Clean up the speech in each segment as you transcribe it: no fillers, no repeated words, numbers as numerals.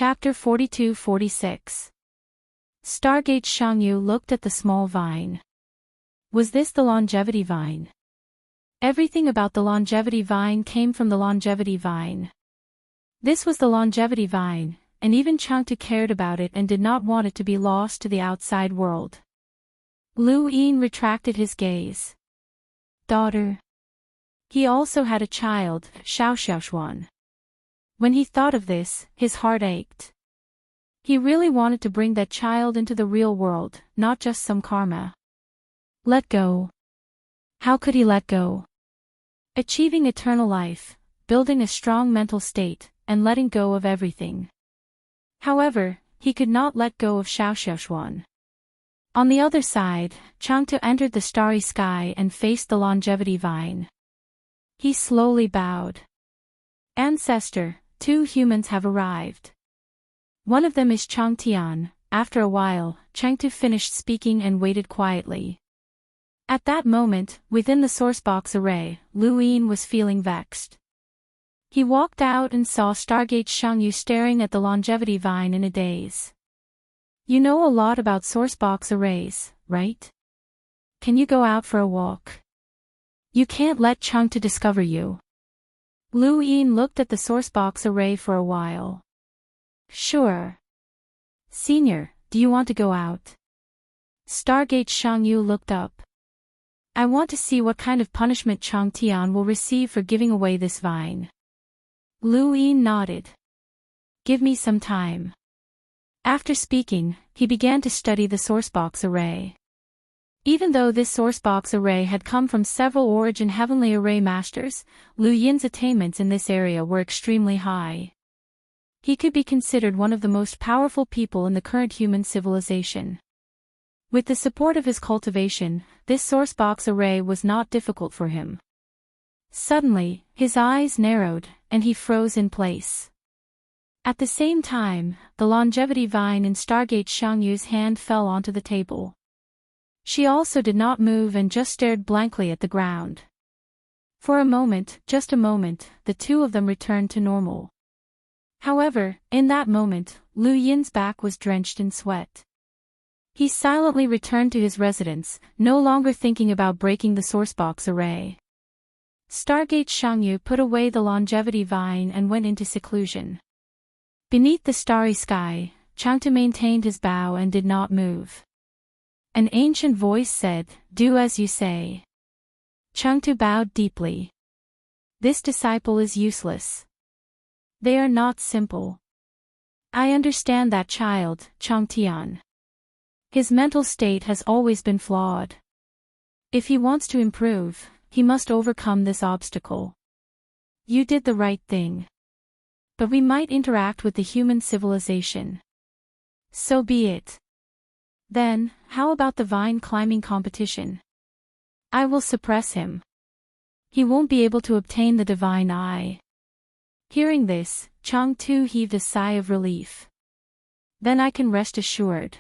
Chapter 42-46. Stargate Shangyu looked at the small vine. Was this the longevity vine? Everything about the longevity vine came from the longevity vine. This was the longevity vine, and even Changtu cared about it and did not want it to be lost to the outside world. Lu Yin retracted his gaze. Daughter. He also had a child, Xiaoxiaoxuan. When he thought of this, his heart ached. He really wanted to bring that child into the real world, not just some karma. Let go. How could he let go? Achieving eternal life, building a strong mental state, and letting go of everything. However, he could not let go of Xiaoxiaoxuan. On the other side, Changtu entered the starry sky and faced the longevity vine. He slowly bowed. Ancestor, 2 humans have arrived. One of them is Changtian. After a while, Changtu finished speaking and waited quietly. At that moment, within the sourcebox array, Lu Yin was feeling vexed. He walked out and saw Stargate Shangyu staring at the longevity vine in a daze. You know a lot about sourcebox arrays, right? Can you go out for a walk? You can't let Changtu discover you. Lu Yin looked at the sourcebox array for a while. Sure. Senior, do you want to go out? Stargate Shangyu looked up. I want to see what kind of punishment Changtian will receive for giving away this vine. Lu Yin nodded. Give me some time. After speaking, he began to study the sourcebox array. Even though this sourcebox array had come from several origin heavenly array masters, Lu Yin's attainments in this area were extremely high. He could be considered one of the most powerful people in the current human civilization. With the support of his cultivation, this sourcebox array was not difficult for him. Suddenly, his eyes narrowed, and he froze in place. At the same time, the longevity vine in Stargate Shangyu's hand fell onto the table. She also did not move and just stared blankly at the ground. For a moment, just a moment, the two of them returned to normal. However, in that moment, Lu Yin's back was drenched in sweat. He silently returned to his residence, no longer thinking about breaking the sourcebox array. Stargate Shangyu put away the longevity vine and went into seclusion. Beneath the starry sky, Changtu maintained his bow and did not move. An ancient voice said, "Do as you say." Changtu bowed deeply. This disciple is useless. They are not simple. I understand that child, Changtian. His mental state has always been flawed. If he wants to improve, he must overcome this obstacle. You did the right thing. But we might interact with the human civilization. So be it. Then, how about the vine climbing competition? I will suppress him. He won't be able to obtain the divine eye. Hearing this, Changtu heaved a sigh of relief. Then I can rest assured.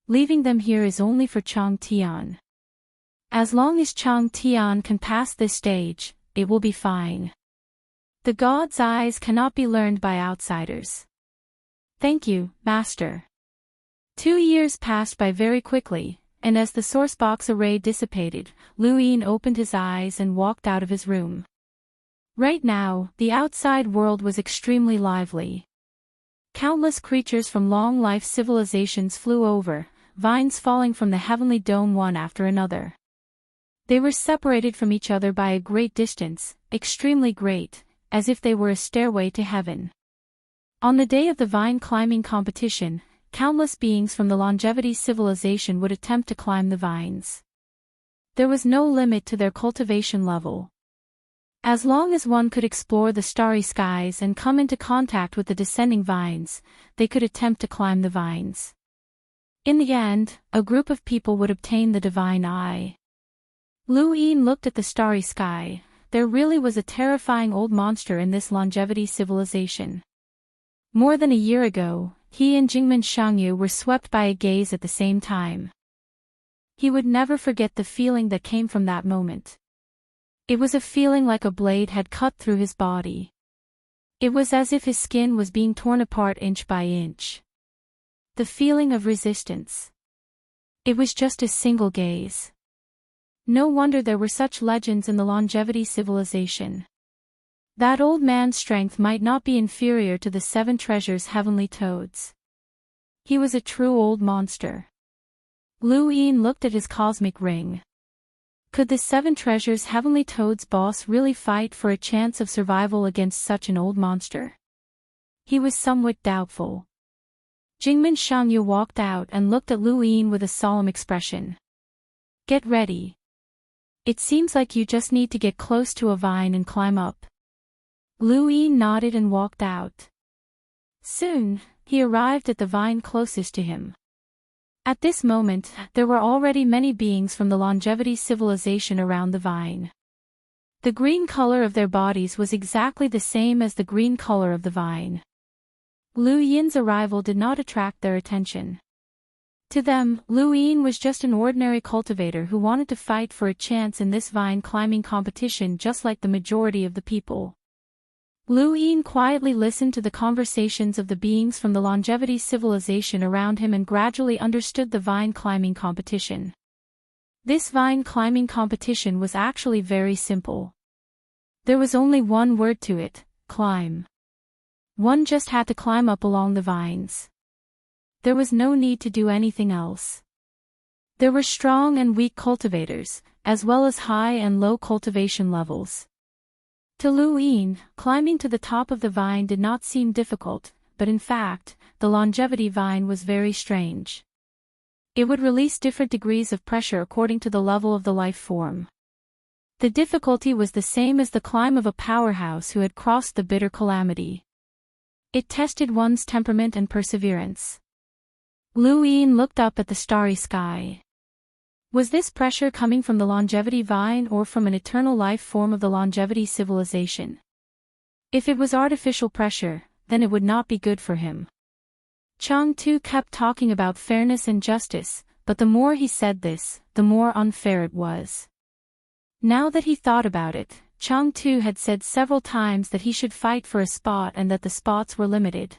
Leaving them here is only for Changtian. As long as Changtian can pass this stage, it will be fine. The god's eyes cannot be learned by outsiders. Thank you, Master. 2 years passed by very quickly, and as the sourcebox array dissipated, Lu Yin opened his eyes and walked out of his room. Right now, the outside world was extremely lively. Countless creatures from long-life civilizations flew over, vines falling from the heavenly dome one after another. They were separated from each other by a great distance, extremely great, as if they were a stairway to heaven. On the day of the vine climbing competition, countless beings from the longevity civilization would attempt to climb the vines. There was no limit to their cultivation level. As long as one could explore the starry skies and come into contact with the descending vines, they could attempt to climb the vines. In the end, a group of people would obtain the divine eye. Lu Yin looked at the starry sky. There really was a terrifying old monster in this longevity civilization. More than a year ago, he and Jingmen Shangyu were swept by a gaze at the same time. He would never forget the feeling that came from that moment. It was a feeling like a blade had cut through his body. It was as if his skin was being torn apart inch by inch. The feeling of resistance. It was just a single gaze. No wonder there were such legends in the longevity civilization. That old man's strength might not be inferior to the 7 treasures heavenly toads. He was a true old monster. Lu Yin looked at his cosmic ring. Could the 7 treasures heavenly toads boss really fight for a chance of survival against such an old monster? He was somewhat doubtful. Jingmin Shangyu walked out and looked at Lu Yin with a solemn expression. Get ready. It seems like you just need to get close to a vine and climb up. Lu Yin nodded and walked out. Soon, he arrived at the vine closest to him. At this moment, there were already many beings from the longevity civilization around the vine. The green color of their bodies was exactly the same as the green color of the vine. Lu Yin's arrival did not attract their attention. To them, Lu Yin was just an ordinary cultivator who wanted to fight for a chance in this vine climbing competition just like the majority of the people. Lu Yin quietly listened to the conversations of the beings from the longevity civilization around him and gradually understood the vine climbing competition. This vine climbing competition was actually very simple. There was only one word to it: climb. One just had to climb up along the vines. There was no need to do anything else. There were strong and weak cultivators, as well as high and low cultivation levels. To Lu Yin, climbing to the top of the vine did not seem difficult, but in fact, the longevity vine was very strange. It would release different degrees of pressure according to the level of the life form. The difficulty was the same as the climb of a powerhouse who had crossed the bitter calamity. It tested one's temperament and perseverance. Lu Yin looked up at the starry sky. Was this pressure coming from the longevity vine or from an eternal life form of the longevity civilization? If it was artificial pressure, then it would not be good for him. Chang Tu kept talking about fairness and justice, but the more he said this, the more unfair it was. Now that he thought about it, Chang Tu had said several times that he should fight for a spot and that the spots were limited.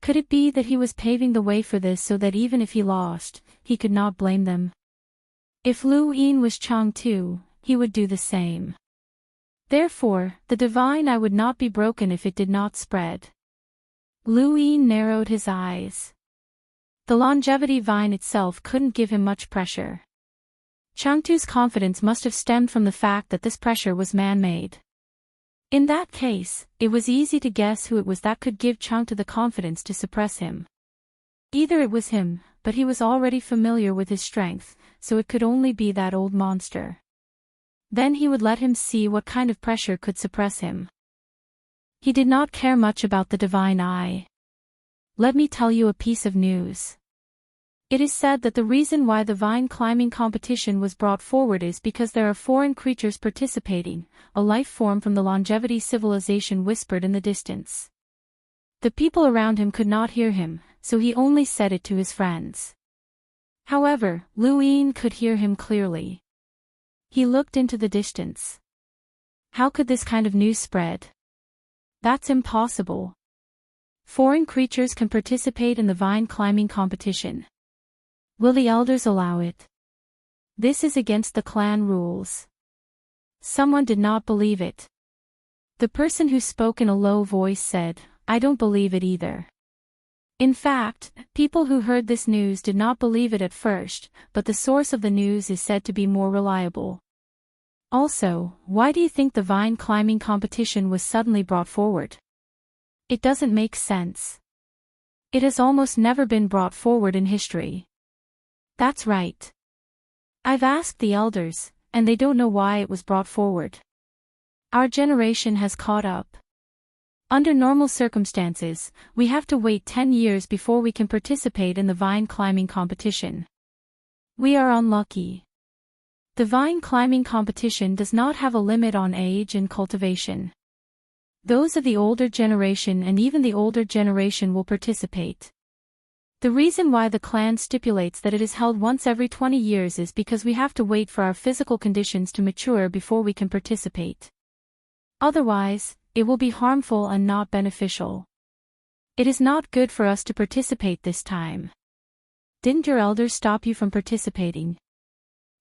Could it be that he was paving the way for this so that even if he lost, he could not blame them? If Lu Yin was Chang Tu, he would do the same. Therefore, the divine eye would not be broken if it did not spread. Lu Yin narrowed his eyes. The longevity vine itself couldn't give him much pressure. Chang Tu's confidence must have stemmed from the fact that this pressure was man-made. In that case, it was easy to guess who it was that could give Chang Tu the confidence to suppress him. Either it was him, but he was already familiar with his strength, so it could only be that old monster. Then he would let him see what kind of pressure could suppress him. He did not care much about the divine eye. Let me tell you a piece of news. It is said that the reason why the vine climbing competition was brought forward is because there are foreign creatures participating, a life form from the longevity civilization whispered in the distance. The people around him could not hear him, so he only said it to his friends. However, Lu Yin could hear him clearly. He looked into the distance. How could this kind of news spread? That's impossible. Foreign creatures can participate in the vine climbing competition. Will the elders allow it? This is against the clan rules. Someone did not believe it. The person who spoke in a low voice said, I don't believe it either. In fact, people who heard this news did not believe it at first, but the source of the news is said to be more reliable. Also, why do you think the vine climbing competition was suddenly brought forward? It doesn't make sense. It has almost never been brought forward in history. That's right. I've asked the elders, and they don't know why it was brought forward. Our generation has caught up. Under normal circumstances, we have to wait 10 years before we can participate in the vine climbing competition. We are unlucky. The vine climbing competition does not have a limit on age and cultivation. Those of the older generation and even the older generation will participate. The reason why the clan stipulates that it is held once every 20 years is because we have to wait for our physical conditions to mature before we can participate. Otherwise, it will be harmful and not beneficial. It is not good for us to participate this time. Didn't your elders stop you from participating?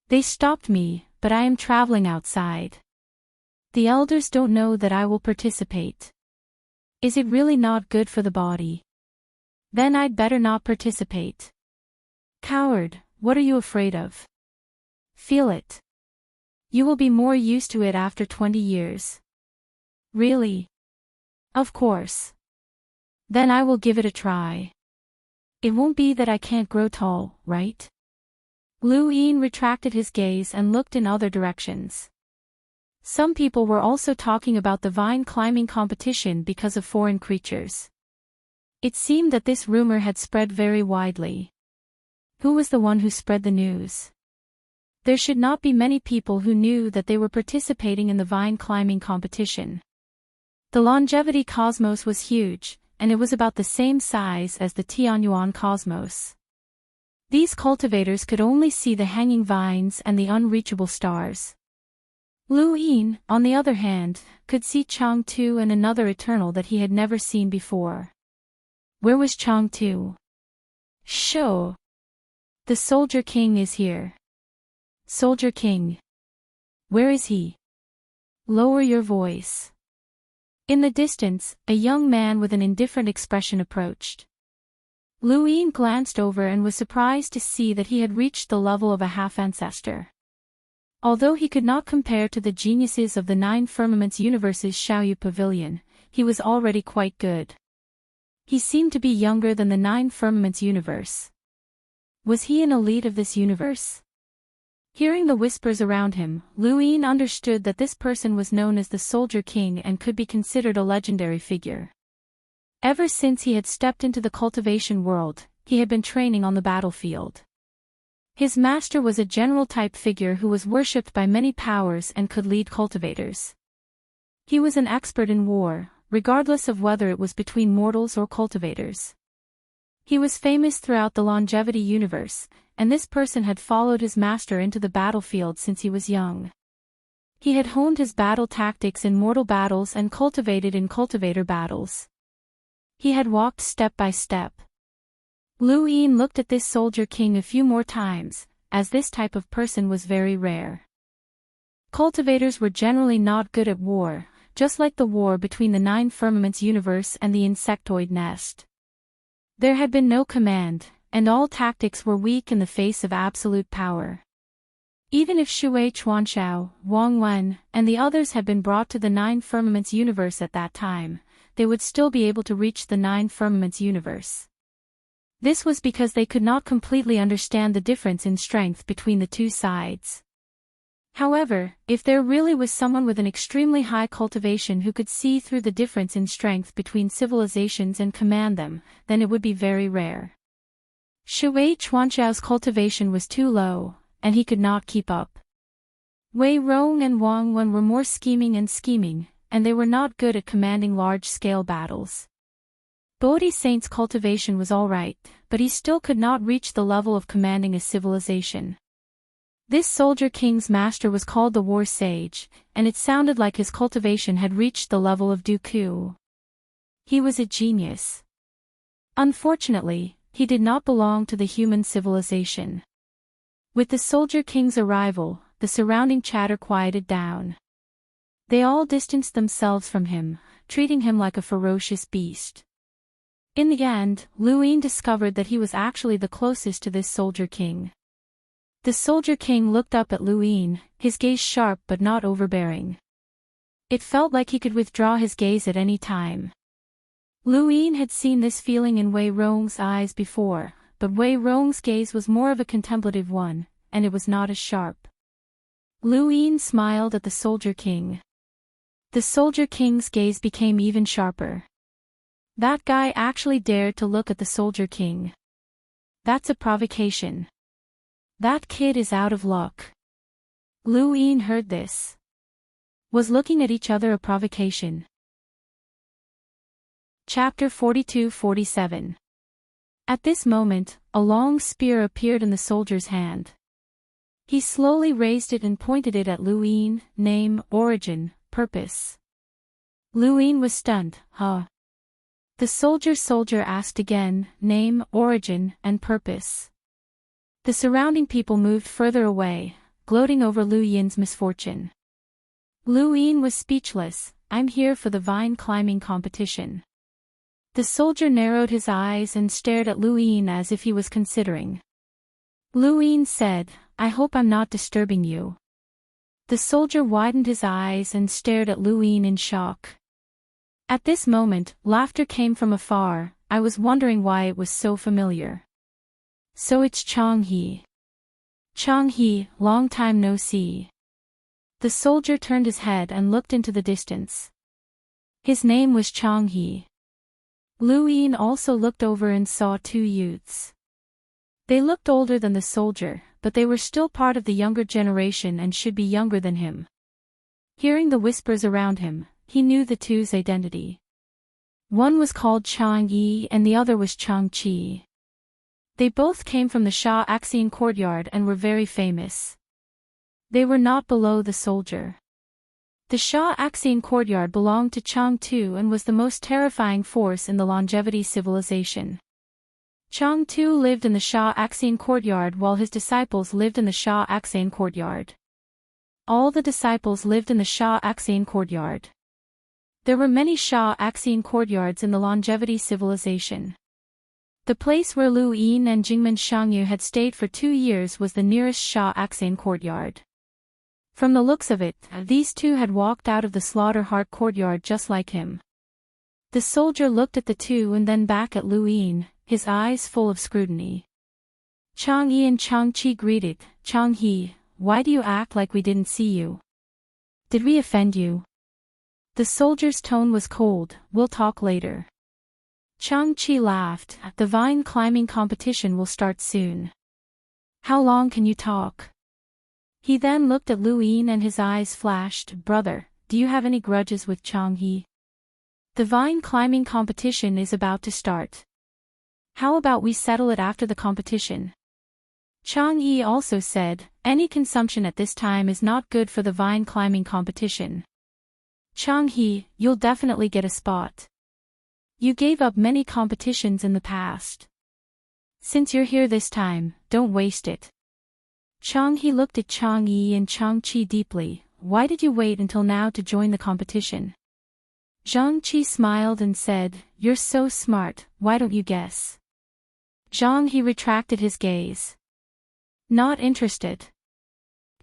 They stopped me, but I am traveling outside. The elders don't know that I will participate. Is it really not good for the body? Then I'd better not participate. Coward, what are you afraid of? Feel it. You will be more used to it after 20 years. Really? Of course. Then I will give it a try. It won't be that I can't grow tall, right? Lu Yin retracted his gaze and looked in other directions. Some people were also talking about the vine climbing competition because of foreign creatures. It seemed that this rumor had spread very widely. Who was the one who spread the news? There should not be many people who knew that they were participating in the vine climbing competition. The longevity cosmos was huge, and it was about the same size as the Tianyuan cosmos. These cultivators could only see the hanging vines and the unreachable stars. Lu Yin, on the other hand, could see Changtu and another eternal that he had never seen before. Where was Changtu? Sho! The Soldier King is here. Soldier King. Where is he? Lower your voice. In the distance, a young man with an indifferent expression approached. Lu Yin glanced over and was surprised to see that he had reached the level of a half-ancestor. Although he could not compare to the geniuses of the Nine Firmaments Universe's Xiaoyu Pavilion, he was already quite good. He seemed to be younger than the Nine Firmaments Universe. Was he an elite of this universe? Hearing the whispers around him, Lu Yin understood that this person was known as the Soldier King and could be considered a legendary figure. Ever since he had stepped into the cultivation world, he had been training on the battlefield. His master was a general-type figure who was worshipped by many powers and could lead cultivators. He was an expert in war, regardless of whether it was between mortals or cultivators. He was famous throughout the longevity universe, and this person had followed his master into the battlefield since he was young. He had honed his battle tactics in mortal battles and cultivated in cultivator battles. He had walked step by step. Lu Yin looked at this Soldier King a few more times, as this type of person was very rare. Cultivators were generally not good at war, just like the war between the Nine Firmaments Universe and the insectoid nest. There had been no command, and all tactics were weak in the face of absolute power. Even if Shui Chuanshao, Wang Wen, and the others had been brought to the Nine Firmaments Universe at that time, they would still be able to reach the Nine Firmaments Universe. This was because they could not completely understand the difference in strength between the two sides. However, if there really was someone with an extremely high cultivation who could see through the difference in strength between civilizations and command them, then it would be very rare. Shui Chuanshao's cultivation was too low, and he could not keep up. Wei Rong and Wang Wen were more scheming, and they were not good at commanding large-scale battles. Bodhi Saint's cultivation was alright, but he still could not reach the level of commanding a civilization. This Soldier King's master was called the War Sage, and it sounded like his cultivation had reached the level of Dooku. He was a genius. Unfortunately, he did not belong to the human civilization. With the Soldier King's arrival, the surrounding chatter quieted down. They all distanced themselves from him, treating him like a ferocious beast. In the end, Lu Yin discovered that he was actually the closest to this Soldier King. The Soldier King looked up at Lu Yin, his gaze sharp but not overbearing. It felt like he could withdraw his gaze at any time. Lu Yin had seen this feeling in Wei Rong's eyes before, but Wei Rong's gaze was more of a contemplative one, and it was not as sharp. Lu Yin smiled at the Soldier King. The Soldier King's gaze became even sharper. That guy actually dared to look at the Soldier King. That's a provocation. That kid is out of luck. Lu Yin heard this. Was looking at each other a provocation? Chapter 42-47. At this moment, a long spear appeared in the soldier's hand. He slowly raised it and pointed it at Lu Yin, name, origin, purpose. Luin was stunned. Huh? The soldier asked again, name, origin, and purpose. The surrounding people moved further away, gloating over Lu Yin's misfortune. Lu Yin was speechless. I'm here for the vine climbing competition. The soldier narrowed his eyes and stared at Lu Yin as if he was considering. Lu Yin said, I hope I'm not disturbing you. The soldier widened his eyes and stared at Lu Yin in shock. At this moment, laughter came from afar. I was wondering why it was so familiar. So it's Chang He. Chang He, long time no see. The soldier turned his head and looked into the distance. His name was Chang He. Lu Yin also looked over and saw two youths. They looked older than the soldier, but they were still part of the younger generation and should be younger than him. Hearing the whispers around him, he knew the two's identity. One was called Chang Yi and the other was Chang Qi. They both came from the Shah Axian courtyard and were very famous. They were not below the soldier. The Shah Axian courtyard belonged to Chang Tu and was the most terrifying force in the longevity civilization. Chang Tu lived in the Shah Axian courtyard while his disciples lived in the Shah Axian courtyard. All the disciples lived in the Shah Axian courtyard. There were many Shah Axian courtyards in the longevity civilization. The place where Lu Yin and Jingmen Shangyu had stayed for 2 years was the nearest Shah Axian courtyard. From the looks of it, these two had walked out of the Slaughter-Heart courtyard just like him. The soldier looked at the two and then back at Lu Yin, his eyes full of scrutiny. Chang Yi and Chang Qi greeted. Chang He, why do you act like we didn't see you? Did we offend you? The soldier's tone was cold. We'll talk later. Chang Qi laughed. The vine climbing competition will start soon. How long can you talk? He then looked at Lu Yin and his eyes flashed. Brother, do you have any grudges with Chang He? The vine climbing competition is about to start. How about we settle it after the competition? Chang Yi also said, any consumption at this time is not good for the vine climbing competition. Chang He, you'll definitely get a spot. You gave up many competitions in the past. Since you're here this time, don't waste it. Chang He looked at Chang Yi and Chang Qi deeply. Why did you wait until now to join the competition? Zhang Qi smiled and said, you're so smart, why don't you guess? Zhang He retracted his gaze. Not interested.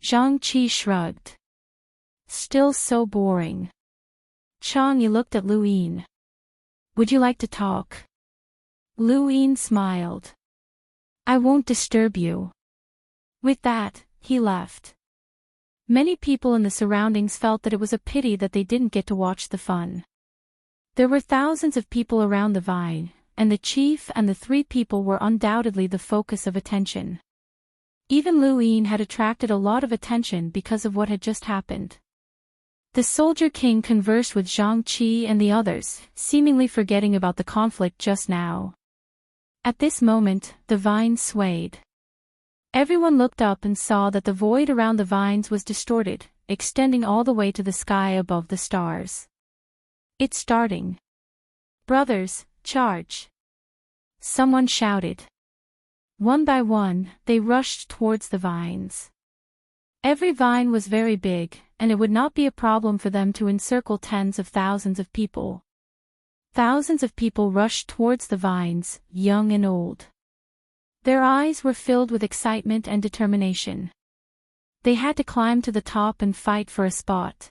Zhang Qi shrugged. Still so boring. Chang Yi looked at Lu Yin. Would you like to talk? Lu Yin smiled. I won't disturb you. With that, he left. Many people in the surroundings felt that it was a pity that they didn't get to watch the fun. There were thousands of people around the vine, and the chief and the 3 people were undoubtedly the focus of attention. Even Lu Yin had attracted a lot of attention because of what had just happened. The soldier king conversed with Zhang Qi and the others, seemingly forgetting about the conflict just now. At this moment, the vine swayed. Everyone looked up and saw that the void around the vines was distorted, extending all the way to the sky above the stars. It's starting. Brothers, charge! Someone shouted. One by one, they rushed towards the vines. Every vine was very big, and it would not be a problem for them to encircle tens of thousands of people. Thousands of people rushed towards the vines, young and old. Their eyes were filled with excitement and determination. They had to climb to the top and fight for a spot.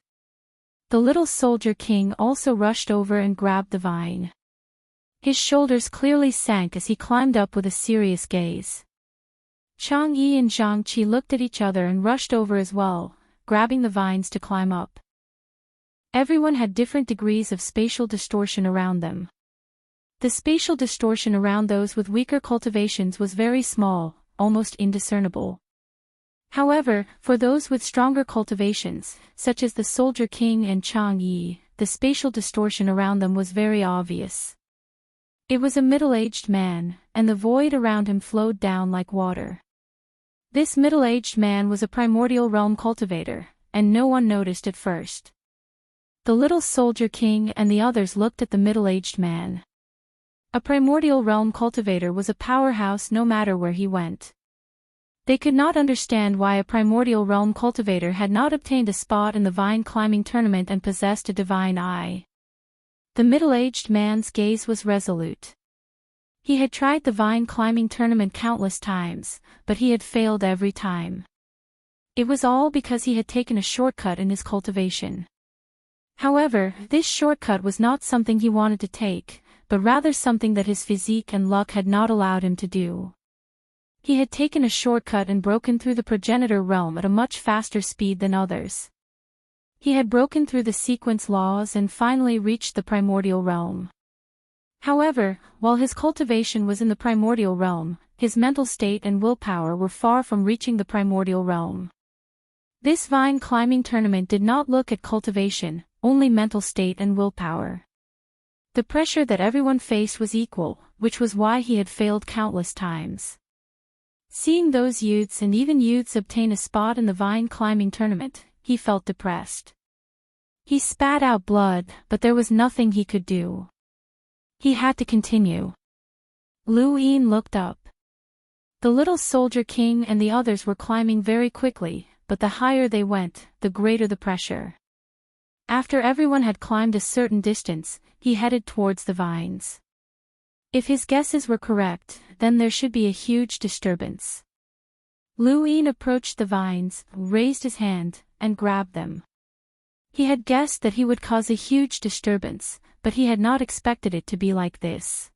The little soldier king also rushed over and grabbed the vine. His shoulders clearly sank as he climbed up with a serious gaze. Chang Yi and Zhang Qi looked at each other and rushed over as well, grabbing the vines to climb up. Everyone had different degrees of spatial distortion around them. The spatial distortion around those with weaker cultivations was very small, almost indiscernible. However, for those with stronger cultivations, such as the soldier king and Chang Yi, the spatial distortion around them was very obvious. It was a middle-aged man, and the void around him flowed down like water. This middle-aged man was a primordial realm cultivator, and no one noticed at first. The little soldier king and the others looked at the middle-aged man. A primordial realm cultivator was a powerhouse no matter where he went. They could not understand why a primordial realm cultivator had not obtained a spot in the vine climbing tournament and possessed a divine eye. The middle-aged man's gaze was resolute. He had tried the vine climbing tournament countless times, but he had failed every time. It was all because he had taken a shortcut in his cultivation. However, this shortcut was not something he wanted to take, but rather something that his physique and luck had not allowed him to do. He had taken a shortcut and broken through the progenitor realm at a much faster speed than others. He had broken through the sequence laws and finally reached the primordial realm. However, while his cultivation was in the primordial realm, his mental state and willpower were far from reaching the primordial realm. This vine climbing tournament did not look at cultivation, only mental state and willpower. The pressure that everyone faced was equal, which was why he had failed countless times. Seeing those youths and even youths obtain a spot in the vine climbing tournament, he felt depressed. He spat out blood, but there was nothing he could do. He had to continue. Lu Yin looked up. The little soldier king and the others were climbing very quickly, but the higher they went, the greater the pressure. After everyone had climbed a certain distance, he headed towards the vines. If his guesses were correct, then there should be a huge disturbance. Lu Yin approached the vines, raised his hand, and grabbed them. He had guessed that he would cause a huge disturbance, but he had not expected it to be like this.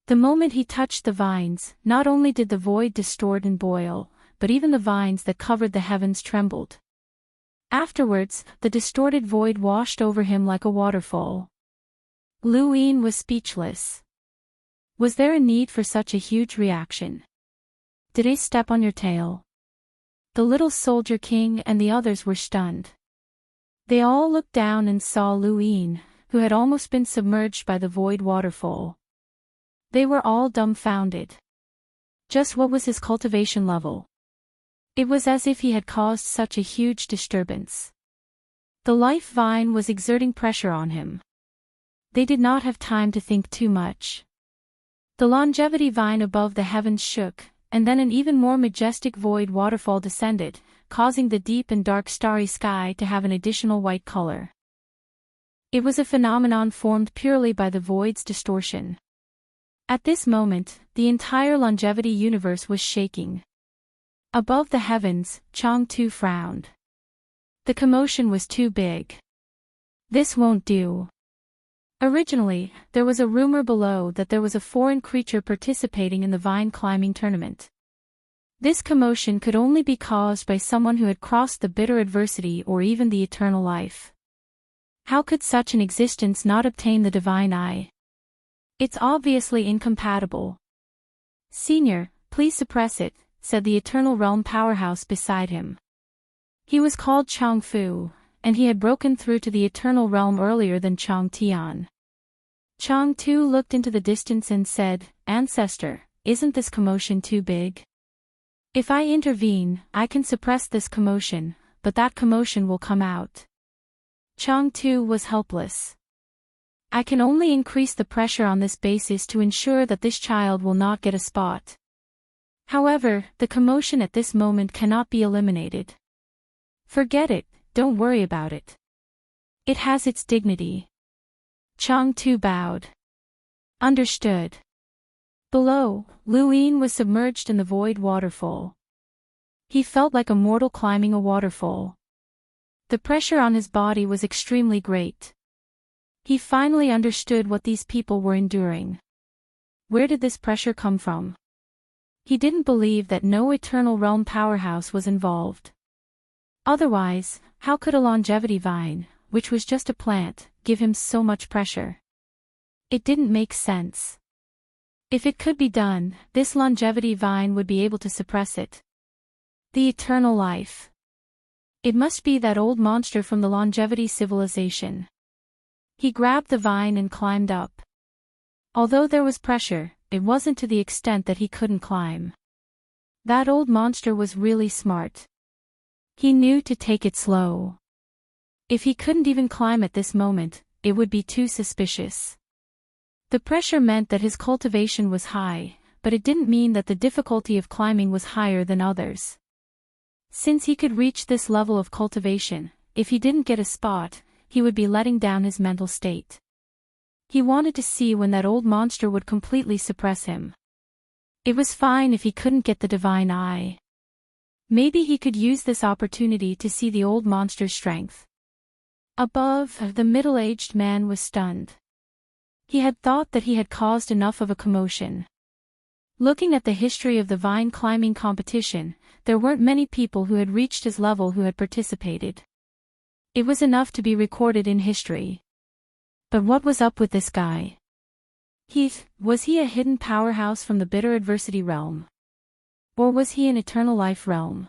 The moment he touched the vines, not only did the void distort and boil, but even the vines that covered the heavens trembled. Afterwards, the distorted void washed over him like a waterfall. Lu Yin was speechless. Was there a need for such a huge reaction? Did I step on your tail? The little soldier king and the others were stunned. They all looked down and saw Lu Yin, who had almost been submerged by the void waterfall. They were all dumbfounded. Just what was his cultivation level? It was as if he had caused such a huge disturbance. The life vine was exerting pressure on him. They did not have time to think too much. The longevity vine above the heavens shook, and then an even more majestic void waterfall descended, causing the deep and dark starry sky to have an additional white color. It was a phenomenon formed purely by the void's distortion. At this moment, the entire longevity universe was shaking. Above the heavens, Changtu frowned. The commotion was too big. This won't do. Originally, there was a rumor below that there was a foreign creature participating in the vine climbing tournament. This commotion could only be caused by someone who had crossed the bitter adversity or even the eternal life. How could such an existence not obtain the divine eye? It's obviously incompatible. Senior, please suppress it, said the Eternal Realm powerhouse beside him. He was called Chang Fu, and he had broken through to the Eternal Realm earlier than Chang Tian. Chang Tu looked into the distance and said, Ancestor, isn't this commotion too big? If I intervene, I can suppress this commotion, but that commotion will come out. Chang Tu was helpless. I can only increase the pressure on this basis to ensure that this child will not get a spot. However, the commotion at this moment cannot be eliminated. Forget it, don't worry about it. It has its dignity. Chang Tu bowed. Understood. Below, Lu Yin was submerged in the void waterfall. He felt like a mortal climbing a waterfall. The pressure on his body was extremely great. He finally understood what these people were enduring. Where did this pressure come from? He didn't believe that no Eternal Realm powerhouse was involved. Otherwise, how could a longevity vine, which was just a plant, give him so much pressure? It didn't make sense. If it could be done, this longevity vine would be able to suppress it. The eternal life. It must be that old monster from the longevity civilization. He grabbed the vine and climbed up. Although there was pressure, it wasn't to the extent that he couldn't climb. That old monster was really smart. He knew to take it slow. If he couldn't even climb at this moment, it would be too suspicious. The pressure meant that his cultivation was high, but it didn't mean that the difficulty of climbing was higher than others. Since he could reach this level of cultivation, if he didn't get a spot, he would be letting down his mental state. He wanted to see when that old monster would completely suppress him. It was fine if he couldn't get the divine eye. Maybe he could use this opportunity to see the old monster's strength. Above, the middle-aged man was stunned. He had thought that he had caused enough of a commotion. Looking at the history of the vine climbing competition, there weren't many people who had reached his level who had participated. It was enough to be recorded in history. But what was up with this guy? Was he a hidden powerhouse from the bitter adversity realm? Or was he an eternal life realm?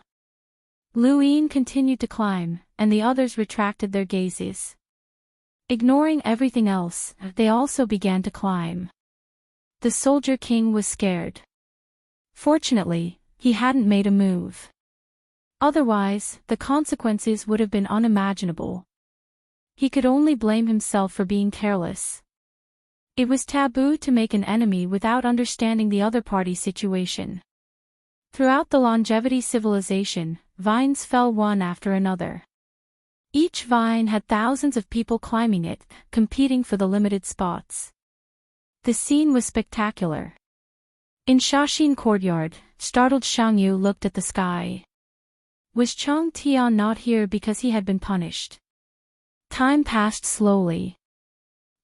Lu Yin continued to climb, and the others retracted their gazes. Ignoring everything else, they also began to climb. The soldier king was scared. Fortunately, he hadn't made a move. Otherwise, the consequences would have been unimaginable. He could only blame himself for being careless. It was taboo to make an enemy without understanding the other party's situation. Throughout the longevity civilization, vines fell one after another. Each vine had thousands of people climbing it, competing for the limited spots. The scene was spectacular. In Shaxin courtyard, startled Shang Yu looked at the sky. Was Chang Tian not here because he had been punished? Time passed slowly.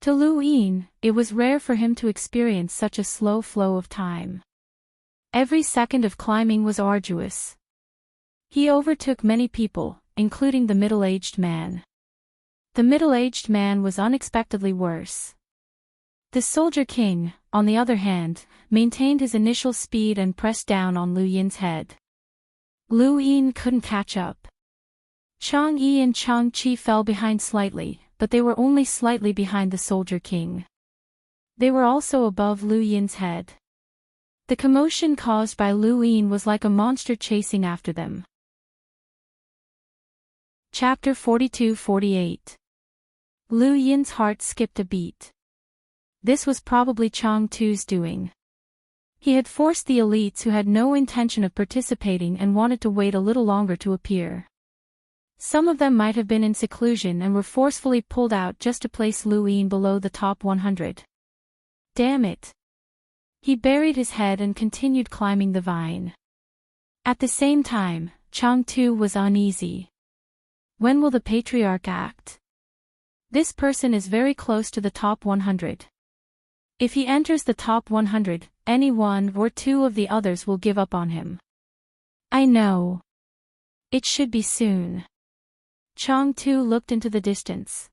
To Lu Yin, it was rare for him to experience such a slow flow of time. Every second of climbing was arduous. He overtook many people, including the middle-aged man. The middle-aged man was unexpectedly worse. The soldier king, on the other hand, maintained his initial speed and pressed down on Lu Yin's head. Lu Yin couldn't catch up. Chang Yi and Chang Qi fell behind slightly, but they were only slightly behind the soldier king. They were also above Lu Yin's head. The commotion caused by Lu Yin was like a monster chasing after them. Chapter 42-48. Lu Yin's heart skipped a beat. This was probably Chang Tu's doing. He had forced the elites who had no intention of participating and wanted to wait a little longer to appear. Some of them might have been in seclusion and were forcefully pulled out just to place Lu Yin below the top 100. Damn it. He buried his head and continued climbing the vine. At the same time, Chang Tu was uneasy. When will the patriarch act? This person is very close to the top 100. If he enters the top 100, any one or two of the others will give up on him. I know. It should be soon. Chang Tu looked into the distance.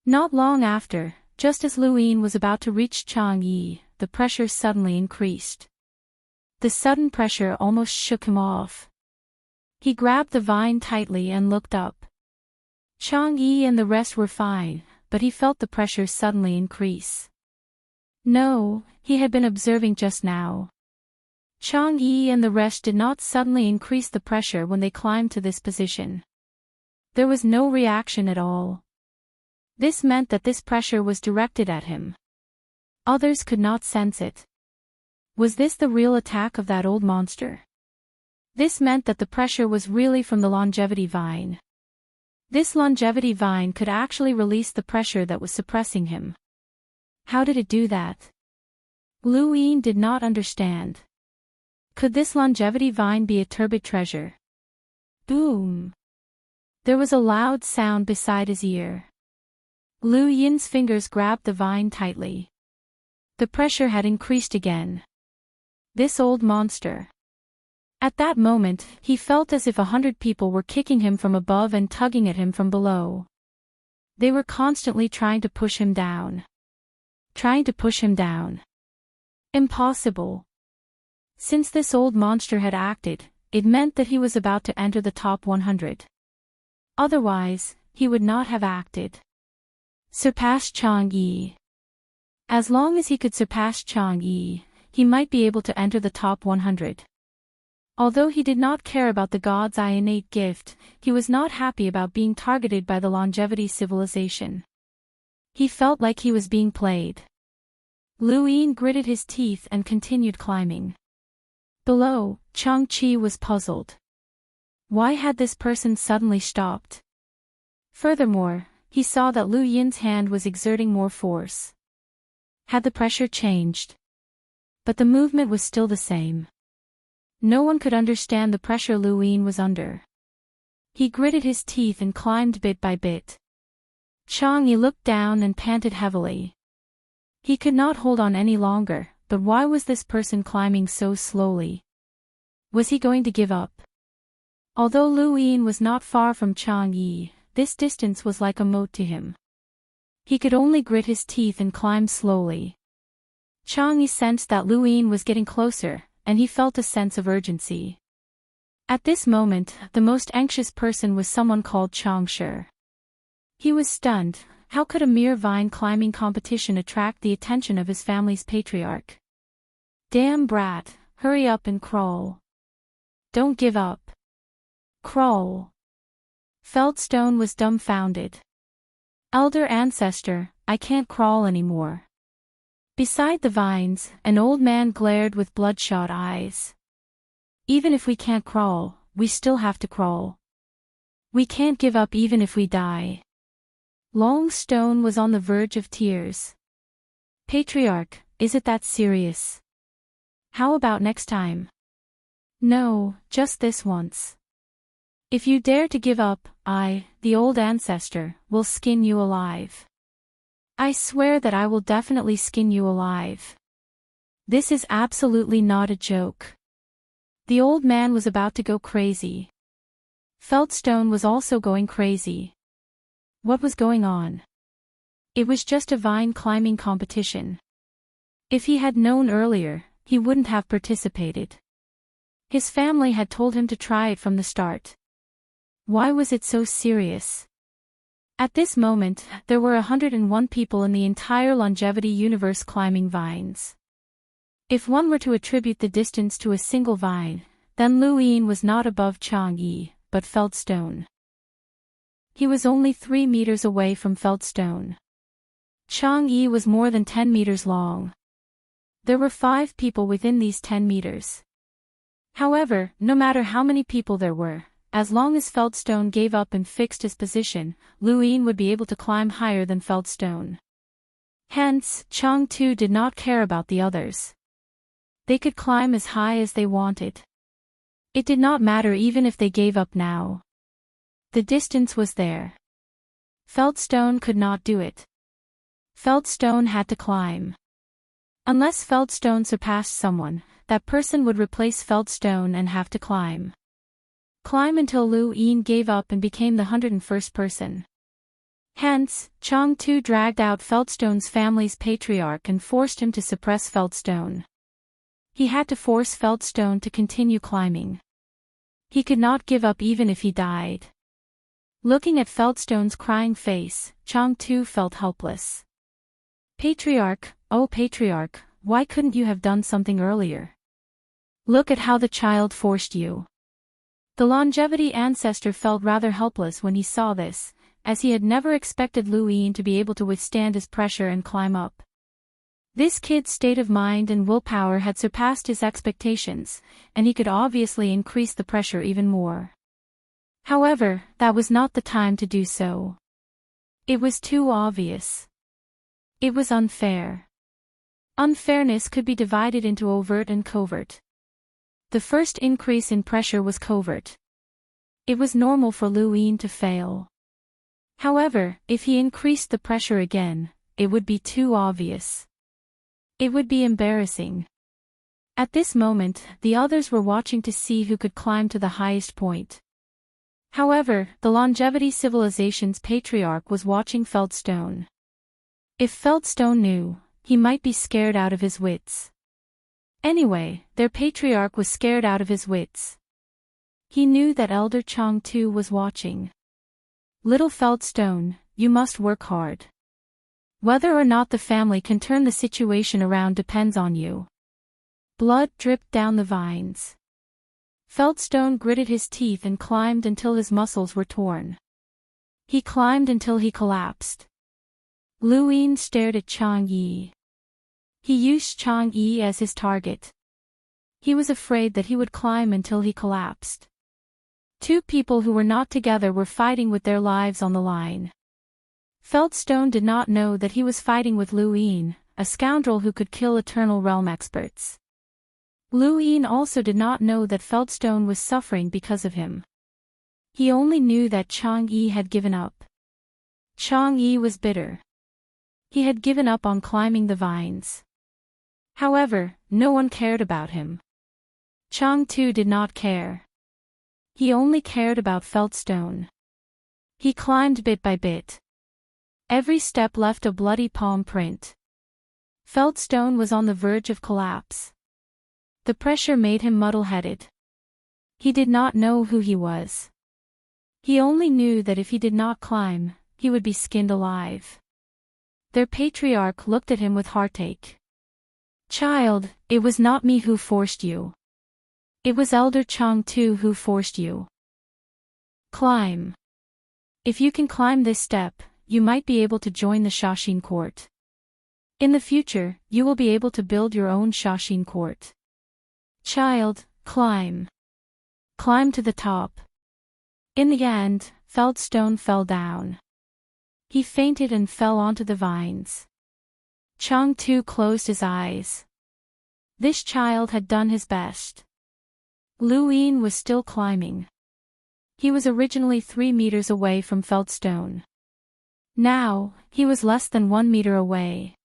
Not long after, just as Lu Yin was about to reach Chang Yi, the pressure suddenly increased. The sudden pressure almost shook him off. He grabbed the vine tightly and looked up. Chang Yi and the rest were fine, but he felt the pressure suddenly increase. No, he had been observing just now. Chang Yi and the rest did not suddenly increase the pressure when they climbed to this position. There was no reaction at all. This meant that this pressure was directed at him. Others could not sense it. Was this the real attack of that old monster? This meant that the pressure was really from the longevity vine. This longevity vine could actually release the pressure that was suppressing him. How did it do that? Lu Yin did not understand. Could this longevity vine be a turbid treasure? Boom! There was a loud sound beside his ear. Lu Yin's fingers grabbed the vine tightly. The pressure had increased again. This old monster. At that moment, he felt as if 100 people were kicking him from above and tugging at him from below. They were constantly trying to push him down. Trying to push him down. Impossible. Since this old monster had acted, it meant that he was about to enter the top 100. Otherwise, he would not have acted. Surpass Chang Yi. As long as he could surpass Chang Yi, he might be able to enter the top 100. Although he did not care about the God's innate gift, he was not happy about being targeted by the longevity civilization. He felt like he was being played. Lu Yin gritted his teeth and continued climbing. Below, Chang-Chi was puzzled. Why had this person suddenly stopped? Furthermore, he saw that Lu Yin's hand was exerting more force. Had the pressure changed? But the movement was still the same. No one could understand the pressure Lu Yin was under. He gritted his teeth and climbed bit by bit. Chang-Yi looked down and panted heavily. He could not hold on any longer, but why was this person climbing so slowly? Was he going to give up? Although Lu Yin was not far from Chang-Yi, this distance was like a moat to him. He could only grit his teeth and climb slowly. Chang-Yi sensed that Lu Yin was getting closer, and he felt a sense of urgency. At this moment, the most anxious person was someone called Chang-Shi. He was stunned. How could a mere vine climbing competition attract the attention of his family's patriarch? Damn brat, hurry up and crawl. Don't give up. Crawl. Feldstone was dumbfounded. Elder ancestor, I can't crawl anymore. Beside the vines, an old man glared with bloodshot eyes. Even if we can't crawl, we still have to crawl. We can't give up even if we die. Longstone was on the verge of tears. Patriarch, is it that serious? How about next time? No, just this once. If you dare to give up, I, the old ancestor, will skin you alive. I swear that I will definitely skin you alive. This is absolutely not a joke. The old man was about to go crazy. Feldstone was also going crazy. What was going on? It was just a vine climbing competition. If he had known earlier, he wouldn't have participated. His family had told him to try it from the start. Why was it so serious? At this moment, there were 101 people in the entire longevity universe climbing vines. If one were to attribute the distance to a single vine, then Lu Yin was not above Chang-Yi, but Feldstone. He was only 3 meters away from Feldstone. Chang-Yi was more than 10 meters long. There were 5 people within these 10 meters. However, no matter how many people there were, as long as Feldstone gave up and fixed his position, Lu Yin would be able to climb higher than Feldstone. Hence, Chang-Tu did not care about the others. They could climb as high as they wanted. It did not matter even if they gave up now. The distance was there. Feldstone could not do it. Feldstone had to climb. Unless Feldstone surpassed someone, that person would replace Feldstone and have to climb. Climb until Lu Yin gave up and became the 101st person. Hence, Chang-Tu dragged out Feldstone's family's patriarch and forced him to suppress Feldstone. He had to force Feldstone to continue climbing. He could not give up even if he died. Looking at Feldstone's crying face, Chang-Tu felt helpless. Patriarch, oh patriarch, why couldn't you have done something earlier? Look at how the child forced you. The longevity ancestor felt rather helpless when he saw this, as he had never expected Lu Yin to be able to withstand his pressure and climb up. This kid's state of mind and willpower had surpassed his expectations, and he could obviously increase the pressure even more. However, that was not the time to do so. It was too obvious. It was unfair. Unfairness could be divided into overt and covert. The first increase in pressure was covert. It was normal for Lu Yin to fail. However, if he increased the pressure again, it would be too obvious. It would be embarrassing. At this moment, the others were watching to see who could climb to the highest point. However, the longevity civilization's patriarch was watching Feldstone. If Feldstone knew, he might be scared out of his wits. Anyway, their patriarch was scared out of his wits. He knew that Elder Chang-Tu was watching. Little Feldstone, you must work hard. Whether or not the family can turn the situation around depends on you. Blood dripped down the vines. Feldstone gritted his teeth and climbed until his muscles were torn. He climbed until he collapsed. Lu Yin stared at Chang Yi. He used Chang Yi as his target. He was afraid that he would climb until he collapsed. Two people who were not together were fighting with their lives on the line. Feldstone did not know that he was fighting with Lu Yin, a scoundrel who could kill Eternal Realm experts. Lu Yin also did not know that Feldstone was suffering because of him. He only knew that Chang Yi had given up. Chang Yi was bitter. He had given up on climbing the vines. However, no one cared about him. Chang too did not care. He only cared about Feldstone. He climbed bit by bit. Every step left a bloody palm print. Feldstone was on the verge of collapse. The pressure made him muddle-headed. He did not know who he was. He only knew that if he did not climb, he would be skinned alive. Their patriarch looked at him with heartache. "Child, it was not me who forced you. It was Elder Chang Tu who forced you. Climb. If you can climb this step, you might be able to join the Shashin court. In the future, you will be able to build your own Shashin court. Child, climb. Climb to the top." In the end, Feldstone fell down. He fainted and fell onto the vines. Chang Tu closed his eyes. This child had done his best. Lu Yin was still climbing. He was originally 3 meters away from Feldstone. Now, he was less than 1 meter away.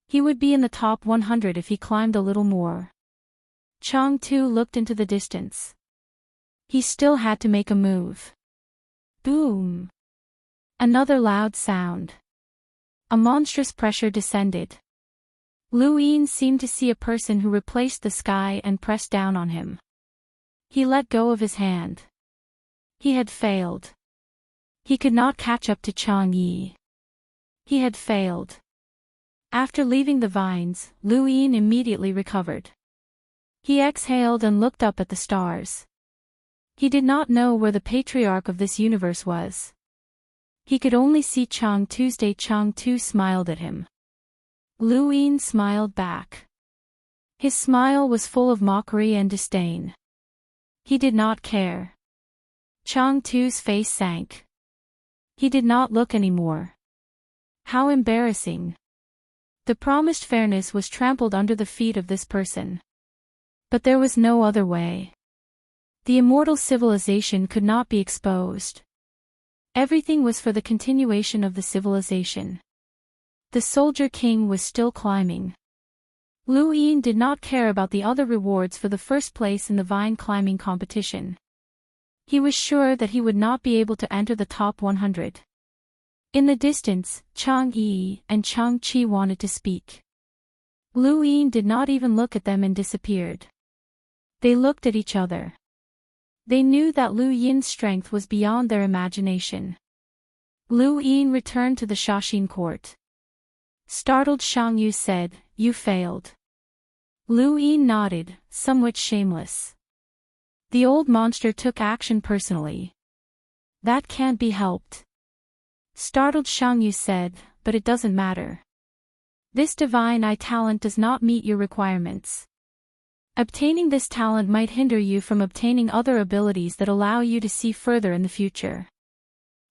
He would be in the top 100 if he climbed a little more. Chang Tu looked into the distance. He still had to make a move. Boom! Another loud sound. A monstrous pressure descended. Lu Yin seemed to see a person who replaced the sky and pressed down on him. He let go of his hand. He had failed. He could not catch up to Chang Yi. He had failed. After leaving the vines, Lu Yin immediately recovered. He exhaled and looked up at the stars. He did not know where the patriarch of this universe was. He could only see Chang Tuesday. Chang Tu smiled at him. Lu Yin smiled back. His smile was full of mockery and disdain. He did not care. Chang Tu's face sank. He did not look anymore. How embarrassing. The promised fairness was trampled under the feet of this person. But there was no other way. The immortal civilization could not be exposed. Everything was for the continuation of the civilization. The soldier king was still climbing. Lu Yin did not care about the other rewards for the first place in the vine climbing competition. He was sure that he would not be able to enter the top 100. In the distance, Chang Yi and Chang Qi wanted to speak. Lu Yin did not even look at them and disappeared. They looked at each other. They knew that Lu Yin's strength was beyond their imagination. Lu Yin returned to the Shashin court. Startled Shang Yu said, "You failed." Lu Yin nodded, somewhat shameless. The old monster took action personally. "That can't be helped." Startled Shang Yu said, "But it doesn't matter. This divine eye talent does not meet your requirements. Obtaining this talent might hinder you from obtaining other abilities that allow you to see further in the future."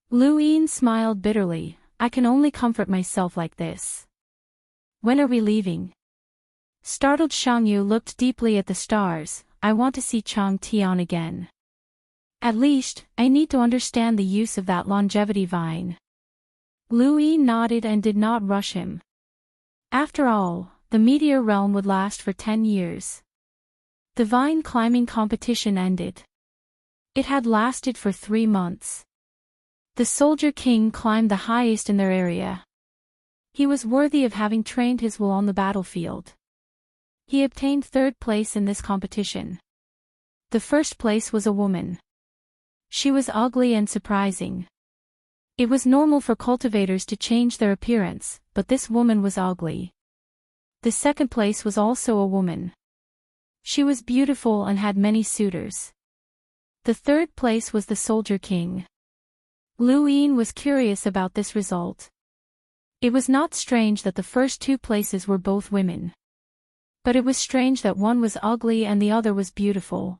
Lu Yin smiled bitterly, "I can only comfort myself like this. When are we leaving?" Startled Shang Yu looked deeply at the stars. "I want to see Chang Tian again. At least, I need to understand the use of that longevity vine." Lu Yin nodded and did not rush him. After all, the meteor realm would last for 10 years. The vine climbing competition ended. It had lasted for 3 months. The soldier king climbed the highest in their area. He was worthy of having trained his will on the battlefield. He obtained 3rd place in this competition. The 1st place was a woman. She was ugly and surprising. It was normal for cultivators to change their appearance, but this woman was ugly. The 2nd place was also a woman. She was beautiful and had many suitors. The third place was the soldier king. Lu Yin was curious about this result. It was not strange that the first two places were both women. But it was strange that one was ugly and the other was beautiful.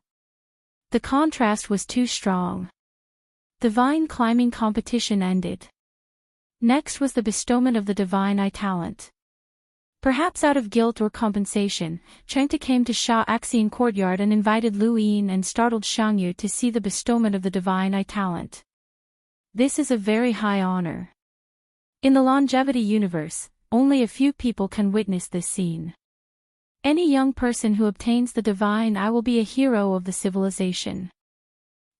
The contrast was too strong. The vine climbing competition ended. Next was the bestowment of the divine eye talent. Perhaps out of guilt or compensation, Chengde came to Sha Axian courtyard and invited Lu Yin and startled Shangyu to see the bestowment of the divine eye talent. This is a very high honor. In the longevity universe, only a few people can witness this scene. Any young person who obtains the divine eye will be a hero of the civilization.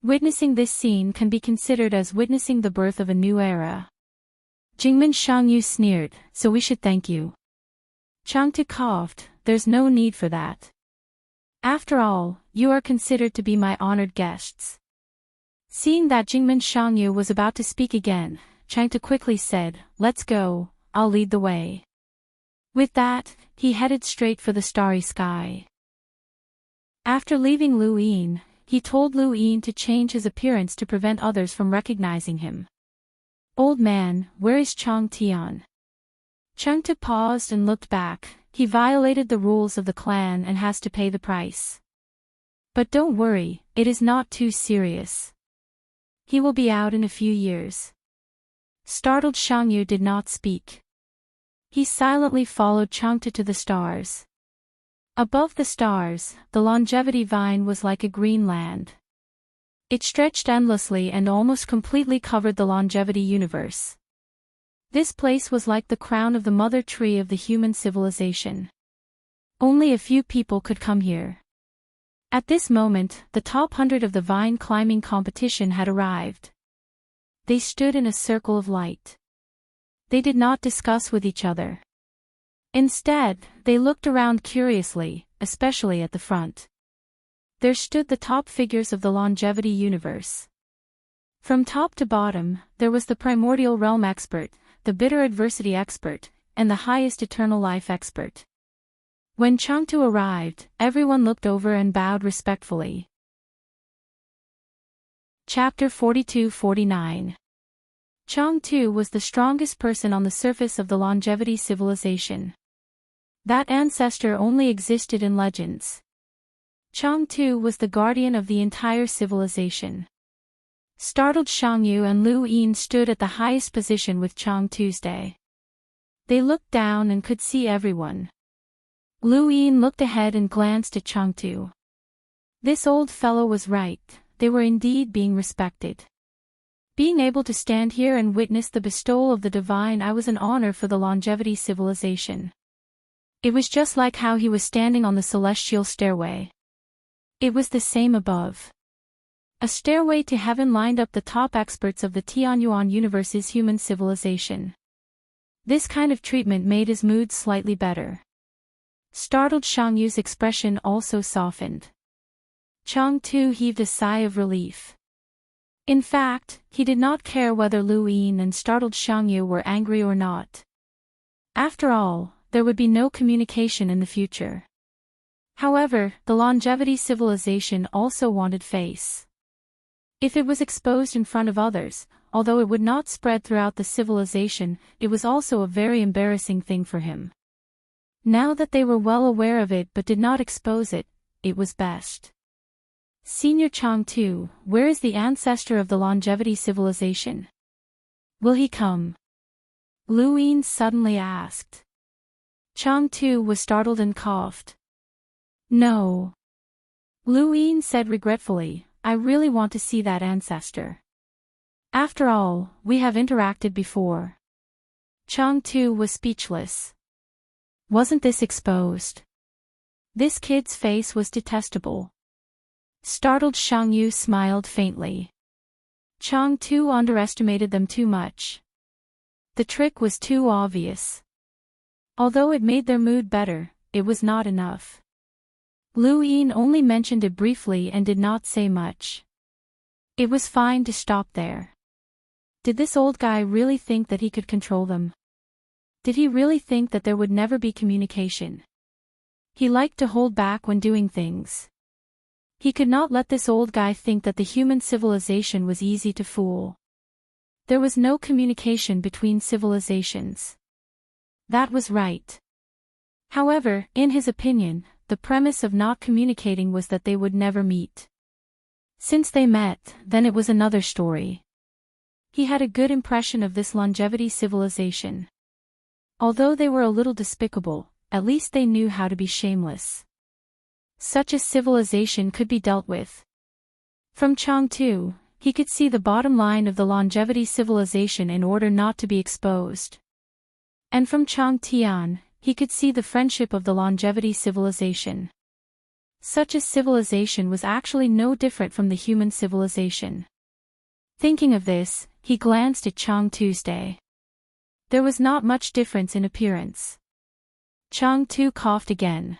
Witnessing this scene can be considered as witnessing the birth of a new era. Jingmen Shangyu sneered, so we should thank you. Changde coughed, there's no need for that. After all, you are considered to be my honored guests. Seeing that Jingmen Shangyu was about to speak again, Changde quickly said, let's go, I'll lead the way. With that, he headed straight for the starry sky. After leaving Lu Yin, he told Lu Yin to change his appearance to prevent others from recognizing him. Old man, where is Chang Tian? Chengde paused and looked back. He violated the rules of the clan and has to pay the price. But don't worry, it is not too serious. He will be out in a few years. Startled Shangyu did not speak. He silently followed Chengde to the stars. Above the stars, the longevity vine was like a green land. It stretched endlessly and almost completely covered the longevity universe. This place was like the crown of the mother tree of the human civilization. Only a few people could come here. At this moment, the top 100 of the vine climbing competition had arrived. They stood in a circle of light. They did not discuss with each other. Instead, they looked around curiously, especially at the front. There stood the top figures of the longevity universe. From top to bottom, there was the primordial realm expert, the bitter adversity expert, and the highest eternal life expert. When Chengde arrived, everyone looked over and bowed respectfully. Chapter 42-49. Chengde was the strongest person on the surface of the longevity civilization. That ancestor only existed in legends. Chengde was the guardian of the entire civilization. Startled Shangyu and Lu Yin stood at the highest position with Chengde. They looked down and could see everyone. Lu Yin looked ahead and glanced at Chengde. This old fellow was right, they were indeed being respected. Being able to stand here and witness the bestowal of the divine eye was an honor for the longevity civilization. It was just like how he was standing on the celestial stairway. It was the same above. A stairway to heaven lined up the top experts of the Tianyuan universe's human civilization. This kind of treatment made his mood slightly better. Startled Shangyu's expression also softened. Chengde heaved a sigh of relief. In fact, he did not care whether Lu Yin and startled Shangyu were angry or not. After all, there would be no communication in the future. However, the longevity civilization also wanted face. If it was exposed in front of others, although it would not spread throughout the civilization, it was also a very embarrassing thing for him. Now that they were well aware of it but did not expose it, it was best. Senior Chengde, where is the ancestor of the longevity civilization? Will he come? Lu Yin suddenly asked. Chengde was startled and coughed. No. Lu Yin said regretfully, I really want to see that ancestor. After all, we have interacted before. Chengde was speechless. Wasn't this exposed? This kid's face was detestable. Startled Shangyu smiled faintly. Chengde underestimated them too much. The trick was too obvious. Although it made their mood better, it was not enough. Lu Yin only mentioned it briefly and did not say much. It was fine to stop there. Did this old guy really think that he could control them? Did he really think that there would never be communication? He liked to hold back when doing things. He could not let this old guy think that the human civilization was easy to fool. There was no communication between civilizations. That was right. However, in his opinion, the premise of not communicating was that they would never meet. Since they met, then it was another story. He had a good impression of this longevity civilization. Although they were a little despicable, at least they knew how to be shameless. Such a civilization could be dealt with. From Changtu, he could see the bottom line of the longevity civilization in order not to be exposed. And from Changtian, he could see the friendship of the longevity civilization. Such a civilization was actually no different from the human civilization. Thinking of this, he glanced at Changtu's day. There was not much difference in appearance. Changtu coughed again.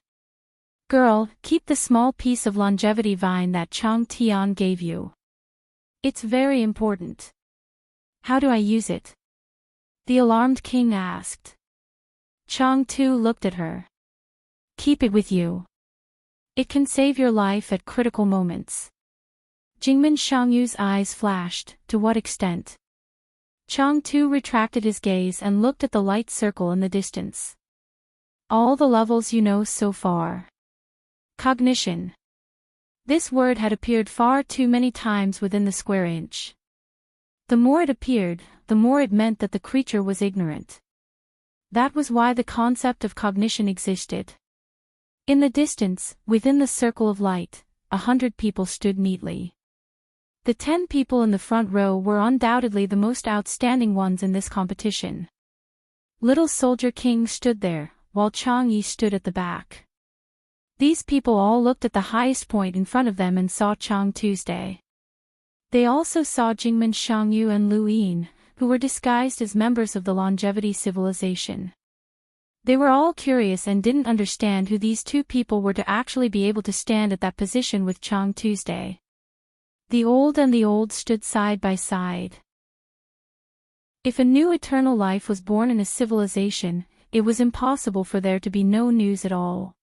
Girl, keep the small piece of longevity vine that Changtian gave you. It's very important. How do I use it? The alarmed king asked. Changtu looked at her. Keep it with you. It can save your life at critical moments. Jingmin Shangyu's eyes flashed. To what extent? Changtu retracted his gaze and looked at the light circle in the distance. All the levels you know so far. Cognition. This word had appeared far too many times within the square inch. The more it appeared, the more it meant that the creature was ignorant. That was why the concept of cognition existed. In the distance, within the circle of light, 100 people stood neatly. The 10 people in the front row were undoubtedly the most outstanding ones in this competition. Little Soldier King stood there, while Chang Yi stood at the back. These people all looked at the highest point in front of them and saw Chang Tuesday. They also saw Jingmin Shangyu and Lu Yin, who were disguised as members of the longevity civilization. They were all curious and didn't understand who these two people were to actually be able to stand at that position with Chang Tuesday. The old and the old stood side by side. If a new eternal life was born in a civilization, it was impossible for there to be no news at all.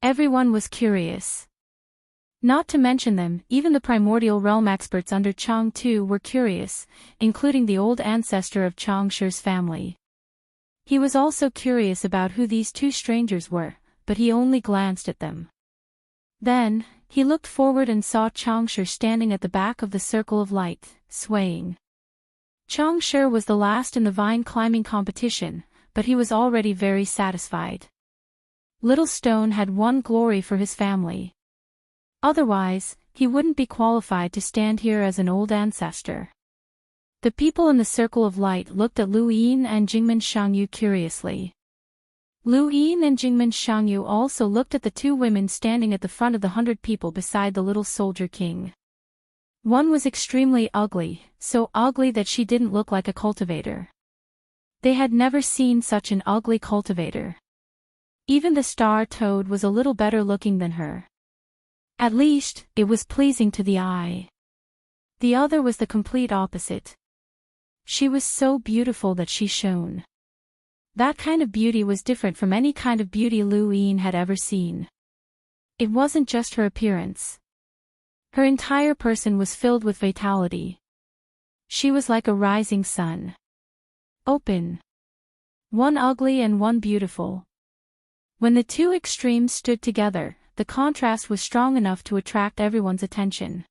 Everyone was curious. Not to mention them, even the primordial realm experts under Chang Tu were curious, including the old ancestor of Chang Shi's family. He was also curious about who these two strangers were, but he only glanced at them. Then, he looked forward and saw Chang Shi standing at the back of the circle of light, swaying. Chang Shi was the last in the vine climbing competition, but he was already very satisfied. Little Stone had won glory for his family. Otherwise, he wouldn't be qualified to stand here as an old ancestor. The people in the circle of light looked at Lu Yin and Jingmin Shangyu curiously. Lu Yin and Jingmin Shangyu also looked at the two women standing at the front of the 100 people beside the little soldier king. One was extremely ugly, so ugly that she didn't look like a cultivator. They had never seen such an ugly cultivator. Even the star toad was a little better looking than her. At least, it was pleasing to the eye. The other was the complete opposite. She was so beautiful that she shone. That kind of beauty was different from any kind of beauty Lu Yin had ever seen. It wasn't just her appearance. Her entire person was filled with vitality. She was like a rising sun. Open. One ugly and one beautiful. When the two extremes stood together, the contrast was strong enough to attract everyone's attention.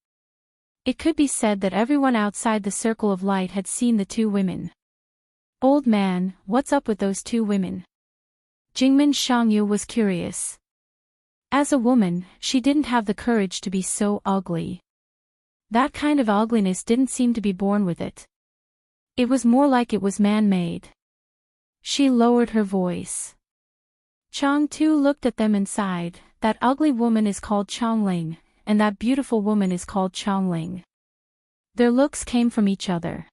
It could be said that everyone outside the circle of light had seen the two women. Old man, what's up with those two women? Jingmin Shangyu was curious. As a woman, she didn't have the courage to be so ugly. That kind of ugliness didn't seem to be born with it. It was more like it was man-made. She lowered her voice. Chang Tu looked at them and sighed. That ugly woman is called Changling, and that beautiful woman is called Changling. Their looks came from each other.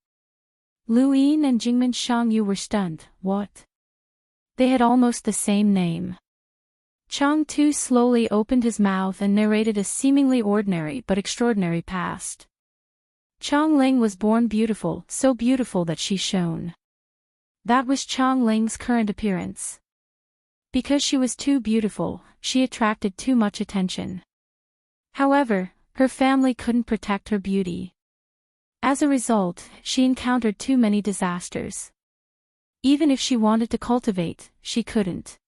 Lu Yin and Jingmin Shangyu were stunned. What? They had almost the same name. Chang Tu slowly opened his mouth and narrated a seemingly ordinary but extraordinary past. Changling was born beautiful, so beautiful that she shone. That was Changling's current appearance. Because she was too beautiful, she attracted too much attention. However, her family couldn't protect her beauty. As a result, she encountered too many disasters. Even if she wanted to cultivate, she couldn't.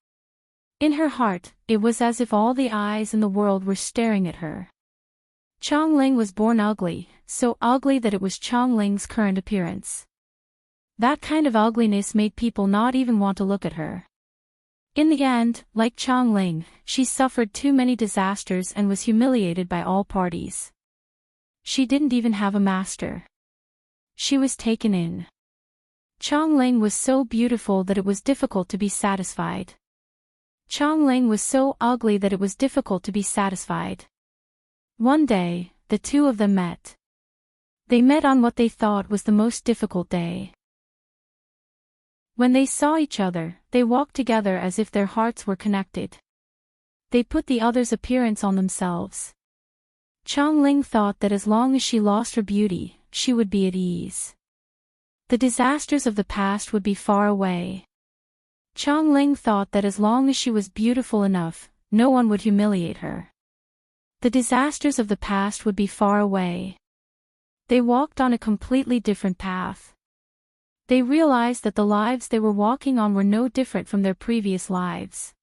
In her heart, it was as if all the eyes in the world were staring at her. Chongling was born ugly, so ugly that it was Chongling's current appearance. That kind of ugliness made people not even want to look at her. In the end, like Chongling, she suffered too many disasters and was humiliated by all parties. She didn't even have a master. She was taken in. Chongling was so beautiful that it was difficult to be satisfied. Chongling was so ugly that it was difficult to be satisfied. One day, the two of them met. They met on what they thought was the most difficult day. When they saw each other, they walked together as if their hearts were connected. They put the other's appearance on themselves. Chongling thought that as long as she lost her beauty, she would be at ease. The disasters of the past would be far away. Chongling thought that as long as she was beautiful enough, no one would humiliate her. The disasters of the past would be far away. They walked on a completely different path. They realized that the lives they were walking on were no different from their previous lives.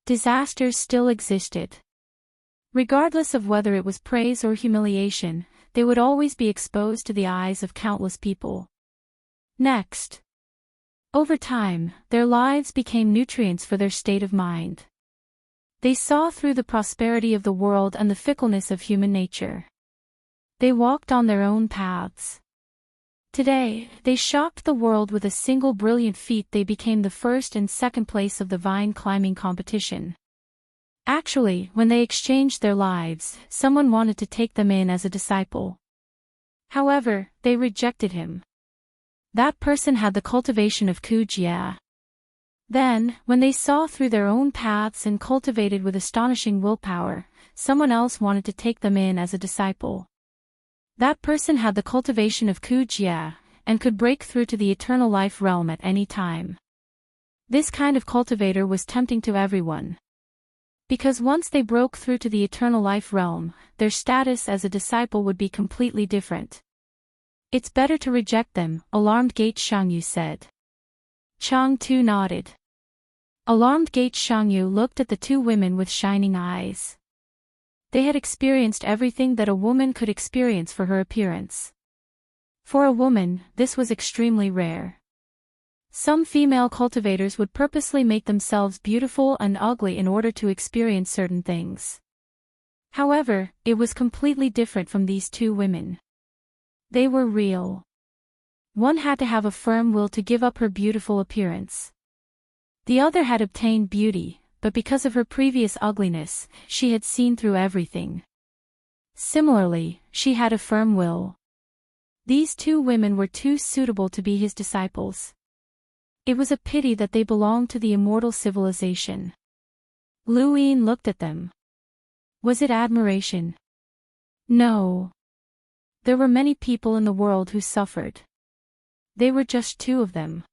Disasters still existed. Regardless of whether it was praise or humiliation, they would always be exposed to the eyes of countless people. Next. Over time, their lives became nutrients for their state of mind. They saw through the prosperity of the world and the fickleness of human nature. They walked on their own paths. Today, they shocked the world with a single brilliant feat. They became the first and second place of the vine climbing competition. Actually, when they exchanged their lives, someone wanted to take them in as a disciple. However, they rejected him. That person had the cultivation of Kujia. Then, when they saw through their own paths and cultivated with astonishing willpower, someone else wanted to take them in as a disciple. That person had the cultivation of Kujia, and could break through to the eternal life realm at any time. This kind of cultivator was tempting to everyone. Because once they broke through to the eternal life realm, their status as a disciple would be completely different. It's better to reject them, alarmed Gate Shangyu said. Chang Tu nodded. Alarmed Gate Shangyu looked at the two women with shining eyes. They had experienced everything that a woman could experience for her appearance. For a woman, this was extremely rare. Some female cultivators would purposely make themselves beautiful and ugly in order to experience certain things. However, it was completely different from these two women. They were real. One had to have a firm will to give up her beautiful appearance. The other had obtained beauty, but because of her previous ugliness, she had seen through everything. Similarly, she had a firm will. These two women were too suitable to be his disciples. It was a pity that they belonged to the immortal civilization. Lu Yin looked at them. Was it admiration? No. There were many people in the world who suffered. They were just two of them.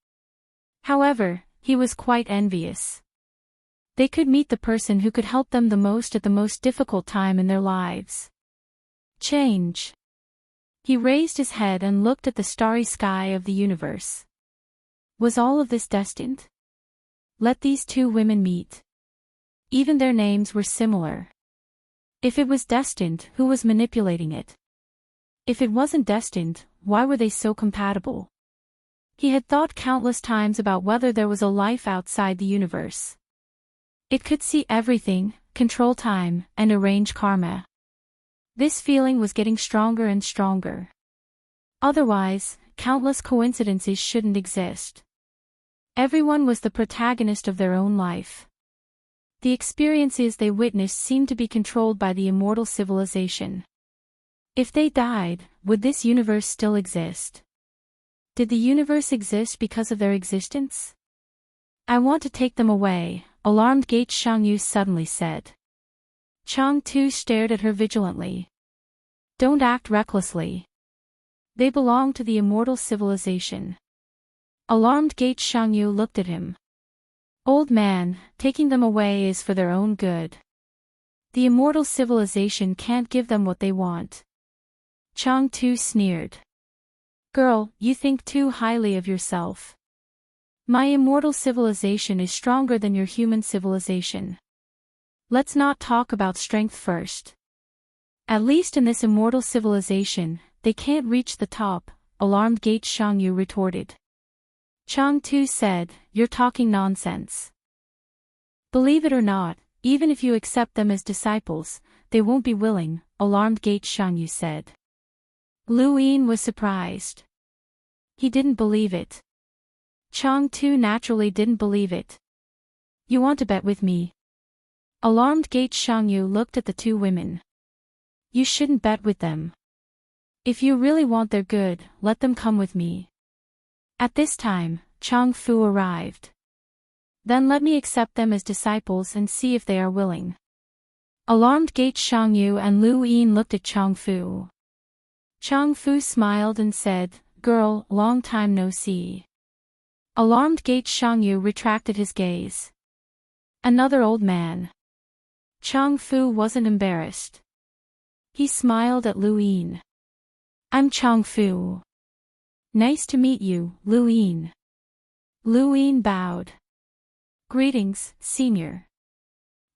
However, he was quite envious. They could meet the person who could help them the most at the most difficult time in their lives. Change. He raised his head and looked at the starry sky of the universe. Was all of this destined? Let these two women meet. Even their names were similar. If it was destined, who was manipulating it? If it wasn't destined, why were they so compatible? He had thought countless times about whether there was a life outside the universe. It could see everything, control time, and arrange karma. This feeling was getting stronger and stronger. Otherwise, countless coincidences shouldn't exist. Everyone was the protagonist of their own life. The experiences they witnessed seemed to be controlled by the immortal civilization. If they died, would this universe still exist? Did the universe exist because of their existence? I want to take them away, alarmed Gate Shangyu suddenly said. Chang Tu stared at her vigilantly. Don't act recklessly. They belong to the immortal civilization. Alarmed Gate Shangyu looked at him. Old man, taking them away is for their own good. The immortal civilization can't give them what they want. Chang Tu sneered. Girl, you think too highly of yourself. My immortal civilization is stronger than your human civilization. Let's not talk about strength first. At least in this immortal civilization, they can't reach the top, alarmed Gate Shangyu retorted. Chang Tu said, You're talking nonsense. Believe it or not, even if you accept them as disciples, they won't be willing, alarmed Gate Shangyu said. Lu Yin was surprised. He didn't believe it. Chang Tu naturally didn't believe it. You want to bet with me? Alarmed Gate Shangyu looked at the two women. You shouldn't bet with them. If you really want their good, let them come with me. At this time, Chang Fu arrived. Then let me accept them as disciples and see if they are willing. Alarmed Gate Shangyu and Lu Yin looked at Chang Fu. Chang Fu smiled and said, Girl, long time no see. Alarmed Gate Shangyu retracted his gaze. Another old man. Chang Fu wasn't embarrassed. He smiled at Lu Yin. I'm Chang Fu. Nice to meet you, Lu Yin. Lu Yin bowed. Greetings, senior.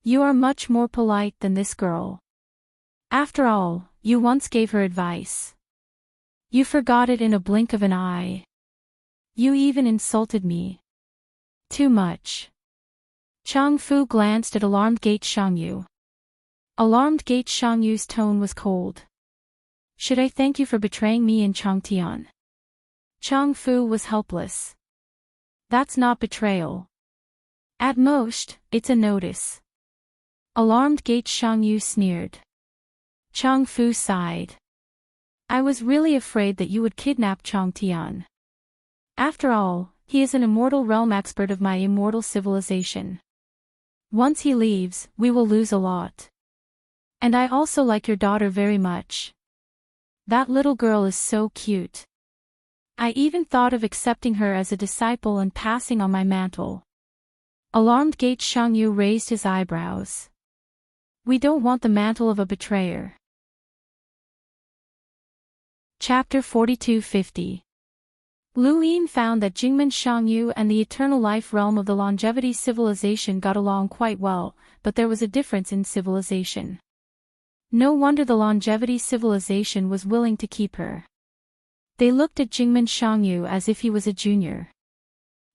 You are much more polite than this girl. After all, you once gave her advice. You forgot it in a blink of an eye. You even insulted me. Too much. Chang Fu glanced at alarmed Gate Shangyu. Alarmed Gate Shangyu's tone was cold. Should I thank you for betraying me in Changtian? Chang Fu was helpless. That's not betrayal. At most, it's a notice. Alarmed Gate Shangyu sneered. Chang Fu sighed. I was really afraid that you would kidnap Changtian. After all, he is an immortal realm expert of my immortal civilization. Once he leaves, we will lose a lot. And I also like your daughter very much. That little girl is so cute. I even thought of accepting her as a disciple and passing on my mantle. Alarmed Gate Shangyu raised his eyebrows. We don't want the mantle of a betrayer. Chapter 4250. Lu Yin found that Jingmen Shangyu and the eternal life realm of the longevity civilization got along quite well, but there was a difference in civilization. No wonder the longevity civilization was willing to keep her. They looked at Jingmen Shangyu as if he was a junior.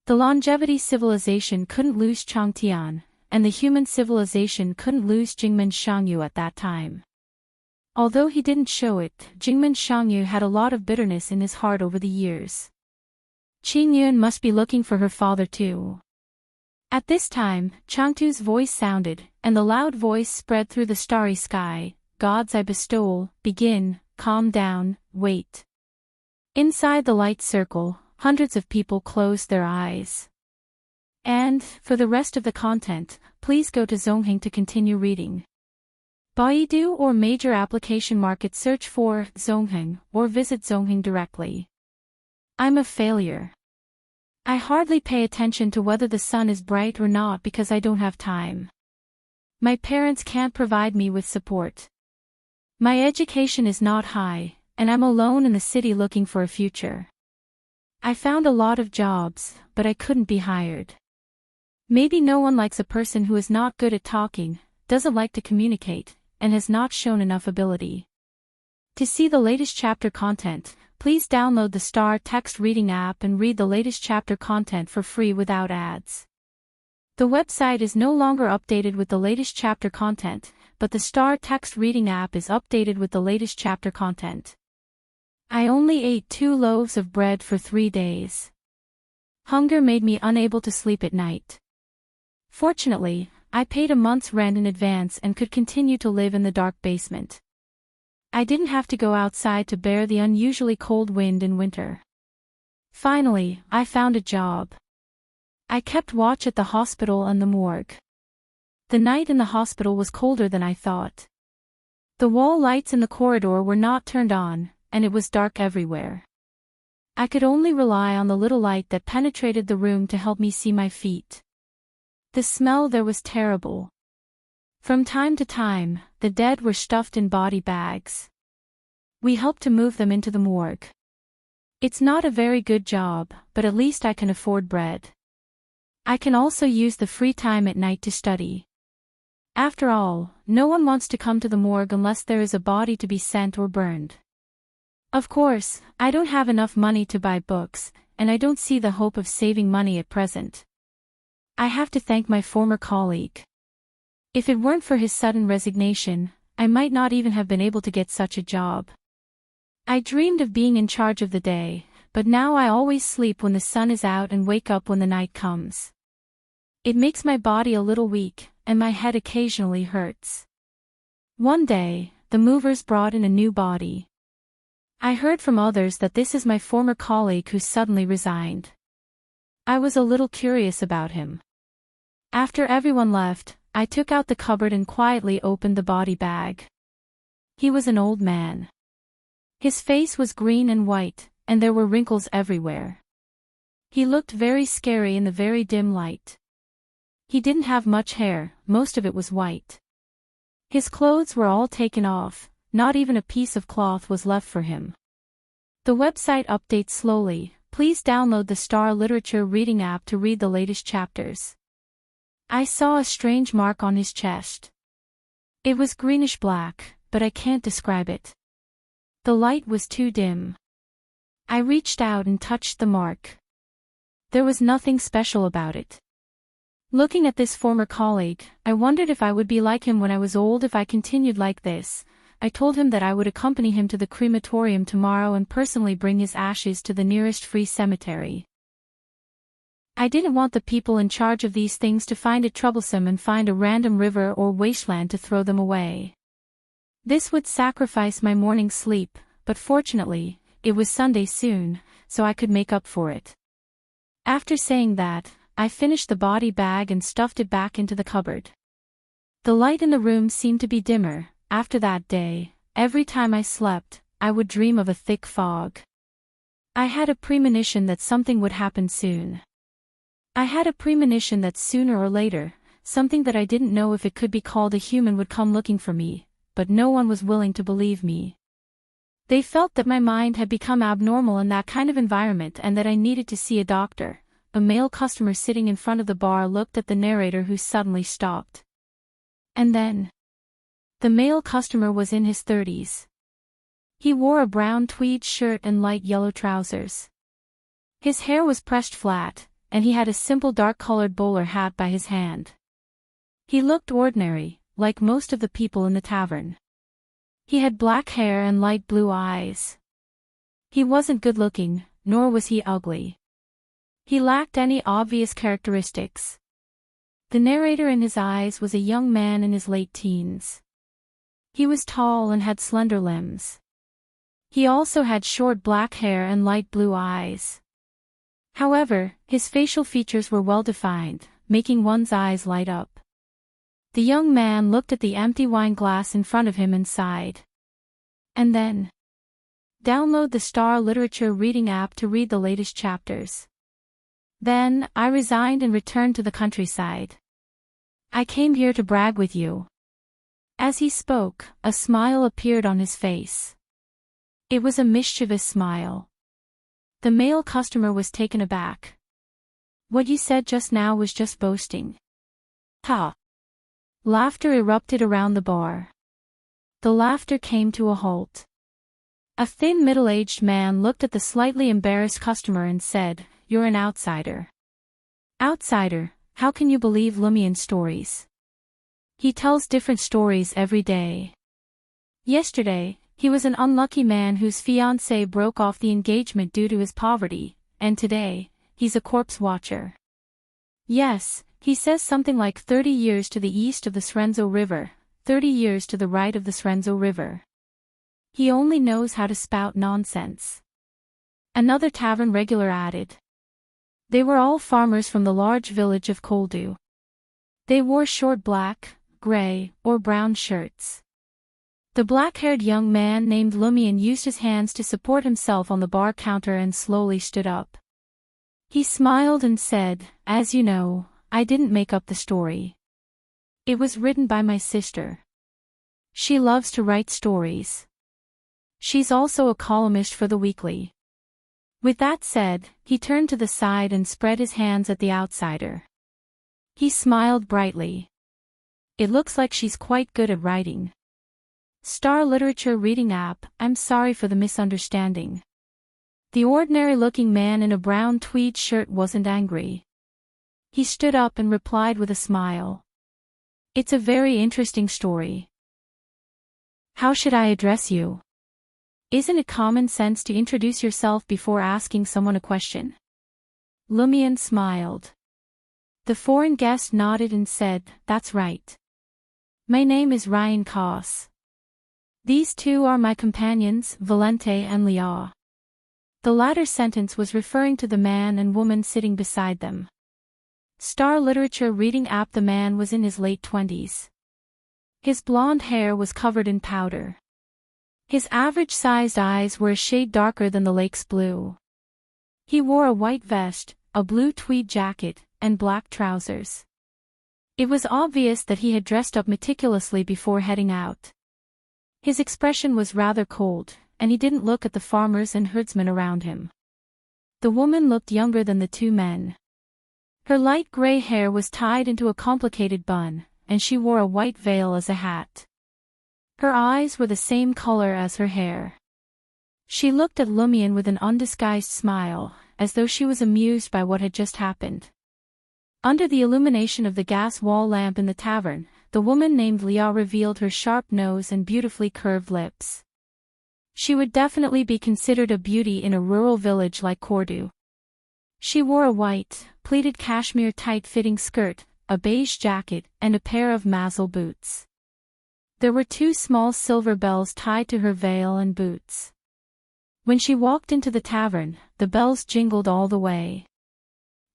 The longevity civilization couldn't lose Changtian, and the human civilization couldn't lose Jingmen Shangyu at that time. Although he didn't show it, Jingmen Shangyu had a lot of bitterness in his heart over the years. Qing Yun must be looking for her father too. At this time, Changtu's voice sounded, and the loud voice spread through the starry sky. Gods I bestow, begin, calm down, wait. Inside the light circle, hundreds of people closed their eyes. And, for the rest of the content, please go to Zongheng to continue reading. Baidu or major application market search for Zongheng or visit Zongheng directly. I'm a failure. I hardly pay attention to whether the sun is bright or not because I don't have time. My parents can't provide me with support. My education is not high, and I'm alone in the city looking for a future. I found a lot of jobs, but I couldn't be hired. Maybe no one likes a person who is not good at talking, doesn't like to communicate, and has not shown enough ability. To see the latest chapter content, please download the Star Text Reading app and read the latest chapter content for free without ads. The website is no longer updated with the latest chapter content, but the Star Text Reading app is updated with the latest chapter content. I only ate 2 loaves of bread for 3 days. Hunger made me unable to sleep at night. Fortunately, I paid a month's rent in advance and could continue to live in the dark basement. I didn't have to go outside to bear the unusually cold wind in winter. Finally, I found a job. I kept watch at the hospital and the morgue. The night in the hospital was colder than I thought. The wall lights in the corridor were not turned on, and it was dark everywhere. I could only rely on the little light that penetrated the room to help me see my feet. The smell there was terrible. From time to time, the dead were stuffed in body bags. We helped to move them into the morgue. It's not a very good job, but at least I can afford bread. I can also use the free time at night to study. After all, no one wants to come to the morgue unless there is a body to be sent or burned. Of course, I don't have enough money to buy books, and I don't see the hope of saving money at present. I have to thank my former colleague. If it weren't for his sudden resignation, I might not even have been able to get such a job. I dreamed of being in charge of the day, but now I always sleep when the sun is out and wake up when the night comes. It makes my body a little weak, and my head occasionally hurts. One day, the movers brought in a new body. I heard from others that this is my former colleague who suddenly resigned. I was a little curious about him. After everyone left, I took out the cupboard and quietly opened the body bag. He was an old man. His face was green and white, and there were wrinkles everywhere. He looked very scary in the very dim light. He didn't have much hair, most of it was white. His clothes were all taken off, not even a piece of cloth was left for him. The website updates slowly. Please download the Star Literature reading app to read the latest chapters. I saw a strange mark on his chest. It was greenish-black, but I can't describe it. The light was too dim. I reached out and touched the mark. There was nothing special about it. Looking at this former colleague, I wondered if I would be like him when I was old if I continued like this. I told him that I would accompany him to the crematorium tomorrow and personally bring his ashes to the nearest free cemetery. I didn't want the people in charge of these things to find it troublesome and find a random river or wasteland to throw them away. This would sacrifice my morning sleep, but fortunately, it was Sunday soon, so I could make up for it. After saying that, I finished the body bag and stuffed it back into the cupboard. The light in the room seemed to be dimmer. After that day, every time I slept, I would dream of a thick fog. I had a premonition that something would happen soon. I had a premonition that sooner or later, something that I didn't know if it could be called a human would come looking for me, but no one was willing to believe me. They felt that my mind had become abnormal in that kind of environment and that I needed to see a doctor. A male customer sitting in front of the bar looked at the narrator who suddenly stopped. And then, the male customer was in his 30s. He wore a brown tweed shirt and light yellow trousers. His hair was pressed flat, and he had a simple dark-colored bowler hat by his hand. He looked ordinary, like most of the people in the tavern. He had black hair and light blue eyes. He wasn't good-looking, nor was he ugly. He lacked any obvious characteristics. The narrator in his eyes was a young man in his late teens. He was tall and had slender limbs. He also had short black hair and light blue eyes. However, his facial features were well defined, making one's eyes light up. The young man looked at the empty wine glass in front of him and sighed. And then, download the Star Literature reading app to read the latest chapters. Then, I resigned and returned to the countryside. I came here to brag with you. As he spoke, a smile appeared on his face. It was a mischievous smile. The male customer was taken aback. What you said just now was just boasting. Ha! Laughter erupted around the bar. The laughter came to a halt. A thin middle-aged man looked at the slightly embarrassed customer and said, "You're an outsider." "Outsider? How can you believe Lumian's stories? He tells different stories every day. Yesterday, he was an unlucky man whose fiancée broke off the engagement due to his poverty, and today, he's a corpse watcher. Yes, he says something like 30 years to the east of the Srenzo River, 30 years to the right of the Srenzo River. He only knows how to spout nonsense." Another tavern regular added. They were all farmers from the large village of Koldu. They wore short black, gray, or brown shirts. The black-haired young man named Lumian used his hands to support himself on the bar counter and slowly stood up. He smiled and said, "As you know, I didn't make up the story. It was written by my sister. She loves to write stories. She's also a columnist for the weekly. With that said, he turned to the side and spread his hands at the outsider. He smiled brightly. It looks like she's quite good at writing. Star Literature Reading App, I'm sorry for the misunderstanding. The ordinary-looking man in a brown tweed shirt wasn't angry. He stood up and replied with a smile. It's a very interesting story. How should I address you? Isn't it common sense to introduce yourself before asking someone a question? Lumian smiled. The foreign guest nodded and said, That's right. My name is Ryan Koss. These two are my companions, Valente and Leah. The latter sentence was referring to the man and woman sitting beside them. Star Literature Reading App. The man was in his late 20s. His blonde hair was covered in powder. His average-sized eyes were a shade darker than the lake's blue. He wore a white vest, a blue tweed jacket, and black trousers. It was obvious that he had dressed up meticulously before heading out. His expression was rather cold, and he didn't look at the farmers and herdsmen around him. The woman looked younger than the two men. Her light gray hair was tied into a complicated bun, and she wore a white veil as a hat. Her eyes were the same color as her hair. She looked at Lumian with an undisguised smile, as though she was amused by what had just happened. Under the illumination of the gas wall lamp in the tavern, the woman named Leah revealed her sharp nose and beautifully curved lips. She would definitely be considered a beauty in a rural village like Cordu. She wore a white, pleated cashmere tight-fitting skirt, a beige jacket, and a pair of mazel boots. There were two small silver bells tied to her veil and boots. When she walked into the tavern, the bells jingled all the way.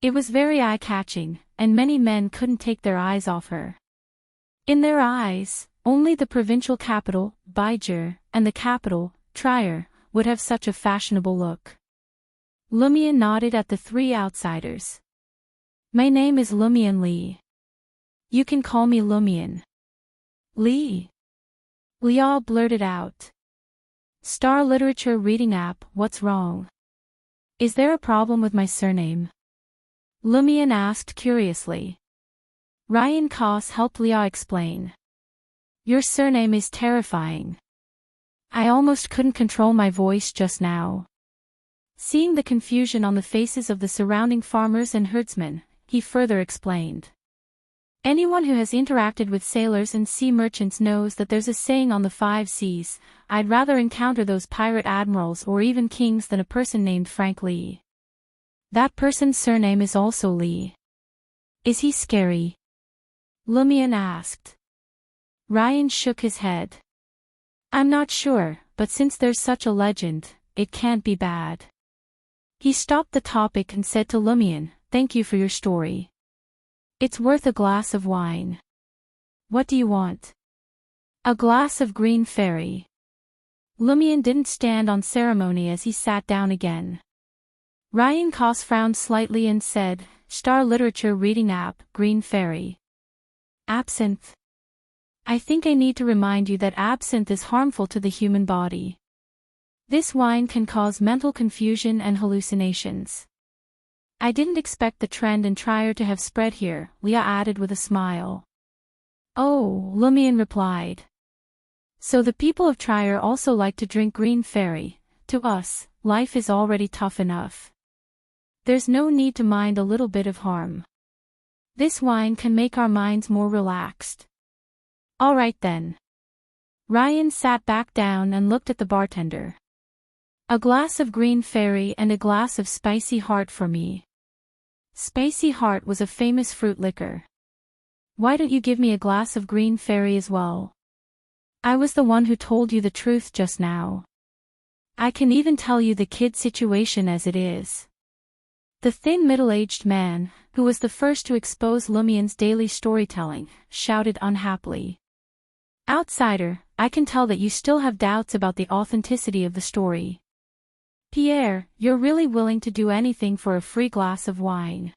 It was very eye-catching, and many men couldn't take their eyes off her. In their eyes, only the provincial capital, Baijer, and the capital, Trier, would have such a fashionable look. Lumian nodded at the three outsiders. My name is Lumian Lee. You can call me Lumian. Lee? Leah blurted out. Star Literature Reading App, what's wrong? Is there a problem with my surname? Lumian asked curiously. Ryan Koss helped Leah explain. Your surname is terrifying. I almost couldn't control my voice just now. Seeing the confusion on the faces of the surrounding farmers and herdsmen, he further explained. Anyone who has interacted with sailors and sea merchants knows that there's a saying on the 5 seas, I'd rather encounter those pirate admirals or even kings than a person named Frank Lee. That person's surname is also Lee. Is he scary? Lumian asked. Ryan shook his head. I'm not sure, but since there's such a legend, it can't be bad. He stopped the topic and said to Lumian, Thank you for your story. It's worth a glass of wine. What do you want? A glass of green fairy. Lumian didn't stand on ceremony as he sat down again. Ryan Koss frowned slightly and said, Star Literature Reading App, green fairy. Absinthe. I think I need to remind you that absinthe is harmful to the human body. This wine can cause mental confusion and hallucinations. I didn't expect the trend in Trier to have spread here, Leah added with a smile. Oh, Lumian replied. So the people of Trier also like to drink green fairy. To us, life is already tough enough. There's no need to mind a little bit of harm. This wine can make our minds more relaxed. All right then. Ryan sat back down and looked at the bartender. A glass of green fairy and a glass of spicy heart for me. Spicy heart was a famous fruit liquor. Why don't you give me a glass of green fairy as well? I was the one who told you the truth just now. I can even tell you the kid situation as it is. The thin middle-aged man, who was the first to expose Lumian's daily storytelling, shouted unhappily. Outsider, I can tell that you still have doubts about the authenticity of the story. Pierre, you're really willing to do anything for a free glass of wine.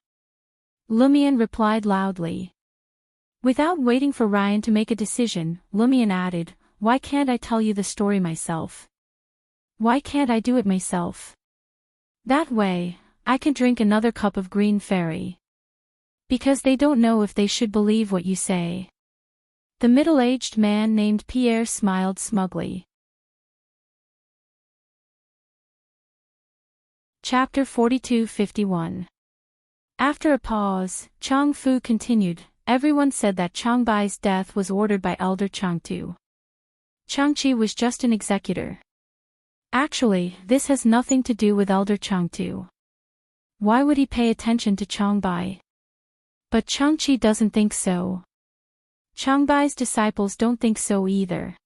Lumian replied loudly. Without waiting for Ryan to make a decision, Lumian added, "Why can't I tell you the story myself? Why can't I do it myself? That way, I can drink another cup of green fairy." "Because they don't know if they should believe what you say." The middle-aged man named Pierre smiled smugly. Chapter 42-51. After a pause, Chang Fu continued, "Everyone said that Chang Bai's death was ordered by Elder Chang Tu. Chang Chi was just an executor. Actually, this has nothing to do with Elder Chang Tu. Why would he pay attention to Chang Bai? But Chang Chi doesn't think so. Chang Bai's disciples don't think so either.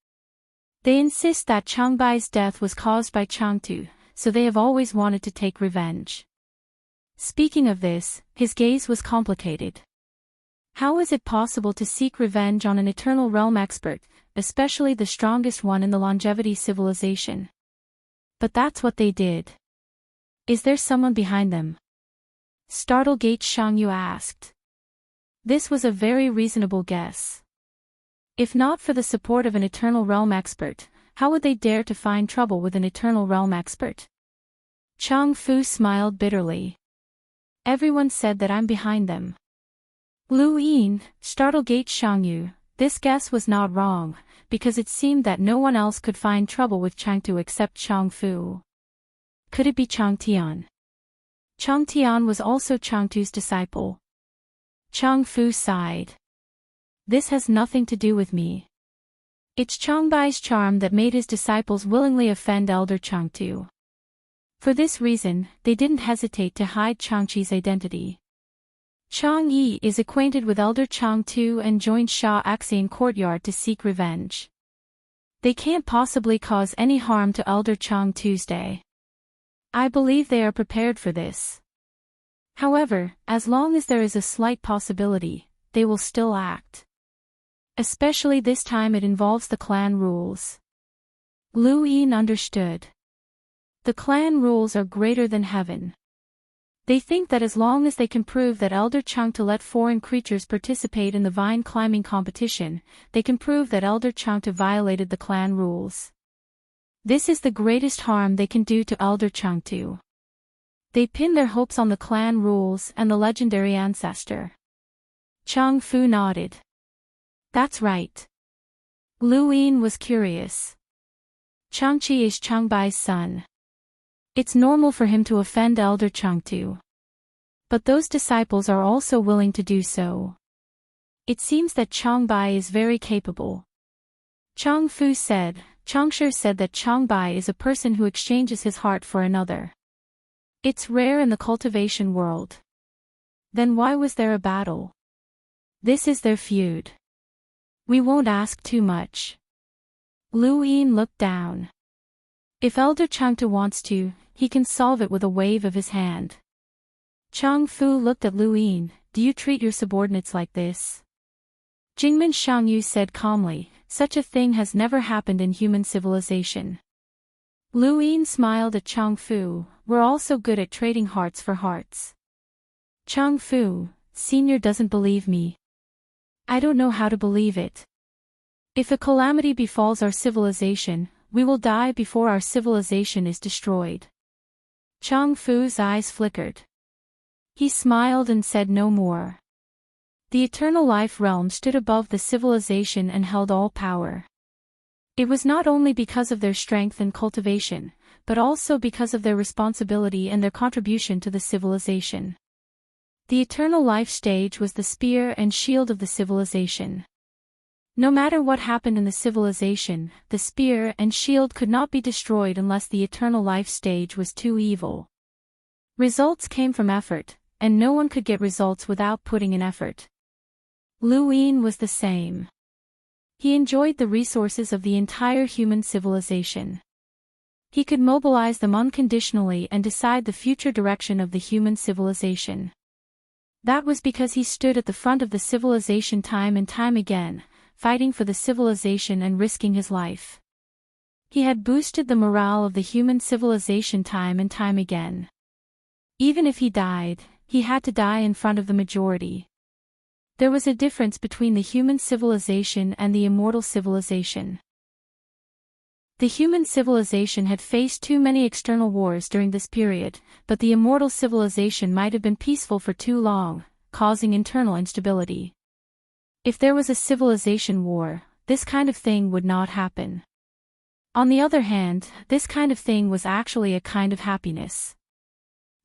They insist that Chang Bai's death was caused by Chang Tu, so they have always wanted to take revenge." Speaking of this, his gaze was complicated. How is it possible to seek revenge on an eternal realm expert, especially the strongest one in the longevity civilization? But that's what they did. Is there someone behind them? Startled Gate Shangyu asked. This was a very reasonable guess. If not for the support of an eternal realm expert, how would they dare to find trouble with an eternal realm expert? Chang Fu smiled bitterly. Everyone said that I'm behind them. Lu Yin, startled Gate Shangyu, this guess was not wrong, because it seemed that no one else could find trouble with Chang Tu except Chang Fu. Could it be Chang Tian? Chang Tian was also Chang Tu's disciple. Chang Fu sighed. This has nothing to do with me. It's Chang Bai's charm that made his disciples willingly offend Elder Chang Tu. For this reason, they didn't hesitate to hide Chang Chi's identity. Chang Yi is acquainted with Elder Chang Tu and joined Sha Axian courtyard to seek revenge. They can't possibly cause any harm to Elder Chang Tuesday. I believe they are prepared for this. However, as long as there is a slight possibility, they will still act. Especially this time it involves the clan rules. Lu Yin understood. The clan rules are greater than heaven. They think that as long as they can prove that Elder Chang to let foreign creatures participate in the vine climbing competition, they can prove that Elder Chang to violated the clan rules. This is the greatest harm they can do to Elder Chang Tu. They pin their hopes on the clan rules and the legendary ancestor. Chang Fu nodded. That's right. Lu Yin was curious. Chang Chi is Chang Bai's son. It's normal for him to offend Elder Chang Tu. But those disciples are also willing to do so. It seems that Chang Bai is very capable. Chang Fu said, Changsher said that Chang Bai is a person who exchanges his heart for another. It's rare in the cultivation world. Then why was there a battle? This is their feud. We won't ask too much. Lu Yin looked down. If Elder Chang Tu wants to, he can solve it with a wave of his hand. Chang Fu looked at Lu Yin. Do you treat your subordinates like this? Jingmen Shangyu said calmly, such a thing has never happened in human civilization. Lu Yin smiled at Chang Fu. We're also good at trading hearts for hearts. Chang Fu, Senior doesn't believe me. I don't know how to believe it. If a calamity befalls our civilization, we will die before our civilization is destroyed. Chang Fu's eyes flickered. He smiled and said no more. The eternal life realm stood above the civilization and held all power. It was not only because of their strength and cultivation, but also because of their responsibility and their contribution to the civilization. The eternal life stage was the spear and shield of the civilization. No matter what happened in the civilization, the spear and shield could not be destroyed unless the eternal life stage was too evil. Results came from effort, and no one could get results without putting in effort. Lu Yin was the same. He enjoyed the resources of the entire human civilization. He could mobilize them unconditionally and decide the future direction of the human civilization. That was because he stood at the front of the civilization time and time again, fighting for the civilization and risking his life. He had boosted the morale of the human civilization time and time again. Even if he died, he had to die in front of the majority. There was a difference between the human civilization and the immortal civilization. The human civilization had faced too many external wars during this period, but the immortal civilization might have been peaceful for too long, causing internal instability. If there was a civilization war, this kind of thing would not happen. On the other hand, this kind of thing was actually a kind of happiness.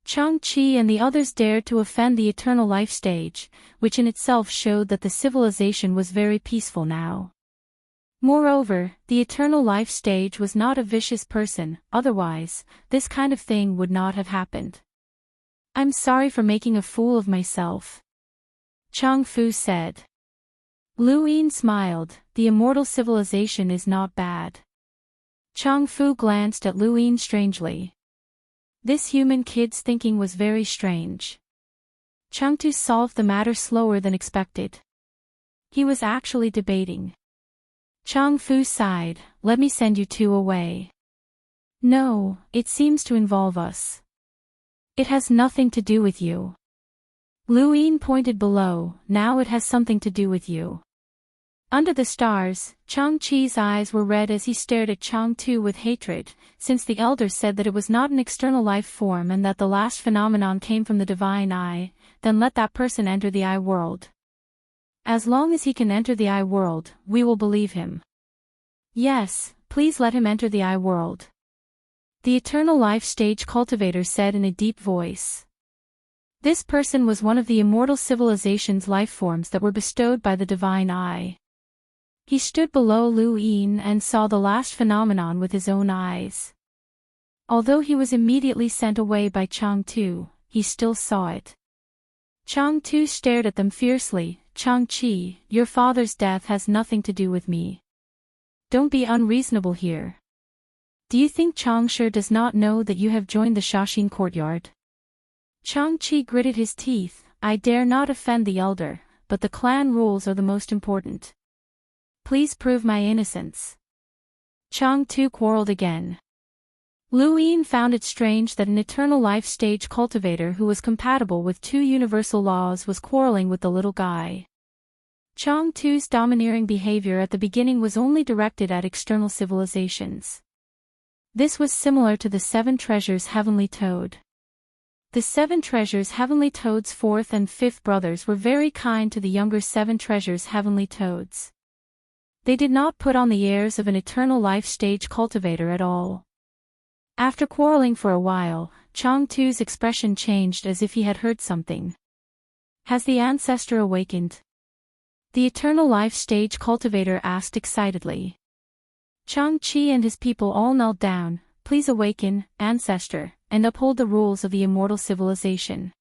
Chang-Chi and the others dared to offend the eternal life stage, which in itself showed that the civilization was very peaceful now. Moreover, the eternal life stage was not a vicious person, otherwise, this kind of thing would not have happened. "I'm sorry for making a fool of myself," Chang Fu said. Lu Yin smiled. "The immortal civilization is not bad." Chang Fu glanced at Lu Yin strangely. This human kid's thinking was very strange. Chang Tu solved the matter slower than expected. He was actually debating. Chang Fu sighed. "Let me send you two away." "No, it seems to involve us." "It has nothing to do with you." Lu Yin pointed below. "Now it has something to do with you." Under the stars, Chang-Chi's eyes were red as he stared at Chang Tu with hatred, since the elder said that it was not an external life form and that the last phenomenon came from the divine eye, then let that person enter the eye world. As long as he can enter the eye world, we will believe him. "Yes, please let him enter the eye world," the eternal life stage cultivator said in a deep voice. This person was one of the immortal civilization's life forms that were bestowed by the divine eye. He stood below Lu Yin and saw the last phenomenon with his own eyes. Although he was immediately sent away by Chang Tu, he still saw it. Chang Tu stared at them fiercely. "Chang-Chi, your father's death has nothing to do with me. Don't be unreasonable here. Do you think Chang-Shi does not know that you have joined the Shaxin courtyard?" Chang-Chi gritted his teeth. "I dare not offend the elder, but the clan rules are the most important. Please prove my innocence." Chang Tu quarreled again. Lu Yin found it strange that an eternal life stage cultivator who was compatible with two universal laws was quarreling with the little guy. Chang Tu's domineering behavior at the beginning was only directed at external civilizations. This was similar to the seven treasures Heavenly Toad. The seven treasures Heavenly Toad's fourth and fifth brothers were very kind to the younger seven treasures Heavenly Toads. They did not put on the airs of an eternal life stage cultivator at all. After quarreling for a while, Chang Tu's expression changed as if he had heard something. "Has the ancestor awakened?" the eternal life stage cultivator asked excitedly. Chang-Chi and his people all knelt down. "Please awaken, ancestor, and uphold the rules of the immortal civilization."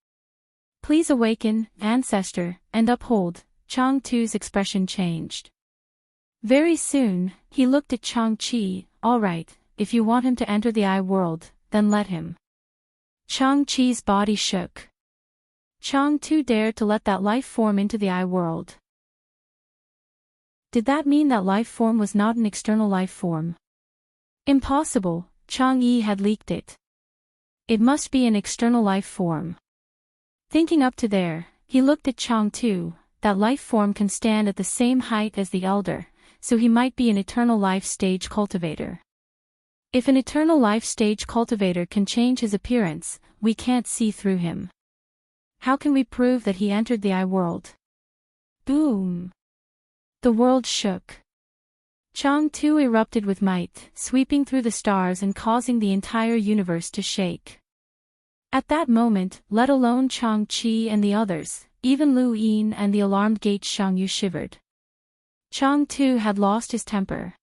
"Please awaken, ancestor, and uphold." Chang Tu's expression changed. Very soon, he looked at Chang-Chi. "All right, if you want him to enter the eye world, then let him." Chang-Chi's body shook. Chang Tu dared to let that life form into the eye world. Did that mean that life form was not an external life form? Impossible, Chang Yi had leaked it. It must be an external life form. Thinking up to there, he looked at Chang Tu. That life form can stand at the same height as the elder, so he might be an eternal life stage cultivator. If an eternal life stage cultivator can change his appearance, we can't see through him. How can we prove that he entered the eye world? Boom! The world shook. Chang Tu erupted with might, sweeping through the stars and causing the entire universe to shake. At that moment, let alone Chang-Chi and the others, even Lu Yin and the alarmed gate Shangyu shivered. Chang Tu had lost his temper.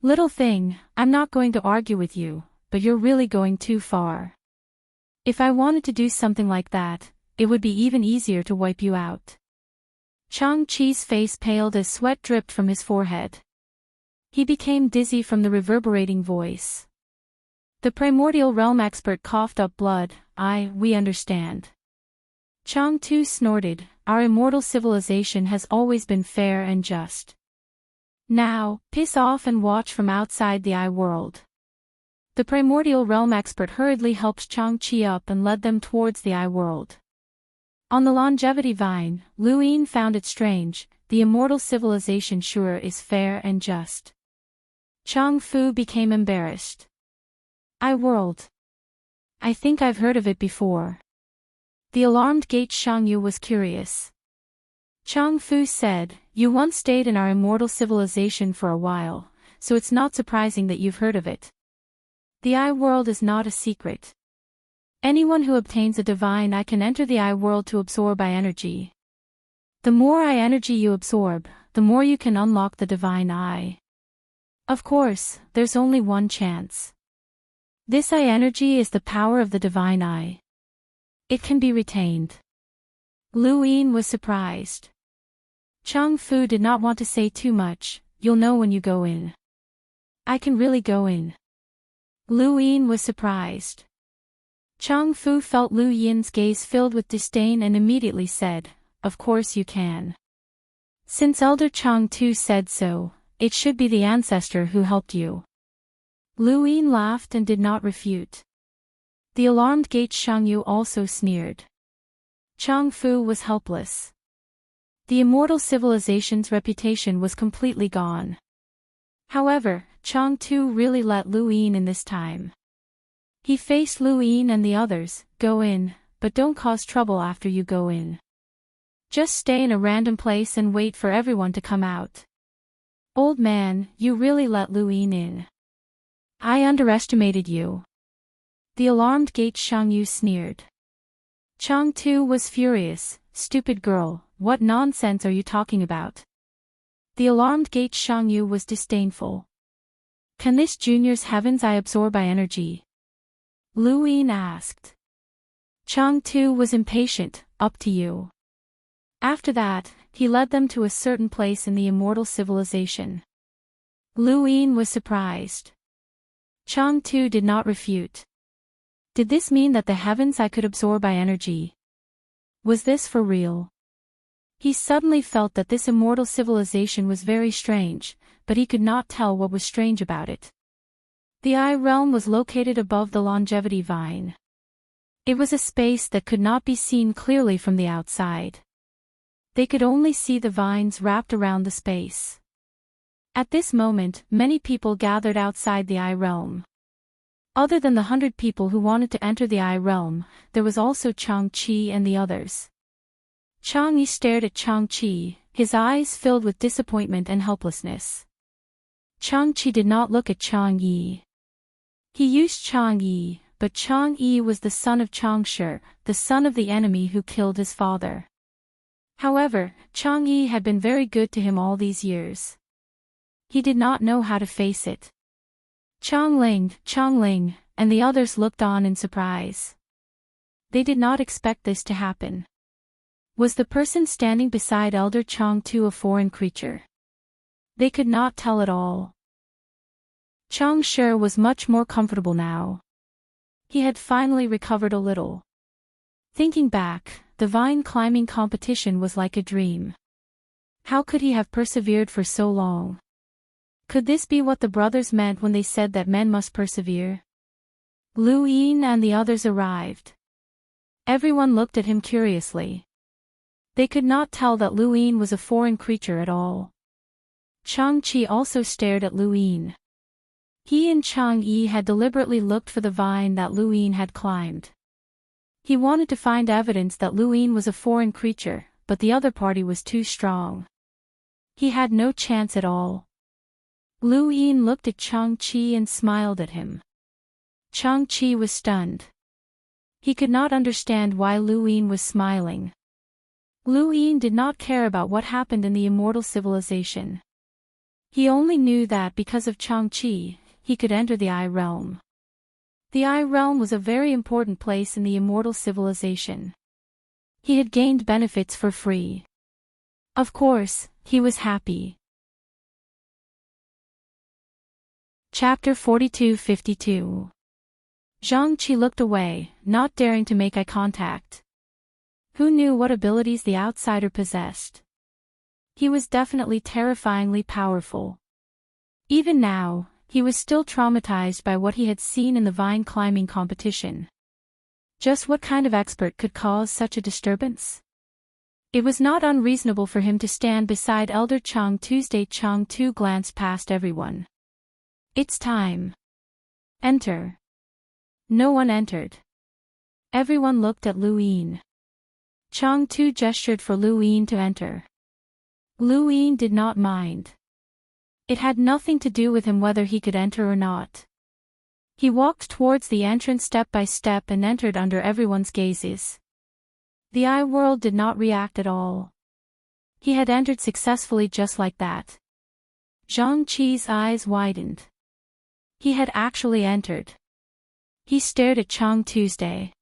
"Little thing, I'm not going to argue with you, but you're really going too far. If I wanted to do something like that, it would be even easier to wipe you out." Chang-Chi's face paled as sweat dripped from his forehead. He became dizzy from the reverberating voice. The primordial realm expert coughed up blood. We understand." Chang Tu snorted. "Our immortal civilization has always been fair and just. Now, piss off and watch from outside the eye world." The primordial realm expert hurriedly helped Chang-Chi up and led them towards the eye world. On the longevity vine, Luin found it strange, the immortal civilization sure is fair and just. Chang Fu became embarrassed. World. I think I've heard of it before. The alarmed Gate Shangyu was curious. Chang Fu said, you once stayed in our immortal civilization for a while, so it's not surprising that you've heard of it. The I world is not a secret. Anyone who obtains a divine I can enter the I world to absorb I energy. The more I energy you absorb, the more you can unlock the divine I. Of course, there's only one chance. This I energy is the power of the divine I. It can be retained. Luin was surprised. Chang Fu did not want to say too much, you'll know when you go in. I can really go in. Luin was surprised. Chang Fu felt Lu Yin's gaze filled with disdain and immediately said, of course you can. Since Elder Chang Tu said so, it should be the ancestor who helped you. Luin laughed and did not refute. The alarmed Gate Shangyu also sneered. Chang Fu was helpless. The immortal civilization's reputation was completely gone. However, Chang Tu really let Luin in this time. He faced Luin and the others, go in, but don't cause trouble after you go in. Just stay in a random place and wait for everyone to come out. Old man, you really let Luin in. I underestimated you. The alarmed Gate Shangyu sneered. Chang Tu was furious, stupid girl, what nonsense are you talking about? The alarmed Gate Shangyu was disdainful. Can this junior's heavens I absorb by energy? Luin asked. Chang Tu was impatient, up to you. After that, he led them to a certain place in the immortal civilization. Luin was surprised. Chang Tu did not refute. Did this mean that the heavens I could absorb by energy? Was this for real? He suddenly felt that this immortal civilization was very strange, but he could not tell what was strange about it. The I realm was located above the longevity vine. It was a space that could not be seen clearly from the outside. They could only see the vines wrapped around the space. At this moment, many people gathered outside the I realm. Other than the 100 people who wanted to enter the I realm, there was also Chang Chi and the others. Chang Yi stared at Chang Chi, his eyes filled with disappointment and helplessness. Chang Chi did not look at Chang Yi. He used Chang Yi, but Chang Yi was the son of Chang Shi, the son of the enemy who killed his father. However, Chang Yi had been very good to him all these years. He did not know how to face it. Chang Ling, and the others looked on in surprise. They did not expect this to happen. Was the person standing beside Elder Chang Tu a foreign creature? They could not tell at all. Chang Shi was much more comfortable now. He had finally recovered a little. Thinking back, the vine climbing competition was like a dream. How could he have persevered for so long? Could this be what the brothers meant when they said that men must persevere? Luin and the others arrived. Everyone looked at him curiously. They could not tell that Luin was a foreign creature at all. Chang Chi also stared at Luin. He and Chang Yi had deliberately looked for the vine that Luin had climbed. He wanted to find evidence that Luin was a foreign creature, but the other party was too strong. He had no chance at all. Luin looked at Chang Chi and smiled at him. Chang Chi was stunned. He could not understand why Luin was smiling. Luin did not care about what happened in the immortal civilization. He only knew that because of Chang Chi, he could enter the I realm. The I realm was a very important place in the immortal civilization. He had gained benefits for free. Of course, he was happy. Chapter 42-52. Zhang Qi looked away, not daring to make eye contact. Who knew what abilities the outsider possessed? He was definitely terrifyingly powerful. Even now, he was still traumatized by what he had seen in the vine climbing competition. Just what kind of expert could cause such a disturbance? It was not unreasonable for him to stand beside Elder Chang Tuesday. Chang Tu glanced past everyone. It's time. Enter. No one entered. Everyone looked at Lu Yin. Chang Tu gestured for Lu Yin to enter. Lu Yin did not mind. It had nothing to do with him whether he could enter or not. He walked towards the entrance step by step and entered under everyone's gazes. The eye world did not react at all. He had entered successfully just like that. Zhang Qi's eyes widened. He had actually entered. He stared at Chang Tuesday.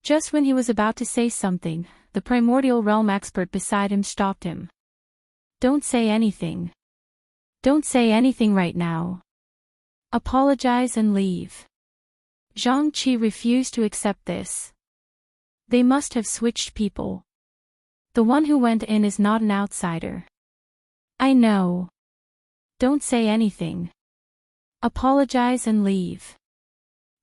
Just when he was about to say something, the primordial realm expert beside him stopped him. Don't say anything. Don't say anything right now. Apologize and leave. Zhang Qi refused to accept this. They must have switched people. The one who went in is not an outsider. I know. Don't say anything. Apologize and leave.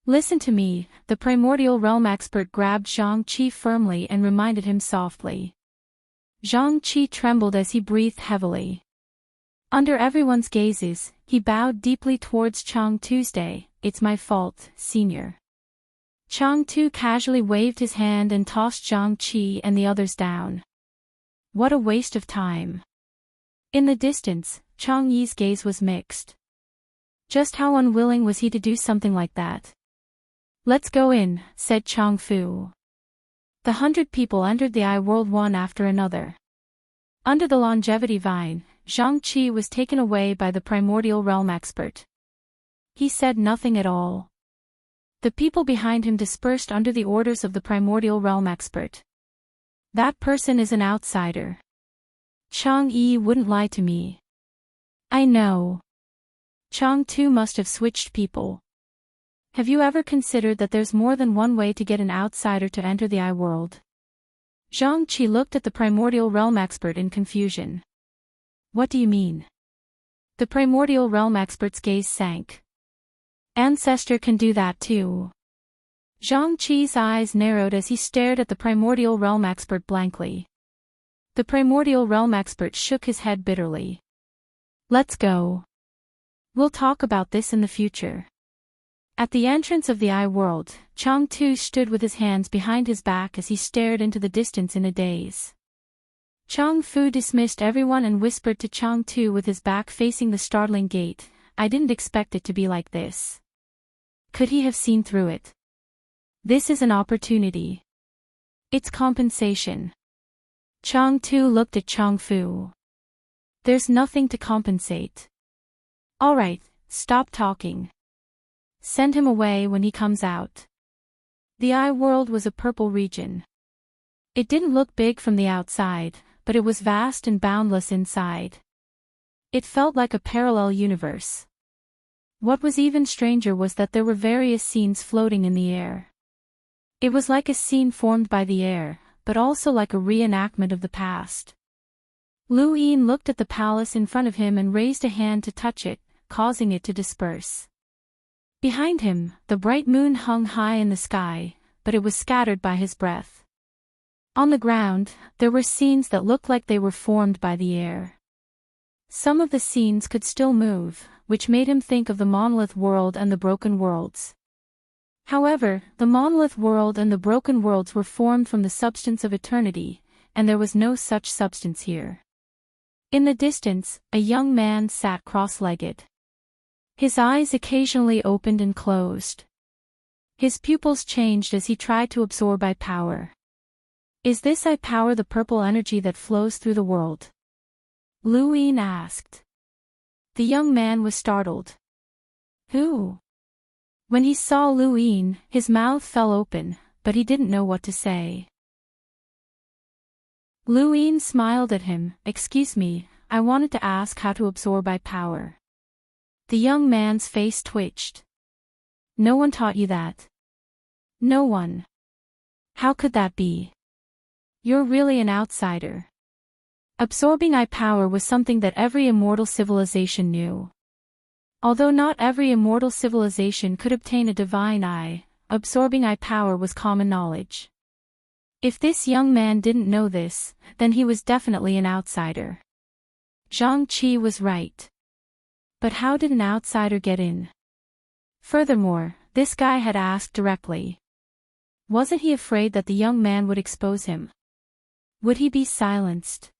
Listen to me, the primordial realm expert grabbed Zhang Qi firmly and reminded him softly. Zhang Qi trembled as he breathed heavily. Under everyone's gazes, he bowed deeply towards Chang Tuesday. It's my fault, senior. Chang Tu casually waved his hand and tossed Zhang Qi and the others down. What a waste of time. In the distance, Chang Yi's gaze was mixed. Just how unwilling was he to do something like that? Let's go in, said Chang Fu. The 100 people entered the eye world one after another. Under the longevity vine, Zhang Qi was taken away by the primordial realm expert. He said nothing at all. The people behind him dispersed under the orders of the primordial realm expert. That person is an outsider. Chang Yi wouldn't lie to me. I know. Chang Tu must have switched people. Have you ever considered that there's more than one way to get an outsider to enter the eye world? Zhang Qi looked at the primordial realm expert in confusion. What do you mean? The primordial realm expert's gaze sank. Ancestor can do that too. Zhang Qi's eyes narrowed as he stared at the primordial realm expert blankly. The primordial realm expert shook his head bitterly. Let's go. We'll talk about this in the future. At the entrance of the eye world, Chang Tu stood with his hands behind his back as he stared into the distance in a daze. Chang Fu dismissed everyone and whispered to Chang Tu with his back facing the startling gate, I didn't expect it to be like this. Could he have seen through it? This is an opportunity. It's compensation. Chang Tu looked at Chang Fu. There's nothing to compensate. All right, stop talking. Send him away when he comes out. The eye world was a purple region. It didn't look big from the outside, but it was vast and boundless inside. It felt like a parallel universe. What was even stranger was that there were various scenes floating in the air. It was like a scene formed by the air, but also like a reenactment of the past. Lu Yin looked at the palace in front of him and raised a hand to touch it, causing it to disperse. Behind him, the bright moon hung high in the sky, but it was scattered by his breath. On the ground, there were scenes that looked like they were formed by the air. Some of the scenes could still move, which made him think of the monolith world and the broken worlds. However, the monolith world and the broken worlds were formed from the substance of eternity, and there was no such substance here. In the distance, a young man sat cross-legged. His eyes occasionally opened and closed. His pupils changed as he tried to absorb eye power. Is this eye power the purple energy that flows through the world? Lu Yin asked. The young man was startled. Who? When he saw Lu Yin, his mouth fell open, but he didn't know what to say. Lu Yin smiled at him. Excuse me, I wanted to ask how to absorb eye power. The young man's face twitched. No one taught you that. No one. How could that be? You're really an outsider. Absorbing eye power was something that every immortal civilization knew. Although not every immortal civilization could obtain a divine eye, absorbing I power was common knowledge. If this young man didn't know this, then he was definitely an outsider. Zhang Qi was right. But how did an outsider get in? Furthermore, this guy had asked directly. Wasn't he afraid that the young man would expose him? Would he be silenced?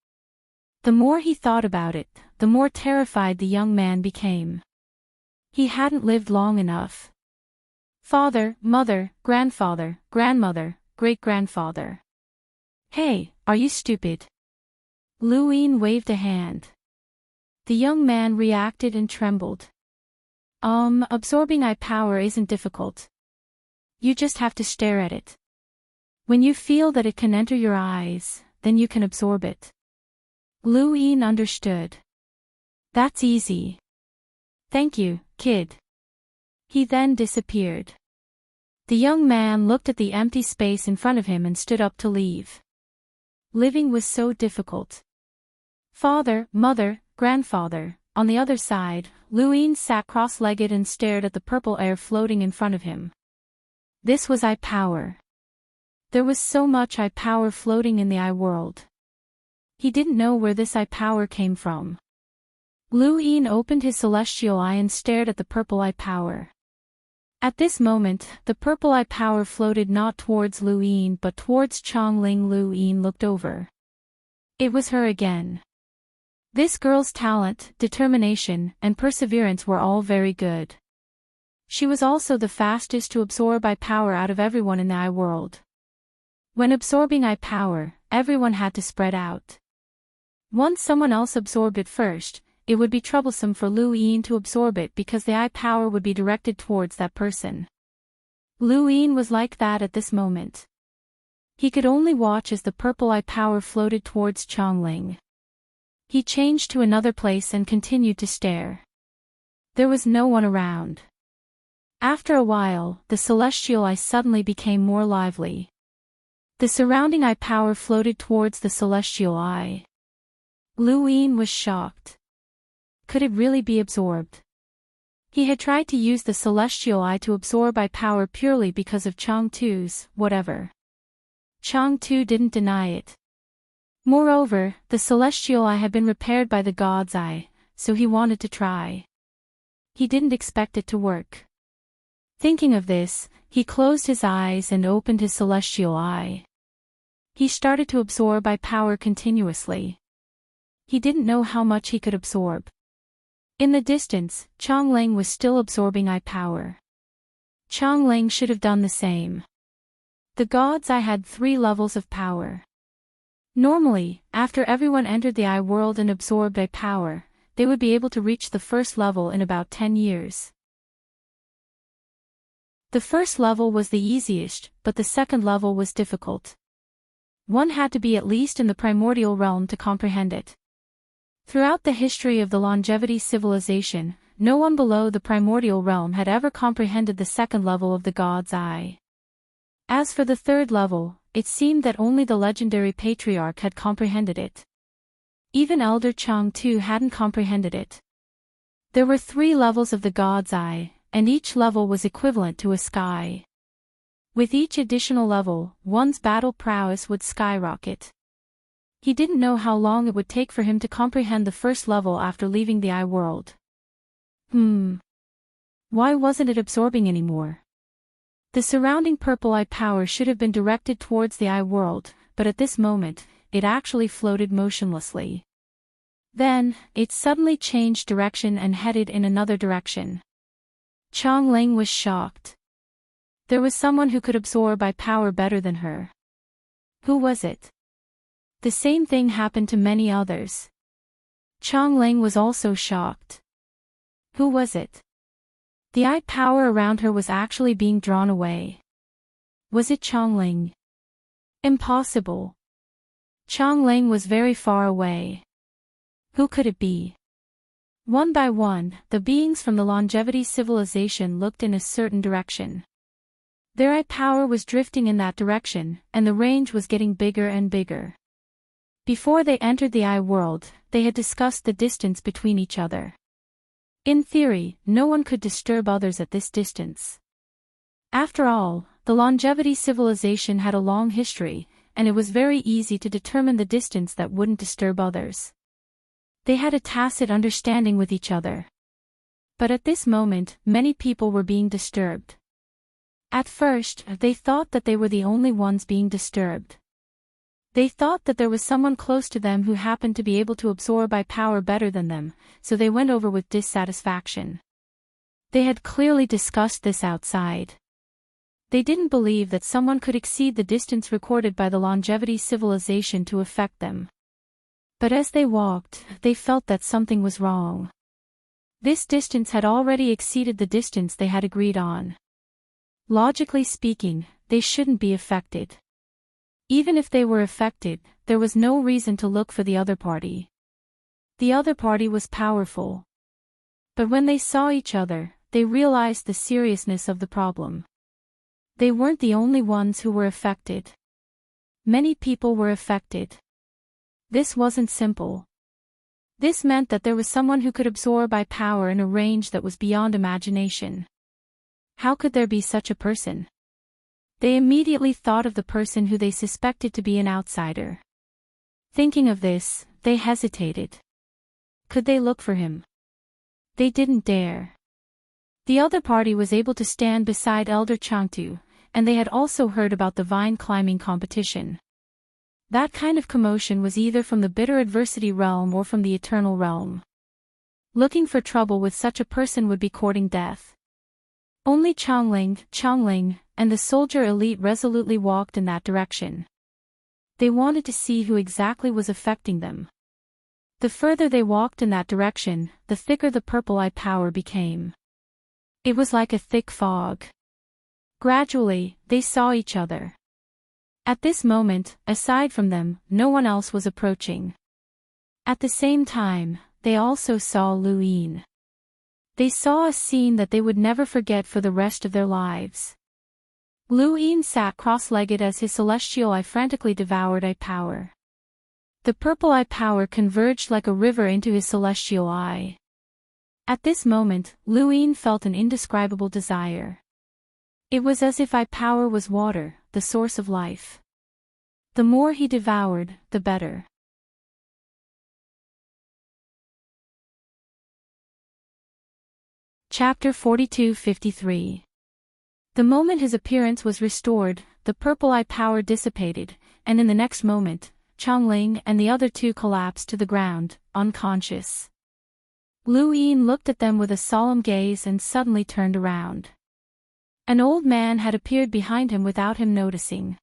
The more he thought about it, the more terrified the young man became. He hadn't lived long enough. Father, mother, grandfather, grandmother, great-grandfather. Hey, are you stupid? Lu Yin waved a hand. The young man reacted and trembled. Absorbing I power isn't difficult. You just have to stare at it. When you feel that it can enter your eyes, then you can absorb it. Lu Yin understood. That's easy. Thank you, kid. He then disappeared. The young man looked at the empty space in front of him and stood up to leave. Living was so difficult. Father, mother, grandfather. On the other side, Lu Yin sat cross-legged and stared at the purple air floating in front of him. This was I power. There was so much I power floating in the I world. He didn't know where this I power came from. Lu Yin opened his celestial eye and stared at the purple I power. At this moment, the purple I power floated not towards Lu Yin but towards Chongling. Lu Yin looked over. It was her again. This girl's talent, determination, and perseverance were all very good. She was also the fastest to absorb I power out of everyone in the I world. When absorbing I power, everyone had to spread out. Once someone else absorbed it first, it would be troublesome for Lu Yin to absorb it because the I power would be directed towards that person. Lu Yin was like that at this moment. He could only watch as the purple I power floated towards Chongling. He changed to another place and continued to stare. There was no one around. After a while, the celestial eye suddenly became more lively. The surrounding I power floated towards the celestial eye. Lu Yin was shocked. Could it really be absorbed? He had tried to use the celestial eye to absorb I power purely because of Chang Tu's whatever. Chang Tu didn't deny it. Moreover, the celestial eye had been repaired by the God's eye, so he wanted to try. He didn't expect it to work. Thinking of this, he closed his eyes and opened his celestial eye. He started to absorb I power continuously. He didn't know how much he could absorb. In the distance, Chongling was still absorbing I power. Chongling should have done the same. The God's eye had 3 levels of power. Normally, after everyone entered the I world and absorbed I power, they would be able to reach the first level in about 10 years. The first level was the easiest, but the second level was difficult. One had to be at least in the primordial realm to comprehend it. Throughout the history of the longevity civilization, no one below the primordial realm had ever comprehended the second level of the God's eye. As for the third level, it seemed that only the legendary patriarch had comprehended it. Even Elder Chang Tu hadn't comprehended it. There were 3 levels of the God's eye, and each level was equivalent to a sky. With each additional level, one's battle prowess would skyrocket. He didn't know how long it would take for him to comprehend the first level after leaving the I world. Why wasn't it absorbing anymore? The surrounding purple I power should have been directed towards the I world, but at this moment, it actually floated motionlessly. Then, it suddenly changed direction and headed in another direction. Chongling was shocked. There was someone who could absorb I power better than her. Who was it? The same thing happened to many others. Chongling was also shocked. Who was it? The I power around her was actually being drawn away. Was it Chongling? Impossible. Chongling was very far away. Who could it be? One by one, the beings from the longevity civilization looked in a certain direction. Their I power was drifting in that direction, and the range was getting bigger and bigger. Before they entered the I world, they had discussed the distance between each other. In theory, no one could disturb others at this distance. After all, the longevity civilization had a long history, and it was very easy to determine the distance that wouldn't disturb others. They had a tacit understanding with each other. But at this moment, many people were being disturbed. At first, they thought that they were the only ones being disturbed. They thought that there was someone close to them who happened to be able to absorb power better than them, so they went over with dissatisfaction. They had clearly discussed this outside. They didn't believe that someone could exceed the distance recorded by the longevity civilization to affect them. But as they walked, they felt that something was wrong. This distance had already exceeded the distance they had agreed on. Logically speaking, they shouldn't be affected. Even if they were affected, there was no reason to look for the other party. The other party was powerful. But when they saw each other, they realized the seriousness of the problem. They weren't the only ones who were affected. Many people were affected. This wasn't simple. This meant that there was someone who could absorb power in a range that was beyond imagination. How could there be such a person? They immediately thought of the person who they suspected to be an outsider. Thinking of this, they hesitated. Could they look for him? They didn't dare. The other party was able to stand beside Elder Changtu, and they had also heard about the vine climbing competition. That kind of commotion was either from the bitter adversity realm or from the eternal realm. Looking for trouble with such a person would be courting death. Only Changling, and the soldier elite resolutely walked in that direction. They wanted to see who exactly was affecting them. The further they walked in that direction, the thicker the purple eye power became. It was like a thick fog. Gradually, they saw each other. At this moment, aside from them, no one else was approaching. At the same time, they also saw Lu Yin. They saw a scene that they would never forget for the rest of their lives. Lu Yin sat cross-legged as his celestial eye frantically devoured power. The purple power converged like a river into his celestial eye. At this moment, Lu Yin felt an indescribable desire. It was as if power was water, the source of life. The more he devoured, the better. Chapter 42-53. The moment his appearance was restored, the purple power dissipated, and in the next moment, Changling and the other two collapsed to the ground, unconscious. Lu Yin looked at them with a solemn gaze and suddenly turned around. An old man had appeared behind him without him noticing.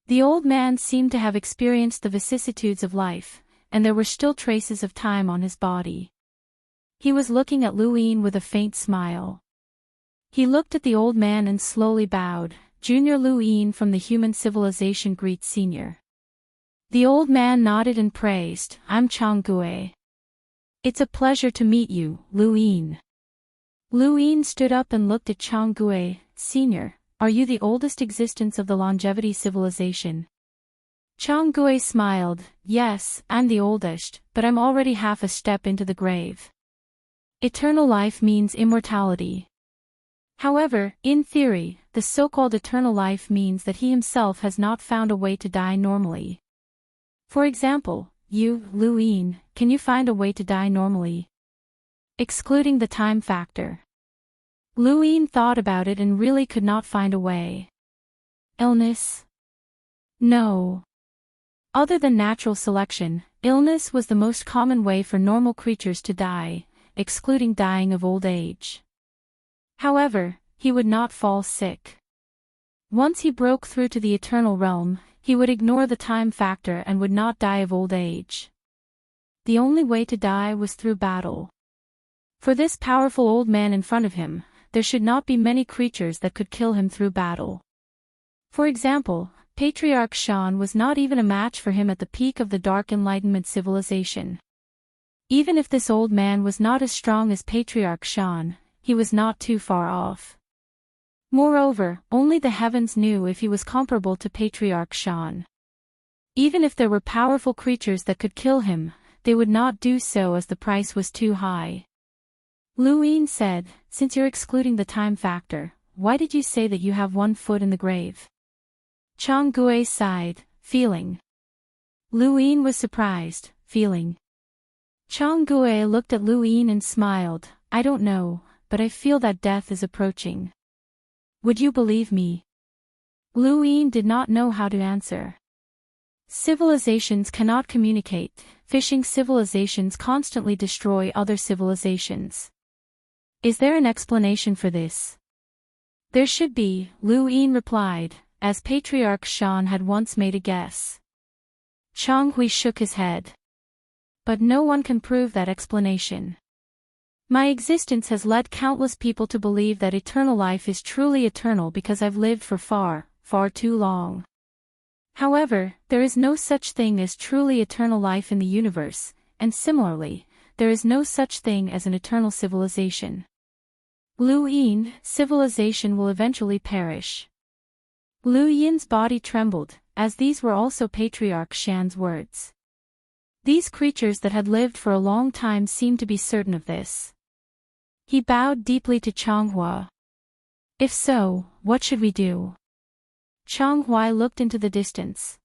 The old man seemed to have experienced the vicissitudes of life, and there were still traces of time on his body. He was looking at Lu Yin with a faint smile. He looked at the old man and slowly bowed. Junior Lu Yin from the human civilization greets senior. The old man nodded and praised, I'm Chang Gue. It's a pleasure to meet you, Lu Yin. Lu Yin stood up and looked at Chang Gue. Senior, are you the oldest existence of the longevity civilization? Chang Gue smiled, yes, I'm the oldest, but I'm already half a step into the grave. Eternal life means immortality. However, in theory, the so-called eternal life means that he himself has not found a way to die normally. For example, you, Lu Yin, can you find a way to die normally? Excluding the time factor. Lu Yin thought about it and really could not find a way. Illness? No. Other than natural selection, illness was the most common way for normal creatures to die, excluding dying of old age. However, he would not fall sick. Once he broke through to the eternal realm, he would ignore the time factor and would not die of old age. The only way to die was through battle. For this powerful old man in front of him, there should not be many creatures that could kill him through battle. For example, Patriarch Shan was not even a match for him at the peak of the Dark Enlightenment civilization. Even if this old man was not as strong as Patriarch Shan, he was not too far off. Moreover, only the heavens knew if he was comparable to Patriarch Shan. Even if there were powerful creatures that could kill him, they would not do so as the price was too high. Lu Yin said, since you're excluding the time factor, why did you say that you have one foot in the grave? Chang Gui sighed, feeling. Lu Yin was surprised, feeling. Chang Gui looked at Lu Yin and smiled, I don't know, but I feel that death is approaching. Would you believe me? Lu Yin did not know how to answer. Civilizations cannot communicate, fishing civilizations constantly destroy other civilizations. Is there an explanation for this? There should be, Lu Yin replied, as Patriarch Shan had once made a guess. Chang Hui shook his head. But no one can prove that explanation. My existence has led countless people to believe that eternal life is truly eternal because I've lived for far, far too long. However, there is no such thing as truly eternal life in the universe, and similarly, there is no such thing as an eternal civilization. Lu Yin, civilization will eventually perish. Lu Yin's body trembled, as these were also Patriarch Shan's words. These creatures that had lived for a long time seemed to be certain of this. He bowed deeply to Chang Hua. If so, what should we do? Chang Hua looked into the distance.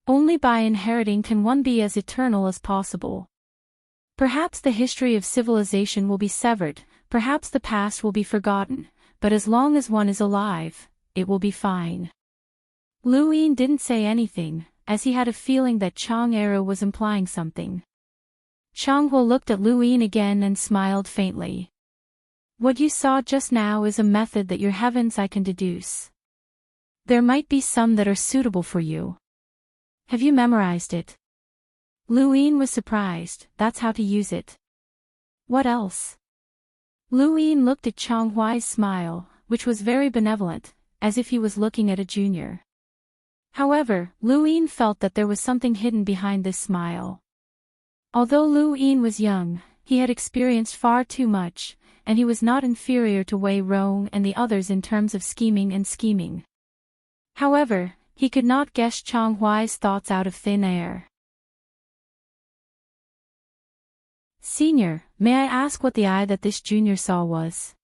Only by inheriting can one be as eternal as possible. Perhaps the history of civilization will be severed, perhaps the past will be forgotten, but as long as one is alive, it will be fine. Lu Yin didn't say anything, as he had a feeling that Chang Eru was implying something. Chang Hua looked at Lu Yin again and smiled faintly. What you saw just now is a method that your heavens I can deduce. There might be some that are suitable for you. Have you memorized it? Lu Yin was surprised, that's how to use it. What else? Lu Yin looked at Chang Hua's smile, which was very benevolent, as if he was looking at a junior. However, Lu Yin felt that there was something hidden behind this smile. Although Lu Yin was young, he had experienced far too much, and he was not inferior to Wei Rong and the others in terms of scheming and scheming. However, he could not guess Chang Hua's thoughts out of thin air. Senior, may I ask what the eye that this junior saw was?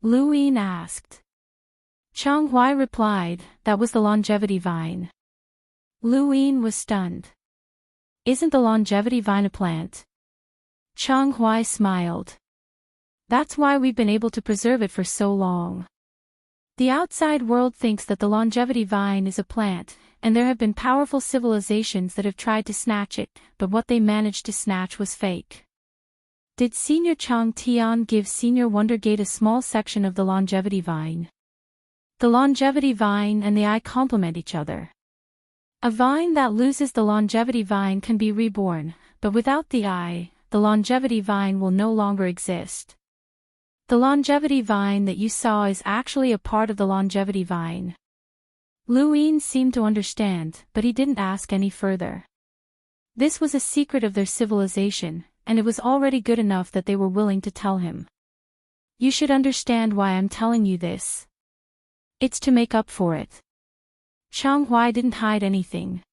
Lu Yin asked. Chang Hua replied, that was the longevity vine. Lu Yin was stunned. Isn't the longevity vine a plant? Chang Hua smiled. That's why we've been able to preserve it for so long. The outside world thinks that the longevity vine is a plant, and there have been powerful civilizations that have tried to snatch it, but what they managed to snatch was fake. Did Senior Chang Tian give Senior Wondergate a small section of the longevity vine? The longevity vine and the eye complement each other. A vine that loses the longevity vine can be reborn, but without the eye, the longevity vine will no longer exist. The longevity vine that you saw is actually a part of the longevity vine. Lu Yin seemed to understand, but he didn't ask any further. This was a secret of their civilization, and it was already good enough that they were willing to tell him. You should understand why I'm telling you this. It's to make up for it. Chang Hua didn't hide anything.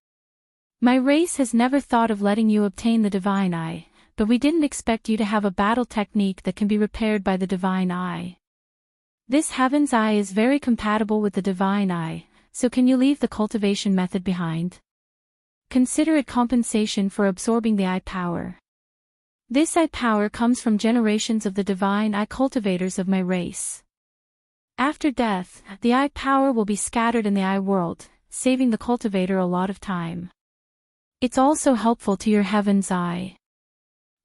My race has never thought of letting you obtain the divine eye, but we didn't expect you to have a battle technique that can be repaired by the divine eye. This heaven's eye is very compatible with the divine eye, so can you leave the cultivation method behind? Consider it compensation for absorbing the eye power. This eye power comes from generations of the divine eye cultivators of my race. After death, the eye power will be scattered in the eye world, saving the cultivator a lot of time. It's also helpful to your heaven's eye.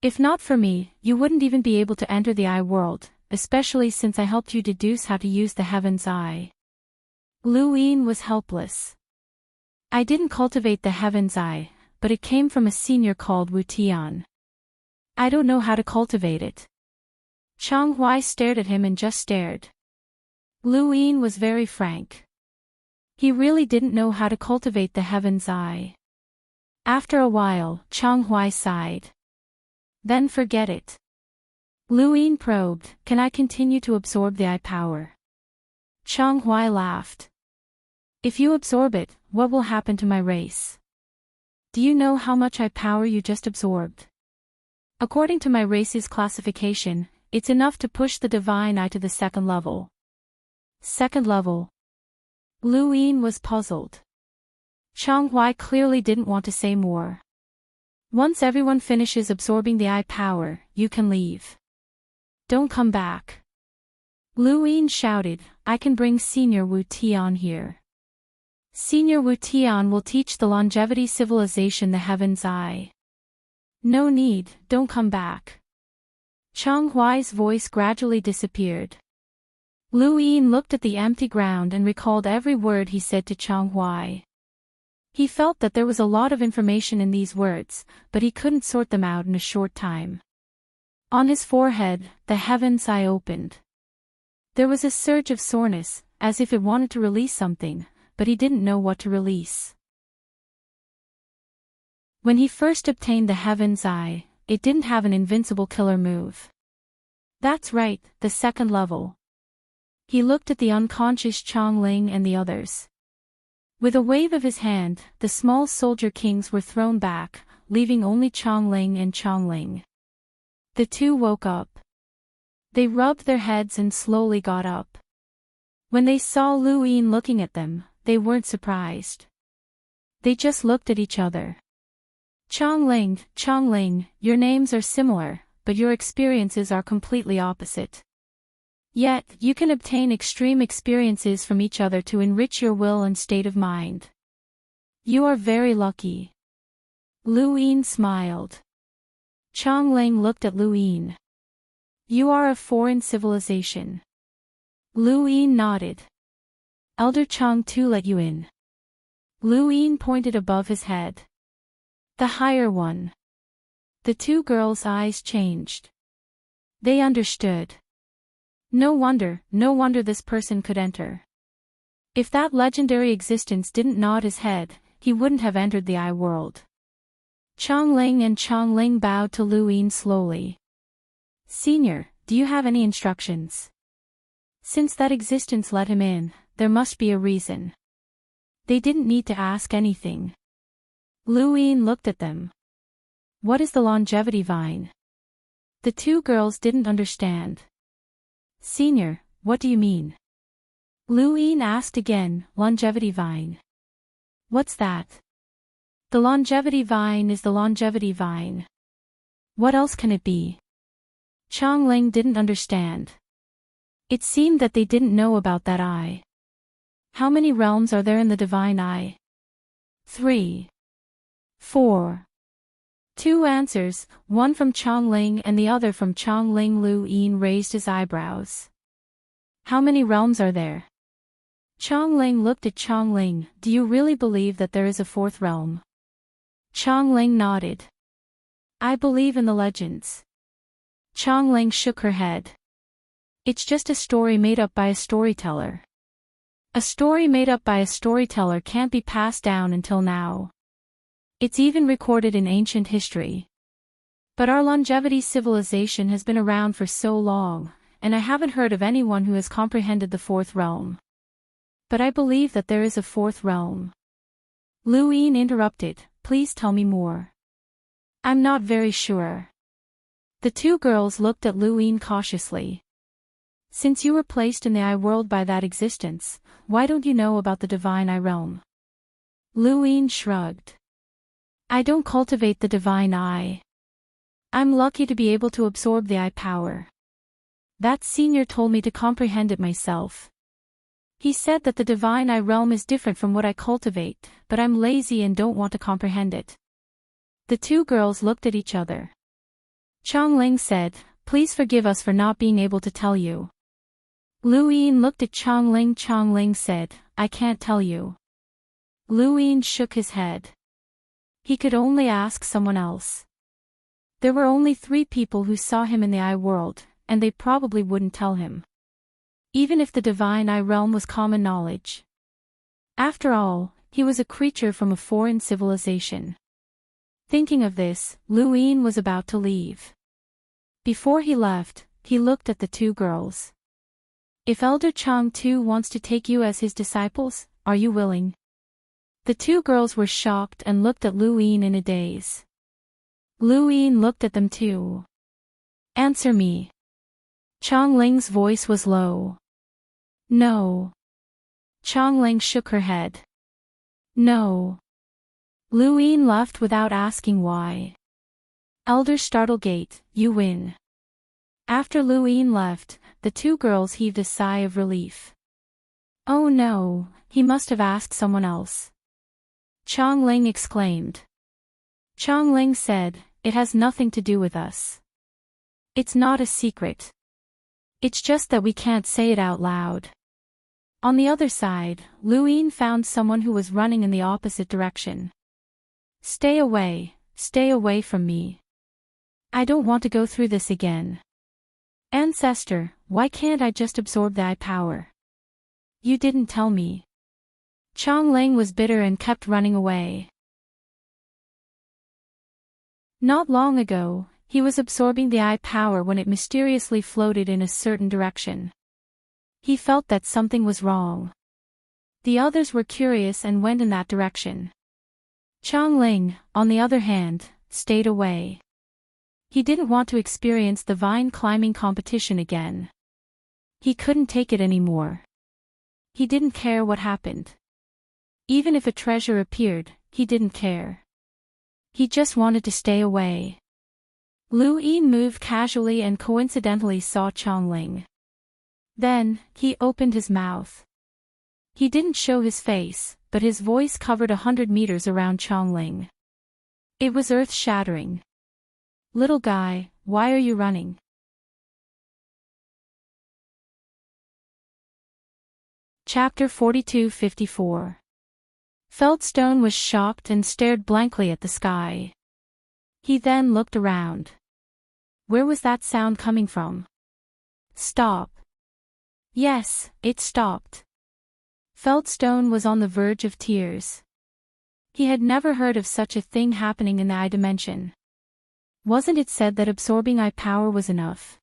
If not for me, you wouldn't even be able to enter the eye world, especially since I helped you deduce how to use the heaven's eye. Lu Yin was helpless. I didn't cultivate the heaven's eye, but it came from a senior called Wu Tian. I don't know how to cultivate it. Chang Hua stared at him and just stared. Lu Yin was very frank. He really didn't know how to cultivate the heaven's eye. After a while, Chang Hua sighed. Then forget it. Lu Yin probed, can I continue to absorb the eye power? Chang Hua laughed. If you absorb it, what will happen to my race? Do you know how much eye power you just absorbed? According to my race's classification, it's enough to push the divine eye to the second level. Second level. Lu Yin was puzzled. Chang Huai clearly didn't want to say more. Once everyone finishes absorbing the eye power, you can leave. Don't come back. Lu Yin shouted, I can bring Senior Wu Tian here. Senior Wu Tian will teach the longevity civilization the heaven's eye. No need, don't come back. Chang Huai's voice gradually disappeared. Lu Yin looked at the empty ground and recalled every word he said to Chang Huai. He felt that there was a lot of information in these words, but he couldn't sort them out in a short time. On his forehead, the heaven's eye opened. There was a surge of soreness, as if it wanted to release something, but he didn't know what to release. When he first obtained the heaven's eye, it didn't have an invincible killer move. That's right, the second level. He looked at the unconscious Chongling and the others. With a wave of his hand, the small soldier kings were thrown back, leaving only Chongling and Chongling. The two woke up. They rubbed their heads and slowly got up. When they saw Lu Yin looking at them, they weren't surprised. They just looked at each other. Chongling, your names are similar, but your experiences are completely opposite. Yet, you can obtain extreme experiences from each other to enrich your will and state of mind. You are very lucky. Lu Yin smiled. Chongling looked at Lu Yin. You are a foreign civilization. Lu Yin nodded. Elder Chang too let you in. Lu Yin pointed above his head. The higher one. The two girls' eyes changed. They understood. No wonder this person could enter. If that legendary existence didn't nod his head, he wouldn't have entered the eye world. Chongling and Chongling bowed to Lu Yin slowly. Senior, do you have any instructions? Since that existence let him in, there must be a reason. They didn't need to ask anything. Lu Yin looked at them. What is the longevity vine? The two girls didn't understand. Senior, what do you mean? Lu Yin asked again, longevity vine. What's that? The longevity vine is the longevity vine. What else can it be? Chongling didn't understand. It seemed that they didn't know about that eye. How many realms are there in the divine eye? 3. 4. 2 answers, one from Chongling and the other from Chongling. Lu Yin raised his eyebrows. How many realms are there? Chongling looked at Chongling. Do you really believe that there is a fourth realm? Chongling nodded. I believe in the legends. Chongling shook her head. It's just a story made up by a storyteller. A story made up by a storyteller can't be passed down until now. It's even recorded in ancient history. But our longevity civilization has been around for so long, and I haven't heard of anyone who has comprehended the fourth realm. But I believe that there is a fourth realm. Lu Yin interrupted, please tell me more. I'm not very sure. The two girls looked at Lu Yin cautiously. Since you were placed in the eye world by that existence, why don't you know about the divine eye realm? Lu Yin shrugged. I don't cultivate the divine eye. I'm lucky to be able to absorb the eye power. That senior told me to comprehend it myself. He said that the divine eye realm is different from what I cultivate, but I'm lazy and don't want to comprehend it. The two girls looked at each other. Chongling said, please forgive us for not being able to tell you. Lu Yin looked at Chongling. Chongling said, I can't tell you. Lu Yin shook his head. He could only ask someone else. There were only 3 people who saw him in the eye world, and they probably wouldn't tell him. Even if the divine eye realm was common knowledge. After all, he was a creature from a foreign civilization. Thinking of this, Lu Yin was about to leave. Before he left, he looked at the two girls. If Elder Chang too wants to take you as his disciples, are you willing? The two girls were shocked and looked at Lu Yin in a daze. Lu Yin looked at them too. Answer me. Chongling's voice was low. No. Chongling shook her head. No. Luyin left without asking why. Elder Startlegate, you win. After Luyin left, the two girls heaved a sigh of relief. Oh no, he must have asked someone else. Chongling exclaimed. Chongling said, it has nothing to do with us. It's not a secret. It's just that we can't say it out loud. On the other side, Luyin found someone who was running in the opposite direction. Stay away from me. I don't want to go through this again. Ancestor, why can't I just absorb the eye power? You didn't tell me. Chongling was bitter and kept running away. Not long ago, he was absorbing the eye power when it mysteriously floated in a certain direction. He felt that something was wrong. The others were curious and went in that direction. Chongling, on the other hand, stayed away. He didn't want to experience the vine climbing competition again. He couldn't take it anymore. He didn't care what happened. Even if a treasure appeared, he didn't care. He just wanted to stay away. Luyin moved casually and coincidentally saw Chongling. Then, he opened his mouth. He didn't show his face, but his voice covered 100 meters around Chongling. It was earth-shattering. Little guy, why are you running? Chapter 42-54. Feldstone was shocked and stared blankly at the sky. He then looked around. Where was that sound coming from? Stop. Yes, it stopped. Feldstone was on the verge of tears. He had never heard of such a thing happening in the eye dimension. Wasn't it said that absorbing eye power was enough?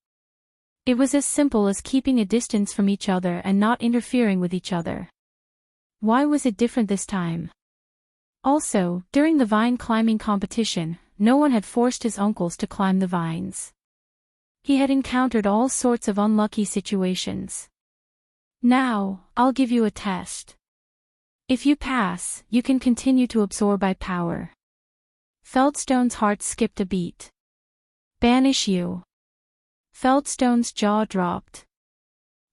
It was as simple as keeping a distance from each other and not interfering with each other. Why was it different this time? Also, during the vine climbing competition, no one had forced his uncles to climb the vines. He had encountered all sorts of unlucky situations. Now, I'll give you a test. If you pass, you can continue to absorb eye power. Feldstone's heart skipped a beat. Banish you. Feldstone's jaw dropped.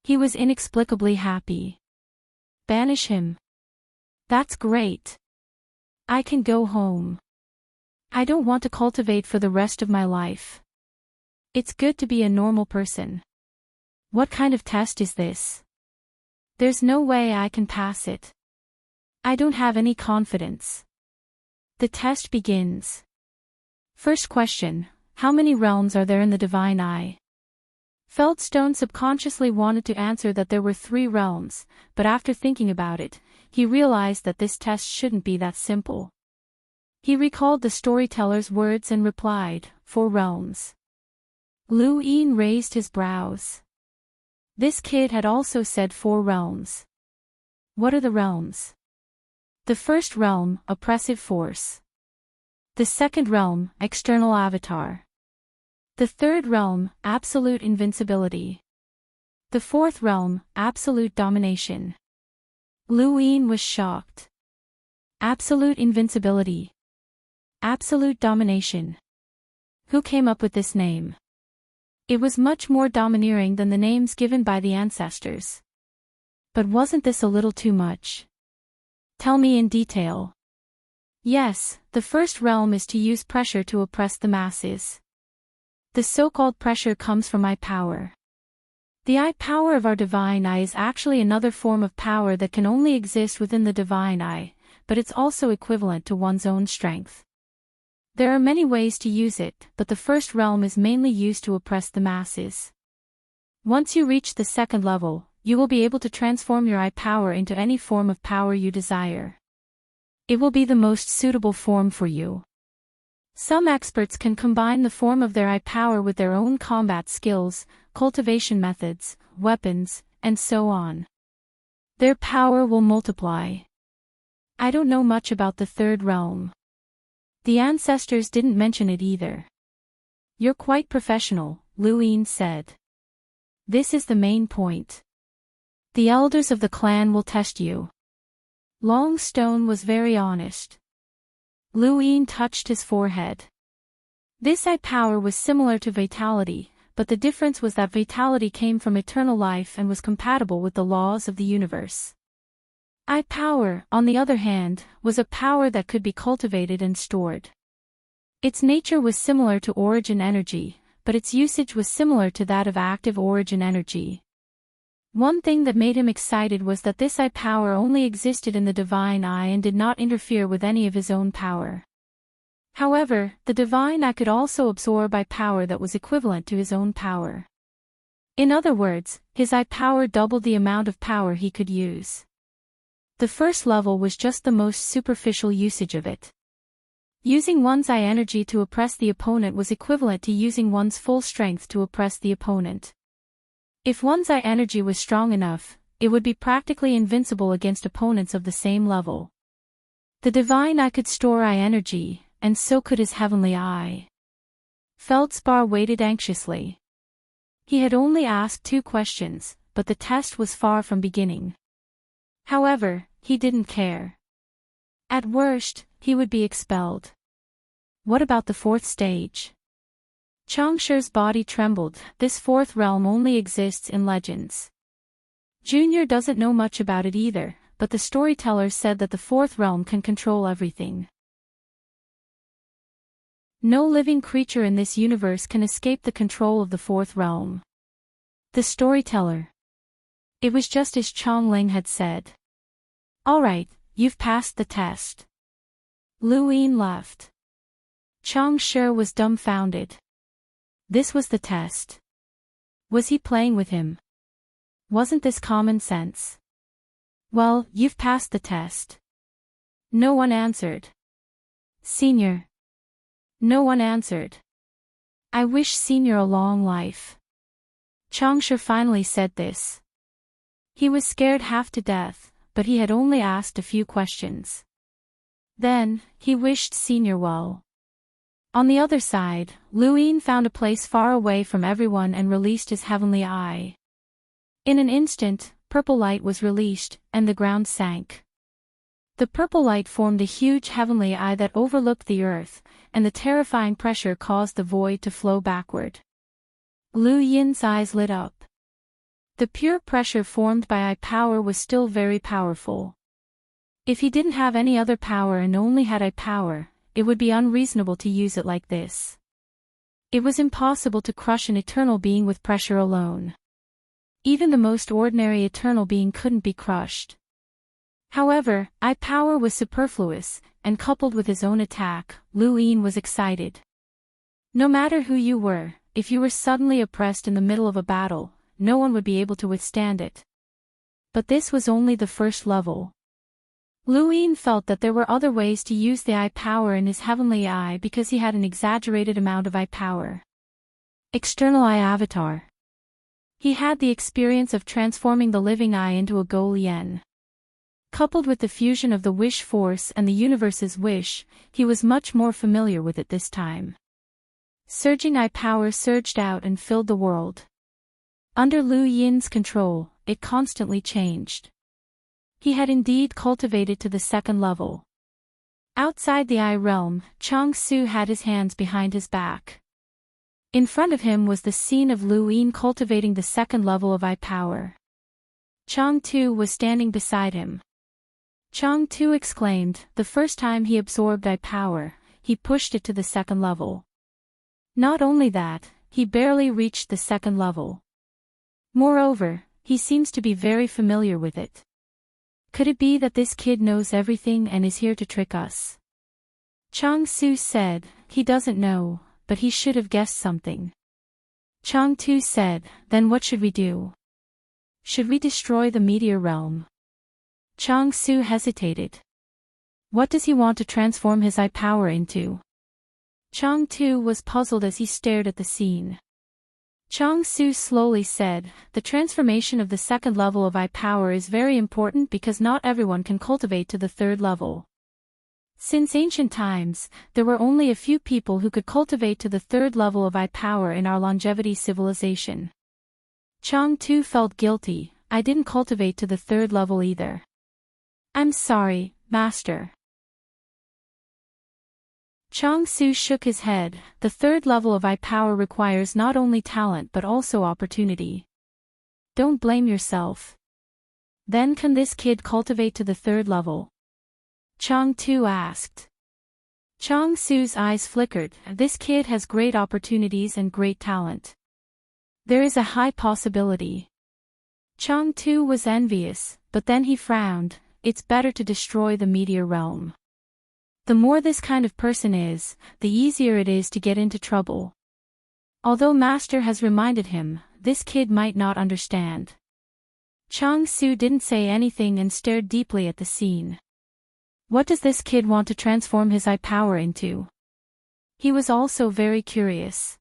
He was inexplicably happy. Banish him. That's great. I can go home. I don't want to cultivate for the rest of my life. It's good to be a normal person. What kind of test is this? There's no way I can pass it. I don't have any confidence. The test begins. First question, how many realms are there in the divine eye? Feldstone subconsciously wanted to answer that there were 3 realms, but after thinking about it, he realized that this test shouldn't be that simple. He recalled the storyteller's words and replied, 4 realms. Luyin raised his brows. This kid had also said 4 realms. What are the realms? The first realm, oppressive force. The second realm, external avatar. The third realm, absolute invincibility. The fourth realm, absolute domination. Luyin was shocked. Absolute invincibility. Absolute domination. Who came up with this name? It was much more domineering than the names given by the ancestors. But wasn't this a little too much? Tell me in detail. Yes, the first realm is to use pressure to oppress the masses. The so-called pressure comes from eye power. The eye power of our divine eye is actually another form of power that can only exist within the divine eye, but it's also equivalent to one's own strength. There are many ways to use it, but the first realm is mainly used to oppress the masses. Once you reach the second level, you will be able to transform your eye power into any form of power you desire. It will be the most suitable form for you. Some experts can combine the form of their eye power with their own combat skills, cultivation methods, weapons, and so on. Their power will multiply. I don't know much about the third realm. The ancestors didn't mention it either. You're quite professional, Luyin said. This is the main point. The elders of the clan will test you. Longstone was very honest. Luin touched his forehead. This I power was similar to vitality, but the difference was that vitality came from eternal life and was compatible with the laws of the universe. I power, on the other hand, was a power that could be cultivated and stored. Its nature was similar to origin energy, but its usage was similar to that of active origin energy. One thing that made him excited was that this I power only existed in the divine I and did not interfere with any of his own power. However, the divine I could also absorb I power that was equivalent to his own power. In other words, his I power doubled the amount of power he could use. The first level was just the most superficial usage of it. Using one's I energy to oppress the opponent was equivalent to using one's full strength to oppress the opponent. If one's I energy was strong enough, it would be practically invincible against opponents of the same level. The divine I could store I energy, and so could his heavenly I. Feldspar waited anxiously. He had only asked 2 questions, but the test was far from beginning. However, he didn't care. At worst, he would be expelled. What about the 4th stage? Changshi's body trembled. This 4th realm only exists in legends. Junior doesn't know much about it either, but the storyteller said that the 4th realm can control everything. No living creature in this universe can escape the control of the 4th realm. The storyteller. It was just as Chongling had said. Alright, you've passed the test. Luin left. Changshi was dumbfounded. This was the test. Was he playing with him? Wasn't this common sense? Well, you've passed the test. No one answered. Senior. No one answered. I wish Senior a long life. Changshi finally said this. He was scared half to death, but he had only asked a few questions. Then, he wished Senior well. On the other side, Luin found a place far away from everyone and released his heavenly eye. In an instant, purple light was released, and the ground sank. The purple light formed a huge heavenly eye that overlooked the earth, and the terrifying pressure caused the void to flow backward. Lu Yin's eyes lit up. The pure pressure formed by I power was still very powerful. If he didn't have any other power and only had I power, it would be unreasonable to use it like this. It was impossible to crush an eternal being with pressure alone. Even the most ordinary eternal being couldn't be crushed. However, I power was superfluous, and coupled with his own attack, Luin was excited. No matter who you were, if you were suddenly oppressed in the middle of a battle, no one would be able to withstand it. But this was only the first level. Luin felt that there were other ways to use the I power in his heavenly eye because he had an exaggerated amount of I power. External I avatar. He had the experience of transforming the living I into a Golian. Coupled with the fusion of the wish force and the universe's wish, he was much more familiar with it this time. Surging I power surged out and filled the world. Under Lu Yin's control, it constantly changed. He had indeed cultivated to the 2nd level. Outside the I realm, Changsu had his hands behind his back. In front of him was the scene of Lu Yin cultivating the 2nd level of I power. Changtu was standing beside him. Changtu exclaimed, the first time he absorbed I power, he pushed it to the 2nd level. Not only that, he barely reached the 2nd level. Moreover, he seems to be very familiar with it. Could it be that this kid knows everything and is here to trick us? Changsu said, he doesn't know, but he should have guessed something. Changtu said, then what should we do? Should we destroy the meteor realm? Changsu hesitated. What does he want to transform his I power into? Changtu was puzzled as he stared at the scene. Changsu slowly said, the transformation of the 2nd level of I power is very important because not everyone can cultivate to the 3rd level. Since ancient times, there were only a few people who could cultivate to the 3rd level of I power in our longevity civilization. Changtu felt guilty, I didn't cultivate to the third level either. I'm sorry, Master. Chang Su shook his head. The third level of I power requires not only talent but also opportunity. Don't blame yourself. Then can this kid cultivate to the third level? Chang Tu asked. Chang Su's eyes flickered. This kid has great opportunities and great talent. There is a high possibility. Chang Tu was envious, but then he frowned. It's better to destroy the meteor realm. The more this kind of person is, the easier it is to get into trouble. Although Master has reminded him, this kid might not understand. Chang Su didn't say anything and stared deeply at the scene. What does this kid want to transform his I power into? He was also very curious.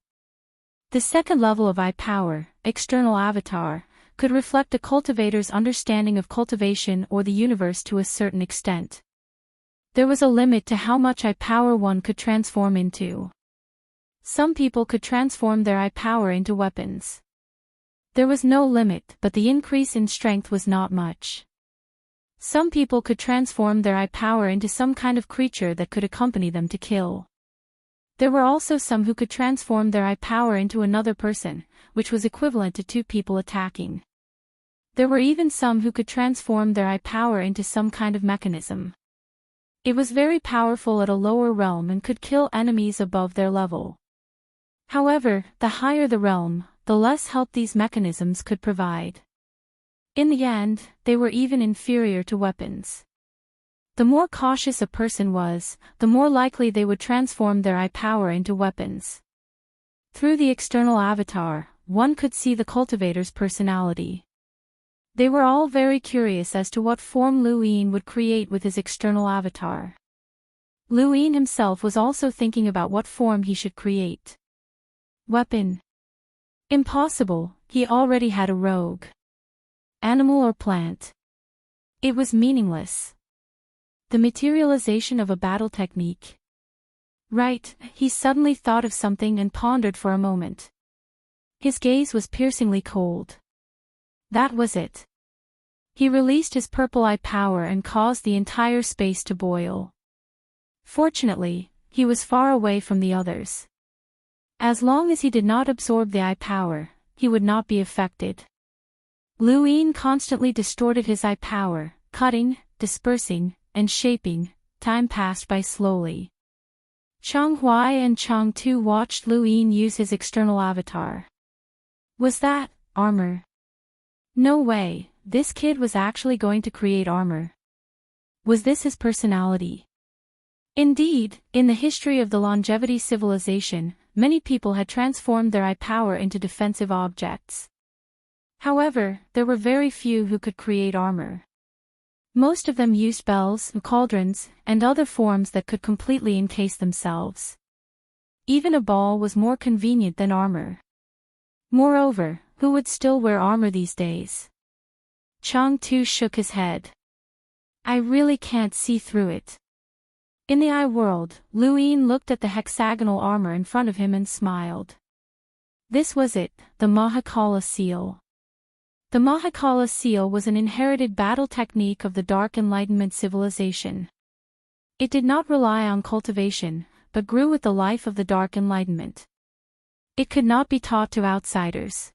The second level of I power, external avatar, could reflect a cultivator's understanding of cultivation or the universe to a certain extent. There was a limit to how much I power one could transform into. Some people could transform their I power into weapons. There was no limit, but the increase in strength was not much. Some people could transform their I power into some kind of creature that could accompany them to kill. There were also some who could transform their I power into another person, which was equivalent to two people attacking. There were even some who could transform their I power into some kind of mechanism. It was very powerful at a lower realm and could kill enemies above their level. However, the higher the realm, the less help these mechanisms could provide. In the end, they were even inferior to weapons. The more cautious a person was, the more likely they would transform their I power into weapons. Through the external avatar, one could see the cultivator's personality. They were all very curious as to what form Lu Yin would create with his external avatar. Lu Yin himself was also thinking about what form he should create. Weapon. Impossible, he already had a rogue. Animal or plant. It was meaningless. The materialization of a battle technique. Right, he suddenly thought of something and pondered for a moment. His gaze was piercingly cold. That was it. He released his purple I power and caused the entire space to boil. Fortunately, he was far away from the others. As long as he did not absorb the I power, he would not be affected. Lu Yin constantly distorted his I power, cutting, dispersing, and shaping. Time passed by slowly. Chang Huai and Chang Tu watched Lu Yin use his external avatar. Was that armor? No way, this kid was actually going to create armor. Was this his personality? Indeed, in the history of the longevity civilization, many people had transformed their I power into defensive objects. However, there were very few who could create armor. Most of them used bells, cauldrons, and other forms that could completely encase themselves. Even a ball was more convenient than armor. Moreover, who would still wear armor these days? Chang Tu shook his head. I really can't see through it. In the I world, Lu Yin looked at the hexagonal armor in front of him and smiled. This was it, the Mahakala seal. The Mahakala seal was an inherited battle technique of the Dark Enlightenment civilization. It did not rely on cultivation, but grew with the life of the Dark Enlightenment. It could not be taught to outsiders.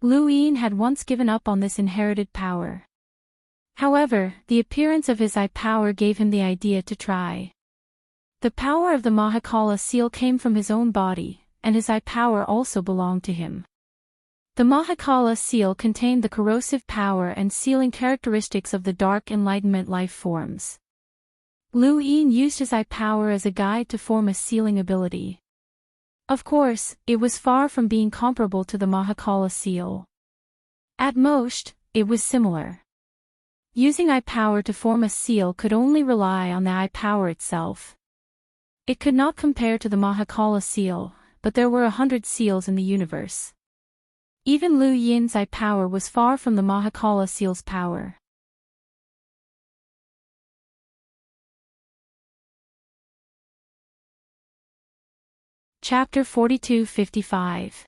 Lu Yin had once given up on this inherited power. However, the appearance of his I power gave him the idea to try. The power of the Mahakala seal came from his own body, and his I power also belonged to him. The Mahakala seal contained the corrosive power and sealing characteristics of the Dark Enlightenment life forms. Lu Yin used his I power as a guide to form a sealing ability. Of course, it was far from being comparable to the Mahakala seal. At most, it was similar. Using I power to form a seal could only rely on the I power itself. It could not compare to the Mahakala seal, but there were 100 seals in the universe. Even Lu Yin's I power was far from the Mahakala seal's power. Chapter 42-55.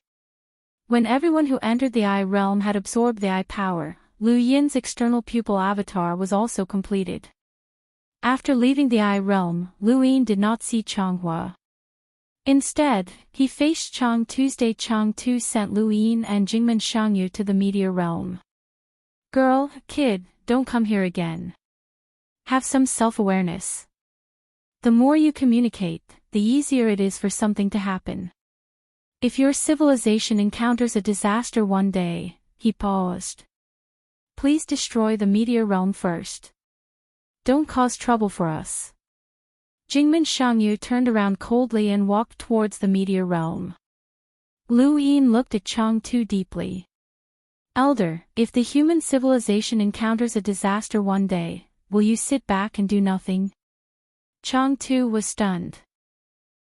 When everyone who entered the I realm had absorbed the I power, Lu Yin's external pupil avatar was also completed. After leaving the eye realm, Lu Yin did not see Changhua. Instead, he faced Chang Tuesday. Chang Tu sent Lu Yin and Jingmen Shangyu to the meteor realm. Girl, kid, don't come here again. Have some self-awareness. The more you communicate, the easier it is for something to happen. If your civilization encounters a disaster one day, he paused. Please destroy the meteor realm first. Don't cause trouble for us. Jingmen Shangyu turned around coldly and walked towards the meteor realm. Lu Yin looked at Chang Tu deeply. Elder, if the human civilization encounters a disaster one day, will you sit back and do nothing? Chang Tu was stunned.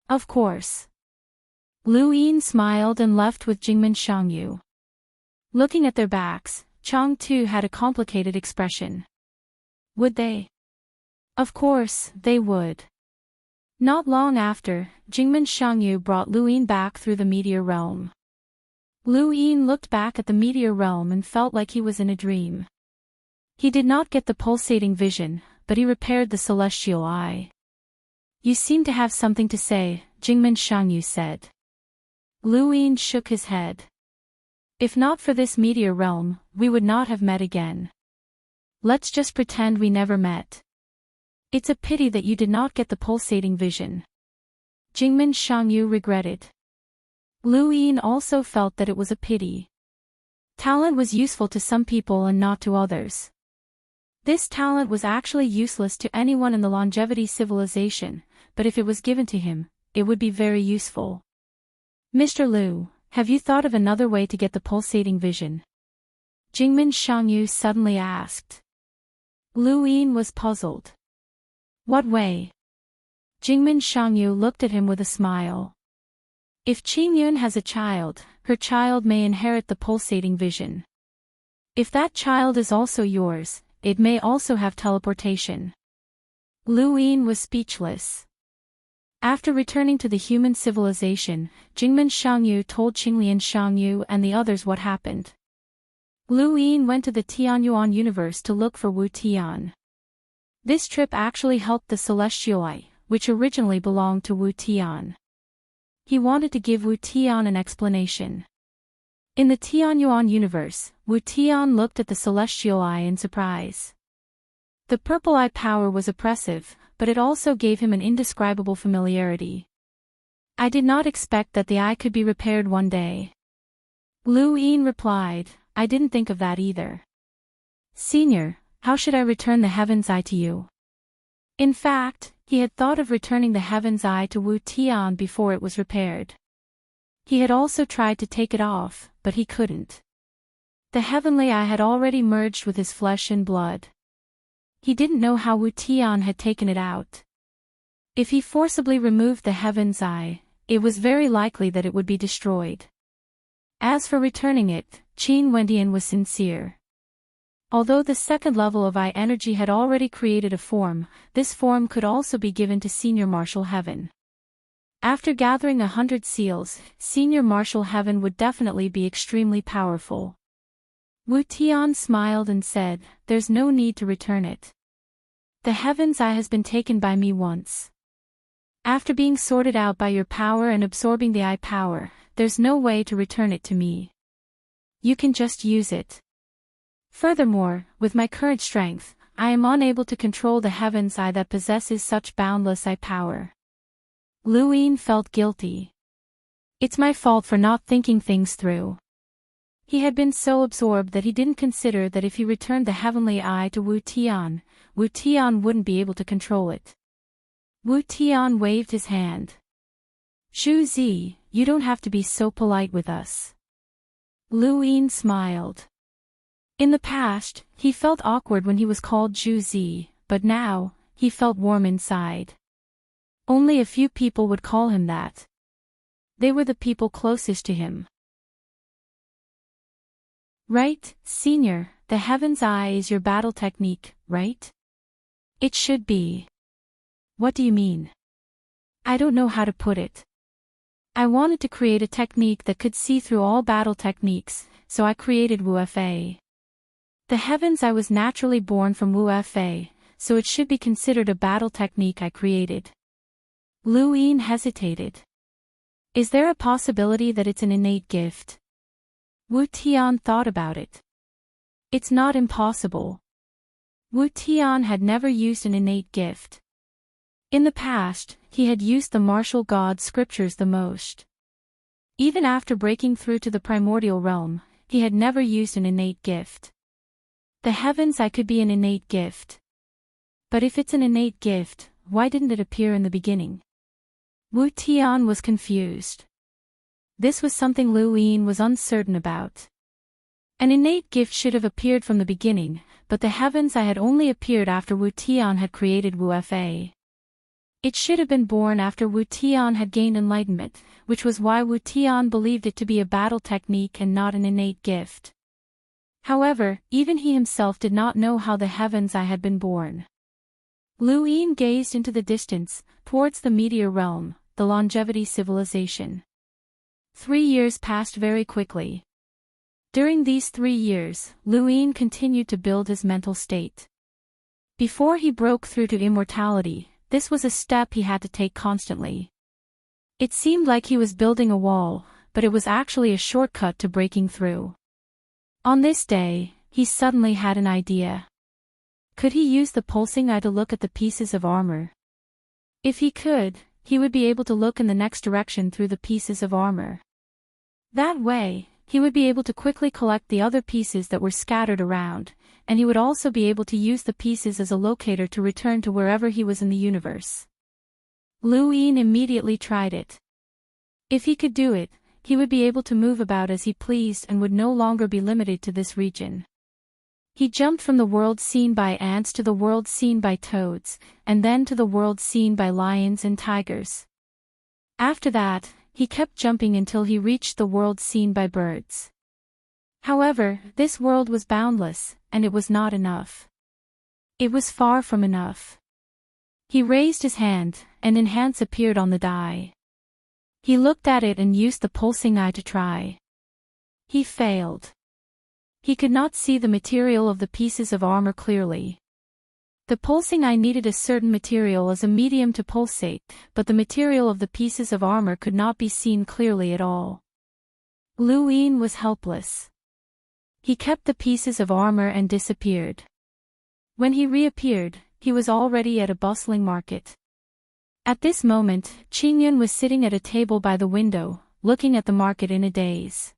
Of course. Lu Yin smiled and left with Jingmen Shangyu. Looking at their backs, Chang Tu had a complicated expression. Would they? Of course, they would. Not long after, Jingmen Shangyu brought Lu Yin back through the meteor realm. Lu Yin looked back at the meteor realm and felt like he was in a dream. He did not get the pulsating vision, but he repaired the celestial eye. You seem to have something to say, Jingmen Shangyu said. Lu Yin shook his head. If not for this meteor realm, we would not have met again. Let's just pretend we never met. It's a pity that you did not get the pulsating vision. Jingmen Shangyu regretted. Lu Yin also felt that it was a pity. Talent was useful to some people and not to others. This talent was actually useless to anyone in the longevity civilization, but if it was given to him, it would be very useful. Mr. Lu, have you thought of another way to get the pulsating vision? Jingmen Shangyu suddenly asked. Lu Yin was puzzled. What way? Jingmen Shangyu looked at him with a smile. If Qingyun has a child, her child may inherit the pulsating vision. If that child is also yours, it may also have teleportation. Lu Yin was speechless. After returning to the human civilization, Jingmen Shangyu told Qinglian Shangyu and the others what happened. Lu Yin went to the Tianyuan universe to look for Wu Tian. This trip actually helped the celestial eye, which originally belonged to Wu Tian. He wanted to give Wu Tian an explanation. In the Tianyuan universe, Wu Tian looked at the celestial eye in surprise. The purple eye power was oppressive, but it also gave him an indescribable familiarity. I did not expect that the eye could be repaired one day. Lu Yin replied, I didn't think of that either. Senior, how should I return the heaven's eye to you? In fact, he had thought of returning the heaven's eye to Wu Tian before it was repaired. He had also tried to take it off, but he couldn't. The heavenly eye had already merged with his flesh and blood. He didn't know how Wu Tian had taken it out. If he forcibly removed the heaven's eye, it was very likely that it would be destroyed. As for returning it, Qin Wendian was sincere. Although the second level of eye energy had already created a form, this form could also be given to Senior Martial Heaven. After gathering 100 seals, Senior Martial Heaven would definitely be extremely powerful. Wu Tian smiled and said, there's no need to return it. The heaven's eye has been taken by me once. After being sorted out by your power and absorbing the eye power, there's no way to return it to me. You can just use it. Furthermore, with my current strength, I am unable to control the heaven's eye that possesses such boundless eye power. Lu Yin felt guilty. It's my fault for not thinking things through. He had been so absorbed that he didn't consider that if he returned the heavenly eye to Wu Tian wouldn't be able to control it. Wu Tian waved his hand. Zhu Zi, you don't have to be so polite with us. Lu Yin smiled. In the past, he felt awkward when he was called Zhu Zi, but now, he felt warm inside. Only a few people would call him that. They were the people closest to him. Right, Senior, the heaven's eye is your battle technique, right? It should be. What do you mean? I don't know how to put it. I wanted to create a technique that could see through all battle techniques, so I created Wu Fa. The heavens I was naturally born from Wu-Fa, so it should be considered a battle technique I created. Lu Yin hesitated. Is there a possibility that it's an innate gift? Wu Tian thought about it. It's not impossible. Wu Tian had never used an innate gift. In the past, he had used the martial god scriptures the most. Even after breaking through to the primordial realm, he had never used an innate gift. The heavens I could be an innate gift. But if it's an innate gift, why didn't it appear in the beginning? Wu Tian was confused. This was something Lu Yin was uncertain about. An innate gift should have appeared from the beginning, but the heavens I had only appeared after Wu Tian had created Wu-Fa. It should have been born after Wu Tian had gained enlightenment, which was why Wu Tian believed it to be a battle technique and not an innate gift. However, even he himself did not know how the heavens I had been born. Lu Yin gazed into the distance, towards the meteor realm, the longevity civilization. 3 years passed very quickly. During these 3 years, Lu Yin continued to build his mental state. Before he broke through to immortality, this was a step he had to take constantly. It seemed like he was building a wall, but it was actually a shortcut to breaking through. On this day, he suddenly had an idea. Could he use the pulsing eye to look at the pieces of armor? If he could, he would be able to look in the next direction through the pieces of armor. That way, he would be able to quickly collect the other pieces that were scattered around, and he would also be able to use the pieces as a locator to return to wherever he was in the universe. Lu Yin immediately tried it. If he could do it, he would be able to move about as he pleased and would no longer be limited to this region. He jumped from the world seen by ants to the world seen by toads, and then to the world seen by lions and tigers. After that, he kept jumping until he reached the world seen by birds. However, this world was boundless, and it was not enough. It was far from enough. He raised his hand, and enhance appeared on the die. He looked at it and used the pulsing eye to try. He failed. He could not see the material of the pieces of armor clearly. The pulsing eye needed a certain material as a medium to pulsate, but the material of the pieces of armor could not be seen clearly at all. Lu Yin was helpless. He kept the pieces of armor and disappeared. When he reappeared, he was already at a bustling market. At this moment, Qingyun was sitting at a table by the window, looking at the market in a daze.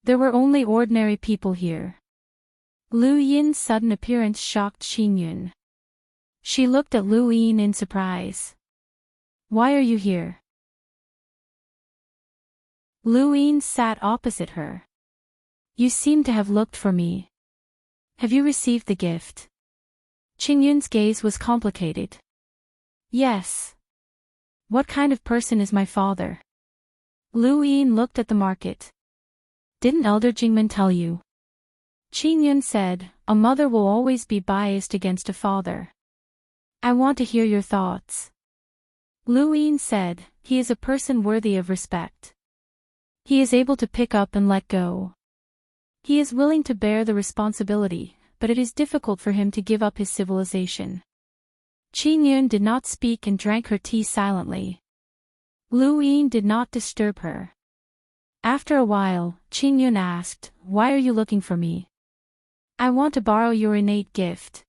There were only ordinary people here. Lu Yin's sudden appearance shocked Qingyun. She looked at Lu Yin in surprise. Why are you here? Lu Yin sat opposite her. You seem to have looked for me. Have you received the gift? Qingyun's gaze was complicated. Yes. What kind of person is my father? Lu Yin looked at the market. Didn't Elder Jingmen tell you? Qingyun said, a mother will always be biased against a father. I want to hear your thoughts. Lu Yin said, he is a person worthy of respect. He is able to pick up and let go. He is willing to bear the responsibility, but it is difficult for him to give up his civilization. Qingyun did not speak and drank her tea silently. Lu Yin did not disturb her. After a while, Qingyun asked, why are you looking for me? I want to borrow your innate gift.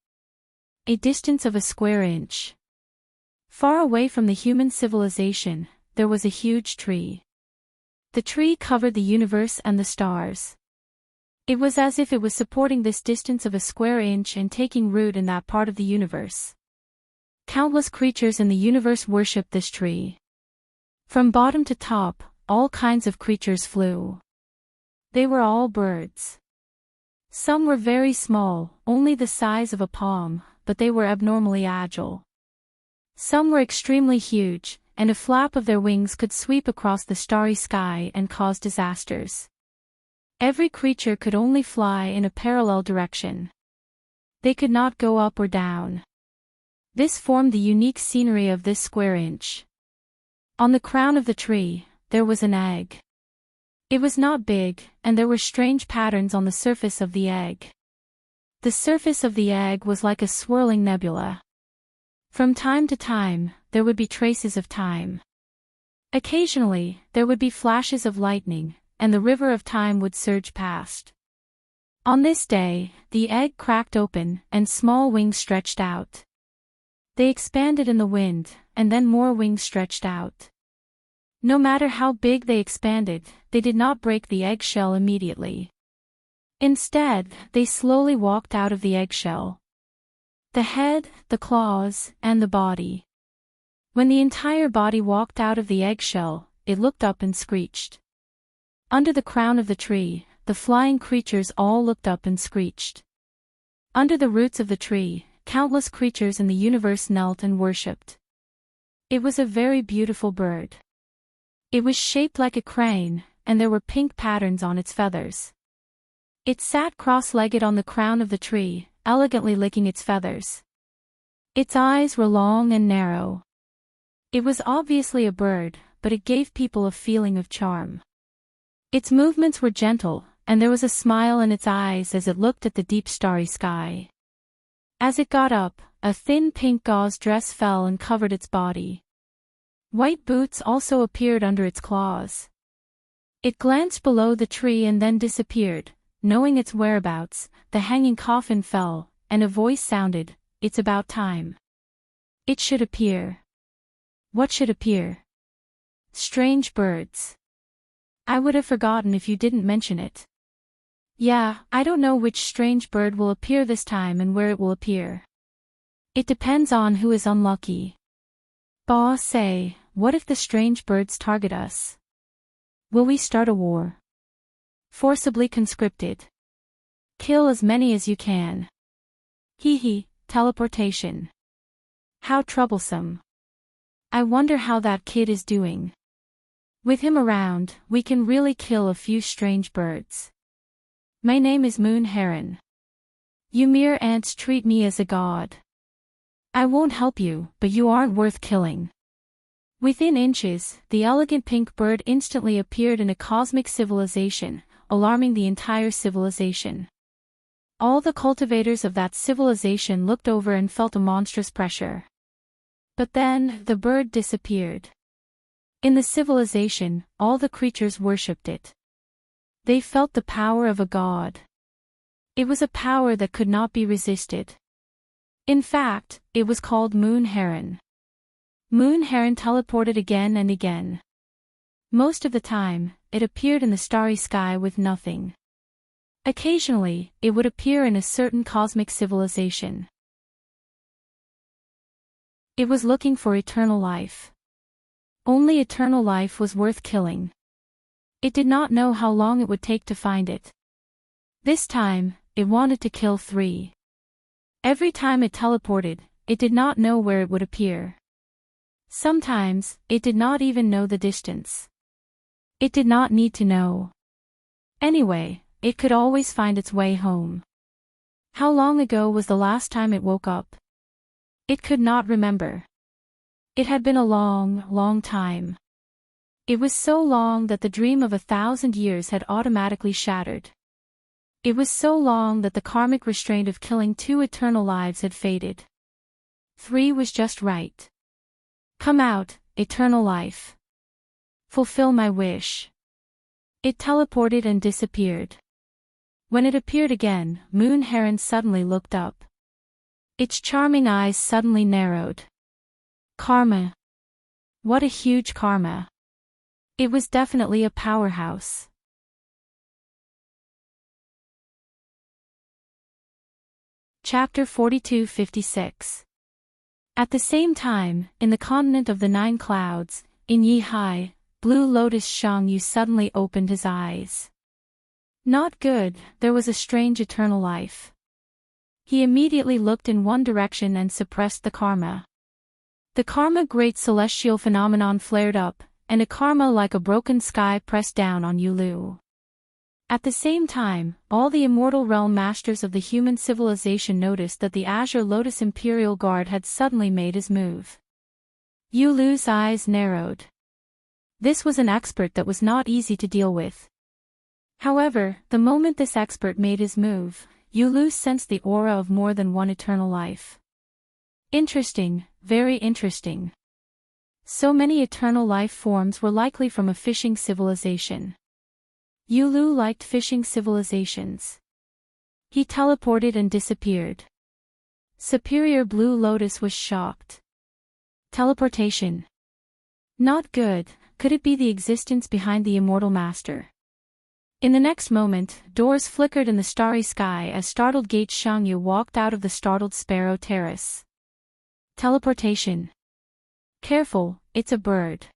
A distance of a square inch. Far away from the human civilization, there was a huge tree. The tree covered the universe and the stars. It was as if it was supporting this distance of a square inch and taking root in that part of the universe. Countless creatures in the universe worshipped this tree. From bottom to top, all kinds of creatures flew. They were all birds. Some were very small, only the size of a palm, but they were abnormally agile. Some were extremely huge, and a flap of their wings could sweep across the starry sky and cause disasters. Every creature could only fly in a parallel direction. They could not go up or down. This formed the unique scenery of this square inch. On the crown of the tree, there was an egg. It was not big, and there were strange patterns on the surface of the egg. The surface of the egg was like a swirling nebula. From time to time, there would be traces of time. Occasionally, there would be flashes of lightning, and the river of time would surge past. On this day, the egg cracked open, and small wings stretched out. They expanded in the wind, and then more wings stretched out. No matter how big they expanded, they did not break the eggshell immediately. Instead, they slowly walked out of the eggshell. The head, the claws, and the body. When the entire body walked out of the eggshell, it looked up and screeched. Under the crown of the tree, the flying creatures all looked up and screeched. Under the roots of the tree, countless creatures in the universe knelt and worshipped. It was a very beautiful bird. It was shaped like a crane, and there were pink patterns on its feathers. It sat cross-legged on the crown of the tree, elegantly licking its feathers. Its eyes were long and narrow. It was obviously a bird, but it gave people a feeling of charm. Its movements were gentle, and there was a smile in its eyes as it looked at the deep starry sky. As it got up, a thin pink gauze dress fell and covered its body. White boots also appeared under its claws. It glanced below the tree and then disappeared. Knowing its whereabouts, the hanging coffin fell, and a voice sounded, "It's about time. It should appear." What should appear? Strange birds. I would have forgotten if you didn't mention it. Yeah, I don't know which strange bird will appear this time and where it will appear. It depends on who is unlucky. Bah say, what if the strange birds target us? Will we start a war? Forcibly conscripted. Kill as many as you can. Hee, teleportation. How troublesome. I wonder how that kid is doing. With him around, we can really kill a few strange birds. My name is Moon Heron. You mere ants treat me as a god. I won't help you, but you aren't worth killing. Within inches, the elegant pink bird instantly appeared in a cosmic civilization, alarming the entire civilization. All the cultivators of that civilization looked over and felt a monstrous pressure. But then, the bird disappeared. In the civilization, all the creatures worshipped it. They felt the power of a god. It was a power that could not be resisted. In fact, it was called Moon Heron. Moon Heron teleported again and again. Most of the time, it appeared in the starry sky with nothing. Occasionally, it would appear in a certain cosmic civilization. It was looking for eternal life. Only eternal life was worth killing. It did not know how long it would take to find it. This time, it wanted to kill 3. Every time it teleported, it did not know where it would appear. Sometimes, it did not even know the distance. It did not need to know. Anyway, it could always find its way home. How long ago was the last time it woke up? It could not remember. It had been a long, long time. It was so long that the dream of 1,000 years had automatically shattered. It was so long that the karmic restraint of killing 2 eternal lives had faded. 3 was just right. Come out, eternal life. Fulfill my wish. It teleported and disappeared. When it appeared again, Moon Heron suddenly looked up. Its charming eyes suddenly narrowed. Karma. What a huge karma. It was definitely a powerhouse. Chapter 42-56. At the same time, in the continent of the 9 clouds, in Yi-Hai, Blue Lotus Shang Yu suddenly opened his eyes. Not good, there was a strange eternal life. He immediately looked in one direction and suppressed the karma. The karma great celestial phenomenon flared up, and a karma like a broken sky pressed down on Yulu. At the same time, all the immortal realm masters of the human civilization noticed that the Azure Lotus Imperial Guard had suddenly made his move. Yulu's eyes narrowed. This was an expert that was not easy to deal with. However, the moment this expert made his move, Yulu sensed the aura of more than one eternal life. Interesting, very interesting. So many eternal life forms were likely from a fishing civilization. Yulu liked fishing civilizations. He teleported and disappeared. Superior Blue Lotus was shocked. Teleportation. Not good. Could it be the existence behind the immortal master? In the next moment, doors flickered in the starry sky as startled Gate Shangyu walked out of the startled Sparrow Terrace. Teleportation. Careful, it's a bird.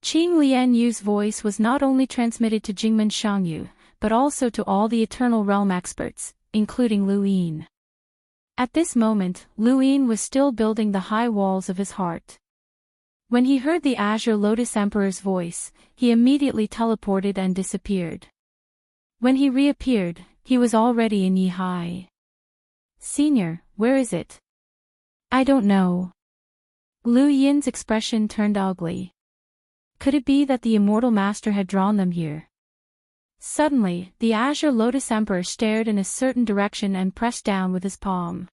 Qing Lian Yu's voice was not only transmitted to Jingmen Shangyu, but also to all the Eternal Realm experts, including Lu Yin. At this moment, Lu Yin was still building the high walls of his heart. When he heard the Azure Lotus Emperor's voice, he immediately teleported and disappeared. When he reappeared, he was already in Yihai. Senior, where is it? I don't know. Lu Yin's expression turned ugly. Could it be that the immortal master had drawn them here? Suddenly, the Azure Lotus Emperor stared in a certain direction and pressed down with his palm.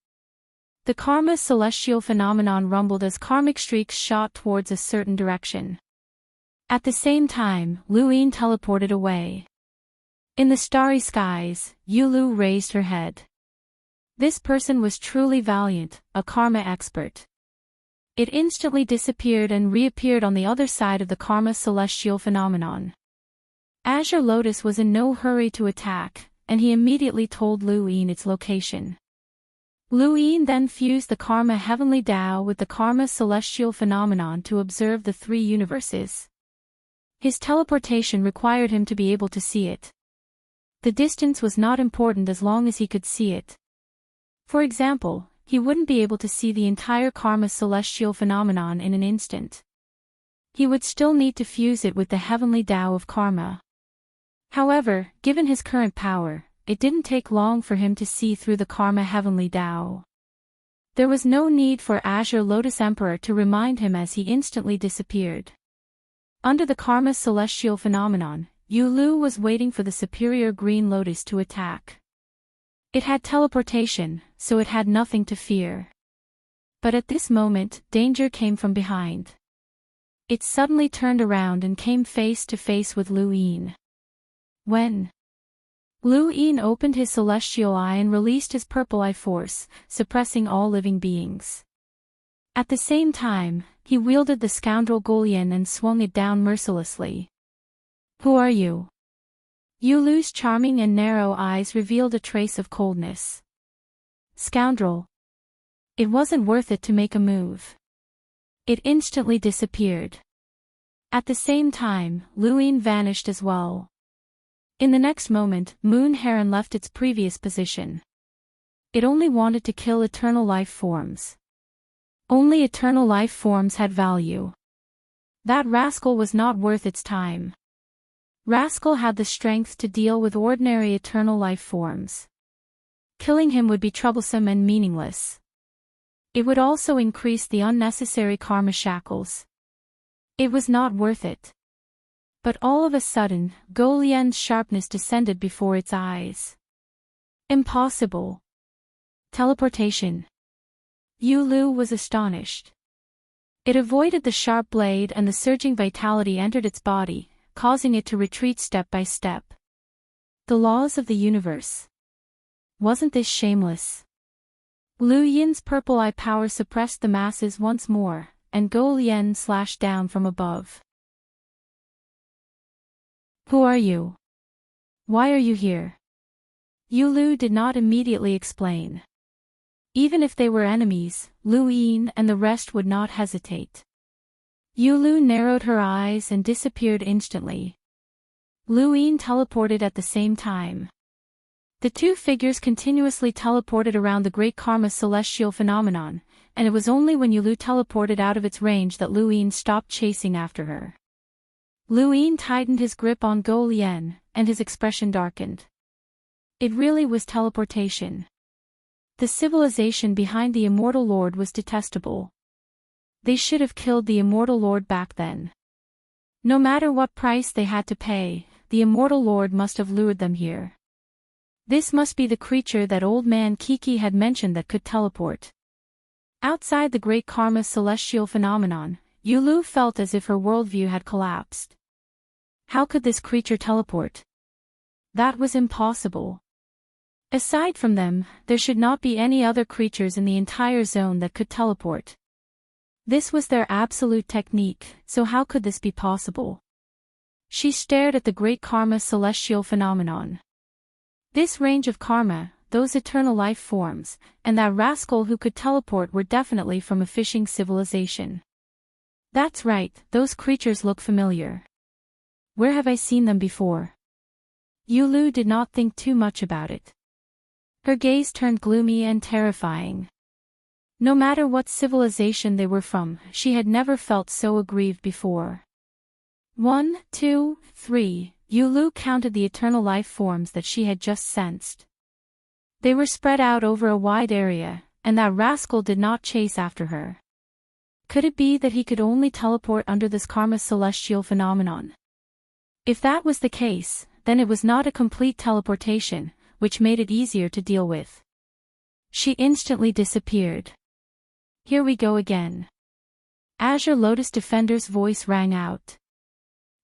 The karma celestial phenomenon rumbled as karmic streaks shot towards a certain direction. At the same time, Lu Yin teleported away. In the starry skies, Yulu raised her head. This person was truly valiant, a karma expert. It instantly disappeared and reappeared on the other side of the karma celestial phenomenon. Azure Lotus was in no hurry to attack, and he immediately told Lu Yin its location. Lu Yin then fused the karma heavenly Tao with the karma celestial phenomenon to observe the three universes. His teleportation required him to be able to see it. The distance was not important as long as he could see it. For example, he wouldn't be able to see the entire karma celestial phenomenon in an instant. He would still need to fuse it with the heavenly Tao of karma. However, given his current power, it didn't take long for him to see through the karma heavenly Tao. There was no need for Azure Lotus Emperor to remind him as he instantly disappeared. Under the karma celestial phenomenon, Yulu was waiting for the superior green lotus to attack. It had teleportation, so it had nothing to fear. But at this moment, danger came from behind. It suddenly turned around and came face to face with Lu Yin. When Lu Yin opened his celestial eye and released his purple eye force, suppressing all living beings. At the same time, he wielded the scoundrel Golian and swung it down mercilessly. Who are you? Yulu's charming and narrow eyes revealed a trace of coldness. Scoundrel. It wasn't worth it to make a move. It instantly disappeared. At the same time, Lu Yin vanished as well. In the next moment, Moon Heron left its previous position. It only wanted to kill eternal life forms. Only eternal life forms had value. That rascal was not worth its time. Rascal had the strength to deal with ordinary eternal life forms. Killing him would be troublesome and meaningless. It would also increase the unnecessary karma shackles. It was not worth it. But all of a sudden, Golian's sharpness descended before its eyes. Impossible. Teleportation. Yulu was astonished. It avoided the sharp blade and the surging vitality entered its body, causing it to retreat step by step. The laws of the universe. Wasn't this shameless? Lu Yin's purple eye power suppressed the masses once more, and Golian slashed down from above. Who are you? Why are you here? Yulu did not immediately explain. Even if they were enemies, Lu Yin and the rest would not hesitate. Yulu narrowed her eyes and disappeared instantly. Lu Yin teleported at the same time. The two figures continuously teleported around the great karma celestial phenomenon, and it was only when Yulu teleported out of its range that Lu Yin stopped chasing after her. Lu Yin tightened his grip on Golian, and his expression darkened. It really was teleportation. The civilization behind the Immortal Lord was detestable. They should have killed the Immortal Lord back then. No matter what price they had to pay, the Immortal Lord must have lured them here. This must be the creature that old man Kiki had mentioned that could teleport. Outside the great karma celestial phenomenon, Yulu felt as if her worldview had collapsed. How could this creature teleport? That was impossible. Aside from them, there should not be any other creatures in the entire zone that could teleport. This was their absolute technique, so how could this be possible? She stared at the great karma celestial phenomenon. This range of karma, those eternal life forms, and that rascal who could teleport were definitely from a fishing civilization. That's right, those creatures look familiar. Where have I seen them before? Yulu did not think too much about it. Her gaze turned gloomy and terrifying. No matter what civilization they were from, she had never felt so aggrieved before. 1, 2, 3, Yulu counted the eternal life forms that she had just sensed. They were spread out over a wide area, and that rascal did not chase after her. Could it be that he could only teleport under this karma celestial phenomenon? If that was the case, then it was not a complete teleportation, which made it easier to deal with. She instantly disappeared. Here we go again. Azure Lotus Defender's voice rang out.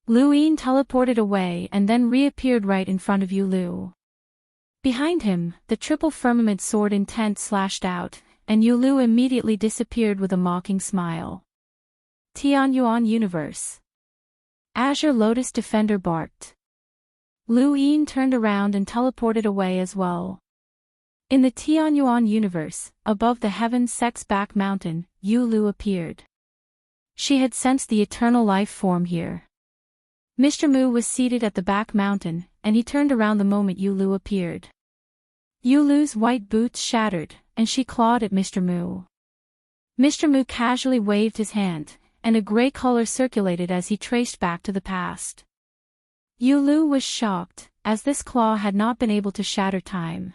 Luin teleported away and then reappeared right in front of Yulu. Behind him, the triple firmament sword intent slashed out, and Yulu immediately disappeared with a mocking smile. Tianyuan Universe. Azure Lotus Defender barked. Luin turned around and teleported away as well. In the Tianyuan universe, above the heaven sex back mountain, Yulu appeared. She had sensed the eternal life form here. Mr. Mu was seated at the back mountain, and he turned around the moment Yulu appeared. Yulu's white boots shattered, and she clawed at Mr. Mu. Mr. Mu casually waved his hand, and a gray color circulated as he traced back to the past. Yulu was shocked, as this claw had not been able to shatter time.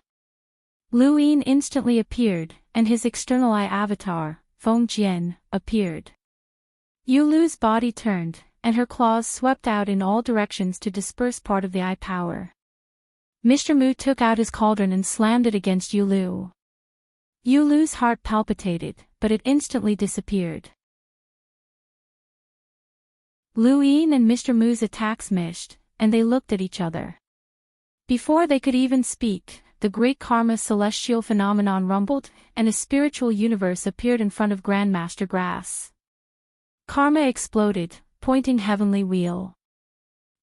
Luin instantly appeared, and his external eye avatar, Feng Jian, appeared. Yulu's body turned, and her claws swept out in all directions to disperse part of the eye power. Mr. Mu took out his cauldron and slammed it against Yulu. Yulu's heart palpitated, but it instantly disappeared. Luin and Mr. Mu's attacks missed, and they looked at each other. Before they could even speak, the great karma celestial phenomenon rumbled, and a spiritual universe appeared in front of Grandmaster Grass. Karma exploded, pointing heavenly wheel.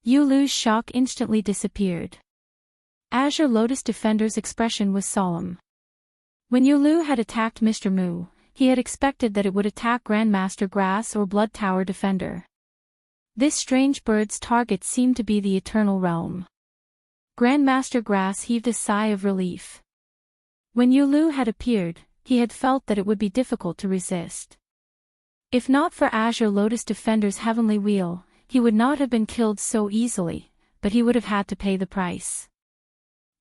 Yulu's shock instantly disappeared. Azure Lotus Defender's expression was solemn. When Yulu had attacked Mr. Mu, he had expected that it would attack Grandmaster Grass or Blood Tower Defender. This strange bird's target seemed to be the Eternal Realm. Grandmaster Grass heaved a sigh of relief. When Yulu had appeared, he had felt that it would be difficult to resist. If not for Azure Lotus Defender's heavenly wheel, he would not have been killed so easily, but he would have had to pay the price.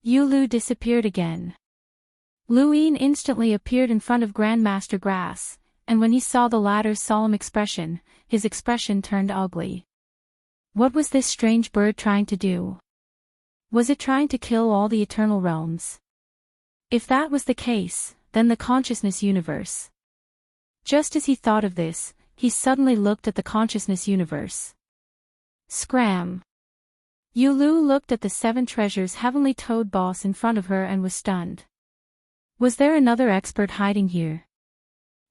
Yulu disappeared again. Luin instantly appeared in front of Grandmaster Grass, and when he saw the latter's solemn expression, his expression turned ugly. What was this strange bird trying to do? Was it trying to kill all the eternal realms? If that was the case, then the consciousness universe. Just as he thought of this, he suddenly looked at the consciousness universe. Scram! Yulu looked at the seven treasures heavenly toad boss in front of her and was stunned. Was there another expert hiding here?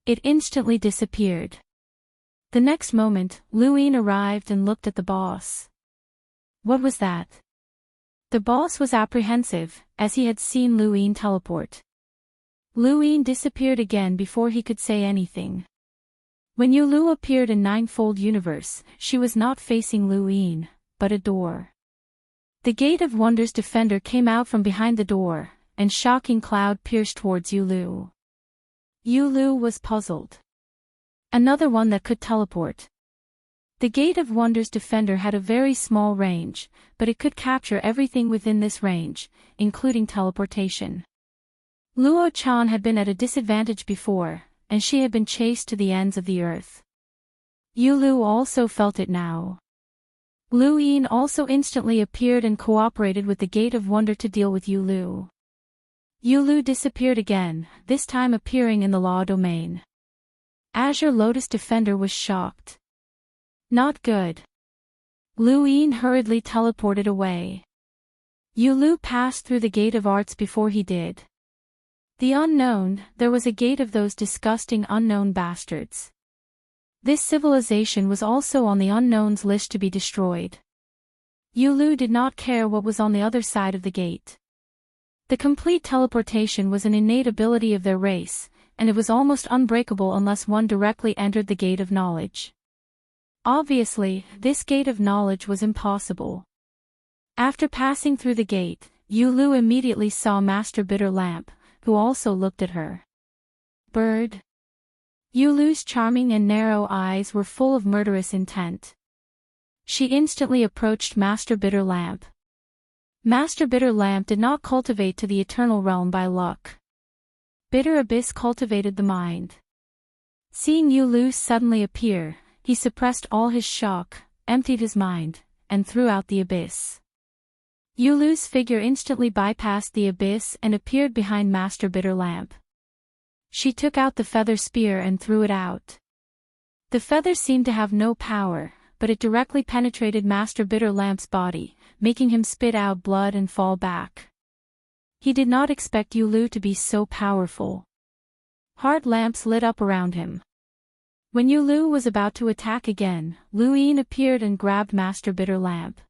It instantly disappeared. The next moment, Luin arrived and looked at the boss. What was that? The boss was apprehensive, as he had seen Luin teleport. Luin disappeared again before he could say anything. When Yulu appeared in Ninefold Universe, she was not facing Luin, but a door. The Gate of Wonders Defender came out from behind the door, and shocking cloud pierced towards Yulu. Yulu was puzzled. Another one that could teleport. The Gate of Wonders Defender had a very small range, but it could capture everything within this range, including teleportation. Luo Chan had been at a disadvantage before, and she had been chased to the ends of the earth. Yulu also felt it now. Lu Yin also instantly appeared and cooperated with the Gate of Wonder to deal with Yu Lu. Yu Lu disappeared again, this time appearing in the law domain. Azure Lotus Defender was shocked. Not good. Lu Yin hurriedly teleported away. Yu Lu passed through the Gate of Arts before he did. The unknown, there was a gate of those disgusting unknown bastards. This civilization was also on the unknown's list to be destroyed. Yu Lu did not care what was on the other side of the gate. The complete teleportation was an innate ability of their race, and it was almost unbreakable unless one directly entered the gate of knowledge. Obviously, this gate of knowledge was impossible. After passing through the gate, Yu Lu immediately saw Master Bitter Lamp, who also looked at her. Bird. Yu Lu's charming and narrow eyes were full of murderous intent. She instantly approached Master Bitter Lamp. Master Bitter Lamp did not cultivate to the eternal realm by luck. Bitter Abyss cultivated the mind. Seeing Yu Lu suddenly appear, he suppressed all his shock, emptied his mind, and threw out the abyss. Yu Lu's figure instantly bypassed the abyss and appeared behind Master Bitter Lamp. She took out the feather spear and threw it out. The feather seemed to have no power, but it directly penetrated Master Bitter Lamp's body, making him spit out blood and fall back. He did not expect Yu Lu to be so powerful. Heart lamps lit up around him. When Yu Lu was about to attack again, Lu Yin appeared and grabbed Master Bitter Lamp.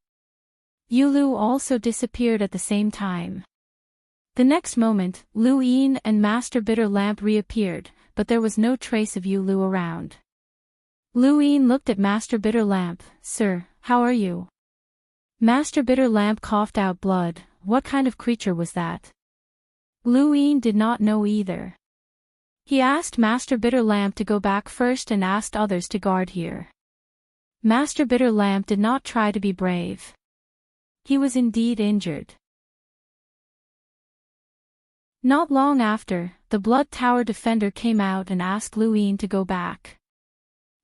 Yu Lu also disappeared at the same time. The next moment, Lu Yin and Master Bitter Lamp reappeared, but there was no trace of Yu Lu around. Lu Yin looked at Master Bitter Lamp. "Sir, how are you?" Master Bitter Lamp coughed out blood. What kind of creature was that? Lu Yin did not know either. He asked Master Bitter Lamp to go back first and asked others to guard here. Master Bitter Lamp did not try to be brave. He was indeed injured. Not long after, the Blood Tower Defender came out and asked Lu Yin to go back.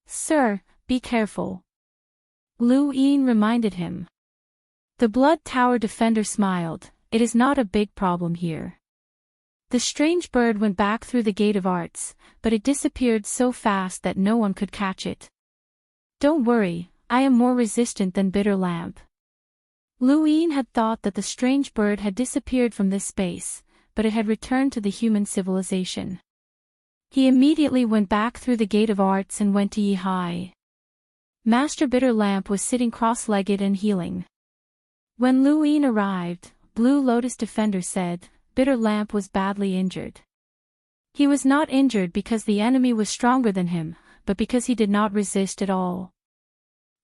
"Sir, be careful." Lu Yin reminded him. The Blood Tower Defender smiled. "It is not a big problem here." The strange bird went back through the Gate of Arts, but it disappeared so fast that no one could catch it. "Don't worry, I am more resistant than Bitter Lamp." Lu Yin had thought that the strange bird had disappeared from this space, but it had returned to the human civilization. He immediately went back through the Gate of Arts and went to Yihai. Master Bitter Lamp was sitting cross-legged and healing. When Lu Yin arrived, Blue Lotus Defender said, Bitter Lamp was badly injured. He was not injured because the enemy was stronger than him, but because he did not resist at all.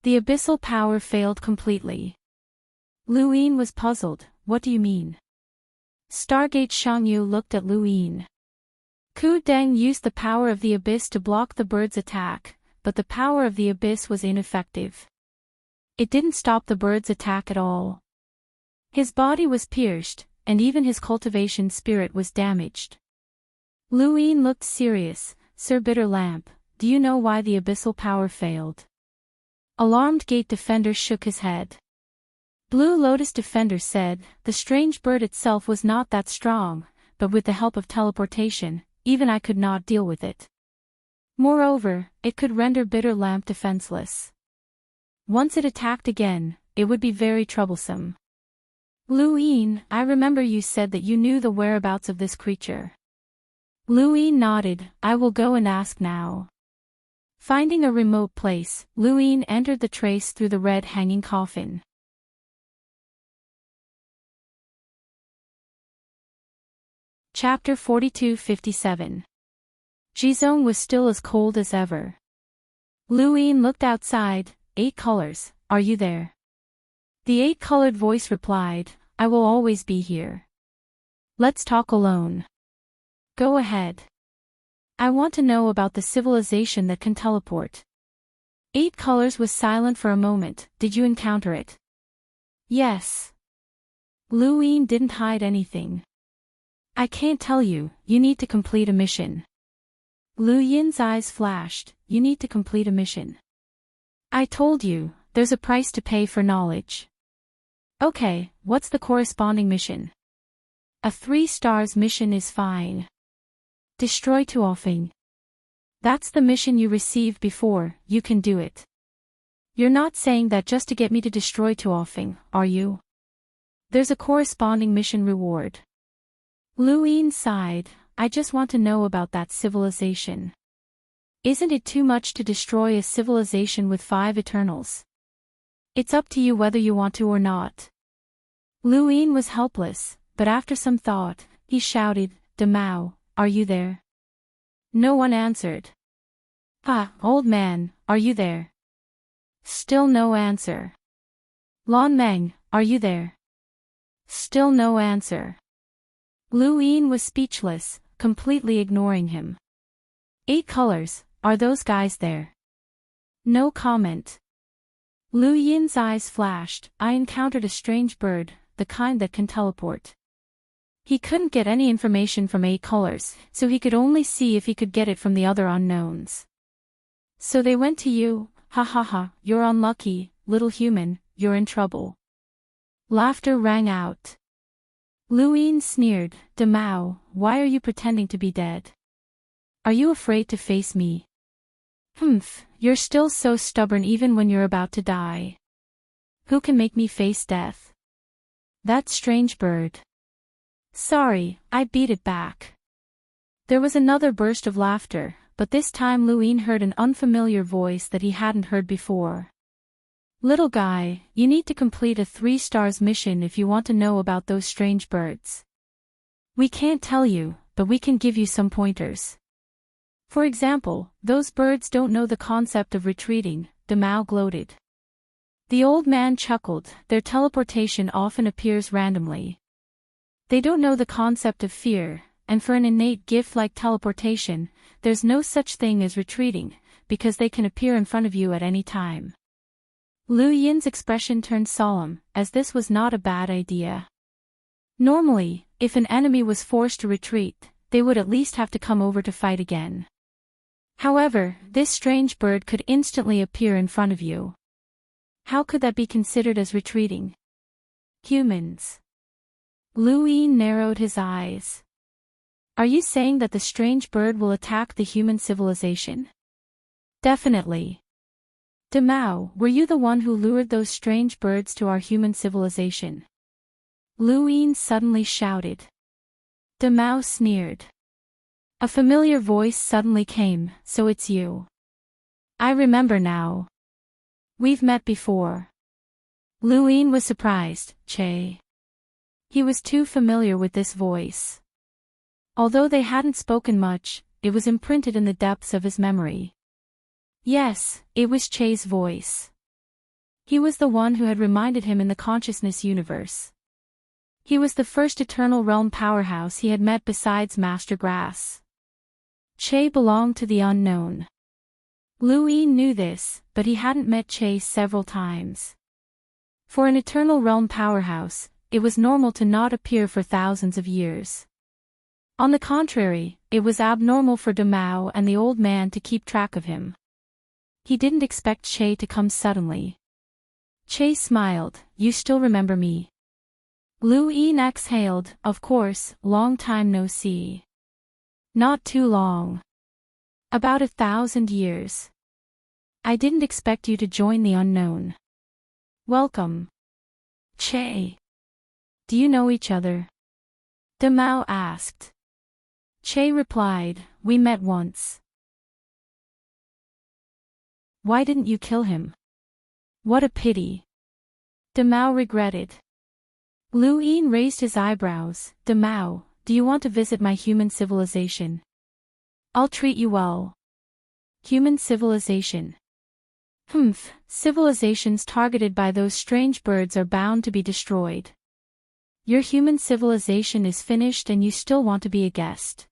The abyssal power failed completely. Lu Yin was puzzled. "What do you mean?" Stargate Shangyu looked at Lu Yin. Ku Deng used the power of the abyss to block the bird's attack, but the power of the abyss was ineffective. It didn't stop the bird's attack at all. His body was pierced, and even his cultivation spirit was damaged. Lu Yin looked serious. "Sir Bitter Lamp, do you know why the abyssal power failed?" Alarmed Gate Defender shook his head. Blue Lotus Defender said, "The strange bird itself was not that strong, but with the help of teleportation, even I could not deal with it. Moreover, it could render Bitter Lamp defenseless. Once it attacked again, it would be very troublesome." Lu Yin, I remember you said that you knew the whereabouts of this creature. Lu Yin nodded. "I will go and ask now." Finding a remote place, Lu Yin entered the trace through the red hanging coffin. Chapter 42-57. Jizong was still as cold as ever. Lu Yin looked outside. 8 colors, are you there? The 8-colored voice replied, "I will always be here. Let's talk alone." "Go ahead. I want to know about the civilization that can teleport." 8 colors was silent for a moment. "Did you encounter it?" "Yes." Lu Yin didn't hide anything. "I can't tell you, you need to complete a mission." Lu Yin's eyes flashed. "You need to complete a mission." "I told you, there's a price to pay for knowledge. Okay, what's the corresponding mission? A 3 stars mission is fine. Destroy Tuolfing. That's the mission you received before, you can do it. You're not saying that just to get me to destroy Tuolfing, are you? There's a corresponding mission reward. Luin sighed, I just want to know about that civilization. Isn't it too much to destroy a civilization with 5 Eternals? It's up to you whether you want to or not. Luin was helpless, but after some thought, he shouted, Demao, are you there? No one answered. Ah, old man, are you there? Still no answer. Lan Meng, are you there? Still no answer. Luin was speechless, completely ignoring him. 8 colors, are those guys there? No comment. Lu Yin's eyes flashed, I encountered a strange bird, the kind that can teleport. He couldn't get any information from 8 colors, so he could only see if he could get it from the other unknowns. So they went to you, ha ha ha, you're unlucky, little human, you're in trouble. Laughter rang out. Luin sneered, Demao, why are you pretending to be dead? Are you afraid to face me? Humph, you're still so stubborn even when you're about to die. Who can make me face death? That strange bird. Sorry, I beat it back. There was another burst of laughter, but this time Luin heard an unfamiliar voice that he hadn't heard before. Little guy, you need to complete a 3 stars mission if you want to know about those strange birds. We can't tell you, but we can give you some pointers. For example, those birds don't know the concept of retreating, Demao gloated. The old man chuckled, their teleportation often appears randomly. They don't know the concept of fear, and for an innate gift like teleportation, there's no such thing as retreating, because they can appear in front of you at any time. Lu Yin's expression turned solemn, as this was not a bad idea. Normally, if an enemy was forced to retreat, they would at least have to come over to fight again. However, this strange bird could instantly appear in front of you. How could that be considered as retreating? Humans. Lu Yin narrowed his eyes. Are you saying that the strange bird will attack the human civilization? Definitely. Demao, were you the one who lured those strange birds to our human civilization? Lu Yin suddenly shouted. Demao sneered. A familiar voice suddenly came, so it's you. I remember now. We've met before. Lu Yin was surprised, Che. He was too familiar with this voice. Although they hadn't spoken much, it was imprinted in the depths of his memory. Yes, it was Che's voice. He was the one who had reminded him in the consciousness universe. He was the first eternal realm powerhouse he had met besides Master Grass. Che belonged to the unknown. Lu Yin knew this, but he hadn't met Che several times. For an eternal realm powerhouse, it was normal to not appear for thousands of years. On the contrary, it was abnormal for Demao and the old man to keep track of him. He didn't expect Che to come suddenly. Che smiled, you still remember me. Lu Yin exhaled, of course, long time no see. Not too long. About 1,000 years. I didn't expect you to join the unknown. Welcome. Che. Do you know each other? Demao asked. Che replied, we met once. Why didn't you kill him? What a pity. Demao regretted. Lu Yin raised his eyebrows. Demao, do you want to visit my human civilization? I'll treat you well. Human civilization. Humph, civilizations targeted by those strange birds are bound to be destroyed. Your human civilization is finished and you still want to be a guest.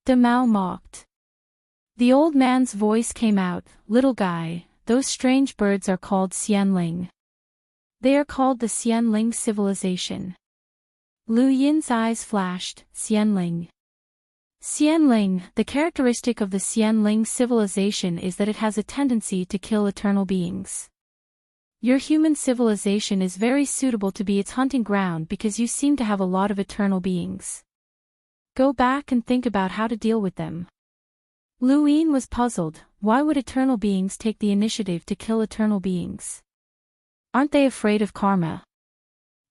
Demao mocked. The old man's voice came out, little guy, those strange birds are called Xianling. They are called the Xianling civilization. Lu Yin's eyes flashed, Xianling. Xianling, the characteristic of the Xianling civilization is that it has a tendency to kill eternal beings. Your human civilization is very suitable to be its hunting ground because you seem to have a lot of eternal beings. Go back and think about how to deal with them. Lu Yin was puzzled. Why would eternal beings take the initiative to kill eternal beings? Aren't they afraid of karma?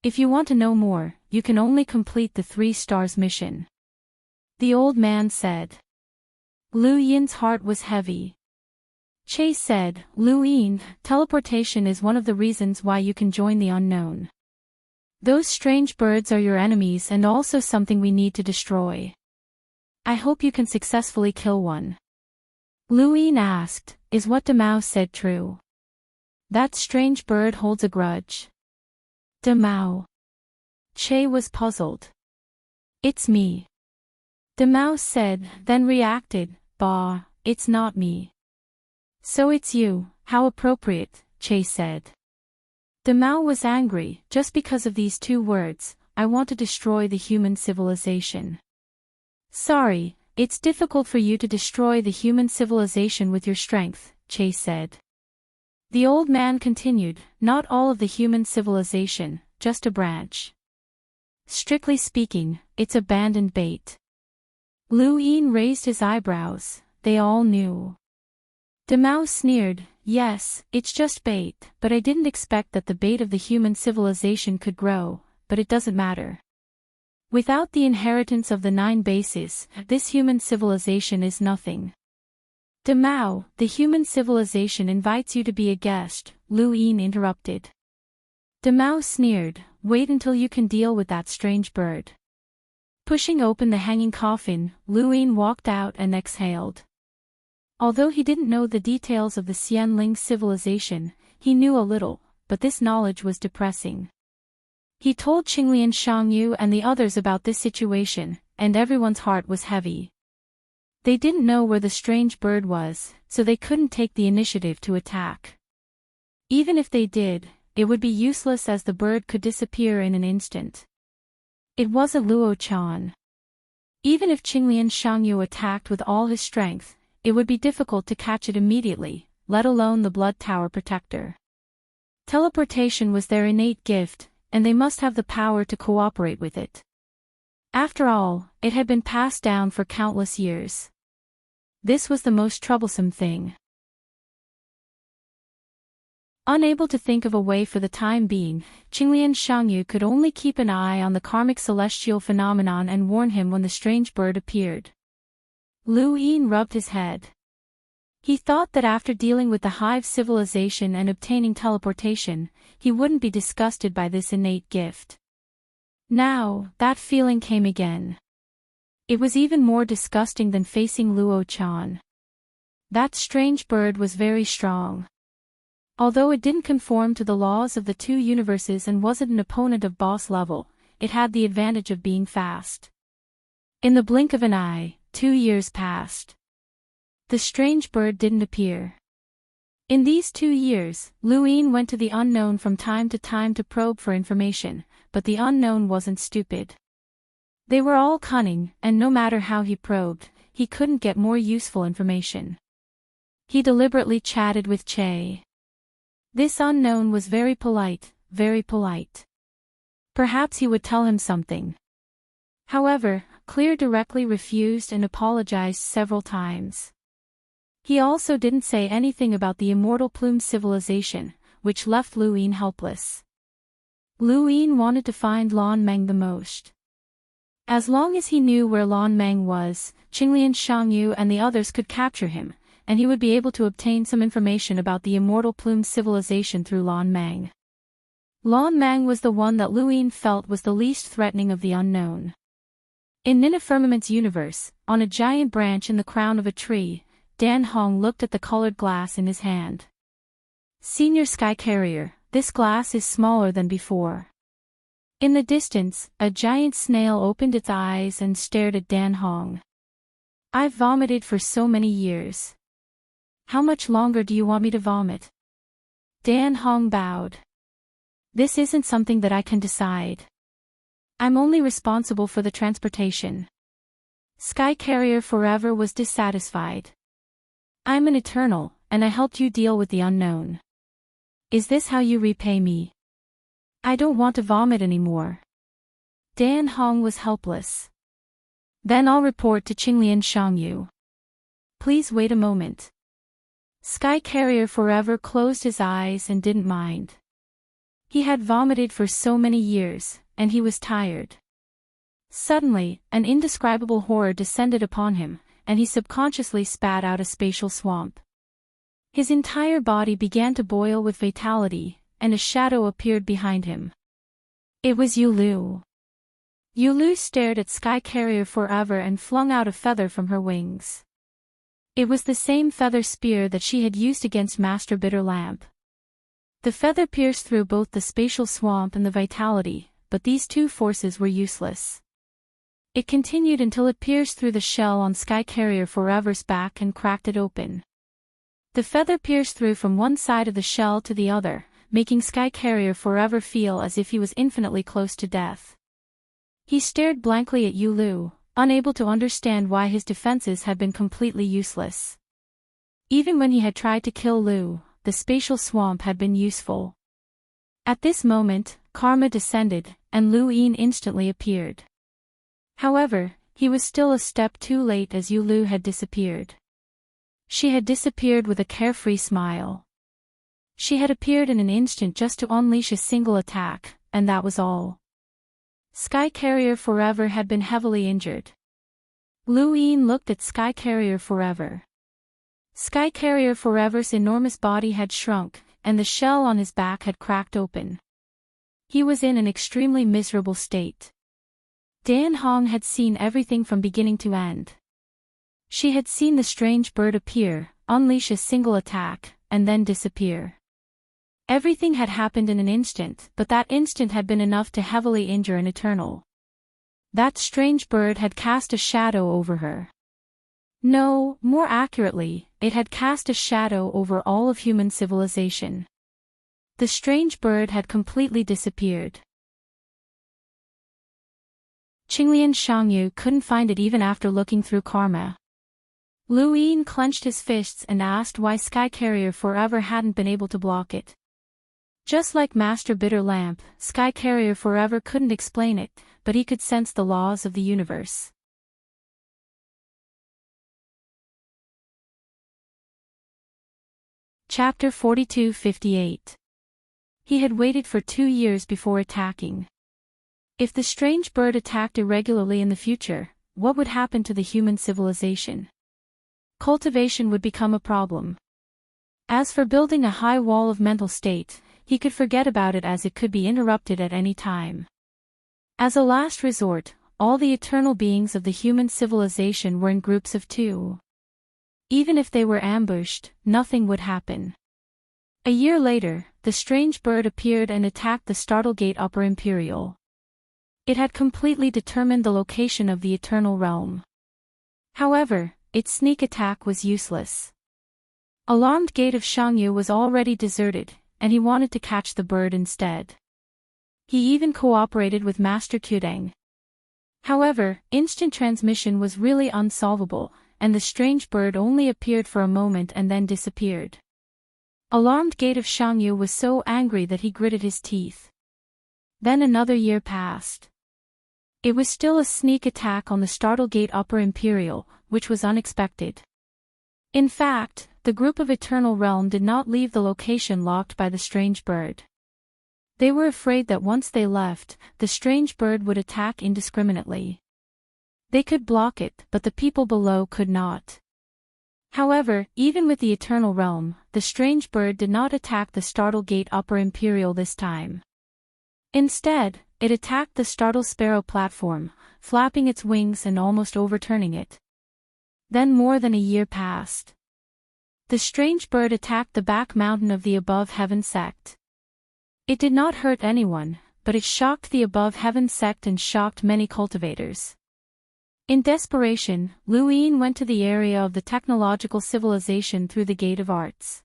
If you want to know more, you can only complete the 3 stars mission. The old man said. Lu Yin's heart was heavy. Che said, Lu Yin, teleportation is one of the reasons why you can join the unknown. Those strange birds are your enemies and also something we need to destroy. I hope you can successfully kill one. Lu Yin asked, is what Demao said true? That strange bird holds a grudge. Demao. Che was puzzled. It's me. Demao said, then reacted, bah, it's not me. So it's you, how appropriate, Che said. Demao was angry, just because of these 2 words, I want to destroy the human civilization. Sorry, it's difficult for you to destroy the human civilization with your strength, Che said. The old man continued, not all of the human civilization, just a branch. Strictly speaking, it's abandoned bait. Lu Yin raised his eyebrows, they all knew. Demao sneered, yes, it's just bait, but I didn't expect that the bait of the human civilization could grow, but it doesn't matter. Without the inheritance of the 9 bases, this human civilization is nothing. Demao, the human civilization invites you to be a guest, Lu Yin interrupted. Demao sneered, wait until you can deal with that strange bird. Pushing open the hanging coffin, Lu Yin walked out and exhaled. Although he didn't know the details of the Xianling civilization, he knew a little, but this knowledge was depressing. He told Qinglian Shangyu and the others about this situation, and everyone's heart was heavy. They didn't know where the strange bird was, so they couldn't take the initiative to attack. Even if they did, it would be useless as the bird could disappear in an instant. It wasn't Luo Chan. Even if Qinglian Shangyu attacked with all his strength, it would be difficult to catch it immediately, let alone the Blood Tower Protector. Teleportation was their innate gift, and they must have the power to cooperate with it. After all, it had been passed down for countless years. This was the most troublesome thing. Unable to think of a way for the time being, Qinglian Shangyu could only keep an eye on the karmic celestial phenomenon and warn him when the strange bird appeared. Lu Yin rubbed his head. He thought that after dealing with the hive civilization and obtaining teleportation, he wouldn't be disgusted by this innate gift. Now, that feeling came again. It was even more disgusting than facing Luo Chan. That strange bird was very strong. Although it didn't conform to the laws of the 2 universes and wasn't an opponent of boss level, it had the advantage of being fast. In the blink of an eye, 2 years passed. The strange bird didn't appear. In these 2 years, Lu Yin went to the unknown from time to time to probe for information, but the unknown wasn't stupid. They were all cunning, and no matter how he probed, he couldn't get more useful information. He deliberately chatted with Che. This unknown was very polite, very polite. Perhaps he would tell him something. However, Clear directly refused and apologized several times. He also didn't say anything about the immortal plume civilization, which left Lu Yin helpless. Lu Yin wanted to find Lan Meng the most. As long as he knew where Lan Meng was, Qinglian Shangyu and the others could capture him, and he would be able to obtain some information about the immortal plume civilization through Lan Meng. Lan Meng was the one that Lu Yin felt was the least threatening of the unknown. In Nina Firmament's universe, on a giant branch in the crown of a tree, Dan Hong looked at the colored glass in his hand. Senior Sky Carrier, this glass is smaller than before. In the distance, a giant snail opened its eyes and stared at Dan Hong. I've vomited for so many years. How much longer do you want me to vomit? Dan Hong bowed. This isn't something that I can decide. I'm only responsible for the transportation. Sky Carrier Forever was dissatisfied. I'm an eternal, and I helped you deal with the unknown. Is this how you repay me? I don't want to vomit anymore. Dan Hong was helpless. Then I'll report to Qinglian Shangyu. Please wait a moment. Sky Carrier Forever closed his eyes and didn't mind. He had vomited for so many years, and he was tired. Suddenly, an indescribable horror descended upon him, and he subconsciously spat out a spatial swamp. His entire body began to boil with vitality, and a shadow appeared behind him. It was Yulu. Yulu stared at Sky Carrier Forever and flung out a feather from her wings. It was the same feather spear that she had used against Master Bitter Lamp. The feather pierced through both the spatial swamp and the vitality, but these two forces were useless. It continued until it pierced through the shell on Sky Carrier Forever's back and cracked it open. The feather pierced through from one side of the shell to the other, making Sky Carrier Forever feel as if he was infinitely close to death. He stared blankly at Yulu, unable to understand why his defenses had been completely useless. Even when he had tried to kill Lu, the spatial swamp had been useful. At this moment, karma descended, and Lu Yin instantly appeared. However, he was still a step too late as Yulu had disappeared. She had disappeared with a carefree smile. She had appeared in an instant just to unleash a single attack, and that was all. Sky Carrier Forever had been heavily injured. Lu Yin looked at Sky Carrier Forever. Sky Carrier Forever's enormous body had shrunk, and the shell on his back had cracked open. He was in an extremely miserable state. Dan Hong had seen everything from beginning to end. She had seen the strange bird appear, unleash a single attack, and then disappear. Everything had happened in an instant, but that instant had been enough to heavily injure an eternal. That strange bird had cast a shadow over her. No, more accurately, it had cast a shadow over all of human civilization. The strange bird had completely disappeared. Qinglian Shangyu couldn't find it even after looking through karma. Lu Yin clenched his fists and asked why Sky Carrier Forever hadn't been able to block it. Just like Master Bitter Lamp, Sky Carrier Forever couldn't explain it, but he could sense the laws of the universe. Chapter 42-58. He had waited for 2 years before attacking. If the strange bird attacked irregularly in the future, what would happen to the human civilization? Cultivation would become a problem. As for building a high wall of mental state, he could forget about it as it could be interrupted at any time. As a last resort, all the eternal beings of the human civilization were in groups of 2. Even if they were ambushed, nothing would happen. A year later, the strange bird appeared and attacked the Startlegate Upper Imperial. It had completely determined the location of the Eternal Realm. However, its sneak attack was useless. Alarmed Gate of Shangyu was already deserted, and he wanted to catch the bird instead. He even cooperated with Master Qudeng. However, instant transmission was really unsolvable, and the strange bird only appeared for a moment and then disappeared. Alarmed Gate of Shangyu was so angry that he gritted his teeth. Then another year passed. It was still a sneak attack on the Startlegate Upper Imperial, which was unexpected. In fact, the group of Eternal Realm did not leave the location locked by the strange bird. They were afraid that once they left, the strange bird would attack indiscriminately. They could block it, but the people below could not. However, even with the Eternal Realm, the strange bird did not attack the Startlegate Upper Imperial this time. Instead, it attacked the Startle Sparrow platform, flapping its wings and almost overturning it. Then more than a year passed. The strange bird attacked the back mountain of the Above Heaven sect. It did not hurt anyone, but it shocked the Above Heaven sect and shocked many cultivators. In desperation, Lu Yin went to the area of the technological civilization through the Gate of Arts.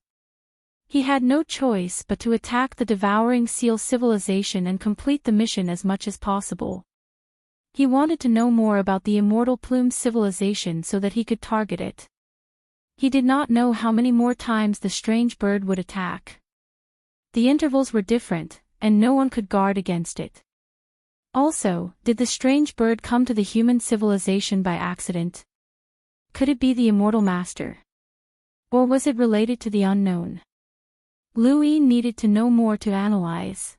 He had no choice but to attack the Devouring Seal civilization and complete the mission as much as possible. He wanted to know more about the Immortal Plume civilization so that he could target it. He did not know how many more times the strange bird would attack. The intervals were different, and no one could guard against it. Also, did the strange bird come to the human civilization by accident? Could it be the immortal master? Or was it related to the unknown? Luin needed to know more to analyze.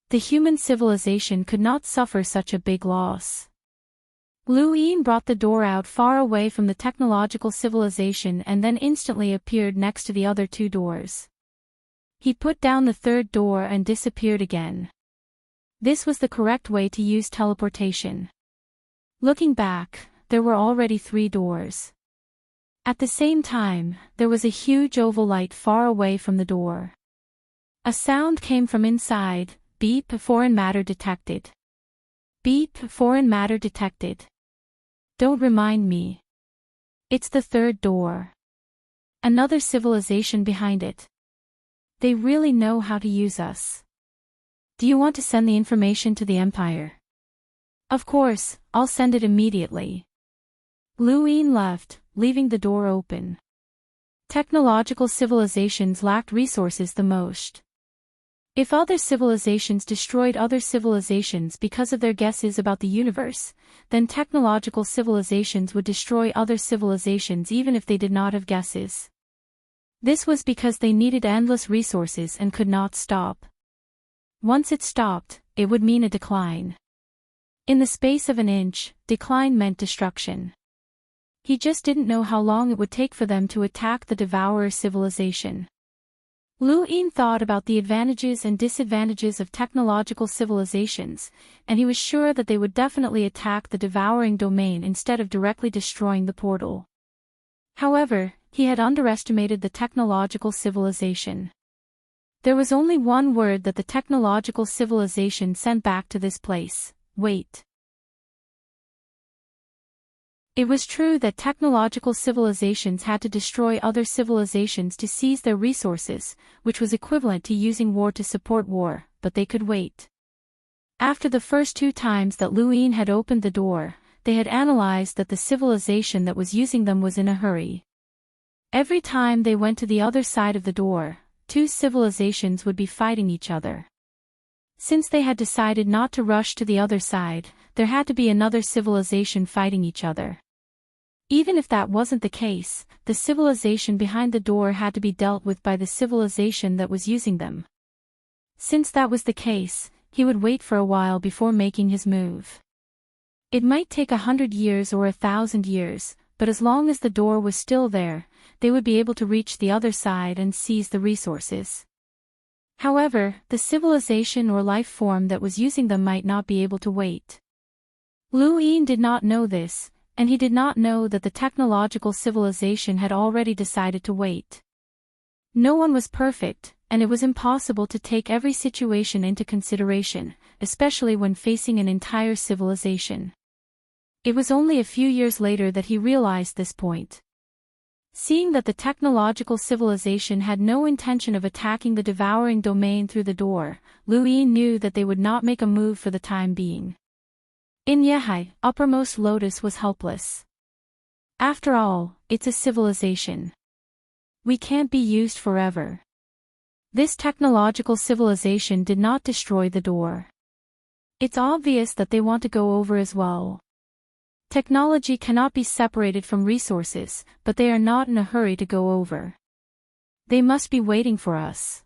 The human civilization could not suffer such a big loss. Luin brought the door out far away from the technological civilization and then instantly appeared next to the other two doors. He put down the third door and disappeared again. This was the correct way to use teleportation. Looking back, there were already 3 doors. At the same time, there was a huge oval light far away from the door. A sound came from inside. Beep, foreign matter detected. Beep, foreign matter detected. Don't remind me. It's the 3rd door. Another civilization behind it. They really know how to use us. Do you want to send the information to the Empire? Of course, I'll send it immediately. Luin left, leaving the door open. Technological civilizations lacked resources the most. If other civilizations destroyed other civilizations because of their guesses about the universe, then technological civilizations would destroy other civilizations even if they did not have guesses. This was because they needed endless resources and could not stop. Once it stopped, it would mean a decline. In the space of an inch, decline meant destruction. He just didn't know how long it would take for them to attack the Devourer civilization. Luin thought about the advantages and disadvantages of technological civilizations, and he was sure that they would definitely attack the devouring domain instead of directly destroying the portal. However, he had underestimated the technological civilization. There was only one word that the technological civilization sent back to this place: wait. It was true that technological civilizations had to destroy other civilizations to seize their resources, which was equivalent to using war to support war, but they could wait. After the first 2 times that Luin had opened the door, they had analyzed that the civilization that was using them was in a hurry. Every time they went to the other side of the door, 2 civilizations would be fighting each other. Since they had decided not to rush to the other side, there had to be another civilization fighting each other. Even if that wasn't the case, the civilization behind the door had to be dealt with by the civilization that was using them. Since that was the case, he would wait for a while before making his move. It might take 100 years or 1,000 years, but as long as the door was still there, they would be able to reach the other side and seize the resources. However, the civilization or life form that was using them might not be able to wait. Luin did not know this, and he did not know that the technological civilization had already decided to wait. No one was perfect, and it was impossible to take every situation into consideration, especially when facing an entire civilization. It was only a few years later that he realized this point. Seeing that the technological civilization had no intention of attacking the devouring domain through the door, Luin knew that they would not make a move for the time being. In Yehai, uppermost lotus was helpless. After all, it's a civilization. We can't be used forever. This technological civilization did not destroy the door. It's obvious that they want to go over as well. Technology cannot be separated from resources, but they are not in a hurry to go over. They must be waiting for us.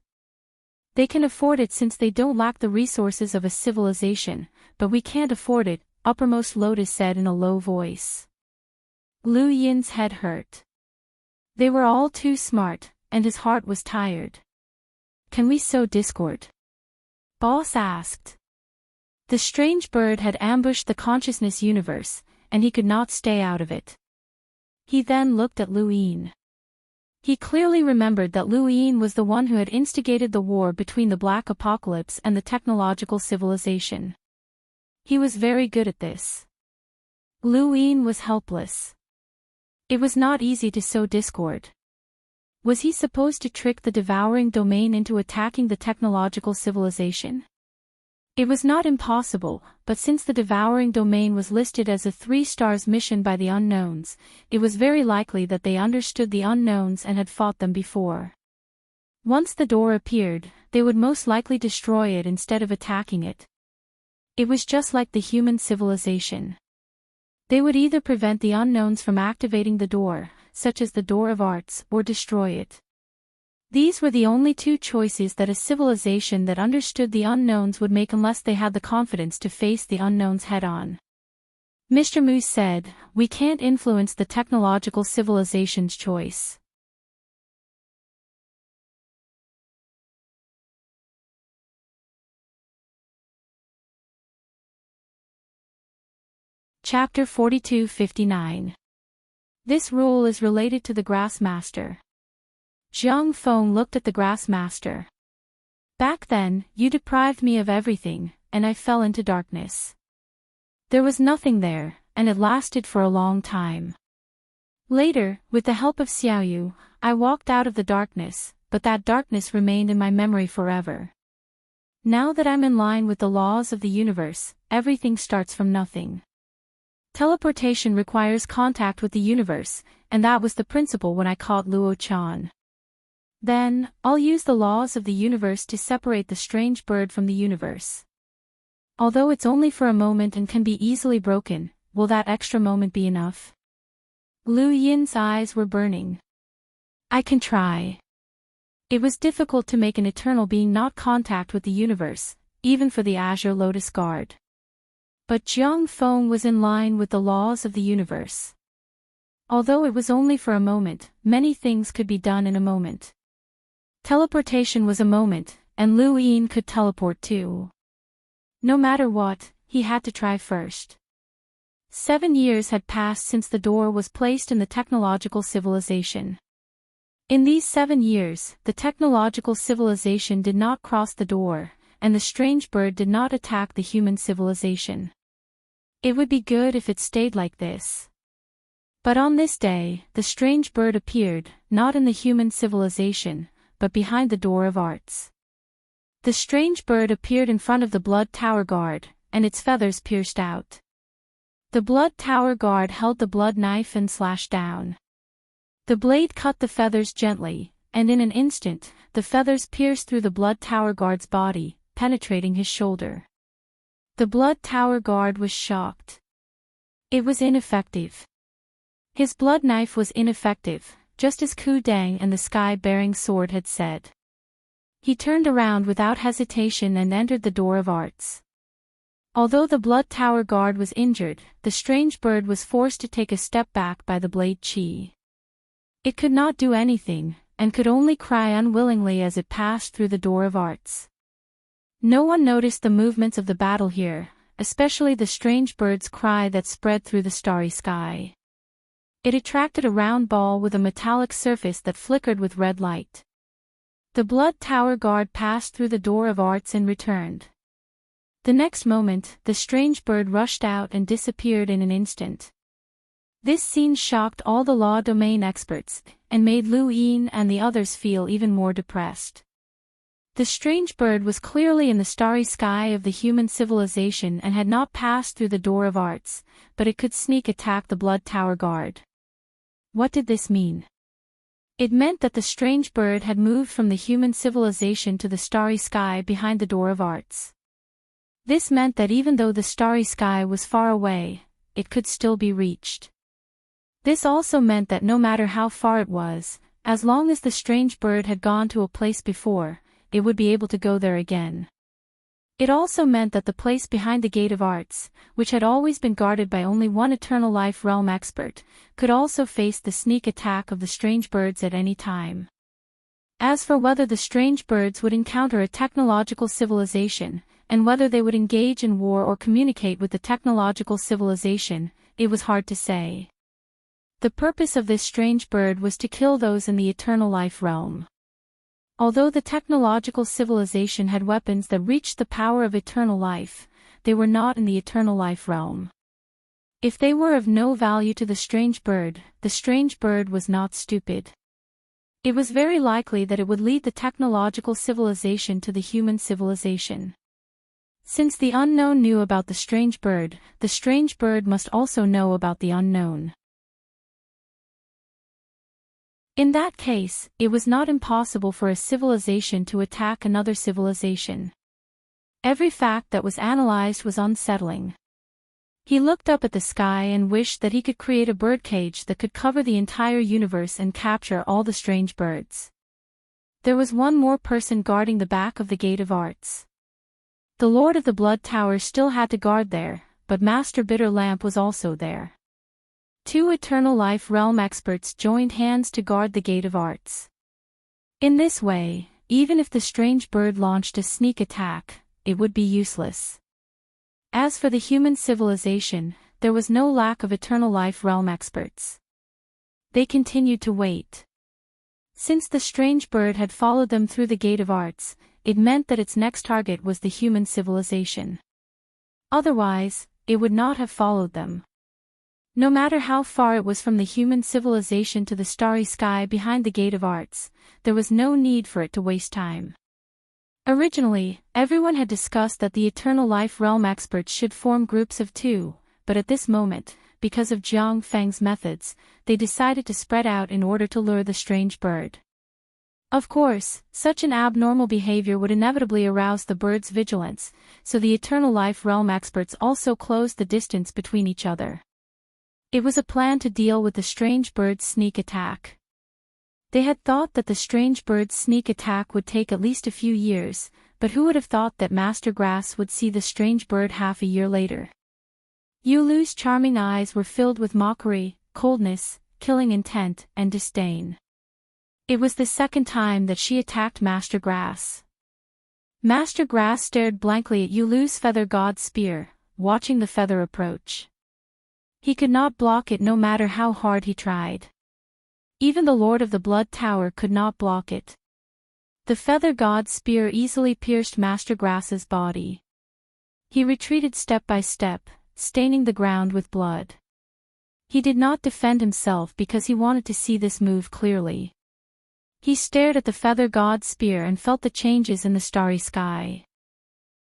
They can afford it since they don't lack the resources of a civilization, but we can't afford it, uppermost lotus said in a low voice. Lu Yin's head hurt. They were all too smart, and his heart was tired. Can we sow discord? Boss asked. The strange bird had ambushed the consciousness universe, and he could not stay out of it. He then looked at Luin. He clearly remembered that Luin was the one who had instigated the war between the Black Apocalypse and the technological civilization. He was very good at this. Luin was helpless. It was not easy to sow discord. Was he supposed to trick the devouring domain into attacking the technological civilization? It was not impossible, but since the devouring domain was listed as a 3 stars mission by the unknowns, it was very likely that they understood the unknowns and had fought them before. Once the door appeared, they would most likely destroy it instead of attacking it. It was just like the human civilization. They would either prevent the unknowns from activating the door, such as the door of arts, or destroy it. These were the only two choices that a civilization that understood the unknowns would make unless they had the confidence to face the unknowns head-on. Mr. Moose said, "We can't influence the technological civilization's choice." Chapter 42-59. This rule is related to the grass master. Zhang Feng looked at the grass master. "Back then, you deprived me of everything, and I fell into darkness. There was nothing there, and it lasted for a long time. Later, with the help of Xiaoyu, I walked out of the darkness, but that darkness remained in my memory forever. Now that I'm in line with the laws of the universe, everything starts from nothing. Teleportation requires contact with the universe, and that was the principle when I caught Luo Chan. Then, I'll use the laws of the universe to separate the strange bird from the universe. Although it's only for a moment and can be easily broken, will that extra moment be enough?" Lu Yin's eyes were burning. "I can try." It was difficult to make an eternal being not contact with the universe, even for the Azure Lotus Guard. But Zhang Feng was in line with the laws of the universe. Although it was only for a moment, many things could be done in a moment. Teleportation was a moment, and Lu Yin could teleport too. No matter what, he had to try first. 7 years had passed since the door was placed in the technological civilization. In these 7 years, the technological civilization did not cross the door, and the strange bird did not attack the human civilization. It would be good if it stayed like this. But on this day, the strange bird appeared, not in the human civilization, but behind the door of arts. The strange bird appeared in front of the Blood Tower Guard, and its feathers pierced out. The Blood Tower Guard held the blood knife and slashed down. The blade cut the feathers gently, and in an instant, the feathers pierced through the Blood Tower Guard's body, penetrating his shoulder. The Blood Tower Guard was shocked. It was ineffective. His blood knife was ineffective, just as Ku Dang and the sky-bearing sword had said. He turned around without hesitation and entered the door of arts. Although the Blood Tower Guard was injured, the strange bird was forced to take a step back by the blade chi. It could not do anything, and could only cry unwillingly as it passed through the door of arts. No one noticed the movements of the battle here, especially the strange bird's cry that spread through the starry sky. It attracted a round ball with a metallic surface that flickered with red light. The Blood Tower Guard passed through the door of arts and returned. The next moment, the strange bird rushed out and disappeared in an instant. This scene shocked all the law domain experts, and made Lu Yin and the others feel even more depressed. The strange bird was clearly in the starry sky of the human civilization and had not passed through the door of arts, but it could sneak attack the Blood Tower Guard. What did this mean? It meant that the strange bird had moved from the human civilization to the starry sky behind the door of arts. This meant that even though the starry sky was far away, it could still be reached. This also meant that no matter how far it was, as long as the strange bird had gone to a place before, it would be able to go there again. It also meant that the place behind the Gate of Arts, which had always been guarded by only one Eternal Life Realm expert, could also face the sneak attack of the strange birds at any time. As for whether the strange birds would encounter a technological civilization, and whether they would engage in war or communicate with the technological civilization, it was hard to say. The purpose of this strange bird was to kill those in the Eternal Life Realm. Although the technological civilization had weapons that reached the power of eternal life, they were not in the Eternal Life Realm. If they were of no value to the strange bird was not stupid. It was very likely that it would lead the technological civilization to the human civilization. Since the unknown knew about the strange bird must also know about the unknown. In that case, it was not impossible for a civilization to attack another civilization. Every fact that was analyzed was unsettling. He looked up at the sky and wished that he could create a birdcage that could cover the entire universe and capture all the strange birds. There was one more person guarding the back of the Gate of Arts. The Lord of the Blood Tower still had to guard there, but Master Bitter Lamp was also there. 2 Eternal Life Realm experts joined hands to guard the Gate of Arts. In this way, even if the strange bird launched a sneak attack, it would be useless. As for the human civilization, there was no lack of Eternal Life Realm experts. They continued to wait. Since the strange bird had followed them through the Gate of Arts, it meant that its next target was the human civilization. Otherwise, it would not have followed them. No matter how far it was from the human civilization to the starry sky behind the Gate of Arts, there was no need for it to waste time. Originally, everyone had discussed that the Eternal Life Realm experts should form groups of 2, but at this moment, because of Jiang Feng's methods, they decided to spread out in order to lure the strange bird. Of course, such an abnormal behavior would inevitably arouse the bird's vigilance, so the Eternal Life Realm experts also closed the distance between each other. It was a plan to deal with the strange bird's sneak attack. They had thought that the strange bird's sneak attack would take at least a few years, but who would have thought that Master Grass would see the strange bird half a year later? Yulu's charming eyes were filled with mockery, coldness, killing intent, and disdain. It was the second time that she attacked Master Grass. Master Grass stared blankly at Yulu's feather god spear, watching the feather approach. He could not block it no matter how hard he tried. Even the Lord of the Blood Tower could not block it. The feather god spear easily pierced Master Grass's body. He retreated step by step, staining the ground with blood. He did not defend himself because he wanted to see this move clearly. He stared at the feather god spear and felt the changes in the starry sky.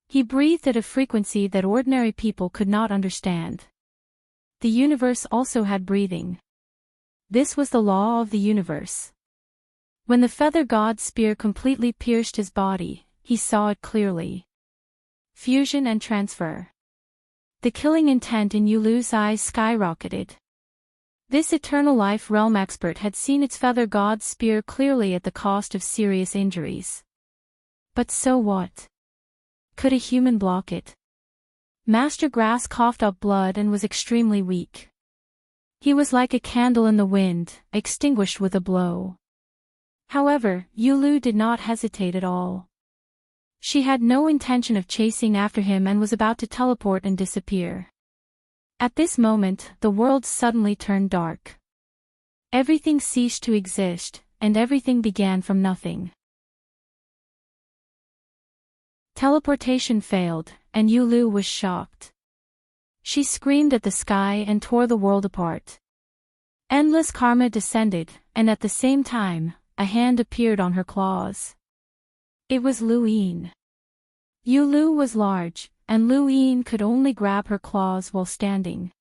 He breathed at a frequency that ordinary people could not understand. The universe also had breathing. This was the law of the universe. When the feather god spear completely pierced his body, he saw it clearly. Fusion and transfer. The killing intent in Yulu's eyes skyrocketed. This Eternal Life Realm expert had seen its feather god spear clearly at the cost of serious injuries. But so what? Could a human block it? Master Grass coughed up blood and was extremely weak. He was like a candle in the wind, extinguished with a blow. However, Yulu did not hesitate at all. She had no intention of chasing after him and was about to teleport and disappear. At this moment, the world suddenly turned dark. Everything ceased to exist, and everything began from nothing. Teleportation failed, and Yulu was shocked. She screamed at the sky and tore the world apart. Endless karma descended, and at the same time, a hand appeared on her claws. It was Lu Yin. Yulu was large, and Lu Yin could only grab her claws while standing.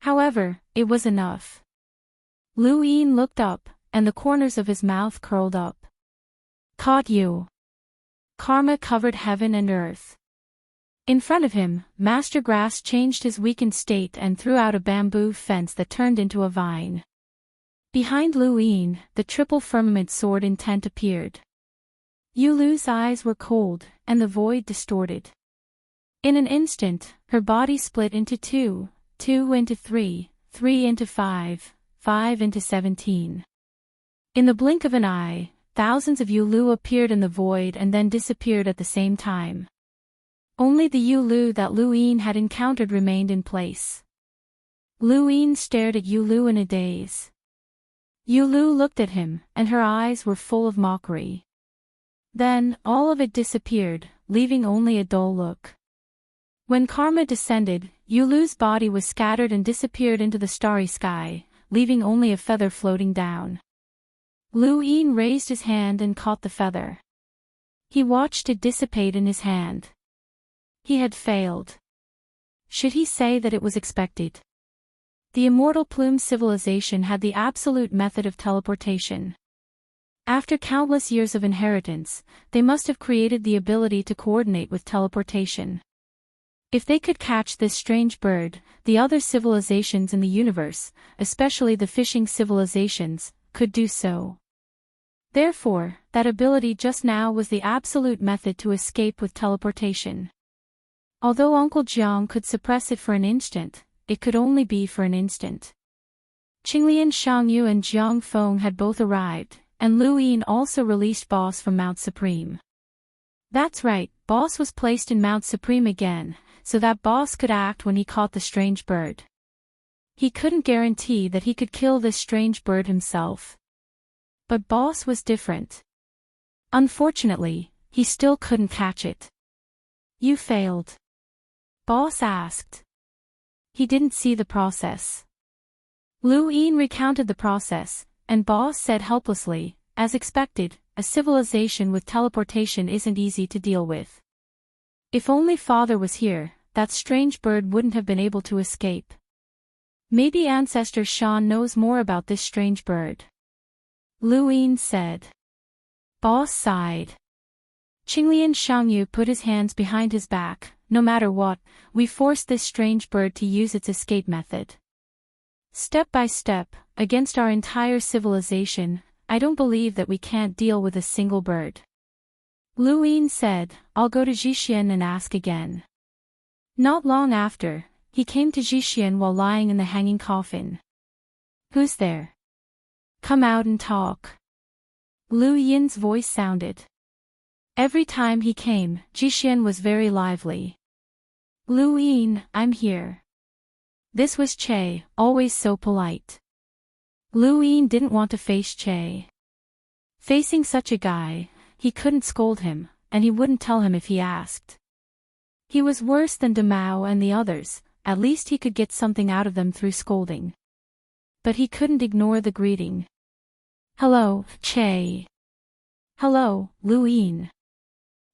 However, it was enough. Lu Yin looked up, and the corners of his mouth curled up. Caught you. Karma covered heaven and earth. In front of him, Master Grass changed his weakened state and threw out a bamboo fence that turned into a vine. Behind Lu Yin, the triple firmament sword intent appeared. Yulu's eyes were cold, and the void distorted. In an instant, her body split into 2, 2 into 3, 3 into 5, 5 into 17. In the blink of an eye, thousands of Yulu appeared in the void and then disappeared at the same time. Only the Yulu that Lu Yin had encountered remained in place. Lu Yin stared at Yulu in a daze. Yulu looked at him, and her eyes were full of mockery. Then, all of it disappeared, leaving only a dull look. When karma descended, Yulu's body was scattered and disappeared into the starry sky, leaving only a feather floating down. Lu Yin raised his hand and caught the feather. He watched it dissipate in his hand. He had failed. Should he say that it was expected? The immortal plume civilization had the absolute method of teleportation. After countless years of inheritance, they must have created the ability to coordinate with teleportation. If they could catch this strange bird, the other civilizations in the universe, especially the fishing civilizations, could do so. Therefore, that ability just now was the absolute method to escape with teleportation. Although Uncle Jiang could suppress it for an instant, it could only be for an instant. Qinglian Shangyu and Jiang Feng had both arrived, and Lu Yin also released Boss from Mount Supreme. That's right, Boss was placed in Mount Supreme again, so that Boss could act when he caught the strange bird. He couldn't guarantee that he could kill this strange bird himself. But Boss was different. Unfortunately, he still couldn't catch it. You failed? Boss asked. He didn't see the process. Lu Yin recounted the process, and Boss said helplessly, as expected, a civilization with teleportation isn't easy to deal with. If only Father was here, that strange bird wouldn't have been able to escape. Maybe Ancestor Shan knows more about this strange bird. Lu Yin said. Boss sighed. Qinglian Shangyu put his hands behind his back. No matter what, we forced this strange bird to use its escape method. Step by step, against our entire civilization, I don't believe that we can't deal with a single bird. Lu Yin said, I'll go to Jixian and ask again. Not long after, he came to Jixian while lying in the hanging coffin. Who's there? Come out and talk. Lu Yin's voice sounded. Every time he came, Jixian was very lively. Lu Yin, I'm here. This was Che, always so polite. Lu Yin didn't want to face Che. Facing such a guy, he couldn't scold him, and he wouldn't tell him if he asked. He was worse than Demao and the others, at least he could get something out of them through scolding. But he couldn't ignore the greeting. Hello, Che. Hello, Lu Yin.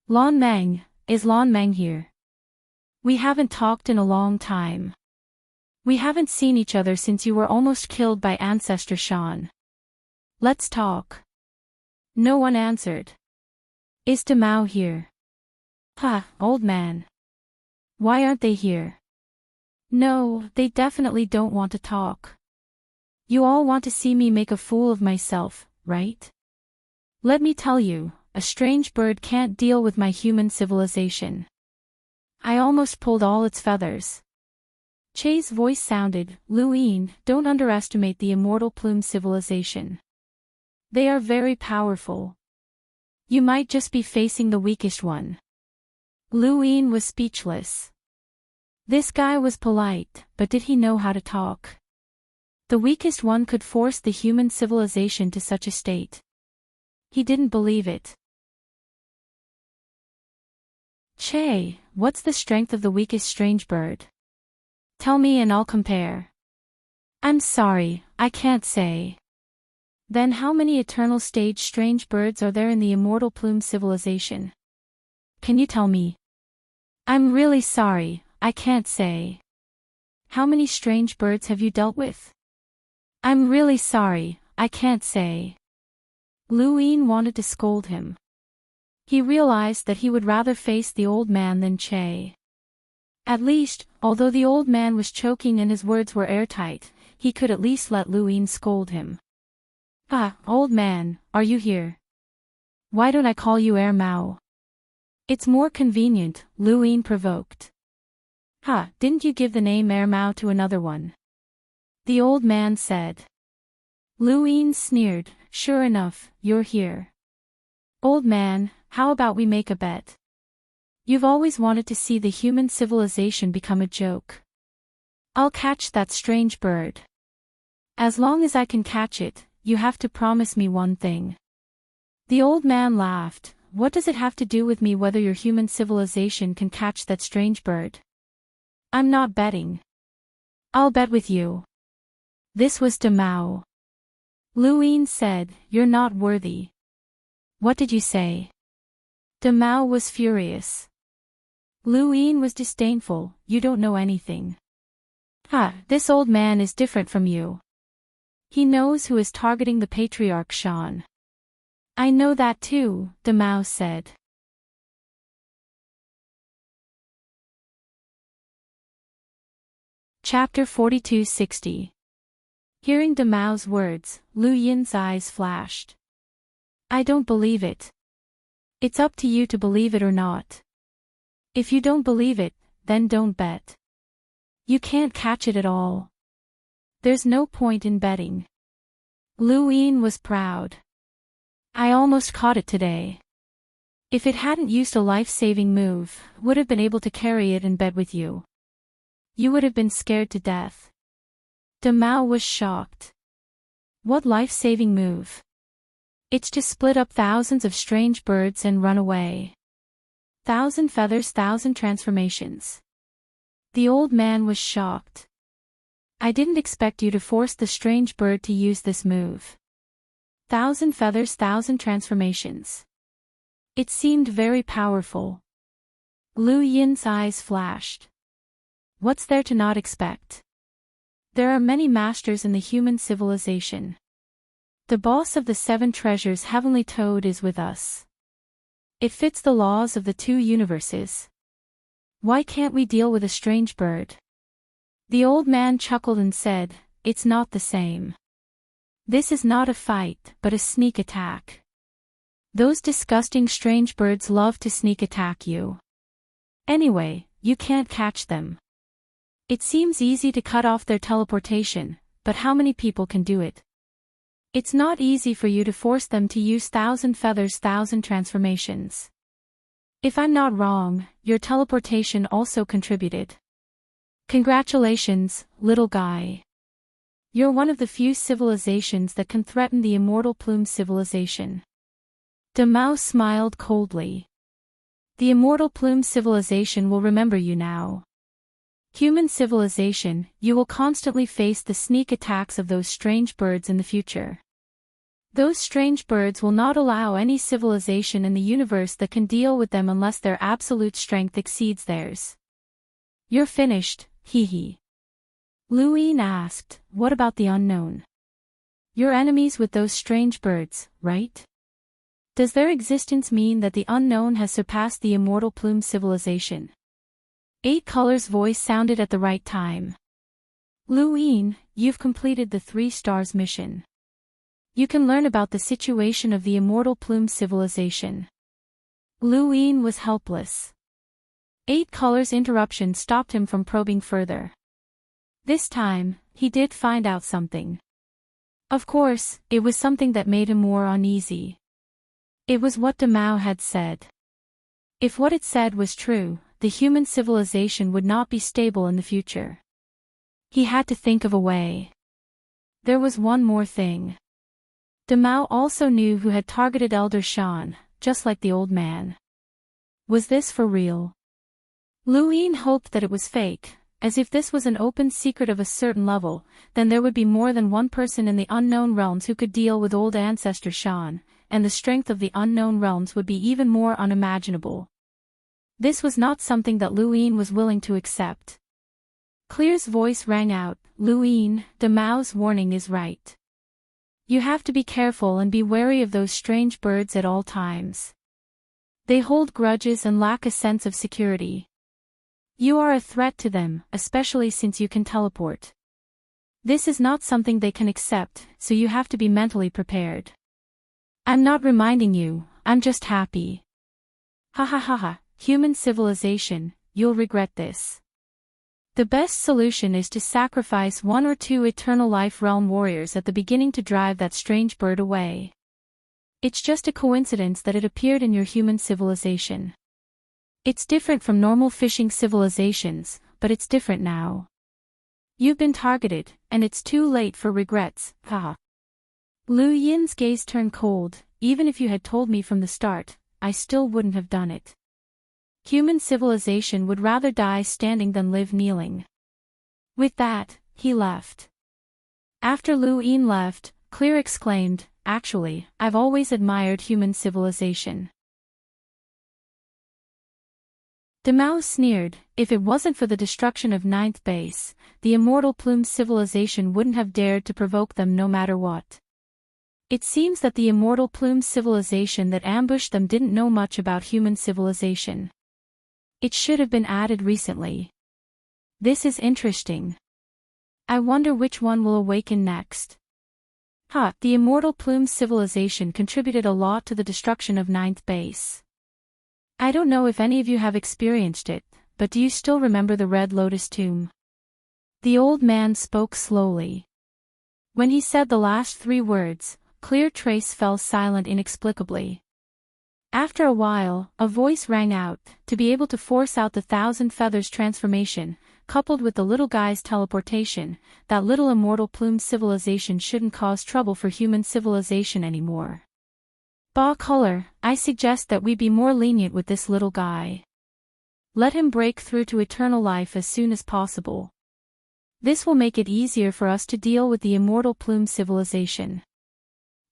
Lan Meng, is Lan Meng here? We haven't talked in a long time. We haven't seen each other since you were almost killed by Ancestor Shan. Let's talk. No one answered. Is Demao here? Old man. Why aren't they here? No, they definitely don't want to talk. You all want to see me make a fool of myself, right? Let me tell you, a strange bird can't deal with my human civilization. I almost pulled all its feathers. Che's voice sounded, Lu Yin, don't underestimate the immortal plume civilization. They are very powerful. You might just be facing the weakest one. Lu Yin was speechless. This guy was polite, but did he know how to talk? The weakest one could force the human civilization to such a state. He didn't believe it. Che, what's the strength of the weakest strange bird? Tell me and I'll compare. I'm sorry, I can't say. Then how many eternal stage strange birds are there in the immortal plume civilization? Can you tell me? I'm really sorry, I can't say. How many strange birds have you dealt with? I'm really sorry, I can't say. Lu Yin wanted to scold him. He realized that he would rather face the old man than Che. At least, although the old man was choking and his words were airtight, he could at least let Lu Yin scold him. Old man, are you here? Why don't I call you Air Mao? It's more convenient, Lu Yin provoked. Didn't you give the name Air Mao to another one? The old man said. Lu Yin sneered, sure enough, you're here. Old man, how about we make a bet? You've always wanted to see the human civilization become a joke. I'll catch that strange bird. As long as I can catch it, you have to promise me one thing. The old man laughed. What does it have to do with me whether your human civilization can catch that strange bird? I'm not betting. I'll bet with you. This was Demao. Lu Yin said, you're not worthy. What did you say? Demao was furious. Lu Yin was disdainful, you don't know anything. This old man is different from you. He knows who is targeting the patriarch Shan. I know that too, Demao said. Chapter 4260. Hearing Demao's words, Lu Yin's eyes flashed. I don't believe it. It's up to you to believe it or not. If you don't believe it, then don't bet. You can't catch it at all. There's no point in betting. Lu Yin was proud. I almost caught it today. If it hadn't used a life-saving move, would have been able to carry it in bed with you. You would have been scared to death. Demao was shocked. What life-saving move? It's to split up thousands of strange birds and run away. 1,000 feathers, 1,000 transformations. The old man was shocked. I didn't expect you to force the strange bird to use this move. 1,000 feathers, 1,000 transformations. It seemed very powerful. Lu Yin's eyes flashed. What's there to not expect? There are many masters in the human civilization. The boss of the 7 treasures, Heavenly Toad, is with us. It fits the laws of the 2 universes. Why can't we deal with a strange bird? The old man chuckled and said, It's not the same. This is not a fight, but a sneak attack. Those disgusting strange birds love to sneak attack you. Anyway, you can't catch them. It seems easy to cut off their teleportation, but how many people can do it? It's not easy for you to force them to use 1,000 feathers, 1,000 transformations. If I'm not wrong, your teleportation also contributed. Congratulations, little guy. You're one of the few civilizations that can threaten the immortal Plume civilization. Demao smiled coldly. The immortal Plume civilization will remember you now. Human civilization, you will constantly face the sneak attacks of those strange birds in the future. Those strange birds will not allow any civilization in the universe that can deal with them unless their absolute strength exceeds theirs. You're finished, hee. Lu Yin asked, what about the unknown? You're enemies with those strange birds, right? Does their existence mean that the unknown has surpassed the immortal Plume civilization? 8 Colors' voice sounded at the right time. Lu Yin, you've completed the 3 stars mission. You can learn about the situation of the immortal Plume civilization. Lu Yin was helpless. 8 Colors' interruption stopped him from probing further. This time, he did find out something. Of course, it was something that made him more uneasy. It was what Demao had said. If what it said was true, the human civilization would not be stable in the future. He had to think of a way. There was one more thing. Demao also knew who had targeted Elder Shan, just like the old man. Was this for real? Lu Yin hoped that it was fake, as if this was an open secret of a certain level, then there would be more than one person in the unknown realms who could deal with old ancestor Shan, and the strength of the unknown realms would be even more unimaginable. This was not something that Lu Yin was willing to accept. Clear's voice rang out, Lu Yin, Demao's warning is right. You have to be careful and be wary of those strange birds at all times. They hold grudges and lack a sense of security. You are a threat to them, especially since you can teleport. This is not something they can accept, so you have to be mentally prepared. I'm not reminding you, I'm just happy. Ha, human civilization, you'll regret this. The best solution is to sacrifice 1 or 2 eternal life realm warriors at the beginning to drive that strange bird away. It's just a coincidence that it appeared in your human civilization. It's different from normal fishing civilizations, but it's different now. You've been targeted, and it's too late for regrets, haha. Lu Yin's gaze turned cold. Even if you had told me from the start, I still wouldn't have done it. Human civilization would rather die standing than live kneeling. With that, he left. After Lu Yin left, Clear exclaimed, actually, I've always admired human civilization. Demao sneered, if it wasn't for the destruction of Ninth Base, the immortal plume civilization wouldn't have dared to provoke them no matter what. It seems that the immortal plume civilization that ambushed them didn't know much about human civilization. It should have been added recently. This is interesting. I wonder which one will awaken next. The immortal plume civilization contributed a lot to the destruction of Ninth Base. I don't know if any of you have experienced it, but do you still remember the Red Lotus tomb? The old man spoke slowly. When he said the last 3 words, Clear Trace fell silent inexplicably. After a while, a voice rang out, to be able to force out the Thousand Feathers transformation, coupled with the little guy's teleportation, that little immortal plume civilization shouldn't cause trouble for human civilization anymore. Color, I suggest that we be more lenient with this little guy. Let him break through to eternal life as soon as possible. This will make it easier for us to deal with the immortal plume civilization.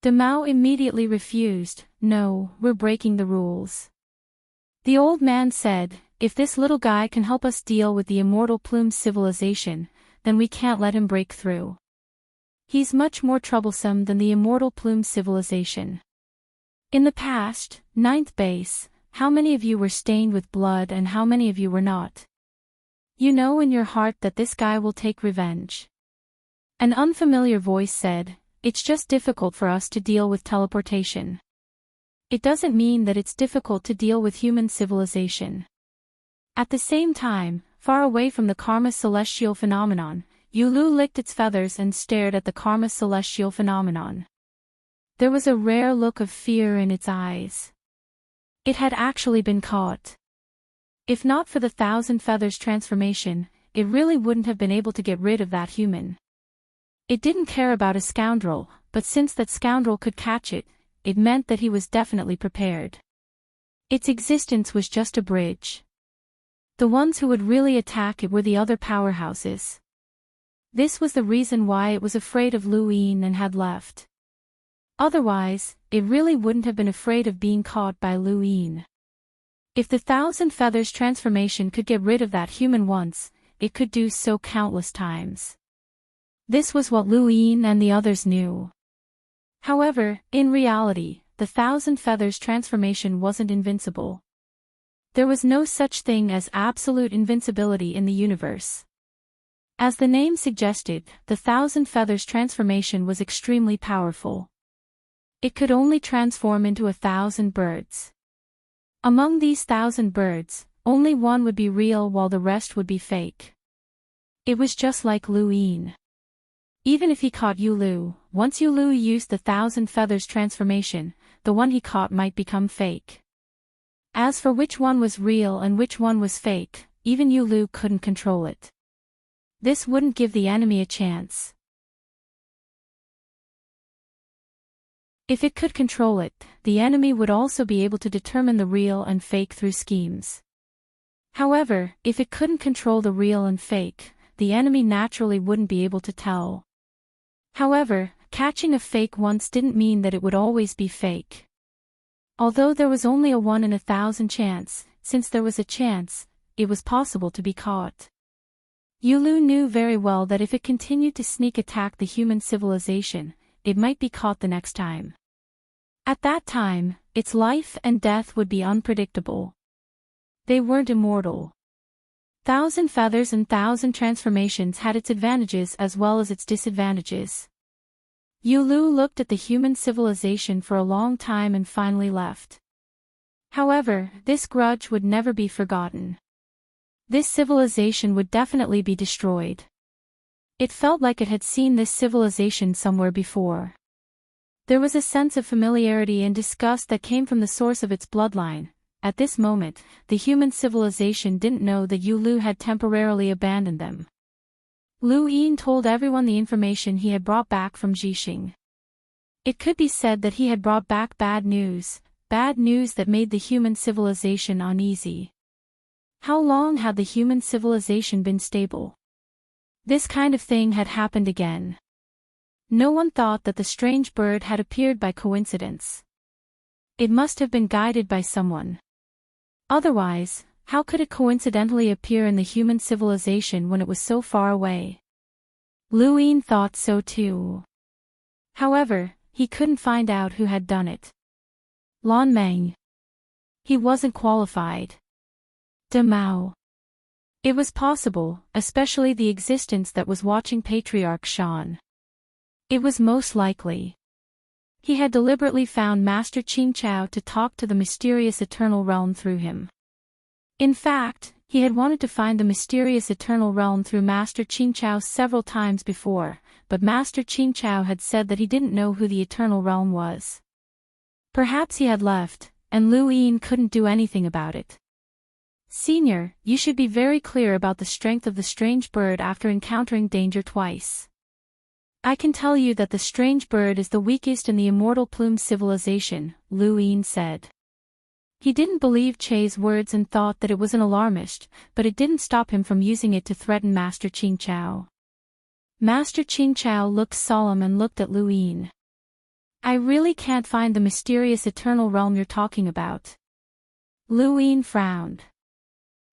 Demao immediately refused. No, we're breaking the rules. The old man said, if this little guy can help us deal with the immortal plume civilization, then we can't let him break through. He's much more troublesome than the immortal plume civilization. In the past, Ninth Base, how many of you were stained with blood and how many of you were not? You know in your heart that this guy will take revenge. An unfamiliar voice said, it's just difficult for us to deal with teleportation. It doesn't mean that it's difficult to deal with human civilization. At the same time, far away from the karma celestial phenomenon, Yulu licked its feathers and stared at the karma celestial phenomenon. There was a rare look of fear in its eyes. It had actually been caught. If not for the Thousand Feathers transformation, it really wouldn't have been able to get rid of that human. It didn't care about a scoundrel, but since that scoundrel could catch it, it meant that he was definitely prepared. Its existence was just a bridge. The ones who would really attack it were the other powerhouses. This was the reason why it was afraid of Lu Yin and had left. Otherwise, it really wouldn't have been afraid of being caught by Lu Yin. If the Thousand Feathers transformation could get rid of that human once, it could do so countless times. This was what Lu Yin and the others knew. However, in reality, the Thousand Feathers transformation wasn't invincible. There was no such thing as absolute invincibility in the universe. As the name suggested, the Thousand Feathers transformation was extremely powerful. It could only transform into 1,000 birds. Among these 1,000 birds, only one would be real while the rest would be fake. It was just like Lu Yin. Even if he caught Yulu, once Yulu used the Thousand Feathers transformation, the one he caught might become fake. As for which one was real and which one was fake, even Yulu couldn't control it. This wouldn't give the enemy a chance. If it could control it, the enemy would also be able to determine the real and fake through schemes. However, if it couldn't control the real and fake, the enemy naturally wouldn't be able to tell. However, catching a fake once didn't mean that it would always be fake. Although there was only a 1 in 1,000 chance, since there was a chance, it was possible to be caught. Yulu knew very well that if it continued to sneak attack the human civilization, it might be caught the next time. At that time, its life and death would be unpredictable. They weren't immortal. Thousand Feathers and Thousand Transformations had its advantages as well as its disadvantages. Yulu looked at the human civilization for a long time and finally left. However, this grudge would never be forgotten. This civilization would definitely be destroyed. It felt like it had seen this civilization somewhere before. There was a sense of familiarity and disgust that came from the source of its bloodline. At this moment, the human civilization didn't know that Yulu had temporarily abandoned them. Lu Yin told everyone the information he had brought back from Jixing. It could be said that he had brought back bad news that made the human civilization uneasy. How long had the human civilization been stable? This kind of thing had happened again. No one thought that the strange bird had appeared by coincidence. It must have been guided by someone. Otherwise, How could it coincidentally appear in the human civilization when it was so far away? Lu Yin thought so too. However, he couldn't find out who had done it. Lan Meng. He wasn't qualified. De Mao. It was possible, especially the existence that was watching Patriarch Shan. It was most likely. He had deliberately found Master Qing Chao to talk to the mysterious eternal realm through him. In fact, he had wanted to find the mysterious eternal realm through Master Qing Chao several times before, but Master Qing Chao had said that he didn't know who the eternal realm was. Perhaps he had left, and Lu Yin couldn't do anything about it. Senior, you should be very clear about the strength of the strange bird after encountering danger twice. I can tell you that the strange bird is the weakest in the immortal plume civilization, Lu Yin said. He didn't believe Che's words and thought that it was an alarmist, but it didn't stop him from using it to threaten Master Qing Chao. Master Qing Chao looked solemn and looked at Lu Yin. I really can't find the mysterious eternal realm you're talking about. Lu Yin frowned.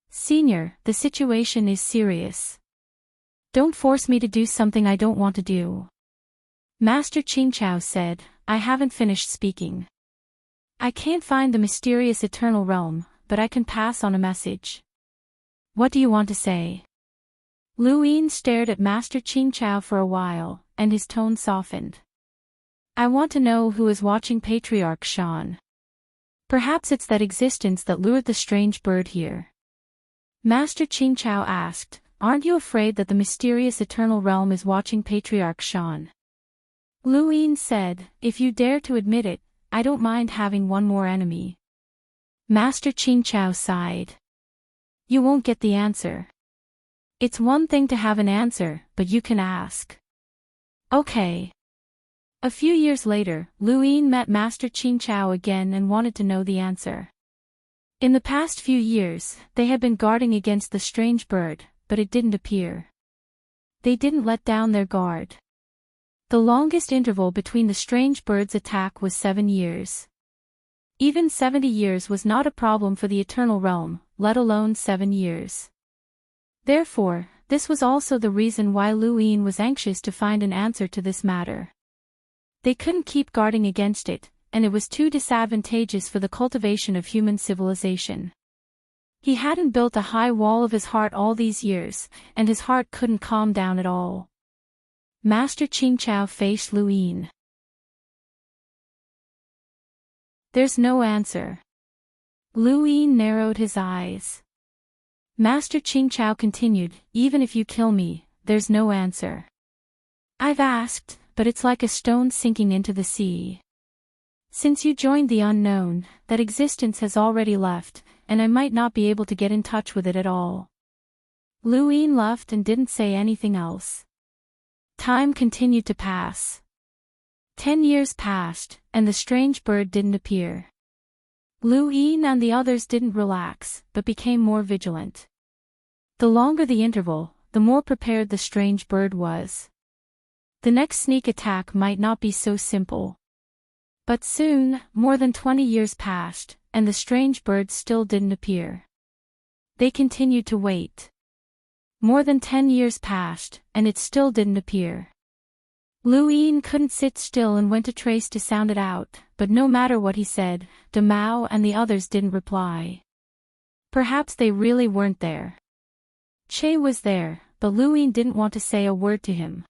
Senior, the situation is serious. Don't force me to do something I don't want to do. Master Qing Chao said, I haven't finished speaking. I can't find the mysterious eternal realm, but I can pass on a message. What do you want to say? Lu Yin stared at Master Qing Chao for a while, and his tone softened. I want to know who is watching Patriarch Shan. Perhaps it's that existence that lured the strange bird here. Master Qing Chao asked, Aren't you afraid that the mysterious eternal realm is watching Patriarch Shan? Lu Yin said, If you dare to admit it, I don't mind having one more enemy. Master Qing Chao sighed. You won't get the answer. It's one thing to have an answer, but you can ask. Okay. A few years later, Lu Yin met Master Qing Chao again and wanted to know the answer. In the past few years, they had been guarding against the strange bird, but it didn't appear. They didn't let down their guard. The longest interval between the strange bird's attack was 7 years. Even 70 years was not a problem for the eternal realm, let alone 7 years. Therefore, this was also the reason why Lu Yin was anxious to find an answer to this matter. They couldn't keep guarding against it, and it was too disadvantageous for the cultivation of human civilization. He hadn't built a high wall of his heart all these years, and his heart couldn't calm down at all. Master Qing Chao faced Lu Yin. There's no answer. Lu Yin narrowed his eyes. Master Qing Chao continued, Even if you kill me, there's no answer. I've asked, but it's like a stone sinking into the sea. Since you joined the unknown, that existence has already left, and I might not be able to get in touch with it at all. Lu Yin left and didn't say anything else. Time continued to pass. 10 years passed, and the strange bird didn't appear. Lu Yin and the others didn't relax, but became more vigilant. The longer the interval, the more prepared the strange bird was. The next sneak attack might not be so simple. But soon, more than 20 years passed, and the strange bird still didn't appear. They continued to wait. More than 10 years passed, and it still didn't appear. Lu Yin couldn't sit still and went to trace to sound it out, but no matter what he said, De Mao and the others didn't reply. Perhaps they really weren't there. Che was there, but Lu Yin didn't want to say a word to him.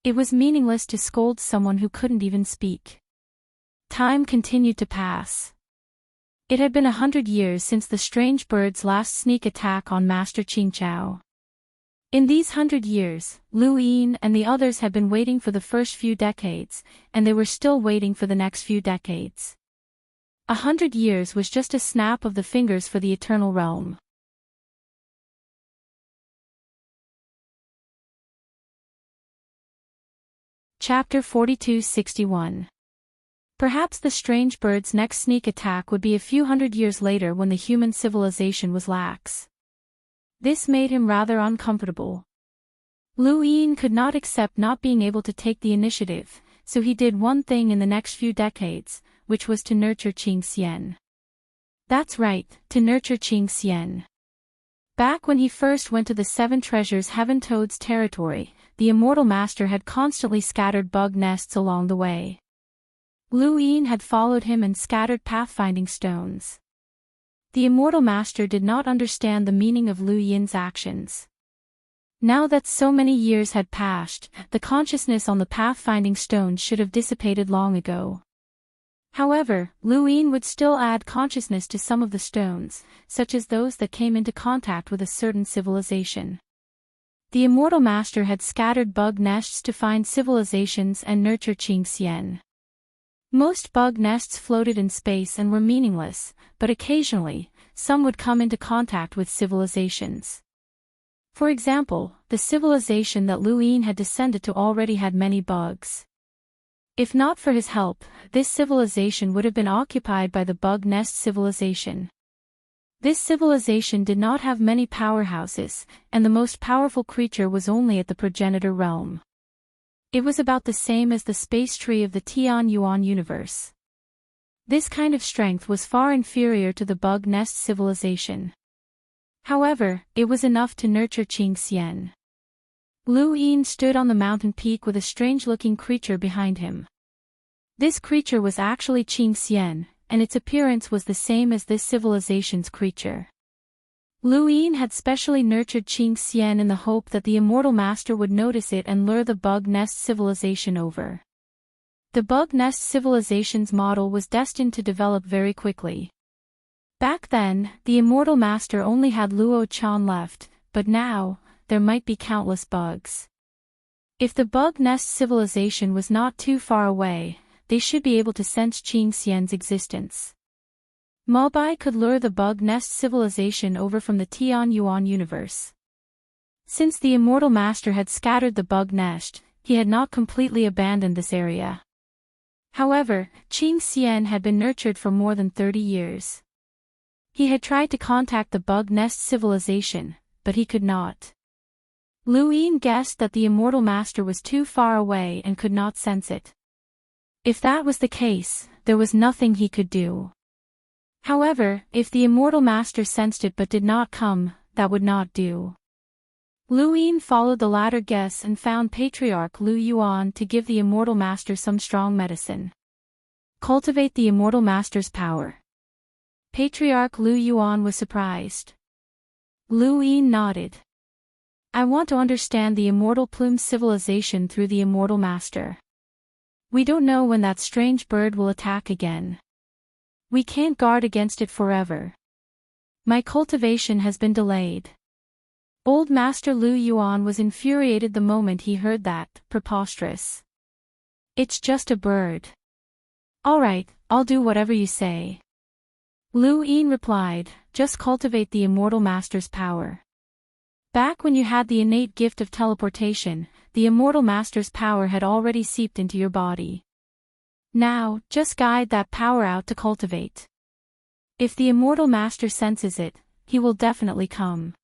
It was meaningless to scold someone who couldn't even speak. Time continued to pass. It had been 100 years since the strange bird's last sneak attack on Master Qing Chao. In these 100 years, Lu Yin and the others had been waiting for the first few decades, and they were still waiting for the next few decades. 100 years was just a snap of the fingers for the eternal realm. Chapter 42-61. Perhaps the strange bird's next sneak attack would be a few hundred years later when the human civilization was lax. This made him rather uncomfortable. Lu Yin could not accept not being able to take the initiative, so he did one thing in the next few decades, which was to nurture Qing Xian. That's right, to nurture Qing Xian. Back when he first went to the Seven Treasures Heaven Toad's territory, the immortal master had constantly scattered bug nests along the way. Lu Yin had followed him and scattered pathfinding stones. The immortal master did not understand the meaning of Lu Yin's actions. Now that so many years had passed, the consciousness on the pathfinding stones should have dissipated long ago. However, Lu Yin would still add consciousness to some of the stones, such as those that came into contact with a certain civilization. The immortal master had scattered bug nests to find civilizations and nurture Qing Xian. Most bug nests floated in space and were meaningless, but occasionally, some would come into contact with civilizations. For example, the civilization that Lu Yin had descended to already had many bugs. If not for his help, this civilization would have been occupied by the bug nest civilization. This civilization did not have many powerhouses, and the most powerful creature was only at the progenitor realm. It was about the same as the space tree of the Tian Yuan universe. This kind of strength was far inferior to the bug nest civilization. However, it was enough to nurture Qing Xian. Lu Yin stood on the mountain peak with a strange-looking creature behind him. This creature was actually Qing Xian, and its appearance was the same as this civilization's creature. Lu Yin had specially nurtured Qing Xian in the hope that the immortal master would notice it and lure the bug nest civilization over. The bug nest civilization's model was destined to develop very quickly. Back then, the immortal master only had Luo Chan left, but now, there might be countless bugs. If the bug nest civilization was not too far away, they should be able to sense Qing Xian's existence. Mobai could lure the bug nest civilization over from the Tian Yuan universe. Since the immortal master had scattered the bug nest, he had not completely abandoned this area. However, Qing Xian had been nurtured for more than 30 years. He had tried to contact the bug nest civilization, but he could not. Lu Yin guessed that the immortal master was too far away and could not sense it. If that was the case, there was nothing he could do. However, if the immortal master sensed it but did not come, that would not do. Lu Yin followed the latter guess and found Patriarch Lu Yuan to give the immortal master some strong medicine. Cultivate the immortal master's power. Patriarch Lu Yuan was surprised. Lu Yin nodded. I want to understand the immortal plume civilization through the immortal master. We don't know when that strange bird will attack again. We can't guard against it forever. My cultivation has been delayed. Old Master Lu Yuan was infuriated the moment he heard that. Preposterous. It's just a bird. All right, I'll do whatever you say. Lu Yin replied, just cultivate the immortal master's power. Back when you had the innate gift of teleportation, the immortal master's power had already seeped into your body. Now, just guide that power out to cultivate. If the immortal master senses it, he will definitely come.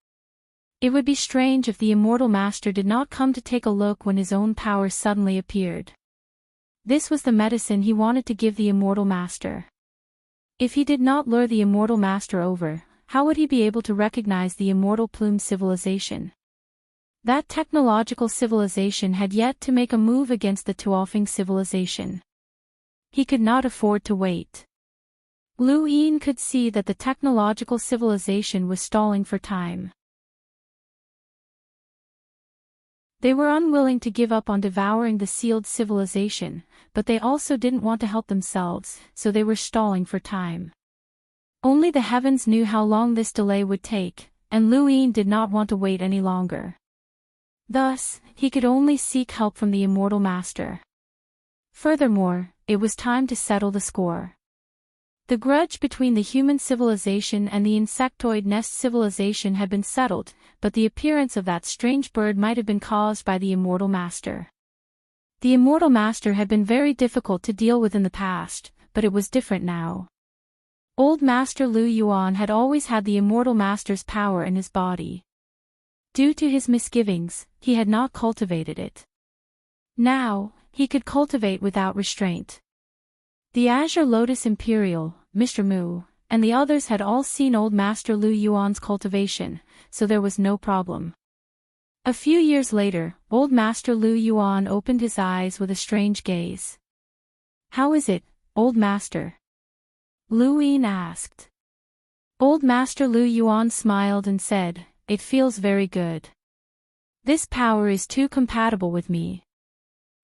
It would be strange if the immortal master did not come to take a look when his own power suddenly appeared. This was the medicine he wanted to give the immortal master. If he did not lure the immortal master over, how would he be able to recognize the immortal plume civilization? That technological civilization had yet to make a move against the Tuolfing civilization. He could not afford to wait. Lu Yin could see that the technological civilization was stalling for time. They were unwilling to give up on devouring the sealed civilization, but they also didn't want to help themselves, so they were stalling for time. Only the heavens knew how long this delay would take, and Lu Yin did not want to wait any longer. Thus, he could only seek help from the immortal master. Furthermore, it was time to settle the score. The grudge between the human civilization and the insectoid nest civilization had been settled, but the appearance of that strange bird might have been caused by the immortal master. The immortal master had been very difficult to deal with in the past, but it was different now. Old Master Lu Yuan had always had the immortal master's power in his body. Due to his misgivings, he had not cultivated it. Now, he could cultivate without restraint. The Azure Lotus Imperial, Mr. Mu, and the others had all seen old Master Lu Yuan's cultivation, so there was no problem. A few years later, old Master Lu Yuan opened his eyes with a strange gaze. "How is it, old master?" Lu Yin asked. Old Master Lu Yuan smiled and said, "It feels very good. This power is too compatible with me.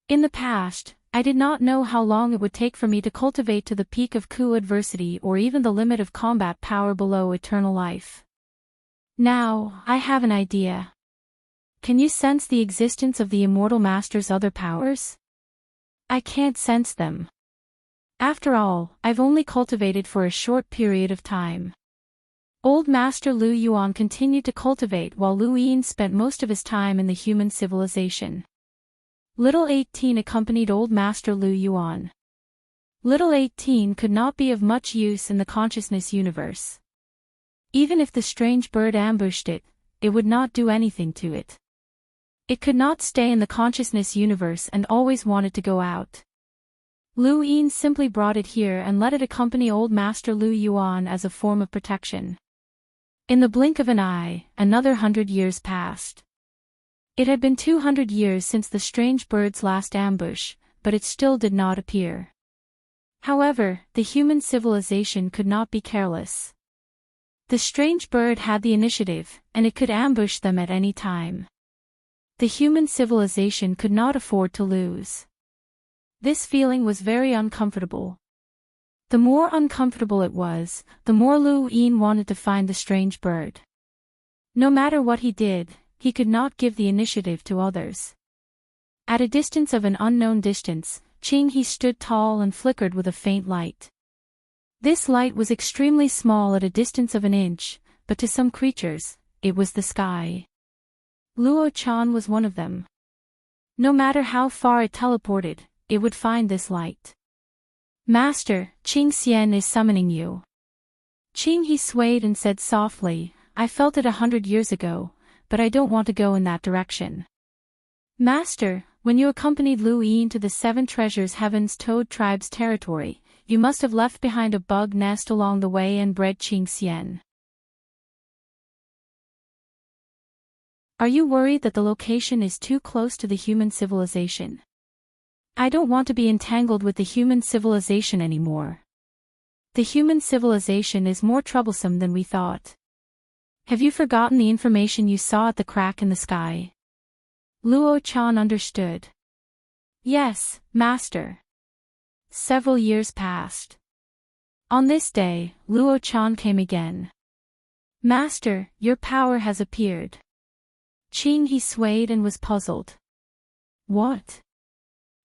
In the past, I did not know how long it would take for me to cultivate to the peak of Ku adversity or even the limit of combat power below eternal life. Now, I have an idea. Can you sense the existence of the immortal master's other powers?" "I can't sense them. After all, I've only cultivated for a short period of time." Old Master Lu Yuan continued to cultivate while Lu Yin spent most of his time in the human civilization. Little 18 accompanied Old Master Lu Yuan. Little 18 could not be of much use in the consciousness universe. Even if the strange bird ambushed it, it would not do anything to it. It could not stay in the consciousness universe and always wanted to go out. Lu Yin simply brought it here and let it accompany Old Master Lu Yuan as a form of protection. In the blink of an eye, another 100 years passed. It had been 200 years since the strange bird's last ambush, but it still did not appear. However, the human civilization could not be careless. The strange bird had the initiative, and it could ambush them at any time. The human civilization could not afford to lose. This feeling was very uncomfortable. The more uncomfortable it was, the more Lu Yin wanted to find the strange bird. No matter what he did, he could not give the initiative to others. At a distance of an unknown distance, Qing He stood tall and flickered with a faint light. This light was extremely small at a distance of an inch, but to some creatures, it was the sky. Luo Chan was one of them. No matter how far it teleported, it would find this light. "Master, Qing Xian is summoning you." Qing He swayed and said softly, "I felt it 100 years ago, but I don't want to go in that direction." "Master, when you accompanied Lu Yin to the Seven Treasures Heaven's Toad tribe's territory, you must have left behind a bug nest along the way and bred Qing Xian. Are you worried that the location is too close to the human civilization?" "I don't want to be entangled with the human civilization anymore. The human civilization is more troublesome than we thought." "Have you forgotten the information you saw at the crack in the sky?" Luo Chan understood. "Yes, Master." Several years passed. On this day, Luo Chan came again. "Master, your power has appeared." Qing He swayed and was puzzled. "What?"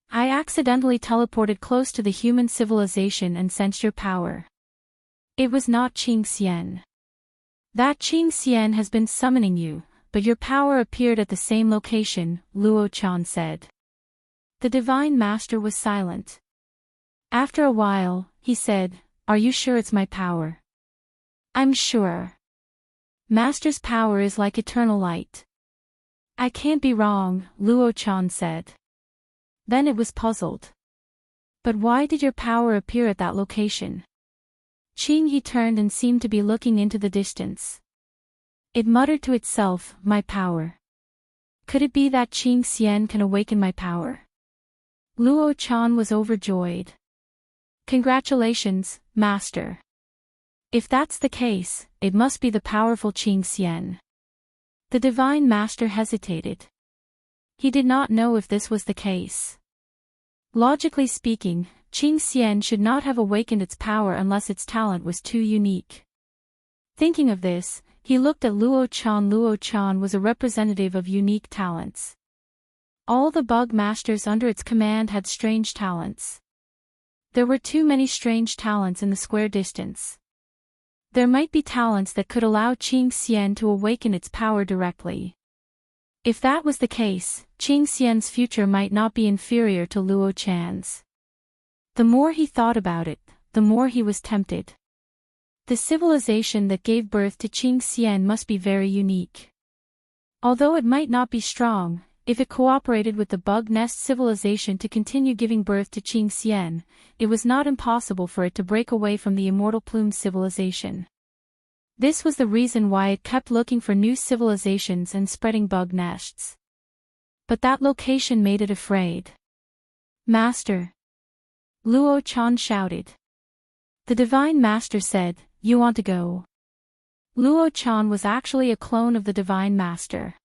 "I accidentally teleported close to the human civilization and sensed your power." "It was not Qing Xian. That Qing Xian has been summoning you, but your power appeared at the same location," Luo Chan said. The Divine Master was silent. After a while, he said, "Are you sure it's my power?" "I'm sure. Master's power is like eternal light." "I can't be wrong," Luo Chan said. Then it was puzzled. "But why did your power appear at that location?" Qing He turned and seemed to be looking into the distance. It muttered to itself, "My power. Could it be that Qing Xian can awaken my power?" Luo Chan was overjoyed. "Congratulations, Master. If that's the case, it must be the powerful Qing Xian." The Divine Master hesitated. He did not know if this was the case. Logically speaking, Qing Xian should not have awakened its power unless its talent was too unique. Thinking of this, he looked at Luo Chan. Luo Chan was a representative of unique talents. All the bug masters under its command had strange talents. There were too many strange talents in the square distance. There might be talents that could allow Qing Xian to awaken its power directly. If that was the case, Qing Xian's future might not be inferior to Luo Chan's. The more he thought about it, the more he was tempted. The civilization that gave birth to Qing Xian must be very unique. Although it might not be strong, if it cooperated with the bug nest civilization to continue giving birth to Qing Xian, it was not impossible for it to break away from the immortal plume civilization. This was the reason why it kept looking for new civilizations and spreading bug nests. But that location made it afraid. Master! Luo Chan shouted. The Divine Master said, "You want to go?" Luo Chan was actually a clone of the Divine Master.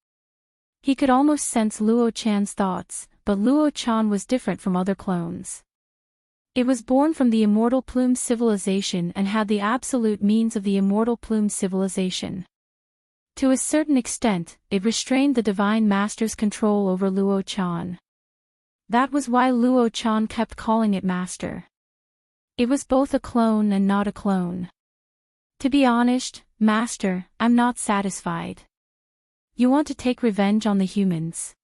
He could almost sense Luo Chan's thoughts, but Luo Chan was different from other clones. It was born from the immortal plume civilization and had the absolute means of the immortal plume civilization. To a certain extent, it restrained the Divine Master's control over Luo Chan. That was why Luo Chan kept calling it Master. It was both a clone and not a clone. To be honest, Master, I'm not satisfied. You want to take revenge on the humans.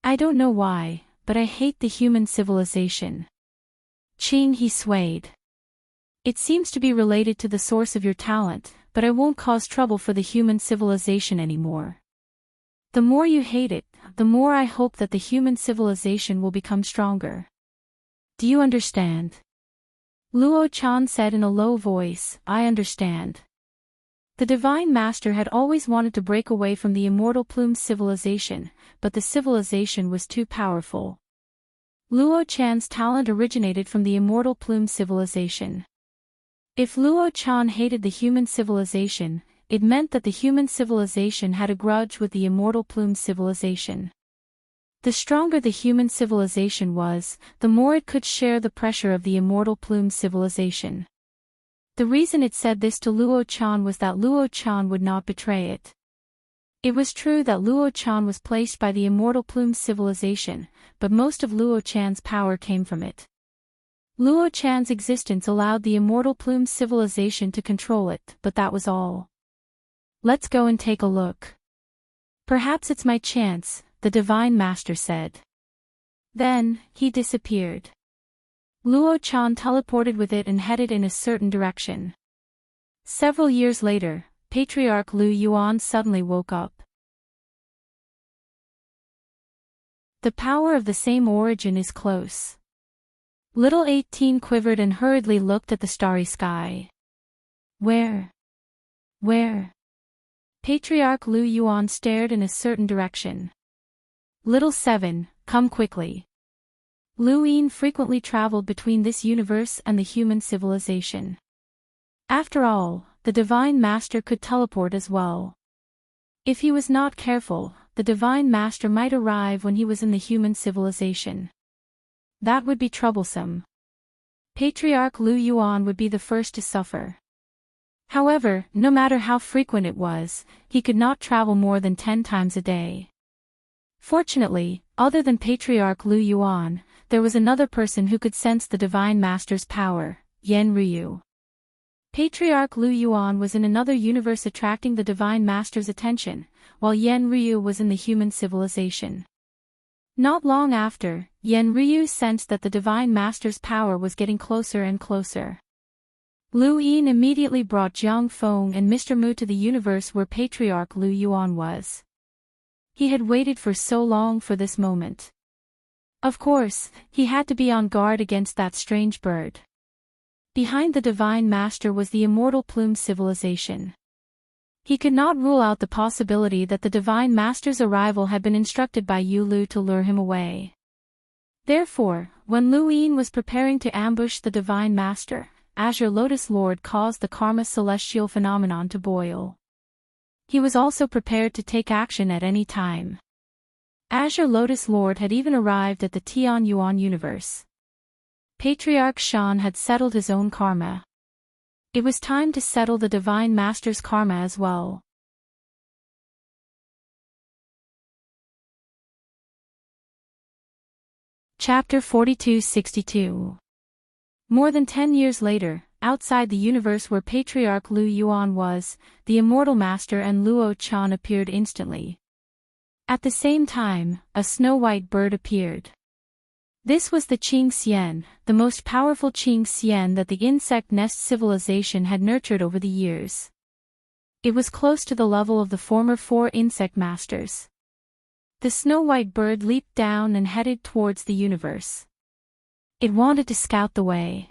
I don't know why, but I hate the human civilization. Qing, he swayed. It seems to be related to the source of your talent, but I won't cause trouble for the human civilization anymore. The more you hate it, the more I hope that the human civilization will become stronger. Do you understand? Luo Chan said in a low voice, I understand. The Divine Master had always wanted to break away from the immortal plume civilization, but the civilization was too powerful. Luo Chan's talent originated from the immortal plume civilization. If Luo Chan hated the human civilization, it meant that the human civilization had a grudge with the immortal plume civilization. The stronger the human civilization was, the more it could share the pressure of the immortal plume civilization. The reason it said this to Luo Chan was that Luo Chan would not betray it. It was true that Luo Chan was placed by the immortal plume civilization, but most of Luo Chan's power came from it. Luo Chan's existence allowed the immortal plume civilization to control it, but that was all. Let's go and take a look. Perhaps it's my chance, the Divine Master said. Then, he disappeared. Luo Chan teleported with it and headed in a certain direction. Several years later, Patriarch Lu Yuan suddenly woke up. The power of the same origin is close. Little 18 quivered and hurriedly looked at the starry sky. Where? Patriarch Lu Yuan stared in a certain direction. Little 7, come quickly. Lu Yin frequently traveled between this universe and the human civilization. After all, the Divine Master could teleport as well. If he was not careful, the Divine Master might arrive when he was in the human civilization. That would be troublesome. Patriarch Lu Yuan would be the first to suffer. However, no matter how frequent it was, he could not travel more than 10 times a day. Fortunately, other than Patriarch Lu Yuan, there was another person who could sense the Divine Master's power, Yan Ryu. Patriarch Lu Yuan was in another universe attracting the Divine Master's attention, while Yan Ryu was in the human civilization. Not long after, Yan Ryu sensed that the Divine Master's power was getting closer and closer. Lu Yin immediately brought Jiang Feng and Mr. Mu to the universe where Patriarch Lu Yuan was. He had waited for so long for this moment. Of course, he had to be on guard against that strange bird. Behind the Divine Master was the immortal plume civilization. He could not rule out the possibility that the Divine Master's arrival had been instructed by Yu Lu to lure him away. Therefore, when Lu Yin was preparing to ambush the Divine Master, Azure Lotus Lord caused the karma celestial phenomenon to boil. He was also prepared to take action at any time. Azure Lotus Lord had even arrived at the Tian Yuan universe. Patriarch Shan had settled his own karma. It was time to settle the Divine Master's karma as well. Chapter 4262. More than 10 years later, outside the universe where Patriarch Lu Yuan was, the Immortal Master and Luo Chan appeared instantly. At the same time, a snow-white bird appeared. This was the Qing Xian, the most powerful Qing Xian that the insect nest civilization had nurtured over the years. It was close to the level of the former 4 insect masters. The snow-white bird leaped down and headed towards the universe. It wanted to scout the way.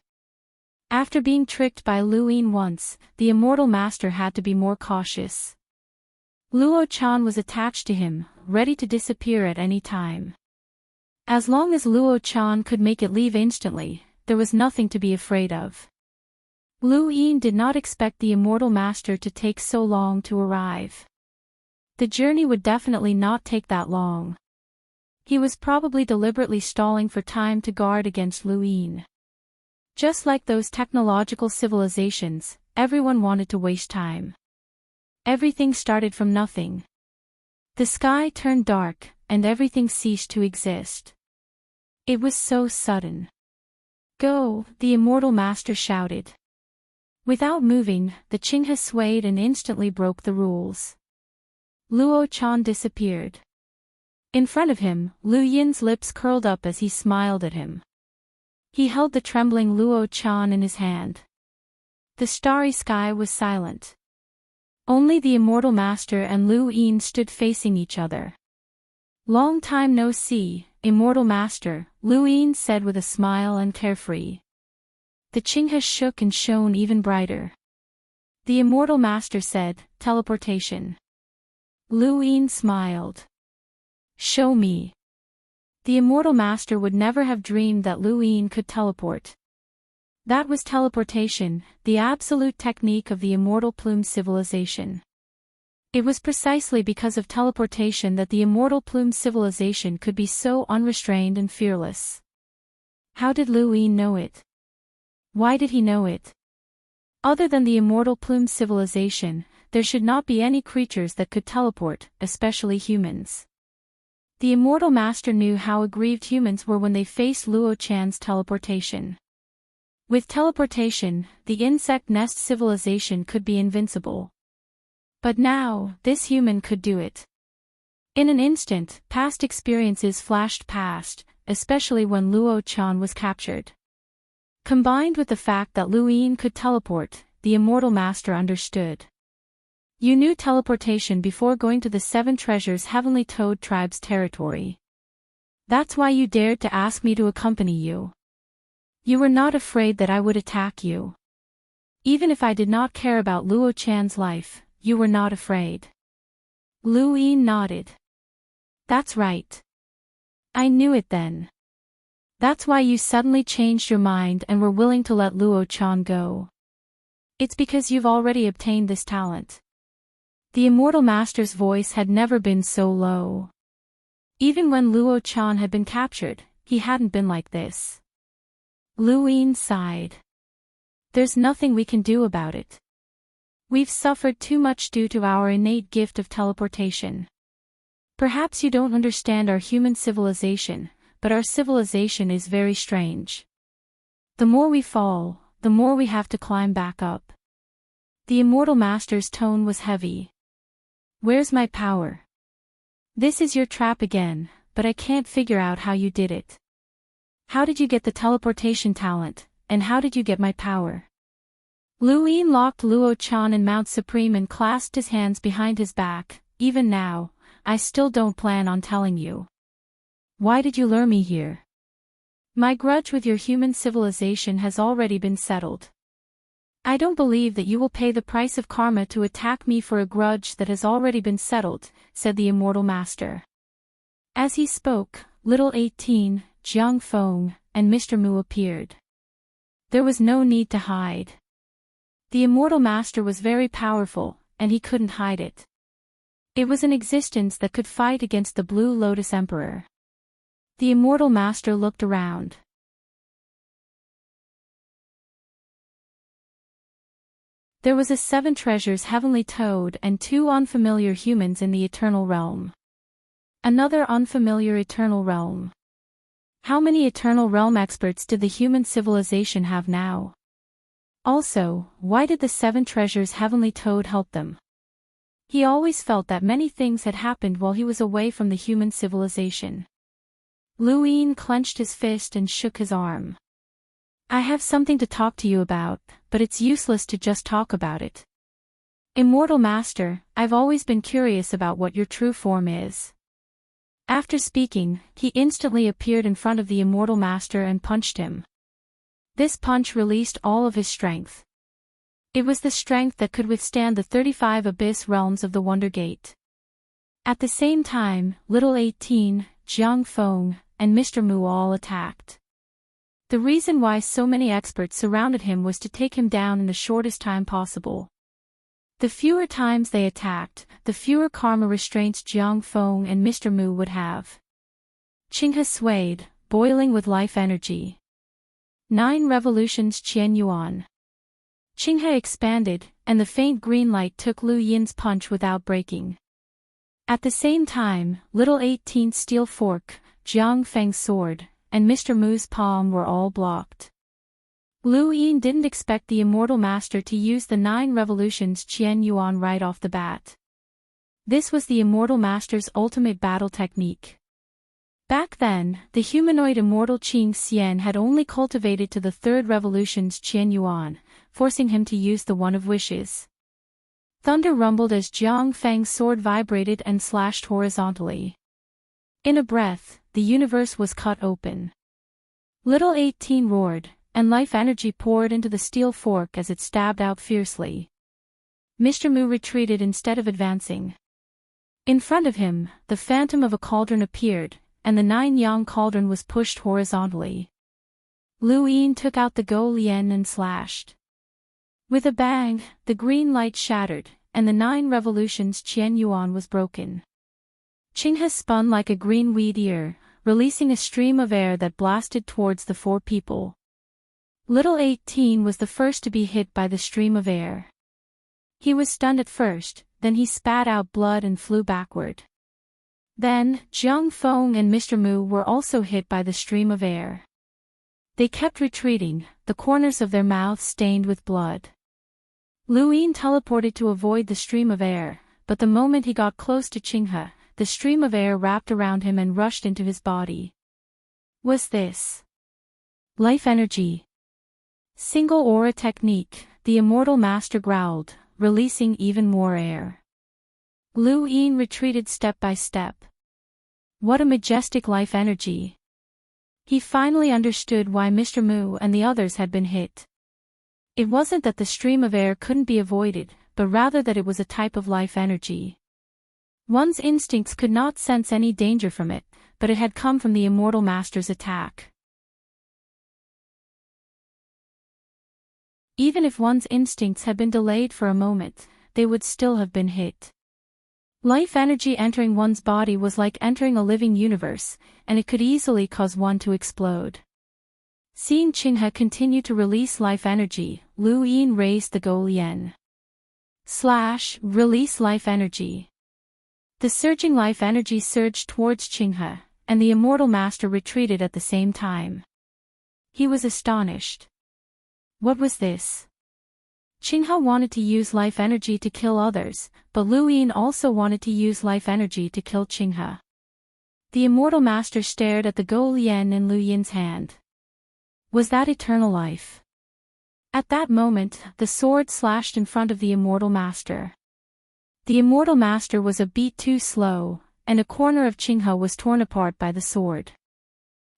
After being tricked by Luoyin once, the immortal master had to be more cautious. Luo Chan was attached to him, ready to disappear at any time. As long as Luo Chan could make it leave instantly, there was nothing to be afraid of. Luoyin did not expect the immortal master to take so long to arrive. The journey would definitely not take that long. He was probably deliberately stalling for time to guard against Luoyin. Just like those technological civilizations, everyone wanted to waste time. Everything started from nothing. The sky turned dark, and everything ceased to exist. It was so sudden. Go, the immortal master shouted. Without moving, the Chingha swayed and instantly broke the rules. Luo Chan disappeared. In front of him, Luoyin's lips curled up as he smiled at him. He held the trembling Luo Chan in his hand. The starry sky was silent. Only the immortal master and Luoyin stood facing each other. Long time no see, immortal master, Luoyin said with a smile and carefree. The Chingha shook and shone even brighter. The immortal master said, teleportation. Luoyin smiled. Show me. The immortal master would never have dreamed that Luoyin could teleport. That was teleportation, the absolute technique of the immortal plume civilization. It was precisely because of teleportation that the immortal plume civilization could be so unrestrained and fearless. How did Luoyin know it? Why did he know it? Other than the immortal plume civilization, there should not be any creatures that could teleport, especially humans. The immortal master knew how aggrieved humans were when they faced Luo Chan's teleportation. With teleportation, the insect nest civilization could be invincible. But now, this human could do it. In an instant, past experiences flashed past, especially when Luo Chan was captured. Combined with the fact that Luoyin could teleport, the immortal master understood. You knew teleportation before going to the Seven Treasures Heavenly Toad Tribe's territory. That's why you dared to ask me to accompany you. You were not afraid that I would attack you. Even if I did not care about Luo Chan's life, you were not afraid. Luoyin nodded. That's right. I knew it then. That's why you suddenly changed your mind and were willing to let Luo Chan go. It's because you've already obtained this talent. The immortal master's voice had never been so low. Even when Luo Chan had been captured, he hadn't been like this. Luoyin sighed. There's nothing we can do about it. We've suffered too much due to our innate gift of teleportation. Perhaps you don't understand our human civilization, but our civilization is very strange. The more we fall, the more we have to climb back up. The immortal master's tone was heavy. Where's my power? This is your trap again, but I can't figure out how you did it. How did you get the teleportation talent, and how did you get my power? Luoyin locked Luo Chan in Mount Supreme and clasped his hands behind his back. Even now, I still don't plan on telling you. Why did you lure me here? My grudge with your human civilization has already been settled. I don't believe that you will pay the price of karma to attack me for a grudge that has already been settled, said the immortal master. As he spoke, little 18, Jiang Feng, and Mr. Mu appeared. There was no need to hide. The immortal master was very powerful, and he couldn't hide it. It was an existence that could fight against the Blue Lotus Emperor. The immortal master looked around. There was a Seven Treasures Heavenly Toad and 2 unfamiliar humans in the Eternal Realm. Another unfamiliar Eternal Realm. How many Eternal Realm experts did the human civilization have now? Also, why did the Seven Treasures Heavenly Toad help them? He always felt that many things had happened while he was away from the human civilization. Luoyin clenched his fist and shook his arm. I have something to talk to you about, but it's useless to just talk about it. Immortal Master, I've always been curious about what your true form is. After speaking, he instantly appeared in front of the immortal master and punched him. This punch released all of his strength. It was the strength that could withstand the 35 abyss realms of the Wonder Gate. At the same time, Little 18, Jiang Feng, and Mr. Mu all attacked. The reason why so many experts surrounded him was to take him down in the shortest time possible. The fewer times they attacked, the fewer karma restraints Jiang Feng and Mr. Mu would have. Qinghe swayed, boiling with life energy. 9 revolutions Qian Yuan. Qinghe expanded, and the faint green light took Lu Yin's punch without breaking. At the same time, Little 18's steel fork, Jiang Feng's sword, and Mr. Mu's palm were all blocked. Lu Yin didn't expect the immortal master to use the 9 revolutions Qian Yuan right off the bat. This was the immortal master's ultimate battle technique. Back then, the humanoid immortal Qing Xian had only cultivated to the 3rd revolution's Qian Yuan, forcing him to use the One of Wishes. Thunder rumbled as Jiang Feng's sword vibrated and slashed horizontally. In a breath, the universe was cut open. Little 18 roared, and life energy poured into the steel fork as it stabbed out fiercely. Mr. Mu retreated instead of advancing. In front of him, the phantom of a cauldron appeared, and the 9-yang cauldron was pushed horizontally. Lu Yin took out the Go Lian and slashed. With a bang, the green light shattered, and the 9 revolutions Qian Yuan was broken. Qinghe spun like a green weed ear, releasing a stream of air that blasted towards the 4 people. Little 18 was the first to be hit by the stream of air. He was stunned at first, then he spat out blood and flew backward. Then, Jiang Feng and Mr. Mu were also hit by the stream of air. They kept retreating, the corners of their mouths stained with blood. Lu Yin teleported to avoid the stream of air, but the moment he got close to Qinghe, the stream of air wrapped around him and rushed into his body. Was this life energy? Single aura technique, the immortal master growled, releasing even more air. Lu Yin retreated step by step. What a majestic life energy! He finally understood why Mr. Mu and the others had been hit. It wasn't that the stream of air couldn't be avoided, but rather that it was a type of life energy. One's instincts could not sense any danger from it, but it had come from the immortal master's attack. Even if one's instincts had been delayed for a moment, they would still have been hit. Life energy entering one's body was like entering a living universe, and it could easily cause one to explode. Seeing Qinghe continue to release life energy, Lu Yin raised the Go Lian. Release life energy. The surging life energy surged towards Qinghe, and the immortal master retreated at the same time. He was astonished. What was this? Qinghe wanted to use life energy to kill others, but Lu Yin also wanted to use life energy to kill Qinghe. The immortal master stared at the Go Lian in Lu Yin's hand. Was that eternal life? At that moment, the sword slashed in front of the immortal master. The immortal master was a beat too slow, and a corner of Qinghe was torn apart by the sword.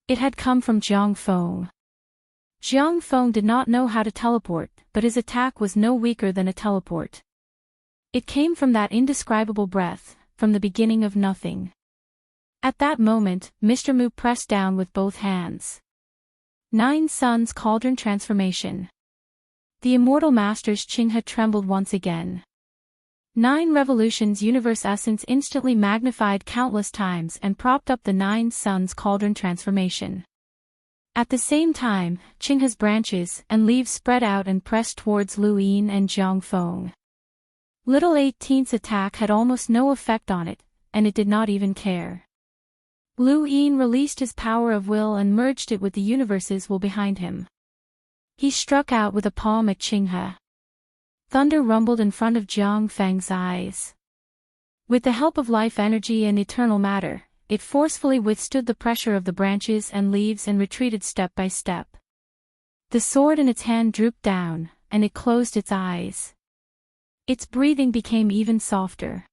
It had come from Jiang Feng. Jiang Feng did not know how to teleport, but his attack was no weaker than a teleport. It came from that indescribable breath, from the beginning of nothing. At that moment, Mr. Mu pressed down with both hands. 9 Suns Cauldron Transformation. The immortal master's Qinghe trembled once again. 9 Revolutions Universe Essence instantly magnified countless times and propped up the 9 Suns Cauldron Transformation. At the same time, Qinghe's branches and leaves spread out and pressed towards Lu Yin and Jiang Feng. Little 18's attack had almost no effect on it, and it did not even care. Lu Yin released his power of will and merged it with the universe's will behind him. He struck out with a palm at Qinghe. Thunder rumbled in front of Jiang Feng's eyes. With the help of life energy and eternal matter, it forcefully withstood the pressure of the branches and leaves and retreated step by step. The sword in its hand drooped down, and it closed its eyes. Its breathing became even softer.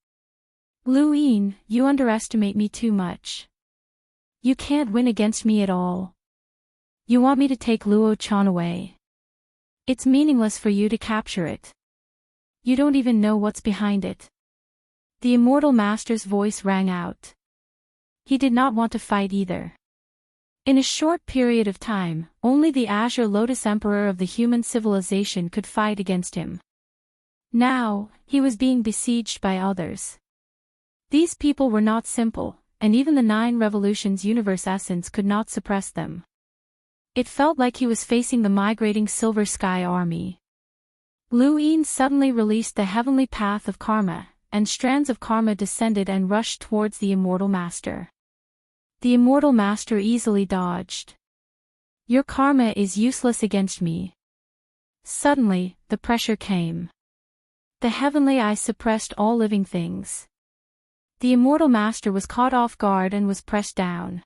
Luin, you underestimate me too much. You can't win against me at all. You want me to take Luo Chan away. It's meaningless for you to capture it. You don't even know what's behind it. The immortal master's voice rang out. He did not want to fight either. In a short period of time, only the Azure Lotus Emperor of the human civilization could fight against him. Now, he was being besieged by others. These people were not simple, and even the 9 revolutions universe essence could not suppress them. It felt like he was facing the migrating Silver Sky army. Luin suddenly released the heavenly path of karma, and strands of karma descended and rushed towards the immortal master. The immortal master easily dodged. Your karma is useless against me. Suddenly, the pressure came. The heavenly eye suppressed all living things. The immortal master was caught off guard and was pressed down.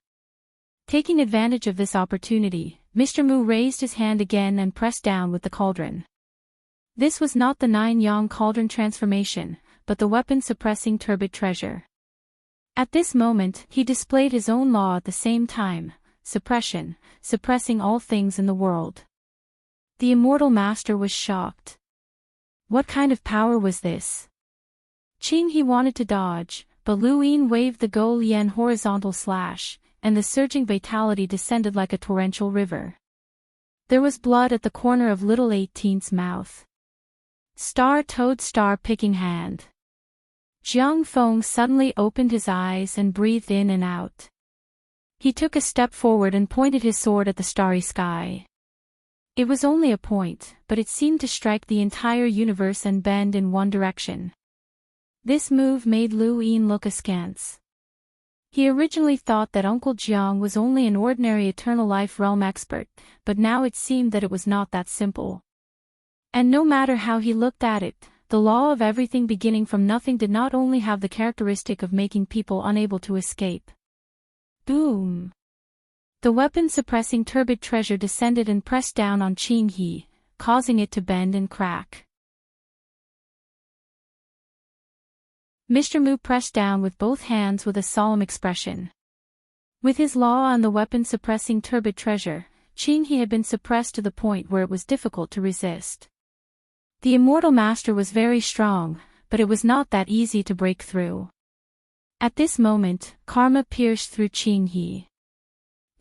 Taking advantage of this opportunity, Mr. Mu raised his hand again and pressed down with the cauldron. This was not the 9-yang cauldron transformation, but the weapon-suppressing turbid treasure. At this moment, he displayed his own law at the same time, suppression, suppressing all things in the world. The immortal master was shocked. What kind of power was this? Qing He wanted to dodge, but Luin waved the Go Lian horizontal slash, and the surging vitality descended like a torrential river. There was blood at the corner of little 18's mouth. Star-toed star-picking hand. Jiang Feng suddenly opened his eyes and breathed in and out. He took a step forward and pointed his sword at the starry sky. It was only a point, but it seemed to strike the entire universe and bend in one direction. This move made Luin look askance. He originally thought that Uncle Jiang was only an ordinary eternal life realm expert, but now it seemed that it was not that simple. And no matter how he looked at it, the law of everything beginning from nothing did not only have the characteristic of making people unable to escape. Boom! The weapon-suppressing turbid treasure descended and pressed down on Qing He, causing it to bend and crack. Mr. Mu pressed down with both hands with a solemn expression. With his law on the weapon-suppressing turbid treasure, Qing He had been suppressed to the point where it was difficult to resist. The immortal master was very strong, but it was not that easy to break through. At this moment, karma pierced through Qing He.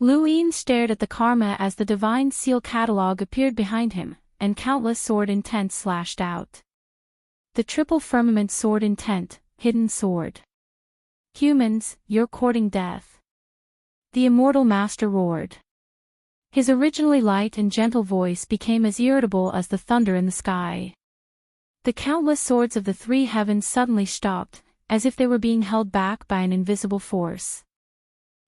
Luin stared at the karma as the divine seal catalog appeared behind him, and countless sword intent slashed out. The triple firmament sword intent, hidden sword. Humans, you're courting death. The immortal master roared. His originally light and gentle voice became as irritable as the thunder in the sky. The countless swords of the 3 heavens suddenly stopped, as if they were being held back by an invisible force.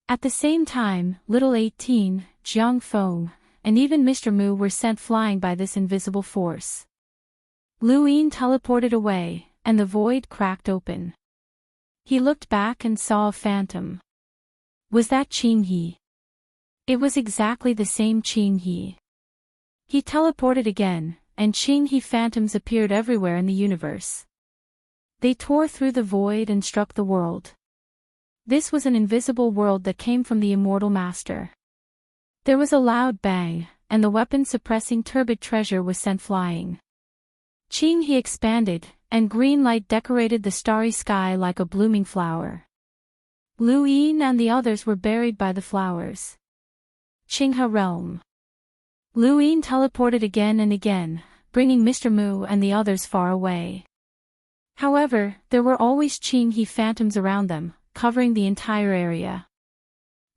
At the same time, little 18, Jiang Feng, and even Mr. Mu were sent flying by this invisible force. Luin teleported away, and the void cracked open. He looked back and saw a phantom. Was that Qing He? It was exactly the same Qing He. He teleported again, and Qing He phantoms appeared everywhere in the universe. They tore through the void and struck the world. This was an invisible world that came from the immortal master. There was a loud bang, and the weapon-suppressing turbid treasure was sent flying. Qing He expanded, and green light decorated the starry sky like a blooming flower. Luin and the others were buried by the flowers. Qinghe realm. Luin teleported again and again, bringing Mr. Mu and the others far away. However, there were always Qing He phantoms around them, covering the entire area.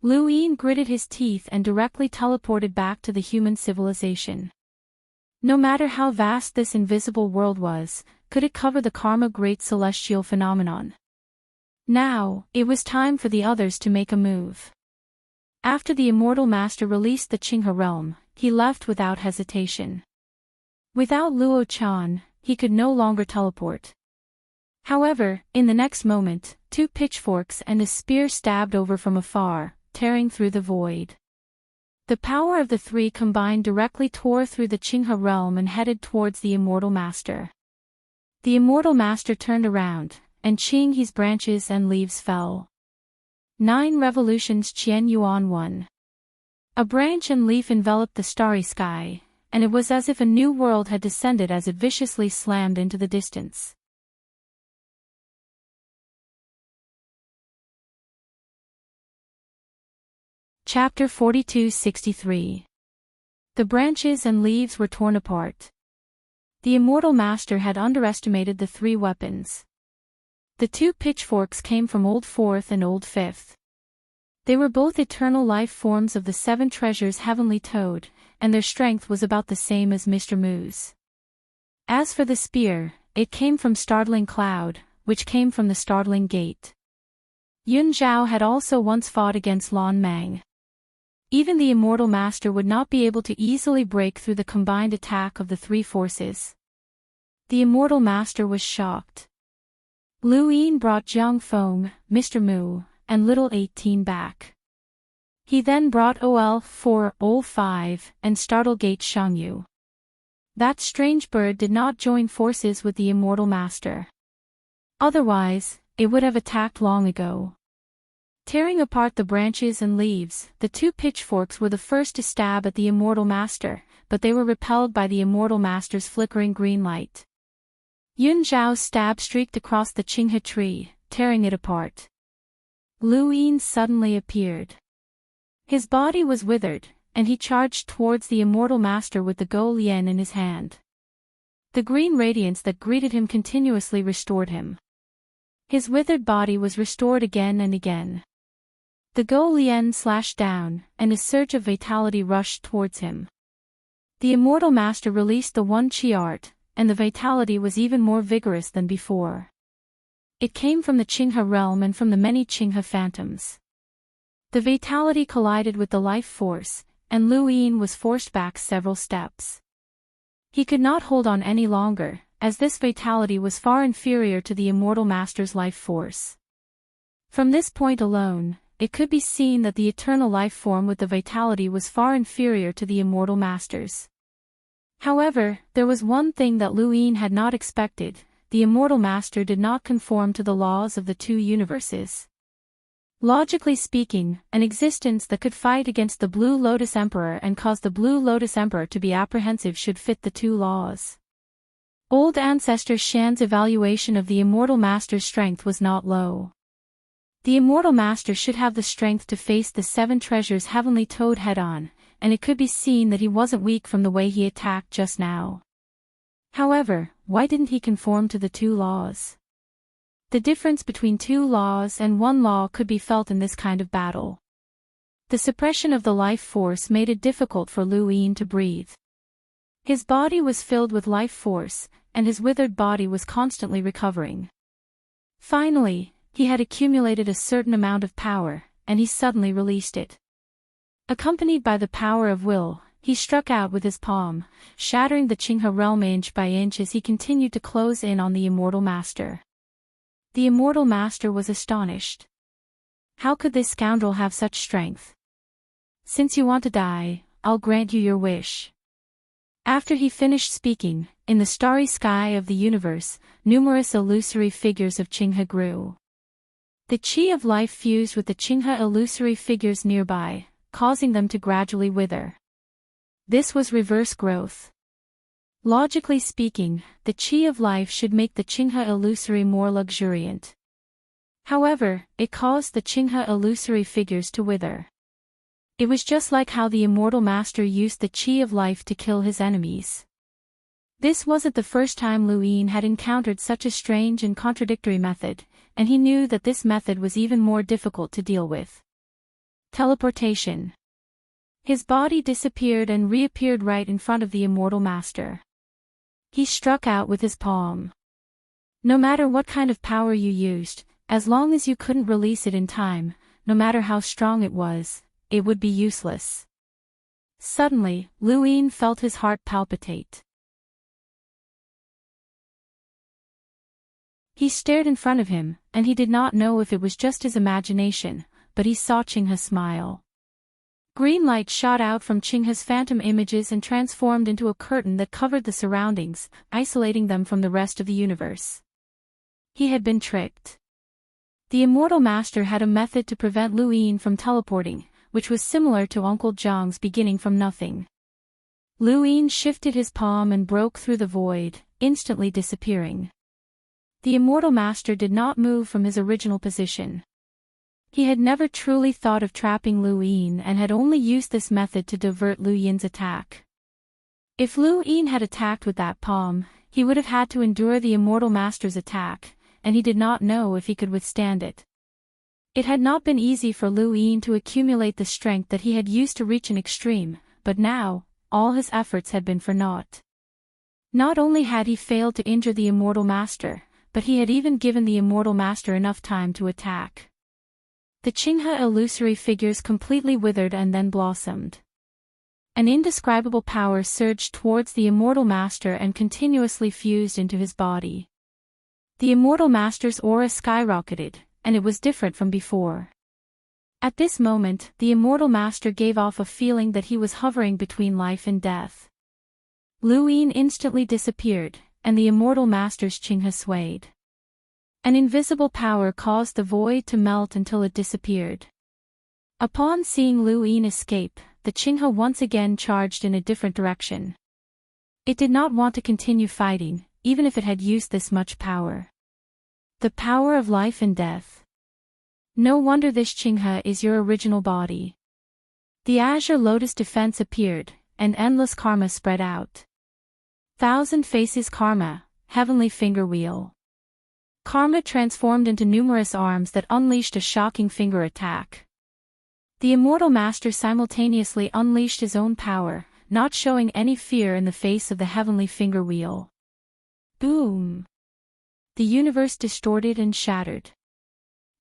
Luin gritted his teeth and directly teleported back to the human civilization. No matter how vast this invisible world was, could it cover the karma great celestial phenomenon? Now, it was time for the others to make a move. After the immortal master released the Qinghe realm, he left without hesitation. Without Luo Chan, he could no longer teleport. However, in the next moment, 2 pitchforks and a spear stabbed over from afar, tearing through the void. The power of the 3 combined directly tore through the Qinghe realm and headed towards the immortal master. The immortal master turned around, and Qing He's branches and leaves fell. 9 Revolutions Qian Yuan 1. A branch and leaf enveloped the starry sky, and it was as if a new world had descended as it viciously slammed into the distance. Chapter 42-63. The branches and leaves were torn apart. The immortal master had underestimated the 3 weapons. The 2 pitchforks came from Old Fourth and Old Fifth. They were both eternal life forms of the 7 treasures heavenly toad, and their strength was about the same as Mr. Mu's. As for the spear, it came from Startling Cloud, which came from the Startling Gate. Yun Zhao had also once fought against Lan Mang. Even the immortal master would not be able to easily break through the combined attack of the 3 forces. The immortal master was shocked. Lu Yin brought Jiang Feng, Mr. Mu, and Little 18 back. He then brought OL4, OL5, and Startlegate Shangyu. That strange bird did not join forces with the immortal master. Otherwise, it would have attacked long ago. Tearing apart the branches and leaves, the 2 pitchforks were the first to stab at the immortal master, but they were repelled by the immortal master's flickering green light. Yun Zhao's stab streaked across the Qinghe tree, tearing it apart. Lu Yin suddenly appeared. His body was withered, and he charged towards the immortal master with the Go Lian in his hand. The green radiance that greeted him continuously restored him. His withered body was restored again and again. The Go Lian slashed down, and a surge of vitality rushed towards him. The immortal master released the 1 Qi art, and the vitality was even more vigorous than before. It came from the Qinghe realm and from the many Qinghe phantoms. The vitality collided with the life force, and Lu Yin was forced back several steps. He could not hold on any longer, as this vitality was far inferior to the immortal master's life force. From this point alone, it could be seen that the eternal life form with the vitality was far inferior to the immortal master's. However, there was one thing that Lu Yin had not expected: the immortal master did not conform to the laws of the 2 universes. Logically speaking, an existence that could fight against the Blue Lotus Emperor and cause the Blue Lotus Emperor to be apprehensive should fit the 2 laws. Old Ancestor Shan's evaluation of the immortal master's strength was not low. The immortal master should have the strength to face the 7 treasures heavenly toad head-on, and it could be seen that he wasn't weak from the way he attacked just now. However, why didn't he conform to the 2 laws? The difference between 2 laws and 1 law could be felt in this kind of battle. The suppression of the life force made it difficult for Lu Yin to breathe. His body was filled with life force, and his withered body was constantly recovering. Finally, he had accumulated a certain amount of power, and he suddenly released it. Accompanied by the power of will, he struck out with his palm, shattering the Qinghe realm inch by inch as he continued to close in on the immortal master. The immortal master was astonished. How could this scoundrel have such strength? Since you want to die, I'll grant you your wish. After he finished speaking, in the starry sky of the universe, numerous illusory figures of Qinghe grew. The qi of life fused with the Qinghe illusory figures nearby, causing them to gradually wither. This was reverse growth. Logically speaking, the qi of life should make the Qinghe illusory more luxuriant. However, it caused the Qinghe illusory figures to wither. It was just like how the immortal master used the qi of life to kill his enemies. This wasn't the first time Lu Yin had encountered such a strange and contradictory method, and he knew that this method was even more difficult to deal with. Teleportation. His body disappeared and reappeared right in front of the immortal master. He struck out with his palm. No matter what kind of power you used, as long as you couldn't release it in time, no matter how strong it was, it would be useless. Suddenly, Lu Yin felt his heart palpitate. He stared in front of him, and he did not know if it was just his imagination, but he saw Qinghe smile. Green light shot out from Qinghe's phantom images and transformed into a curtain that covered the surroundings, isolating them from the rest of the universe. He had been tricked. The immortal master had a method to prevent Lu Yin from teleporting, which was similar to Uncle Zhang's beginning from nothing. Lu Yin shifted his palm and broke through the void, instantly disappearing. The immortal master did not move from his original position. He had never truly thought of trapping Lu Yin and had only used this method to divert Lu Yin's attack. If Lu Yin had attacked with that palm, he would have had to endure the immortal master's attack, and he did not know if he could withstand it. It had not been easy for Lu Yin to accumulate the strength that he had used to reach an extreme, but now, all his efforts had been for naught. Not only had he failed to injure the immortal master, but he had even given the immortal master enough time to attack. The Qinghe illusory figures completely withered and then blossomed. An indescribable power surged towards the immortal master and continuously fused into his body. The immortal master's aura skyrocketed, and it was different from before. At this moment, the immortal master gave off a feeling that he was hovering between life and death. Lu Yin instantly disappeared, and the immortal master's Qinghe swayed. An invisible power caused the void to melt until it disappeared. Upon seeing Lu Yin escape, the Qinghe once again charged in a different direction. It did not want to continue fighting, even if it had used this much power. The power of life and death. No wonder this Qinghe is your original body. The azure lotus defense appeared, and endless karma spread out. Thousand faces karma, heavenly finger wheel. Karma transformed into numerous arms that unleashed a shocking finger attack. The immortal master simultaneously unleashed his own power, not showing any fear in the face of the heavenly finger wheel. Boom! The universe distorted and shattered.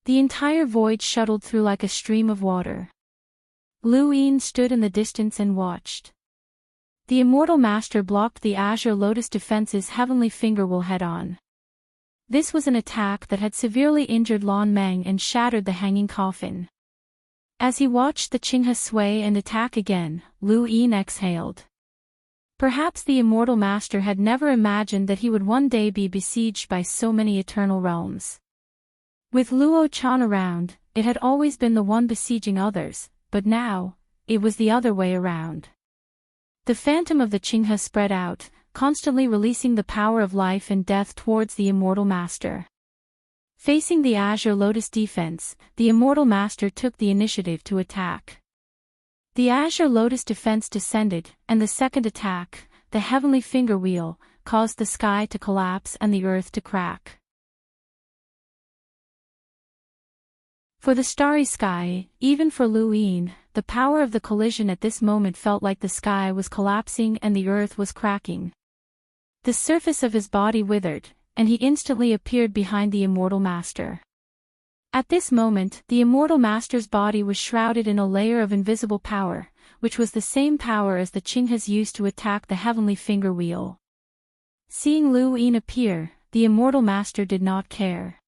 The entire void shuttled through like a stream of water. Lu Yin stood in the distance and watched. The immortal master blocked the azure lotus defense's heavenly finger wheel head-on. This was an attack that had severely injured Lan Meng and shattered the hanging coffin. As he watched the Qinghe sway and attack again, Lu Yin exhaled. Perhaps the immortal master had never imagined that he would one day be besieged by so many eternal realms. With Luo Chan around, it had always been the one besieging others, but now, it was the other way around. The phantom of the Qinghe spread out, constantly releasing the power of life and death towards the immortal master. Facing the azure lotus defense, the immortal master took the initiative to attack. The azure lotus defense descended, and the second attack, the heavenly finger wheel, caused the sky to collapse and the earth to crack. For the starry sky, even for Lu Yin, the power of the collision at this moment felt like the sky was collapsing and the earth was cracking. The surface of his body withered, and he instantly appeared behind the immortal master. At this moment, the immortal master's body was shrouded in a layer of invisible power, which was the same power as the Qinghe's used to attack the heavenly finger wheel. Seeing Lu Yin appear, the immortal master did not care.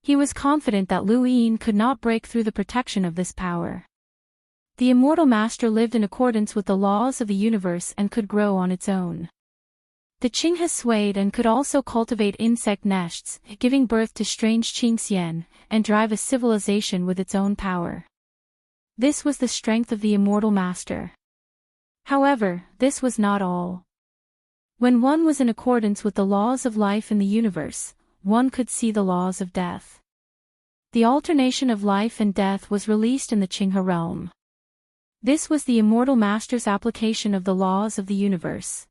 He was confident that Lu Yin could not break through the protection of this power. The immortal master lived in accordance with the laws of the universe and could grow on its own. The Qinghe swayed and could also cultivate insect nests, giving birth to strange Qingxian, and drive a civilization with its own power. This was the strength of the immortal master. However, this was not all. When one was in accordance with the laws of life in the universe, one could see the laws of death. The alternation of life and death was released in the Qinghe realm. This was the immortal master's application of the laws of the universe.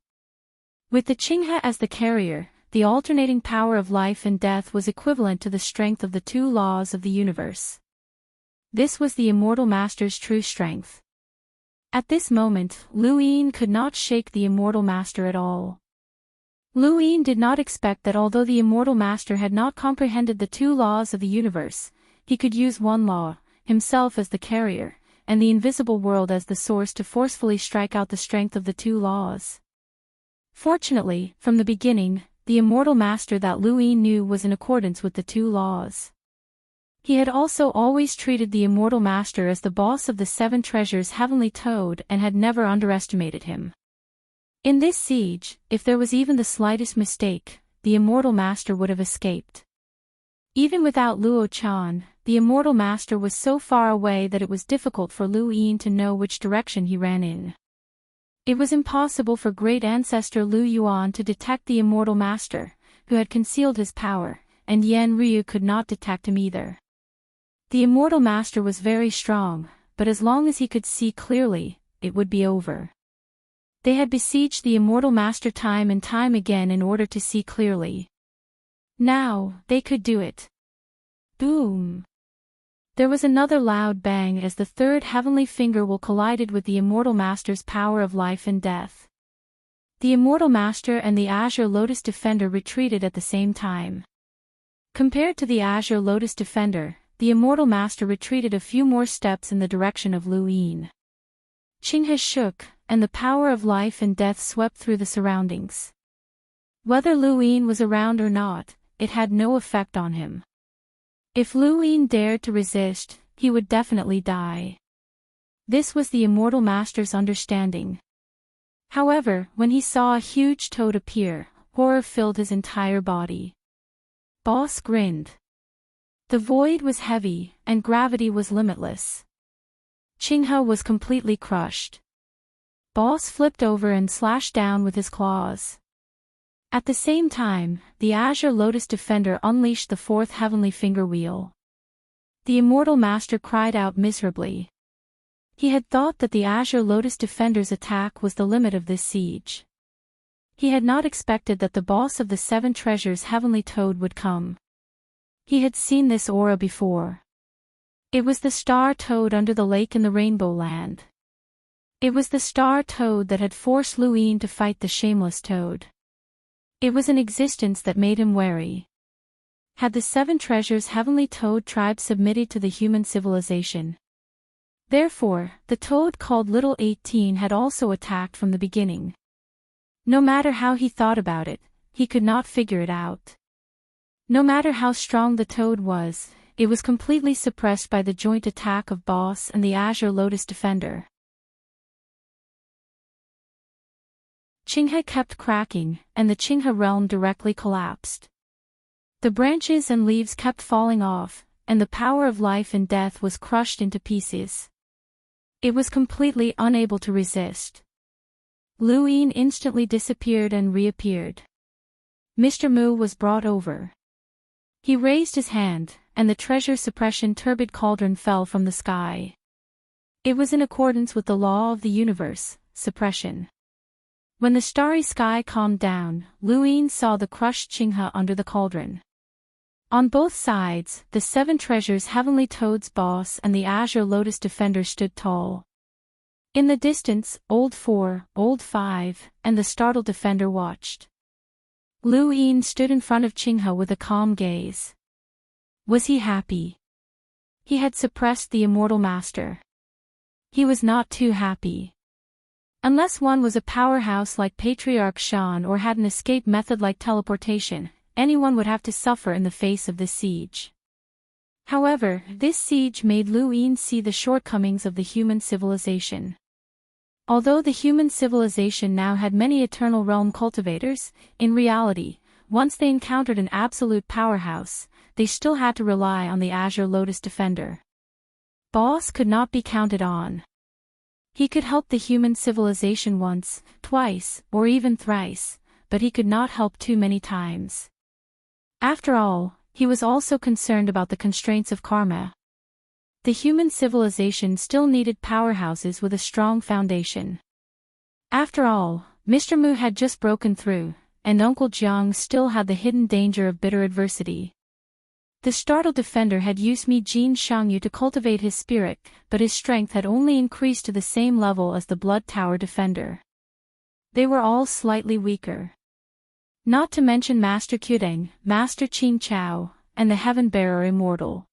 With the Qinghe as the carrier, the alternating power of life and death was equivalent to the strength of the two laws of the universe. This was the immortal master's true strength. At this moment, Lu Yin could not shake the immortal master at all. Lu Yin did not expect that although the immortal master had not comprehended the two laws of the universe, he could use one law, himself as the carrier, and the invisible world as the source to forcefully strike out the strength of the two laws. Fortunately, from the beginning, the immortal master that Lu Yin knew was in accordance with the two laws. He had also always treated the immortal master as the boss of the seven treasures heavenly toad and had never underestimated him. In this siege, if there was even the slightest mistake, the immortal master would have escaped. Even without Luo Chan, the immortal master was so far away that it was difficult for Lu Yin to know which direction he ran in. It was impossible for great ancestor Lu Yuan to detect the immortal master, who had concealed his power, and Yan Ryu could not detect him either. The immortal master was very strong, but as long as he could see clearly, it would be over. They had besieged the immortal master time and time again in order to see clearly. Now, they could do it. Boom! There was another loud bang as the third heavenly finger will collided with the immortal master's power of life and death. The immortal master and the azure lotus defender retreated at the same time. Compared to the azure lotus defender, the immortal master retreated a few more steps in the direction of Lu Yin. Qinghe shook, and the power of life and death swept through the surroundings. Whether Lu Yin was around or not, it had no effect on him. If Lu Yin dared to resist, he would definitely die. This was the immortal master's understanding. However, when he saw a huge toad appear, horror filled his entire body. Boss grinned. The void was heavy, and gravity was limitless. Qinghe was completely crushed. Boss flipped over and slashed down with his claws. At the same time, the azure lotus defender unleashed the fourth heavenly finger wheel. The immortal master cried out miserably. He had thought that the azure lotus defender's attack was the limit of this siege. He had not expected that the boss of the seven treasures heavenly toad would come. He had seen this aura before. It was the star toad under the lake in the Rainbow Land. It was the star toad that had forced Lu Yin to fight the shameless toad. It was an existence that made him wary. Had the seven treasures heavenly toad tribe submitted to the human civilization? Therefore, the toad called Little 18 had also attacked from the beginning. No matter how he thought about it, he could not figure it out. No matter how strong the toad was, it was completely suppressed by the joint attack of Boss and the azure lotus defender. Qinghe kept cracking, and the Qinghe realm directly collapsed. The branches and leaves kept falling off, and the power of life and death was crushed into pieces. It was completely unable to resist. Lu Yin instantly disappeared and reappeared. Mr. Mu was brought over. He raised his hand, and the treasure suppression turbid cauldron fell from the sky. It was in accordance with the law of the universe, suppression. When the starry sky calmed down, Lu Yin saw the crushed Qinghe under the cauldron. On both sides, the seven treasures heavenly toad's boss and the azure lotus defender stood tall. In the distance, Old 4, Old 5, and the startled defender watched. Lu Yin stood in front of Qinghe with a calm gaze. Was he happy? He had suppressed the immortal master. He was not too happy. Unless one was a powerhouse like Patriarch Shan or had an escape method like teleportation, anyone would have to suffer in the face of this siege. However, this siege made Lu Yin see the shortcomings of the human civilization. Although the human civilization now had many eternal realm cultivators, in reality, once they encountered an absolute powerhouse, they still had to rely on the azure lotus defender. Boss could not be counted on. He could help the human civilization once, twice, or even thrice, but he could not help too many times. After all, he was also concerned about the constraints of karma. The human civilization still needed powerhouses with a strong foundation. After all, Mr. Mu had just broken through, and Uncle Jiang still had the hidden danger of bitter adversity. The startled defender had used Mi Jin Shangyu to cultivate his spirit, but his strength had only increased to the same level as the Blood Tower defender. They were all slightly weaker. Not to mention Master Qudeng, Master Qing Chao, and the Heaven-bearer Immortal.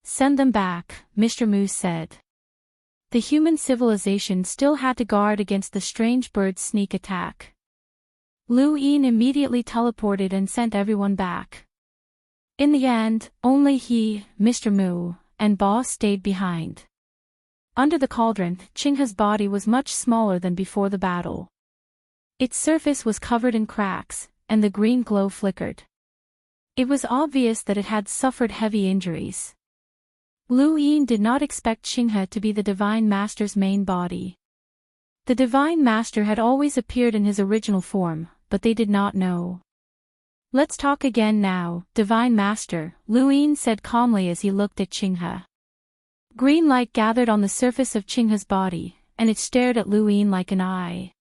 Send them back, Mr. Mu said. The human civilization still had to guard against the strange bird's sneak attack. Lu Yin immediately teleported and sent everyone back. In the end, only he, Mr. Mu, and Boss stayed behind. Under the cauldron, Qinghe's body was much smaller than before the battle. Its surface was covered in cracks, and the green glow flickered. It was obvious that it had suffered heavy injuries. Lu Yin did not expect Qinghe to be the Divine Master's main body. The Divine Master had always appeared in his original form, but they did not know. "Let's talk again now, Divine Master," Lu Yin said calmly as he looked at Qinghe. Green light gathered on the surface of Qinghe's body, and it stared at Lu Yin like an eye.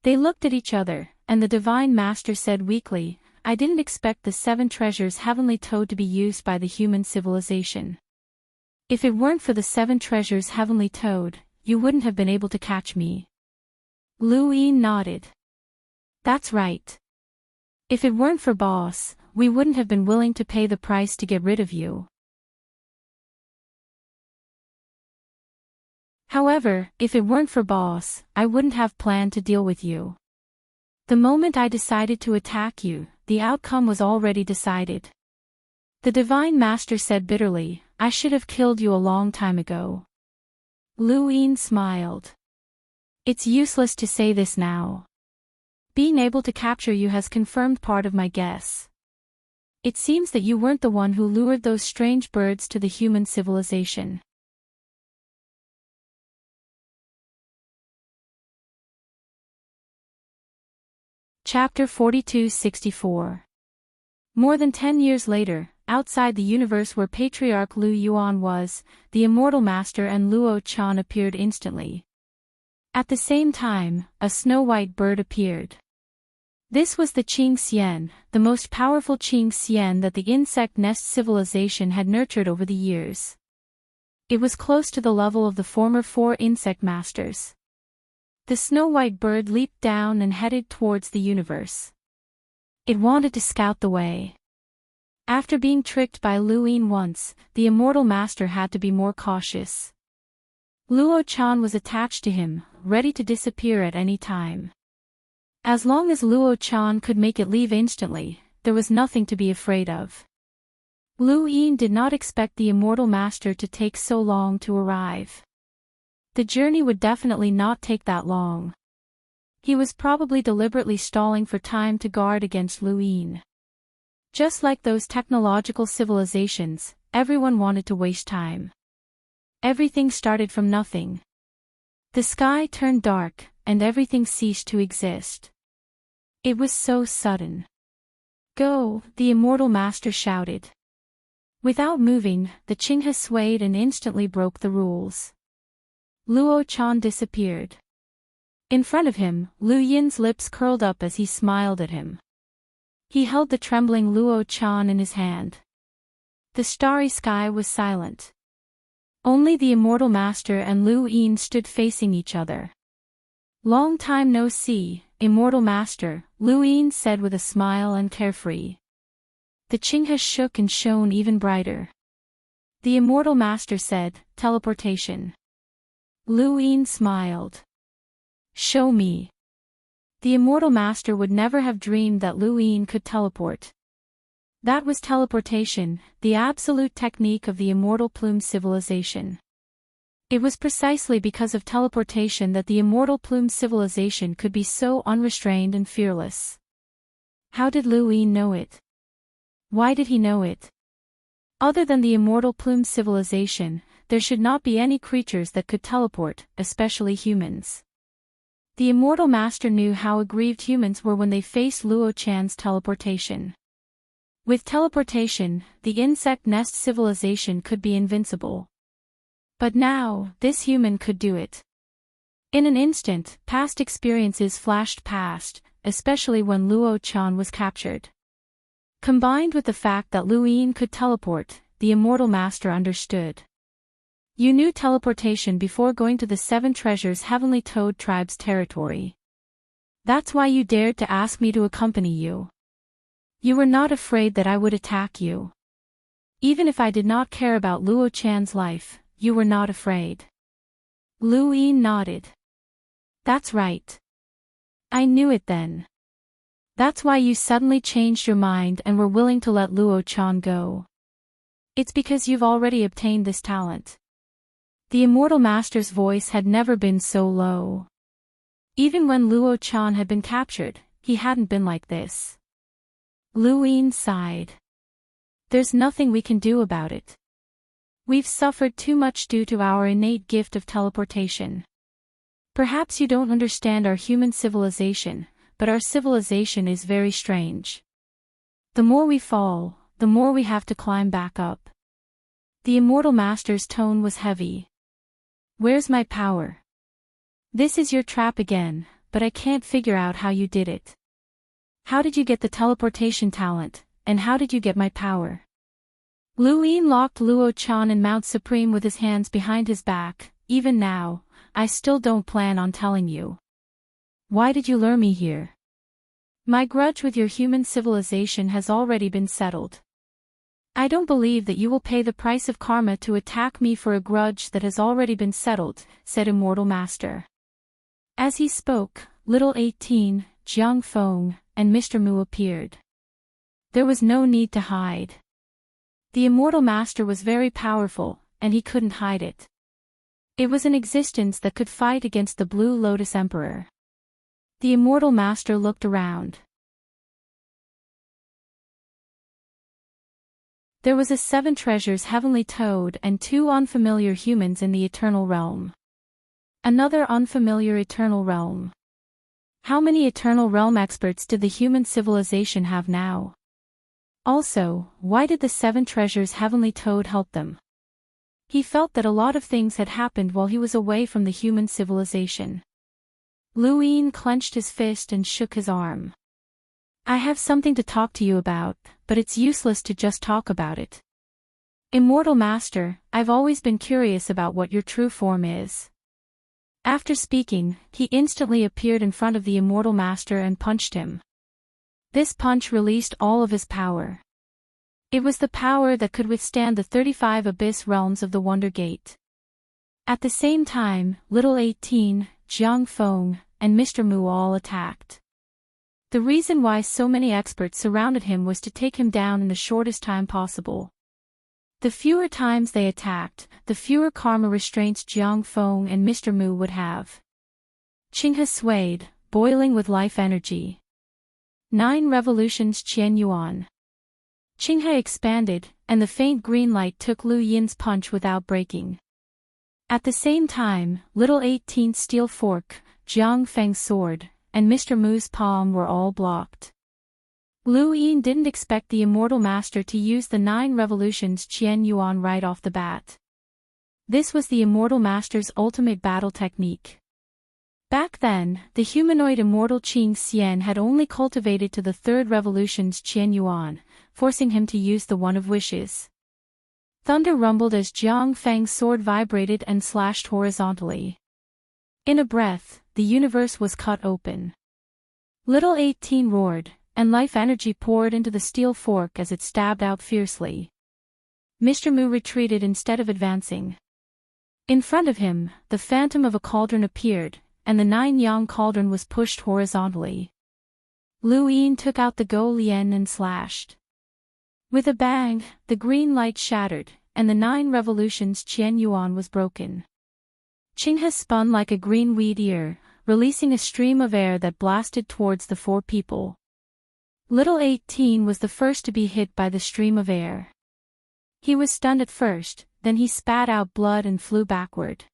They looked at each other, and the Divine Master said weakly, "I didn't expect the 7 treasures heavenly towed to be used by the human civilization. If it weren't for the 7 treasures heavenly towed, you wouldn't have been able to catch me." Lu Yin nodded. "That's right. If it weren't for Boss, we wouldn't have been willing to pay the price to get rid of you. However, if it weren't for Boss, I wouldn't have planned to deal with you. The moment I decided to attack you, the outcome was already decided." The Divine Master said bitterly, "I should have killed you a long time ago." Lu Yin smiled. "It's useless to say this now. Being able to capture you has confirmed part of my guess. It seems that you weren't the one who lured those strange birds to the human civilization." Chapter 42-64. More than 10 years later, outside the universe where Patriarch Lu Yuan was, the Immortal Master and Luo Chan appeared instantly. At the same time, a snow-white bird appeared. This was the Qing Xian, the most powerful Qing Xian that the insect nest civilization had nurtured over the years. It was close to the level of the former 4 insect masters. The snow-white bird leaped down and headed towards the universe. It wanted to scout the way. After being tricked by Lu Yin once, the Immortal Master had to be more cautious. Luo Chan was attached to him, ready to disappear at any time. As long as Luo Chan could make it leave instantly, there was nothing to be afraid of. Lu Yin did not expect the Immortal Master to take so long to arrive. The journey would definitely not take that long. He was probably deliberately stalling for time to guard against Lu Yin. Just like those technological civilizations, everyone wanted to waste time. Everything started from nothing. The sky turned dark, and everything ceased to exist. It was so sudden. "Go," the Immortal Master shouted. Without moving, the Qinghe swayed and instantly broke the rules. Luo Chan disappeared. In front of him, Lu Yin's lips curled up as he smiled at him. He held the trembling Luo Chan in his hand. The starry sky was silent. Only the Immortal Master and Lu Yin stood facing each other. "Long time no see, Immortal Master," Lu Yin said with a smile and carefree. The Qinghe shook and shone even brighter. The Immortal Master said, "Teleportation." Lu Yin smiled. "Show me." The Immortal Master would never have dreamed that Lu Yin could teleport. That was teleportation, the absolute technique of the Immortal Plume civilization. It was precisely because of teleportation that the Immortal Plume civilization could be so unrestrained and fearless. How did Lu Yin know it? Why did he know it? Other than the Immortal Plume civilization, there should not be any creatures that could teleport, especially humans. The Immortal Master knew how aggrieved humans were when they faced Luo Chan's teleportation. With teleportation, the insect nest civilization could be invincible. But now, this human could do it. In an instant, past experiences flashed past, especially when Luo Chan was captured. Combined with the fact that Lu Yin could teleport, the Immortal Master understood. "You knew teleportation before going to the 7 treasures Heavenly Toad tribe's territory. That's why you dared to ask me to accompany you. You were not afraid that I would attack you. Even if I did not care about Luo Chan's life, you were not afraid." Lu Yin nodded. "That's right. I knew it then. That's why you suddenly changed your mind and were willing to let Luo Chan go. It's because you've already obtained this talent." The Immortal Master's voice had never been so low. Even when Luo Chan had been captured, he hadn't been like this. Lu Yin sighed. there's nothing we can do about it. We've suffered too much due to our innate gift of teleportation. Perhaps you don't understand our human civilization, but our civilization is very strange. The more we fall, the more we have to climb back up. The immortal master's tone was heavy. Where's my power? This is your trap again, but I can't figure out how you did it. How did you get the teleportation talent, and how did you get my power? Lu Yin locked Luo Chan and Mount Supreme with his hands behind his back. Even now, I still don't plan on telling you. Why did you lure me here? My grudge with your human civilization has already been settled. I don't believe that you will pay the price of karma to attack me for a grudge that has already been settled, said Immortal Master. As he spoke, Little 18, Jiang Feng, and Mr. Mu appeared. There was no need to hide. The Immortal Master was very powerful, and he couldn't hide it. It was an existence that could fight against the Blue Lotus Emperor. The Immortal Master looked around. There was a 7 treasures heavenly toad and 2 unfamiliar humans in the Eternal Realm. Another unfamiliar Eternal Realm. How many Eternal Realm experts did the human civilization have now? Also, why did the 7 treasures heavenly toad help them? He felt that a lot of things had happened while he was away from the human civilization. Lu Yin clenched his fist and shook his arm. I have something to talk to you about, but it's useless to just talk about it. Immortal Master, I've always been curious about what your true form is. After speaking, he instantly appeared in front of the Immortal Master and punched him. This punch released all of his power. It was the power that could withstand the 35 abyss realms of the Wonder Gate. At the same time, Little 18, Jiang Feng, and Mr. Mu all attacked. The reason why so many experts surrounded him was to take him down in the shortest time possible. The fewer times they attacked, the fewer karma restraints Jiang Feng and Mr. Mu would have. Qinghe swayed, boiling with life energy. 9 revolutions Qian Yuan. Qinghe expanded, and the faint green light took Lu Yin's punch without breaking. At the same time, Little 18's steel fork, Jiang Feng's sword, and Mr. Mu's palm were all blocked. Lu Yin didn't expect the Immortal Master to use the 9 revolutions Qian Yuan right off the bat. This was the Immortal Master's ultimate battle technique. Back then, the humanoid immortal Qing Xian had only cultivated to the 3rd revolution's Qian Yuan, forcing him to use the One of Wishes. Thunder rumbled as Jiang Feng's sword vibrated and slashed horizontally. In a breath, the universe was cut open. Little 18 roared, and life energy poured into the steel fork as it stabbed out fiercely. Mr. Mu retreated instead of advancing. In front of him, the phantom of a cauldron appeared, and the 9-yang cauldron was pushed horizontally. Lu Yin took out the Go Lian and slashed. With a bang, the green light shattered, and the 9 revolutions Qian Yuan was broken. Qinghe spun like a green weed ear, releasing a stream of air that blasted towards the 4 people. Little 18 was the first to be hit by the stream of air. He was stunned at first, then he spat out blood and flew backward.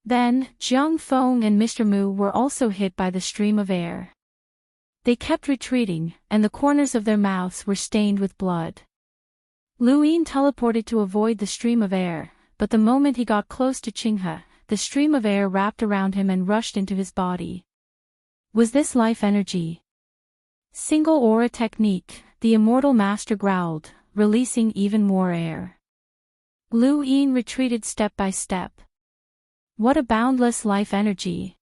Then, Jiang Feng and Mr. Mu were also hit by the stream of air. They kept retreating, and the corners of their mouths were stained with blood. Lu Yin teleported to avoid the stream of air, but the moment he got close to Qinghe, the stream of air wrapped around him and rushed into his body. Was this life energy? Single aura technique, the Immortal Master growled, releasing even more air. Lu Yin retreated step by step. What a boundless life energy.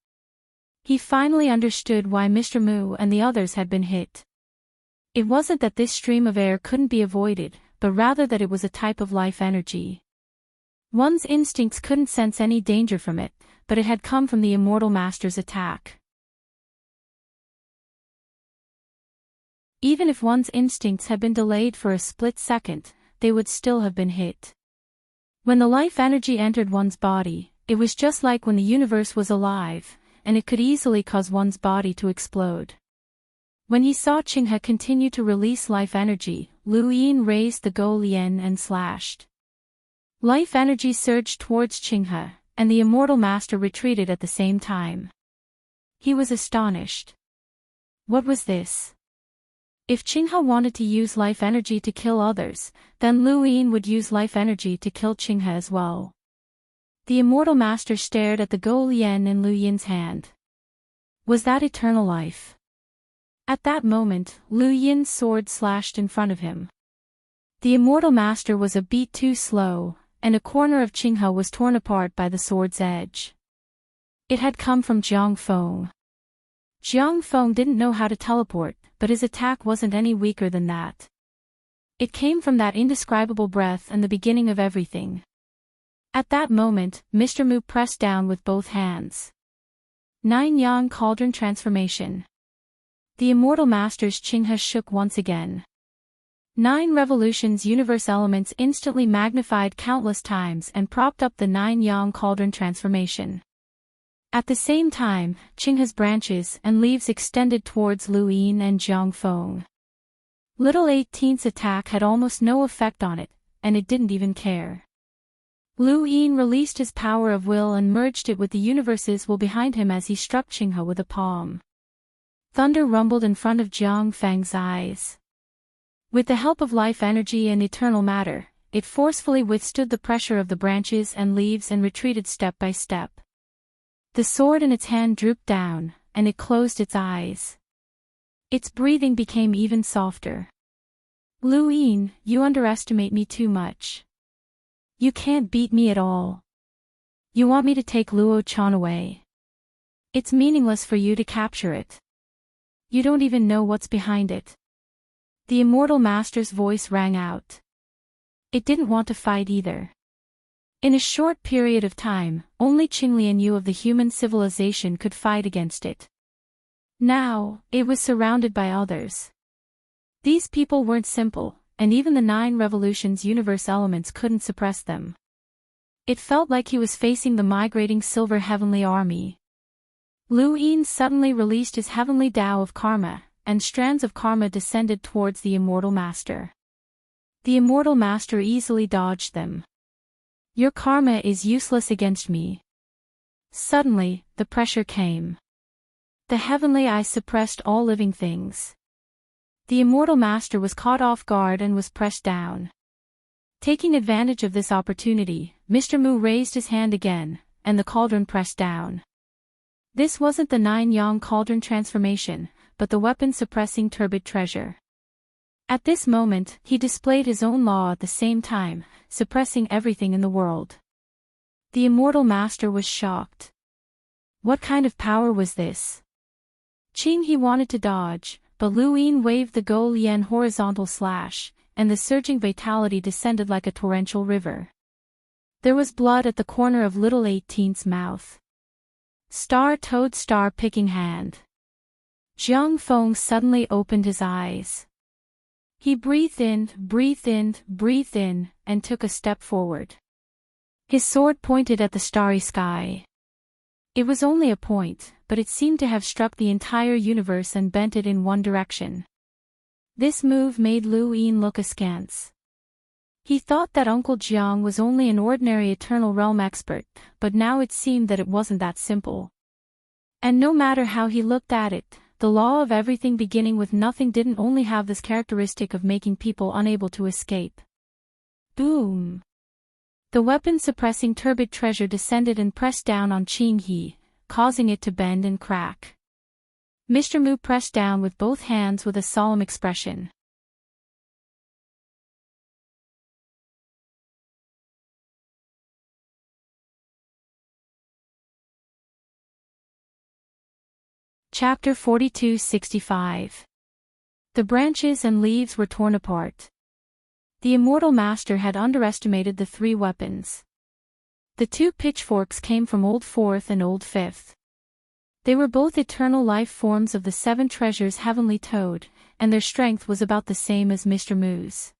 He finally understood why Mr. Mu and the others had been hit. It wasn't that this stream of air couldn't be avoided, but rather that it was a type of life energy. One's instincts couldn't sense any danger from it, but it had come from the Immortal Master's attack. Even if one's instincts had been delayed for a split second, they would still have been hit. When the life energy entered one's body, it was just like when the universe was alive, and it could easily cause one's body to explode. When he saw Qinghe continue to release life energy, Lu Yin raised the Go Lian and slashed. Life energy surged towards Qinghe, and the immortal master retreated at the same time. He was astonished. What was this? If Qinghe wanted to use life energy to kill others, then Lu Yin would use life energy to kill Qinghe as well. The immortal master stared at the Go Lian in Lu Yin's hand. Was that eternal life? At that moment, Lu Yin's sword slashed in front of him. The immortal master was a beat too slow, and a corner of Qinghe was torn apart by the sword's edge. It had come from Jiang Feng. Jiang Feng didn't know how to teleport, but his attack wasn't any weaker than that. It came from that indescribable breath and the beginning of everything. At that moment, Mr. Mu pressed down with both hands. 9 Yang Cauldron Transformation. The immortal master's Qinghe shook once again. 9 revolutions universe elements instantly magnified countless times and propped up the 9 Yang Cauldron Transformation. At the same time, Qinghe's branches and leaves extended towards Lu Yin and Jiang Feng. Little 18's attack had almost no effect on it, and it didn't even care. Lu Yin released his power of will and merged it with the universe's will behind him as he struck Qinghe with a palm. Thunder rumbled in front of Jiang Feng's eyes. With the help of life energy and eternal matter, it forcefully withstood the pressure of the branches and leaves and retreated step by step. The sword in its hand drooped down, and it closed its eyes. Its breathing became even softer. Lu Yin, you underestimate me too much. You can't beat me at all. You want me to take Luo Chan away. It's meaningless for you to capture it. You don't even know what's behind it. The immortal master's voice rang out. It didn't want to fight either. In a short period of time, only Qinglian Yu of the human civilization could fight against it. Now, it was surrounded by others. These people weren't simple, and even the 9 revolutions universe elements couldn't suppress them. It felt like he was facing the migrating silver heavenly army. Lu Yin suddenly released his heavenly Tao of karma, and strands of karma descended towards the immortal master. The immortal master easily dodged them. Your karma is useless against me. Suddenly, the pressure came. The heavenly eye suppressed all living things. The immortal master was caught off guard and was pressed down. Taking advantage of this opportunity, Mr. Mu raised his hand again, and the cauldron pressed down. This wasn't the 9 Yang Cauldron Transformation, but the weapon-suppressing turbid treasure. At this moment, he displayed his own law at the same time, suppressing everything in the world. The immortal master was shocked. What kind of power was this? He wanted to dodge, but Lu Yin waved the Go Lian horizontal slash, and the surging vitality descended like a torrential river. There was blood at the corner of little 18's mouth. Star-toed star-picking hand. Jiang Feng suddenly opened his eyes. He breathed in, and took a step forward. His sword pointed at the starry sky. It was only a point, but it seemed to have struck the entire universe and bent it in one direction. This move made Lu Yin look askance. He thought that Uncle Jiang was only an ordinary eternal realm expert, but now it seemed that it wasn't that simple. And no matter how he looked at it, the law of everything beginning with nothing didn't only have this characteristic of making people unable to escape. Boom! The weapon-suppressing turbid treasure descended and pressed down on Qinghe, causing it to bend and crack. Mr. Mu pressed down with both hands with a solemn expression. Chapter 42-65. The branches and leaves were torn apart. The immortal master had underestimated the 3 weapons. The 2 pitchforks came from Old Fourth and Old Fifth. They were both eternal life forms of the 7 treasures heavenly toad, and their strength was about the same as Mr. Mu's.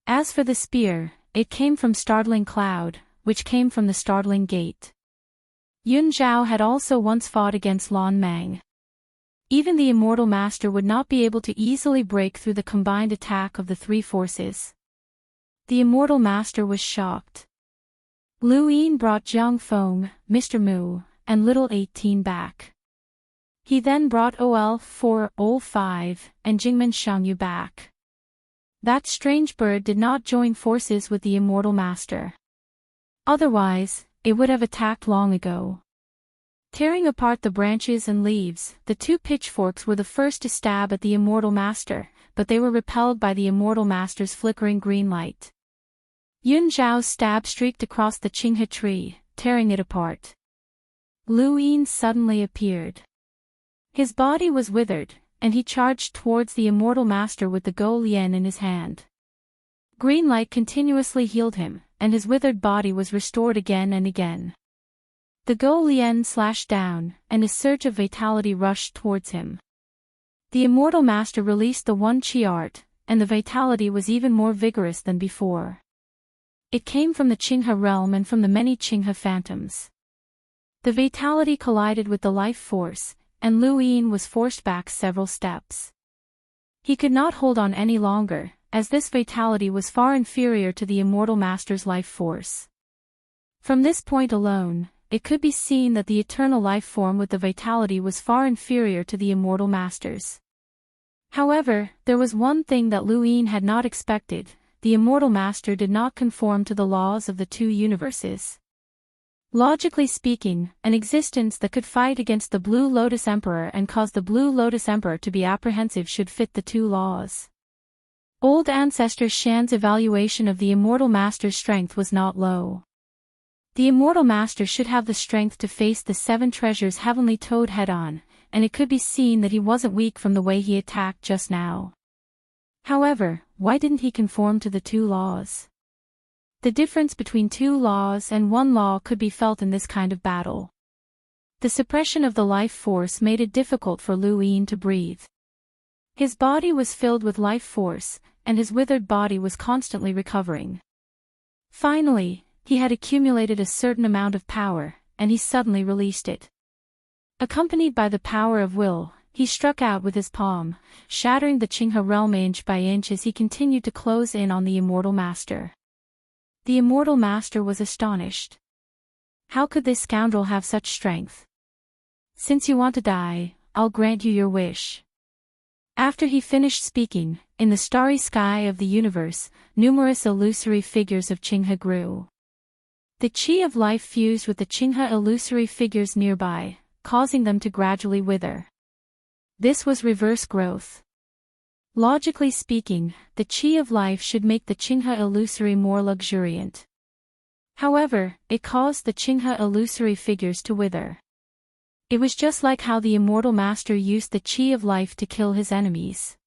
As for the spear, it came from Startling Cloud, which came from the Startling Gate. Yun Zhao had also once fought against Lan Mang. Even the immortal master would not be able to easily break through the combined attack of the three forces. The immortal master was shocked. Lu Yin brought Jiang Feng, Mr. Mu, and Little 18 back. He then brought OL4, OL5, and Jingmen Shangyu back. That strange bird did not join forces with the immortal master. Otherwise, it would have attacked long ago. Tearing apart the branches and leaves, the two pitchforks were the first to stab at the immortal master, but they were repelled by the immortal master's flickering green light. Yun Zhao's stab streaked across the Qinghe tree, tearing it apart. Lu Yin suddenly appeared. His body was withered, and he charged towards the immortal master with the Go Lian in his hand. Green light continuously healed him, and his withered body was restored again and again. The Go Lian slashed down, and a surge of vitality rushed towards him. The immortal master released the one Qi art, and the vitality was even more vigorous than before. It came from the Qinghe realm and from the many Qinghe phantoms. The vitality collided with the life force, and Lu Yin was forced back several steps. He could not hold on any longer, as this vitality was far inferior to the immortal master's life force. From this point alone, it could be seen that the eternal life form with the vitality was far inferior to the immortal master's. However, there was one thing that Lu Yin had not expected: the immortal master did not conform to the laws of the two universes. Logically speaking, an existence that could fight against the Blue Lotus Emperor and cause the Blue Lotus Emperor to be apprehensive should fit the two laws. Old Ancestor Shan's evaluation of the immortal master's strength was not low. The immortal master should have the strength to face the seven treasures heavenly toad head-on, and it could be seen that he wasn't weak from the way he attacked just now. However, why didn't he conform to the two laws? The difference between two laws and one law could be felt in this kind of battle. The suppression of the life force made it difficult for Lu Yin to breathe. His body was filled with life force, and his withered body was constantly recovering. Finally, he had accumulated a certain amount of power, and he suddenly released it. Accompanied by the power of will, he struck out with his palm, shattering the Qinghe realm inch by inch as he continued to close in on the immortal master. The immortal master was astonished. How could this scoundrel have such strength? Since you want to die, I'll grant you your wish. After he finished speaking, in the starry sky of the universe, numerous illusory figures of Qinghe grew. The qi of life fused with the Qinghe illusory figures nearby, causing them to gradually wither. This was reverse growth. Logically speaking, the qi of life should make the Qinghe illusory more luxuriant. However, it caused the Qinghe illusory figures to wither. It was just like how the immortal master used the qi of life to kill his enemies.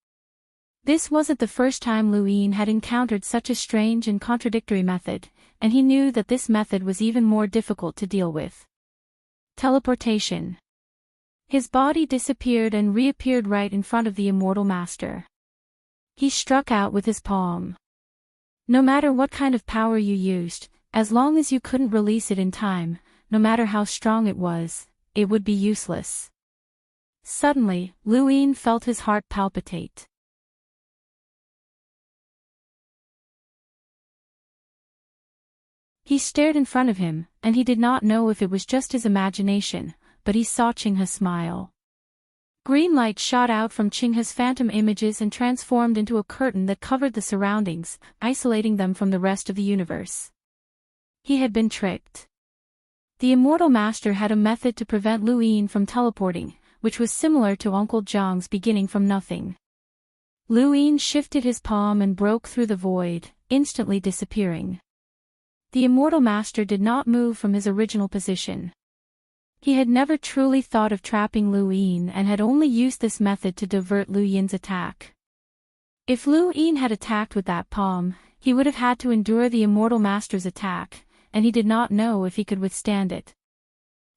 This wasn't the first time Lu Yin had encountered such a strange and contradictory method, and he knew that this method was even more difficult to deal with. Teleportation. His body disappeared and reappeared right in front of the immortal master. He struck out with his palm. No matter what kind of power you used, as long as you couldn't release it in time, no matter how strong it was, it would be useless. Suddenly, Lu Yin felt his heart palpitate. He stared in front of him, and he did not know if it was just his imagination, but he saw Qinghe smile. Green light shot out from Qinghe's phantom images and transformed into a curtain that covered the surroundings, isolating them from the rest of the universe. He had been tricked. The immortal master had a method to prevent Lu Yin from teleporting, which was similar to Uncle Zhang's beginning from nothing. Lu Yin shifted his palm and broke through the void, instantly disappearing. The immortal master did not move from his original position. He had never truly thought of trapping Lu Yin and had only used this method to divert Lu Yin's attack. If Lu Yin had attacked with that palm, he would have had to endure the immortal master's attack, and he did not know if he could withstand it.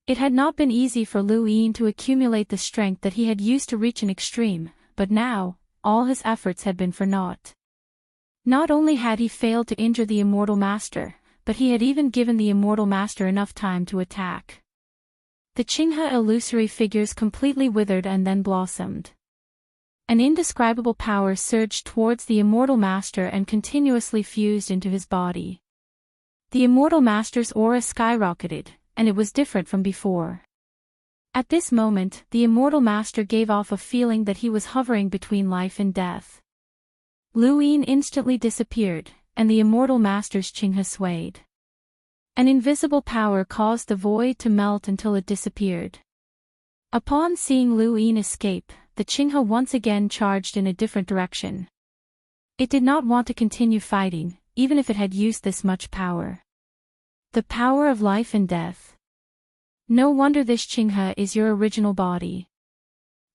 It had not been easy for Lu Yin to accumulate the strength that he had used to reach an extreme, but now, all his efforts had been for naught. Not only had he failed to injure the immortal master, but he had even given the immortal master enough time to attack. The Qinghe illusory figures completely withered and then blossomed. An indescribable power surged towards the immortal master and continuously fused into his body. The immortal master's aura skyrocketed, and it was different from before. At this moment, the immortal master gave off a feeling that he was hovering between life and death. Lu Yin instantly disappeared, and the immortal master's Qinghe swayed. An invisible power caused the void to melt until it disappeared. Upon seeing Lu Yin escape, the Qinghe once again charged in a different direction. It did not want to continue fighting, even if it had used this much power. The power of life and death. No wonder this Qinghe is your original body.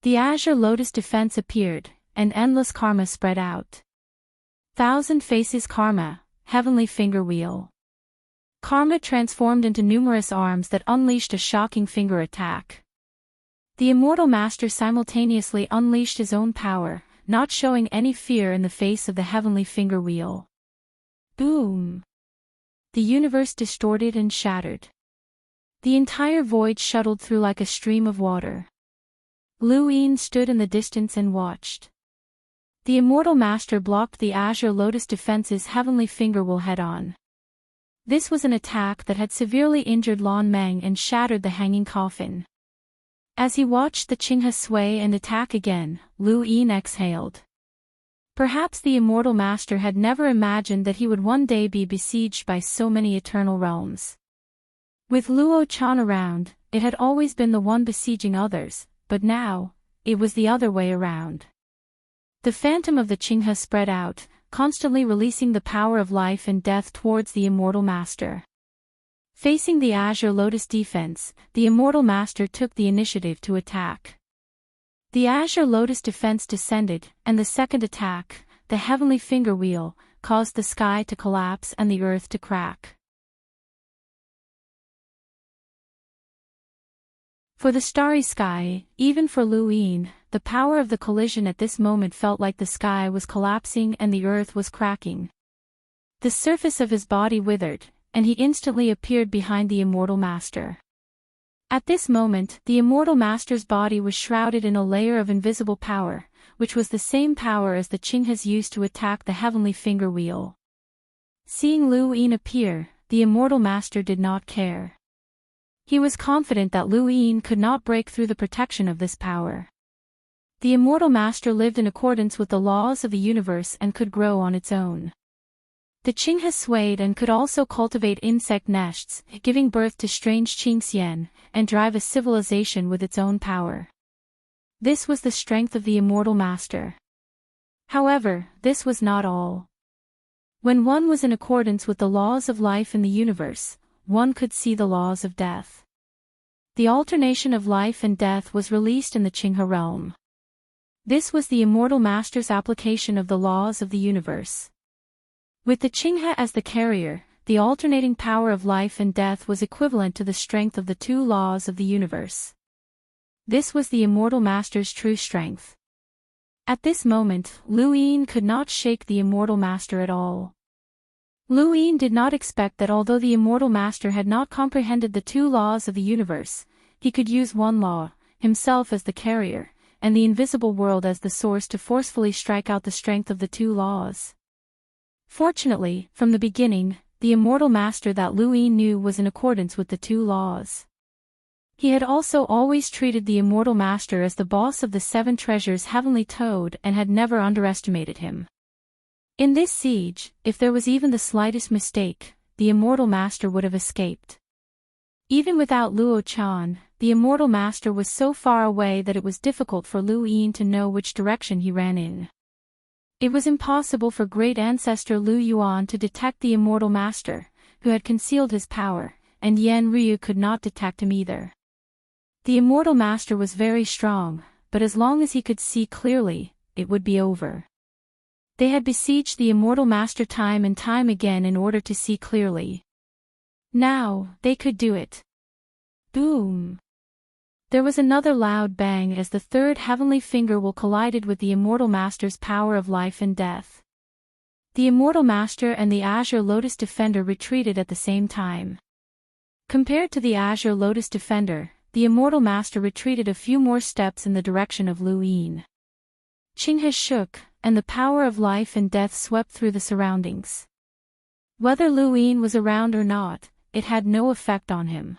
The azure lotus defense appeared, and endless karma spread out. Thousand faces karma, heavenly finger wheel. Karma transformed into numerous arms that unleashed a shocking finger attack. The immortal master simultaneously unleashed his own power, not showing any fear in the face of the heavenly finger wheel. Boom! The universe distorted and shattered. The entire void shuttled through like a stream of water. Lu Yin stood in the distance and watched. The immortal master blocked the azure lotus defense's heavenly finger wheel head-on. This was an attack that had severely injured Lan Meng and shattered the hanging coffin. As he watched the Qinghe sway and attack again, Lu Yin exhaled. Perhaps the immortal master had never imagined that he would one day be besieged by so many eternal realms. With Luo Chan around, it had always been the one besieging others, but now, it was the other way around. The phantom of the Qinghe spread out, constantly releasing the power of life and death towards the immortal master. Facing the azure lotus defense, the immortal master took the initiative to attack. The azure lotus defense descended, and the second attack, the heavenly finger wheel, caused the sky to collapse and the earth to crack. For the starry sky, even for Lu Yin, the power of the collision at this moment felt like the sky was collapsing and the earth was cracking. The surface of his body withered, and he instantly appeared behind the immortal master. At this moment, the immortal master's body was shrouded in a layer of invisible power, which was the same power as the Qinghes used to attack the heavenly finger wheel. Seeing Lu Yin appear, the immortal master did not care. He was confident that Lu Yin could not break through the protection of this power. The immortal master lived in accordance with the laws of the universe and could grow on its own. The Qinghe swayed and could also cultivate insect nests, giving birth to strange Qingxian, and drive a civilization with its own power. This was the strength of the immortal master. However, this was not all. When one was in accordance with the laws of life in the universe, one could see the laws of death. The alternation of life and death was released in the Qinghe realm. This was the immortal master's application of the laws of the universe. With the Qinghe as the carrier, the alternating power of life and death was equivalent to the strength of the two laws of the universe. This was the immortal master's true strength. At this moment, Lu Yin could not shake the immortal master at all. Lu Yin did not expect that although the immortal master had not comprehended the two laws of the universe, he could use one law, himself as the carrier, and the invisible world as the source to forcefully strike out the strength of the two laws. Fortunately, from the beginning, the immortal master that Lu Yin knew was in accordance with the two laws. He had also always treated the immortal master as the boss of the seven treasures heavenly toad and had never underestimated him. In this siege, if there was even the slightest mistake, the immortal master would have escaped. Even without Luo Chan, the immortal master was so far away that it was difficult for Lu Yin to know which direction he ran in. It was impossible for great ancestor Lu Yuan to detect the immortal master, who had concealed his power, and Yan Ryu could not detect him either. The immortal master was very strong, but as long as he could see clearly, it would be over. They had besieged the immortal master time and time again in order to see clearly. Now, they could do it. Boom! There was another loud bang as the third heavenly finger wheel collided with the immortal master's power of life and death. The immortal master and the azure lotus defender retreated at the same time. Compared to the azure lotus defender, the immortal master retreated a few more steps in the direction of Lu Yin. Qinghe shook, and the power of life and death swept through the surroundings. Whether Lu Yin was around or not, it had no effect on him.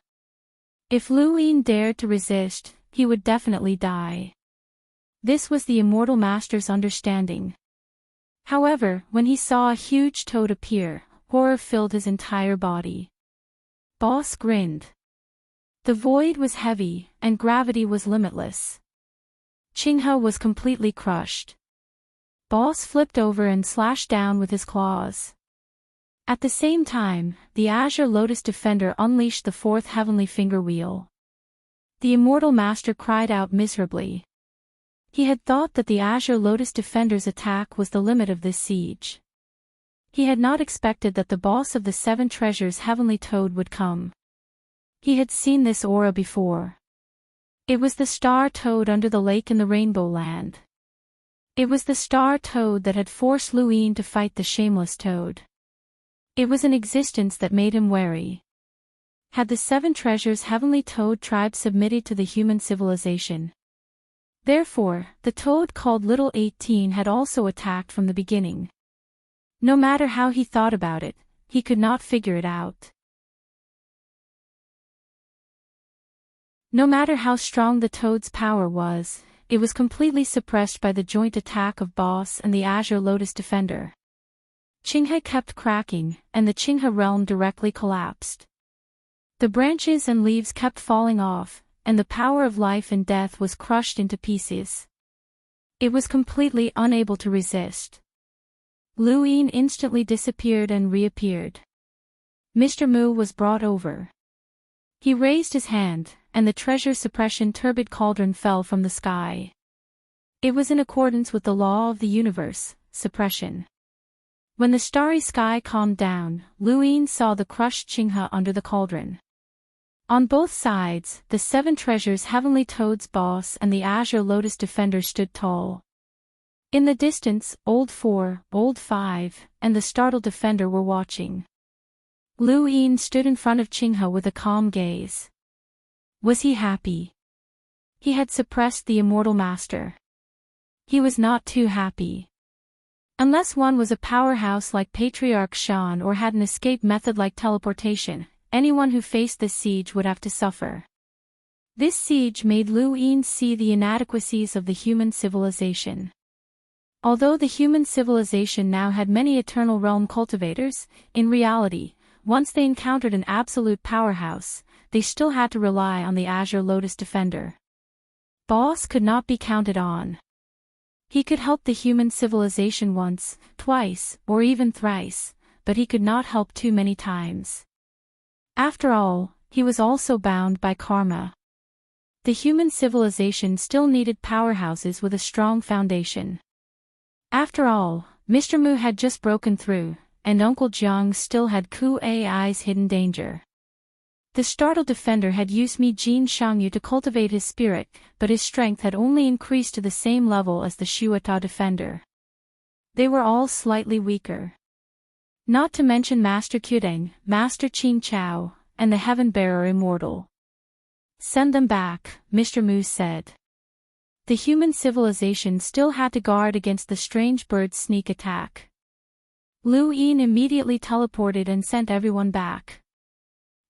If Lu Yin dared to resist, he would definitely die. This was the immortal master's understanding. However, when he saw a huge toad appear, horror filled his entire body. Boss grinned. The void was heavy, and gravity was limitless. Qinghe was completely crushed. Boss flipped over and slashed down with his claws. At the same time, the Azure Lotus Defender unleashed the fourth heavenly finger wheel. The immortal master cried out miserably. He had thought that the Azure Lotus Defender's attack was the limit of this siege. He had not expected that the boss of the seven treasures heavenly toad would come. He had seen this aura before. It was the star toad under the lake in the Rainbow Land. It was the star toad that had forced Lu Yin to fight the shameless toad. It was an existence that made him wary. Had the seven treasures heavenly toad tribe submitted to the human civilization? Therefore, the toad called Little 18 had also attacked from the beginning. No matter how he thought about it, he could not figure it out. No matter how strong the toad's power was, it was completely suppressed by the joint attack of Boss and the Azure Lotus Defender. Qinghe kept cracking, and the Qinghe realm directly collapsed. The branches and leaves kept falling off, and the power of life and death was crushed into pieces. It was completely unable to resist. Lu Yin instantly disappeared and reappeared. Mr. Mu was brought over. He raised his hand, and the treasure suppression turbid cauldron fell from the sky. It was in accordance with the law of the universe, suppression. When the starry sky calmed down, Lu Yin saw the crushed Qinghe under the cauldron. On both sides, the seven treasures heavenly toad's boss and the Azure Lotus Defender stood tall. In the distance, Old 4, Old 5, and the startled defender were watching. Lu Yin stood in front of Qinghe with a calm gaze. Was he happy? He had suppressed the immortal master. He was not too happy. Unless one was a powerhouse like Patriarch Shan or had an escape method like teleportation, anyone who faced this siege would have to suffer. This siege made Lu Yin see the inadequacies of the human civilization. Although the human civilization now had many eternal realm cultivators, in reality, once they encountered an absolute powerhouse, they still had to rely on the Azure Lotus Defender. Boss could not be counted on. He could help the human civilization once, twice, or even thrice, but he could not help too many times. After all, he was also bound by karma. The human civilization still needed powerhouses with a strong foundation. After all, Mr. Mu had just broken through, and Uncle Jiang still had Ku Ai's hidden danger. The startled defender had used Mi Jin Shangyu to cultivate his spirit, but his strength had only increased to the same level as the Shuata defender. They were all slightly weaker. Not to mention Master Qudeng, Master Qing Chao, and the Heaven-bearer Immortal. Send them back, Mr. Mu said. The human civilization still had to guard against the strange bird's sneak attack. Lu Yin immediately teleported and sent everyone back.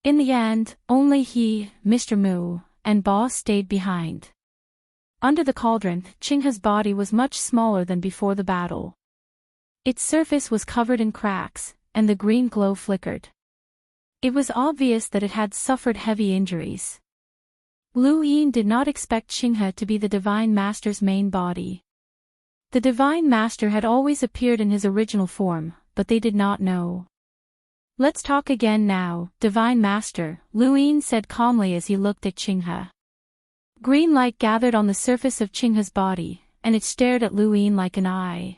In the end, only he, Mr. Mu, and Boss stayed behind. Under the cauldron, Qinghe's body was much smaller than before the battle. Its surface was covered in cracks, and the green glow flickered. It was obvious that it had suffered heavy injuries. Lu Yin did not expect Qinghe to be the Divine Master's main body. The Divine Master had always appeared in his original form, but they did not know. Let's talk again now, Divine Master, Lu Yin said calmly as he looked at Qinghe. Green light gathered on the surface of Qinghe's body, and it stared at Lu Yin like an eye.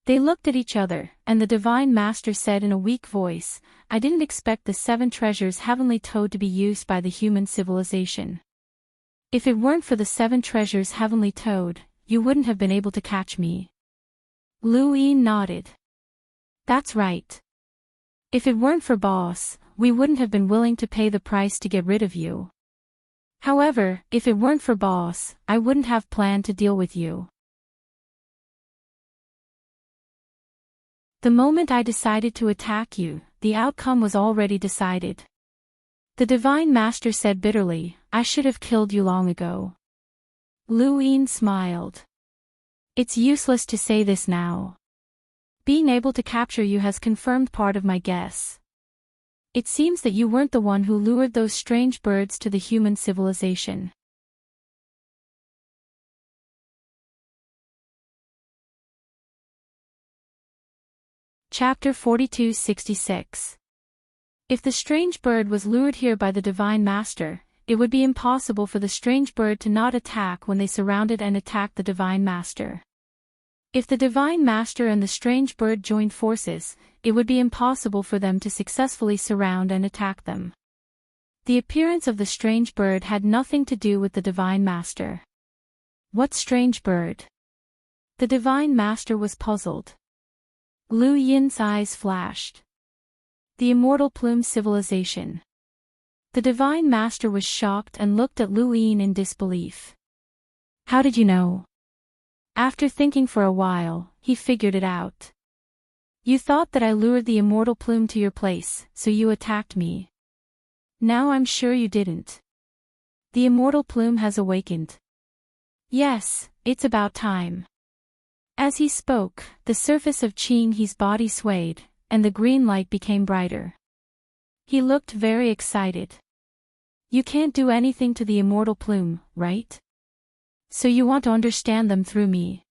They looked at each other, and the Divine Master said in a weak voice, I didn't expect the seven treasures heavenly toad to be used by the human civilization. If it weren't for the seven treasures heavenly toad, you wouldn't have been able to catch me. Lu Yin nodded. That's right. If it weren't for Boss, we wouldn't have been willing to pay the price to get rid of you. However, if it weren't for boss, I wouldn't have planned to deal with you. The moment I decided to attack you, the outcome was already decided. The Divine Master said bitterly, I should have killed you long ago. Lu Yin smiled. It's useless to say this now. Being able to capture you has confirmed part of my guess. It seems that you weren't the one who lured those strange birds to the human civilization. Chapter 42-66. If the strange bird was lured here by the Divine Master, it would be impossible for the strange bird to not attack when they surrounded and attacked the Divine Master. If the Divine Master and the strange bird joined forces, it would be impossible for them to successfully surround and attack them. The appearance of the strange bird had nothing to do with the Divine Master. What strange bird? The Divine Master was puzzled. Lu Yin's eyes flashed. The Immortal Plume Civilization. The Divine Master was shocked and looked at Lu Yin in disbelief. How did you know? After thinking for a while, he figured it out. You thought that I lured the Immortal Plume to your place, so you attacked me. Now I'm sure you didn't. The Immortal Plume has awakened. Yes, it's about time. As he spoke, the surface of Ching He's body swayed, and the green light became brighter. He looked very excited. You can't do anything to the Immortal Plume, right? So you want to understand them through me.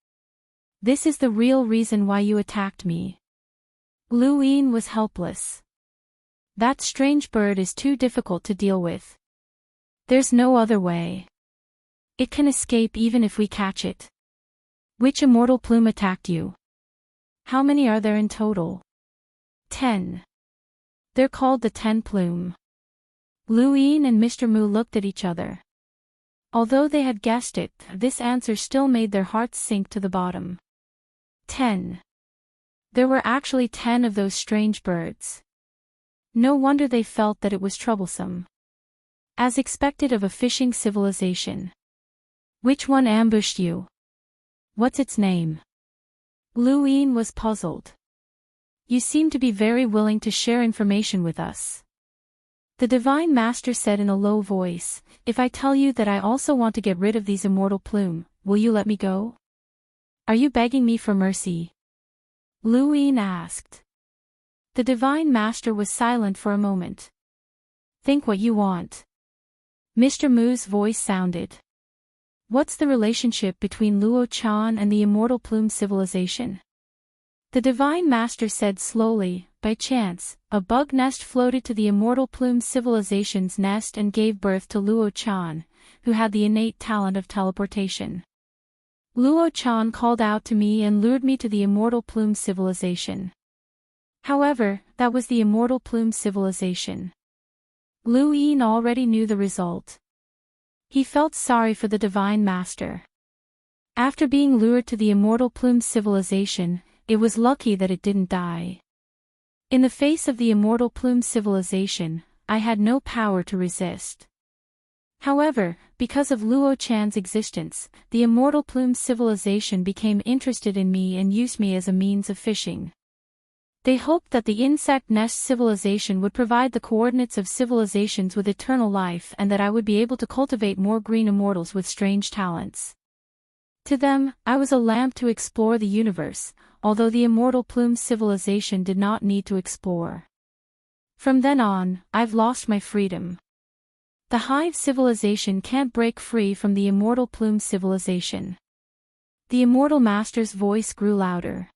This is the real reason why you attacked me. Lu Yin was helpless. That strange bird is too difficult to deal with. There's no other way. It can escape even if we catch it. Which Immortal Plume attacked you? How many are there in total? 10. They're called the 10 Plume. Lu Yin and Mr. Mu looked at each other. Although they had guessed it, this answer still made their hearts sink to the bottom. 10. There were actually 10 of those strange birds. No wonder they felt that it was troublesome. As expected of a fishing civilization. Which one ambushed you? What's its name? Lu Yin was puzzled. You seem to be very willing to share information with us. The Divine Master said in a low voice, if I tell you that I also want to get rid of these Immortal Plume, will you let me go? Are you begging me for mercy? Lu Yin asked. The Divine Master was silent for a moment. Think what you want. Mr. Mu's voice sounded. What's the relationship between Luo Chan and the Immortal Plume civilization? The Divine Master said slowly, by chance, a bug nest floated to the Immortal Plume civilization's nest and gave birth to Luo Chan, who had the innate talent of teleportation. Luo Chan called out to me and lured me to the Immortal Plume civilization. However, that was the Immortal Plume civilization. Lu Yin already knew the result. He felt sorry for the Divine Master. After being lured to the Immortal Plume civilization, it was lucky that it didn't die. In the face of the Immortal Plume civilization, I had no power to resist. However, because of Luo Chan's existence, the Immortal Plume civilization became interested in me and used me as a means of fishing. They hoped that the insect nest civilization would provide the coordinates of civilizations with eternal life and that I would be able to cultivate more green immortals with strange talents. To them, I was a lamp to explore the universe, although the Immortal Plume civilization did not need to explore. From then on, I've lost my freedom. The Hive civilization can't break free from the Immortal Plume civilization. The Immortal Master's voice grew louder.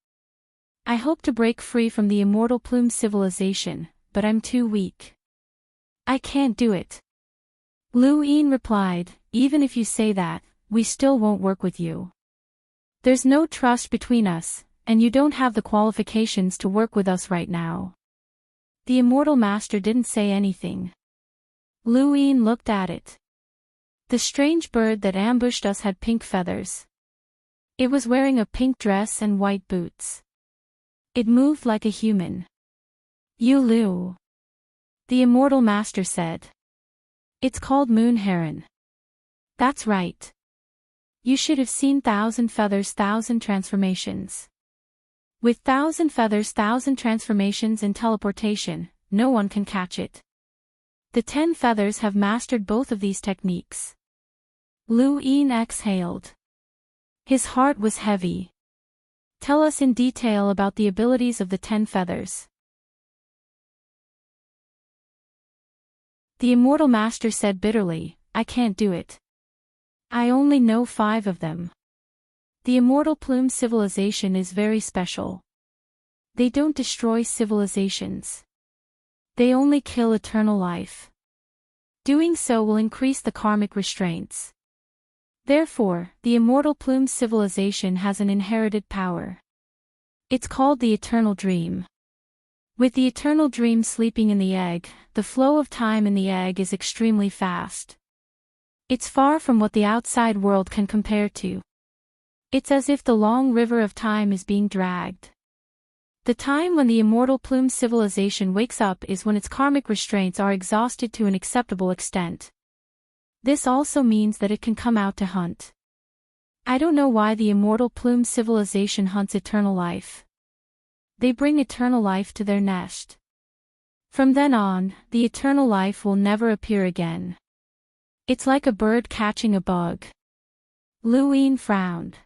I hope to break free from the Immortal Plume civilization, but I'm too weak. I can't do it. Lu Yin replied, even if you say that, we still won't work with you. There's no trust between us, and you don't have the qualifications to work with us right now. The Immortal Master didn't say anything. Lu Yin looked at it. The strange bird that ambushed us had pink feathers. It was wearing a pink dress and white boots. It moved like a human. You Lu. The Immortal Master said. It's called Moon Heron. That's right. You should have seen thousand feathers, thousand transformations. With thousand feathers, thousand transformations and teleportation, no one can catch it. The 10 feathers have mastered both of these techniques. Lu Yin exhaled. His heart was heavy. Tell us in detail about the abilities of the 10 feathers. The immortal master said bitterly, I can't do it. I only know 5 of them. The immortal plume civilization is very special. They don't destroy civilizations. They only kill eternal life. Doing so will increase the karmic restraints. Therefore, the immortal plume civilization has an inherited power. It's called the eternal dream. With the eternal dream sleeping in the egg, the flow of time in the egg is extremely fast. It's far from what the outside world can compare to. It's as if the long river of time is being dragged. The time when the immortal plume civilization wakes up is when its karmic restraints are exhausted to an acceptable extent. This also means that it can come out to hunt. I don't know why the immortal plume civilization hunts eternal life. They bring eternal life to their nest. From then on, the eternal life will never appear again. It's like a bird catching a bug. Lu Yin frowned.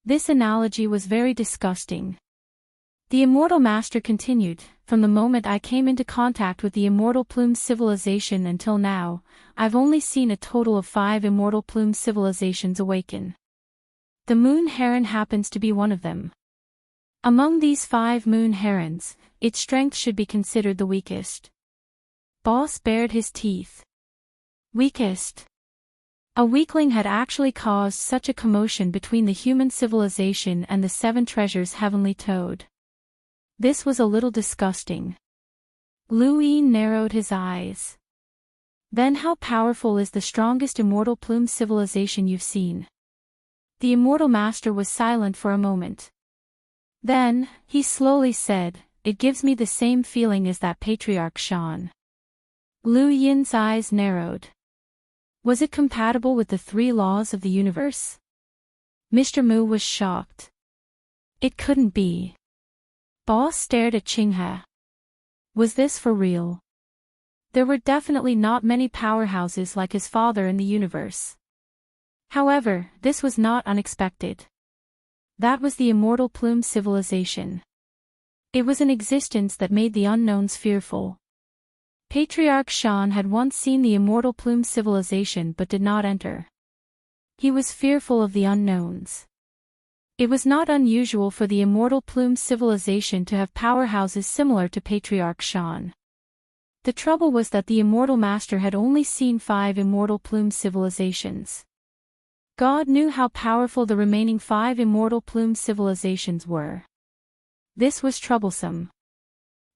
This analogy was very disgusting. The immortal master continued, from the moment I came into contact with the immortal plume civilization until now, I've only seen a total of 5 immortal plume civilizations awaken. The moon heron happens to be one of them. Among these 5 moon herons, its strength should be considered the weakest. Boss bared his teeth. Weakest. A weakling had actually caused such a commotion between the human civilization and the 7 treasures heavenly toad. This was a little disgusting. Lu Yin narrowed his eyes. Then how powerful is the strongest immortal plume civilization you've seen? The immortal master was silent for a moment. Then, he slowly said, it gives me the same feeling as that patriarch Shan. Lu Yin's eyes narrowed. Was it compatible with the 3 laws of the universe? Mr. Mu was shocked. It couldn't be. Boss stared at Qinghe. Was this for real? There were definitely not many powerhouses like his father in the universe. However, this was not unexpected. That was the immortal plume civilization. It was an existence that made the unknowns fearful. Patriarch Shan had once seen the immortal plume civilization but did not enter. He was fearful of the unknowns. It was not unusual for the immortal plume civilization to have powerhouses similar to Patriarch Shan. The trouble was that the immortal master had only seen 5 immortal plume civilizations. God knew how powerful the remaining 5 immortal plume civilizations were. This was troublesome.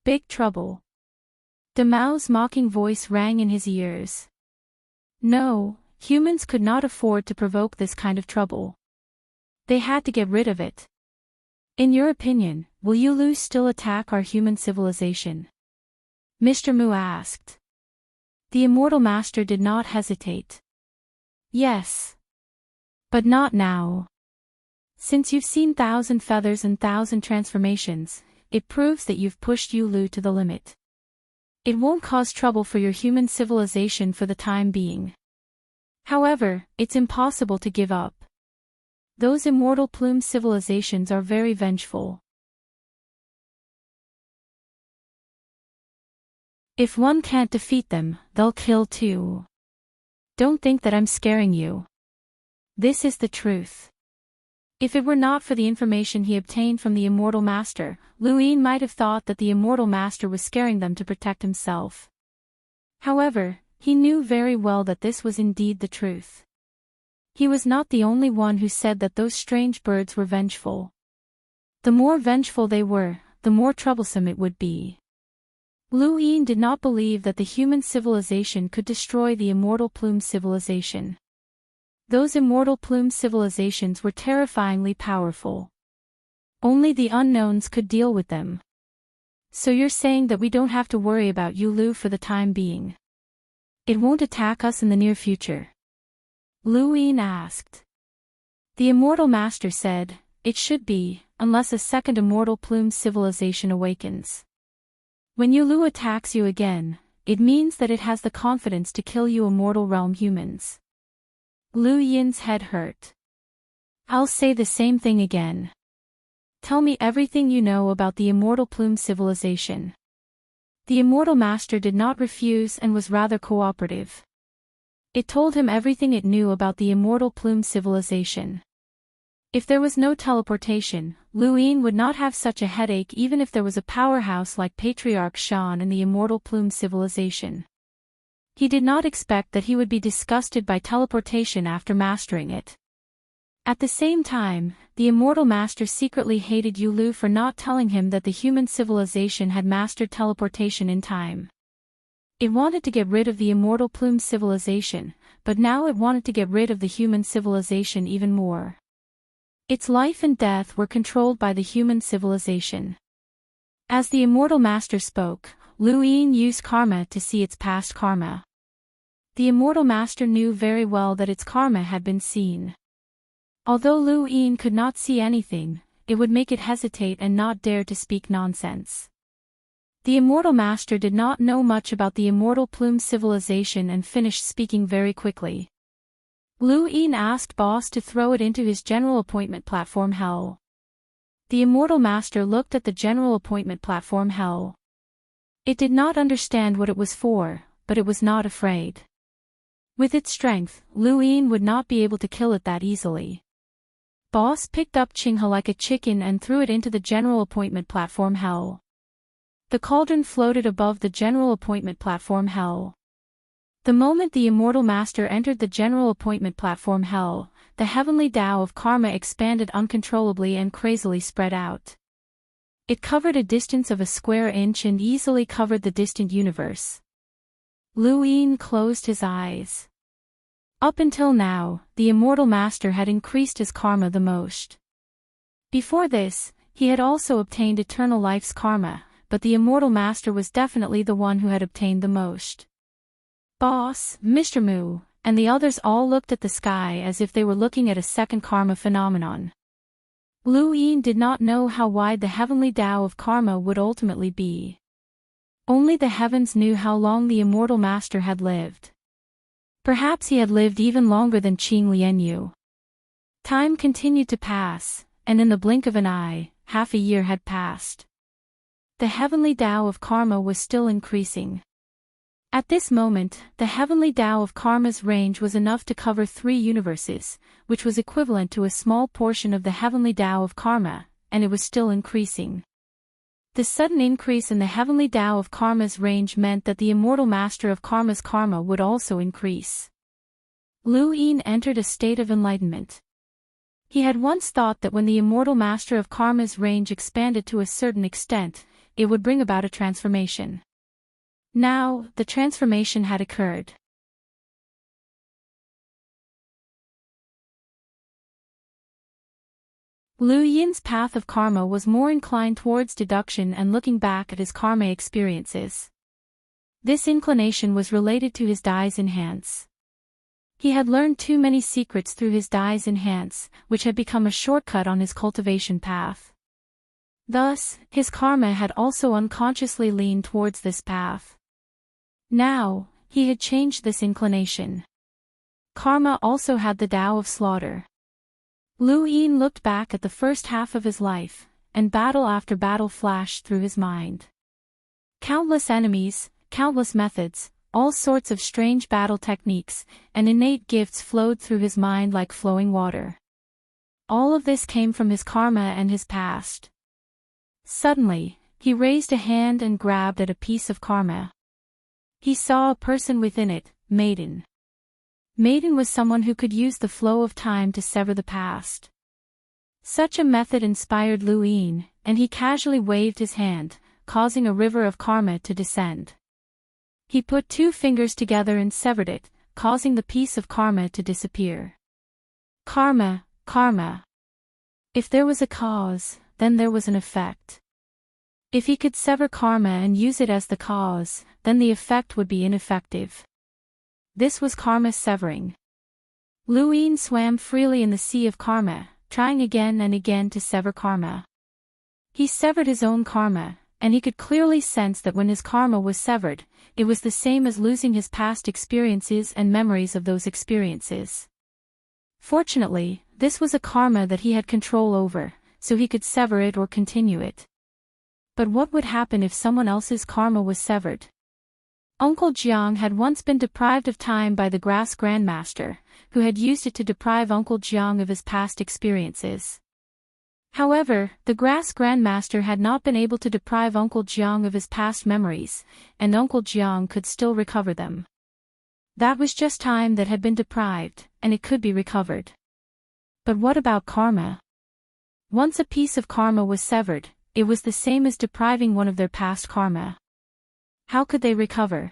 Big trouble. Damao's mocking voice rang in his ears. No, humans could not afford to provoke this kind of trouble. They had to get rid of it. In your opinion, will Yulu still attack our human civilization? Mr. Mu asked. The immortal master did not hesitate. Yes. But not now. Since you've seen 1,000 feathers and 1,000 transformations, it proves that you've pushed Yulu to the limit. It won't cause trouble for your human civilization for the time being. However, it's impossible to give up. Those immortal plume civilizations are very vengeful. If one can't defeat them, they'll kill too. Don't think that I'm scaring you. This is the truth. If it were not for the information he obtained from the immortal master, Lu Yin might have thought that the immortal master was scaring them to protect himself. However, he knew very well that this was indeed the truth. He was not the only one who said that those strange birds were vengeful. The more vengeful they were, the more troublesome it would be. Lu Yin did not believe that the human civilization could destroy the immortal plume civilization. Those immortal plume civilizations were terrifyingly powerful. Only the unknowns could deal with them. So you're saying that we don't have to worry about Yulu for the time being? It won't attack us in the near future. Lu Yin asked. The immortal master said, "It should be, unless a second immortal plume civilization awakens. When Yulu attacks you again, it means that it has the confidence to kill you immortal realm humans." Lu Yin's head hurt. "I'll say the same thing again. Tell me everything you know about the immortal plume civilization." The immortal master did not refuse and was rather cooperative. It told him everything it knew about the immortal plume civilization. If there was no teleportation, Lu Yin would not have such a headache even if there was a powerhouse like Patriarch Shan in the immortal plume civilization. He did not expect that he would be disgusted by teleportation after mastering it. At the same time, the immortal master secretly hated Yulu for not telling him that the human civilization had mastered teleportation in time. It wanted to get rid of the immortal plume civilization, but now it wanted to get rid of the human civilization even more. Its life and death were controlled by the human civilization. As the immortal master spoke, Lu Yin used karma to see its past karma. The immortal master knew very well that its karma had been seen. Although Lu Yin could not see anything, it would make it hesitate and not dare to speak nonsense. The immortal master did not know much about the immortal plume civilization and finished speaking very quickly. Lu Yin asked boss to throw it into his general appointment platform hell. The immortal master looked at the general appointment platform hell. It did not understand what it was for, but it was not afraid. With its strength, Lu Yin would not be able to kill it that easily. Boss picked up Qinghe like a chicken and threw it into the general appointment platform hell. The cauldron floated above the general appointment platform hell. The moment the immortal master entered the general appointment platform hell, the heavenly Tao of karma expanded uncontrollably and crazily spread out. It covered a distance of a square inch and easily covered the distant universe. Lu Yin closed his eyes. Up until now, the immortal master had increased his karma the most. Before this, he had also obtained eternal life's karma, but the immortal master was definitely the one who had obtained the most. Boss, Mr. Mu, and the others all looked at the sky as if they were looking at a second karma phenomenon. Lu Yin did not know how wide the heavenly Tao of karma would ultimately be. Only the heavens knew how long the immortal master had lived. Perhaps he had lived even longer than Qing Lianyu. Time continued to pass, and in the blink of an eye, half a year had passed. The heavenly Tao of karma was still increasing. At this moment, the heavenly Tao of karma's range was enough to cover 3 universes, which was equivalent to a small portion of the heavenly Tao of karma, and it was still increasing. The sudden increase in the heavenly Tao of karma's range meant that the immortal master of karma's karma would also increase. Lu Yin entered a state of enlightenment. He had once thought that when the immortal master of karma's range expanded to a certain extent, it would bring about a transformation. Now, the transformation had occurred. Lu Yin's path of karma was more inclined towards deduction and looking back at his karma experiences. This inclination was related to his Dai's enhance. He had learned too many secrets through his Dai's enhance, which had become a shortcut on his cultivation path. Thus, his karma had also unconsciously leaned towards this path. Now, he had changed this inclination. Karma also had the Tao of slaughter. Lu Yin looked back at the first half of his life, and battle after battle flashed through his mind. Countless enemies, countless methods, all sorts of strange battle techniques, and innate gifts flowed through his mind like flowing water. All of this came from his karma and his past. Suddenly, he raised a hand and grabbed at a piece of karma. He saw a person within it, Maiden. Maiden was someone who could use the flow of time to sever the past. Such a method inspired Lu Yin, and he casually waved his hand, causing a river of karma to descend. He put 2 fingers together and severed it, causing the piece of karma to disappear. Karma, karma. If there was a cause, then there was an effect. If he could sever karma and use it as the cause, then the effect would be ineffective. This was karma severing. Lu Yin swam freely in the sea of karma, trying again and again to sever karma. He severed his own karma, and he could clearly sense that when his karma was severed, it was the same as losing his past experiences and memories of those experiences. Fortunately, this was a karma that he had control over, so he could sever it or continue it. But what would happen if someone else's karma was severed? Uncle Jiang had once been deprived of time by the Grass Grandmaster, who had used it to deprive Uncle Jiang of his past experiences. However, the Grass Grandmaster had not been able to deprive Uncle Jiang of his past memories, and Uncle Jiang could still recover them. That was just time that had been deprived, and it could be recovered. But what about karma? Once a piece of karma was severed, it was the same as depriving one of their past karma. How could they recover?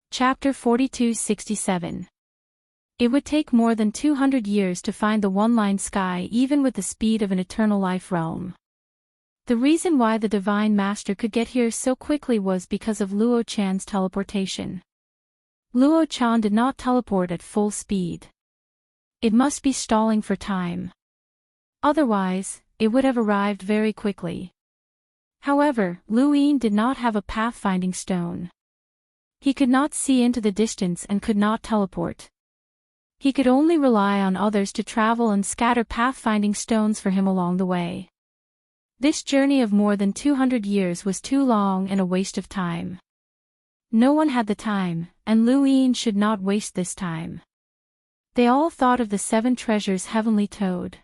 Chapter 42-67. It would take more than 200 years to find the one-line sky even with the speed of an eternal life realm. The reason why the Divine Master could get here so quickly was because of Luo Chan's teleportation. Luo Chan did not teleport at full speed. It must be stalling for time. Otherwise, it would have arrived very quickly. However, Lu Yin did not have a pathfinding stone. He could not see into the distance and could not teleport. He could only rely on others to travel and scatter pathfinding stones for him along the way. This journey of more than 200 years was too long and a waste of time. No one had the time, and Lu Yin should not waste this time. They all thought of the 7 treasures heavenly towed.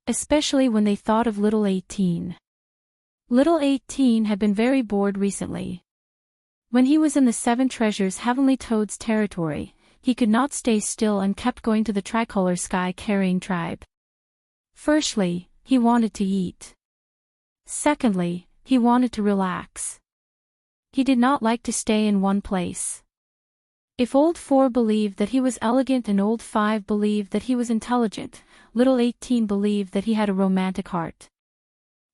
Especially when they thought of little 18. Little 18 had been very bored recently. When he was in the 7 treasures heavenly toad's territory, he could not stay still and kept going to the tricolor sky carrying tribe. Firstly, he wanted to eat. Secondly, he wanted to relax. He did not like to stay in one place. If old 4 believed that he was elegant and old 5 believed that he was intelligent, little 18 believed that he had a romantic heart.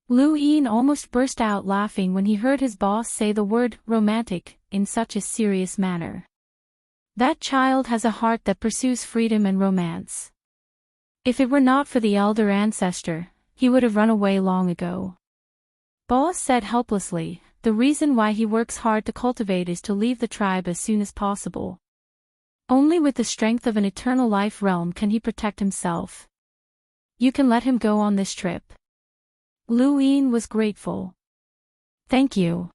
Lu Yin almost burst out laughing when he heard his boss say the word romantic in such a serious manner. That child has a heart that pursues freedom and romance. If it were not for the elder ancestor, he would have run away long ago. Boss said helplessly, the reason why he works hard to cultivate is to leave the tribe as soon as possible. Only with the strength of an eternal life realm can he protect himself. You can let him go on this trip. Lu Yin was grateful. Thank you.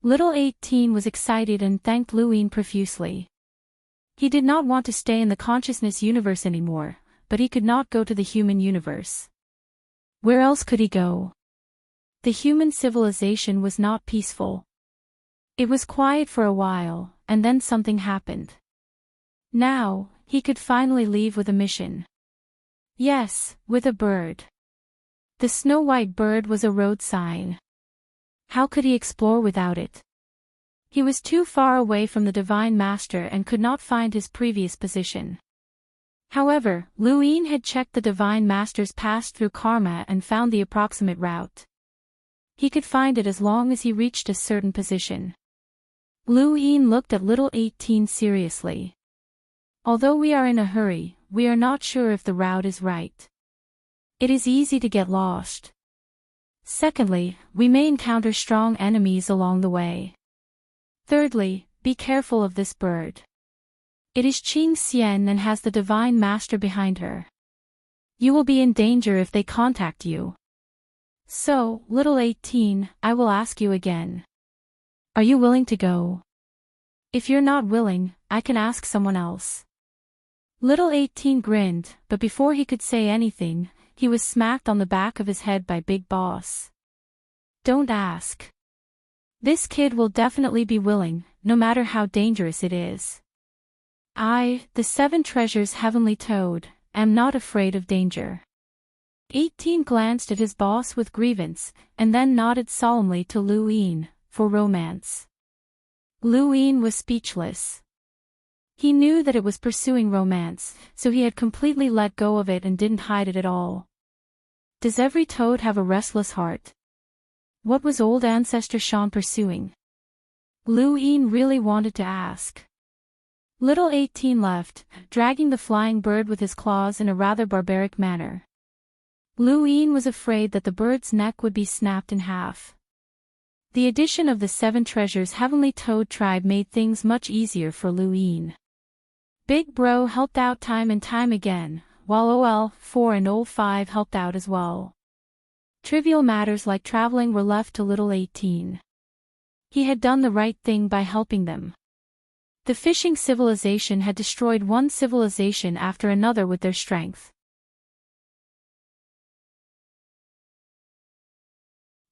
Little 18 was excited and thanked Lu Yin profusely. He did not want to stay in the consciousness universe anymore, but he could not go to the human universe. Where else could he go? The human civilization was not peaceful. It was quiet for a while, and then something happened. Now, he could finally leave with a mission. Yes, with a bird. The snow-white bird was a road sign. How could he explore without it? He was too far away from the Divine Master and could not find his previous position. However, Lu Yin had checked the Divine Master's path through karma and found the approximate route. He could find it as long as he reached a certain position. Lu Yin looked at little 18 seriously. Although we are in a hurry, we are not sure if the route is right. It is easy to get lost. Secondly, we may encounter strong enemies along the way. Thirdly, be careful of this bird. It is Qing Xian and has the Divine Master behind her. You will be in danger if they contact you. So, little 18, I will ask you again. Are you willing to go? If you're not willing, I can ask someone else. Little 18 grinned, but before he could say anything, he was smacked on the back of his head by Big Boss. Don't ask. This kid will definitely be willing, no matter how dangerous it is. I, the 7 treasures heavenly toad, am not afraid of danger. 18 glanced at his boss with grievance, and then nodded solemnly to Lu Yin, for romance. Lu Yin was speechless. He knew that it was pursuing romance, so he had completely let go of it and didn't hide it at all. Does every toad have a restless heart? What was old ancestor Sean pursuing? Lu Yin really wanted to ask. Little 18 left, dragging the flying bird with his claws in a rather barbaric manner. Lu Yin was afraid that the bird's neck would be snapped in half. The addition of the 7 treasures Heavenly Toad tribe made things much easier for Lu Yin. Big Bro helped out time and time again, while OL4 and OL5 helped out as well. Trivial matters like traveling were left to little 18. He had done the right thing by helping them. The fishing civilization had destroyed one civilization after another with their strength.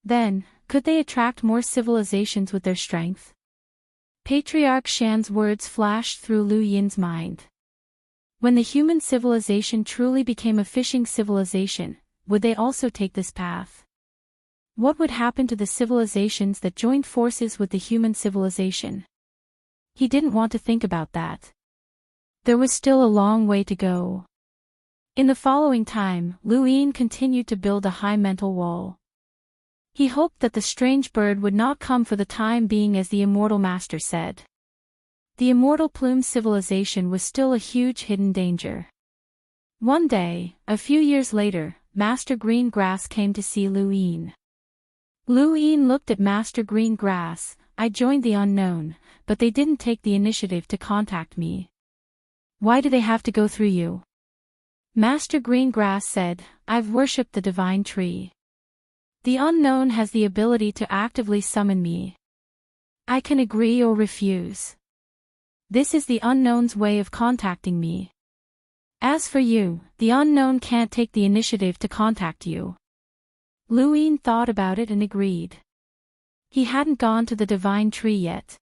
Then, could they attract more civilizations with their strength? Patriarch Shan's words flashed through Lu Yin's mind. When the human civilization truly became a fishing civilization, would they also take this path? What would happen to the civilizations that joined forces with the human civilization? He didn't want to think about that. There was still a long way to go. In the following time, Lu Yin continued to build a high mental wall. He hoped that the strange bird would not come for the time being, as the immortal master said. The immortal plume civilization was still a huge hidden danger. One day, a few years later, Master Green Grass came to see Lu Yin. Lu Yin looked at Master Green Grass. I joined the unknown, but they didn't take the initiative to contact me. Why do they have to go through you? Master Green Grass said, I've worshipped the divine tree. The unknown has the ability to actively summon me. I can agree or refuse. This is the unknown's way of contacting me. As for you, the unknown can't take the initiative to contact you. Lu Yin thought about it and agreed. He hadn't gone to the divine tree yet.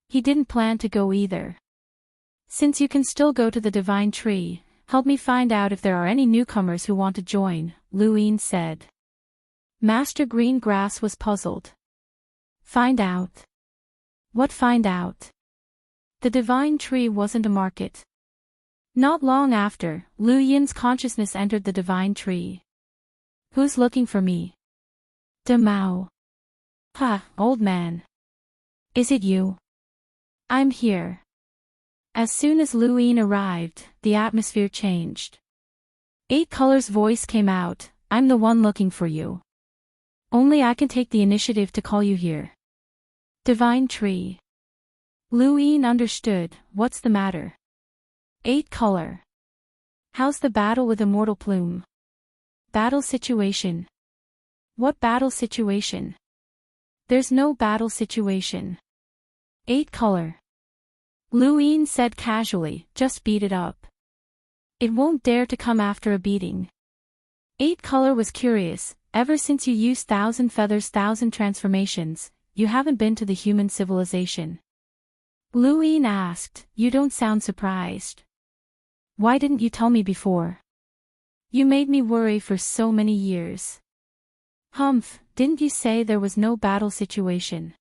He didn't plan to go either. Since you can still go to the divine tree, help me find out if there are any newcomers who want to join, Lu Yin said. Master Green Grass was puzzled. Find out? What find out? The divine tree wasn't a market. Not long after, Lu Yin's consciousness entered the divine tree. Who's looking for me? De Mao. Ha, old man. Is it you? I'm here. As soon as Lu Yin arrived, the atmosphere changed. 8 Color's voice came out, I'm the one looking for you. Only I can take the initiative to call you here. Divine tree. Lu Yin understood, what's the matter? 8 Color. How's the battle with Immortal Plume? Battle situation. What battle situation? There's no battle situation. 8 Color. Lu Yin said casually, just beat it up. It won't dare to come after a beating. 8 Color was curious, ever since you used 1,000 feathers 1,000 transformations, you haven't been to the human civilization. Lu Yin asked, you don't sound surprised. Why didn't you tell me before? You made me worry for so many years. Humph, didn't you say there was no battle situation?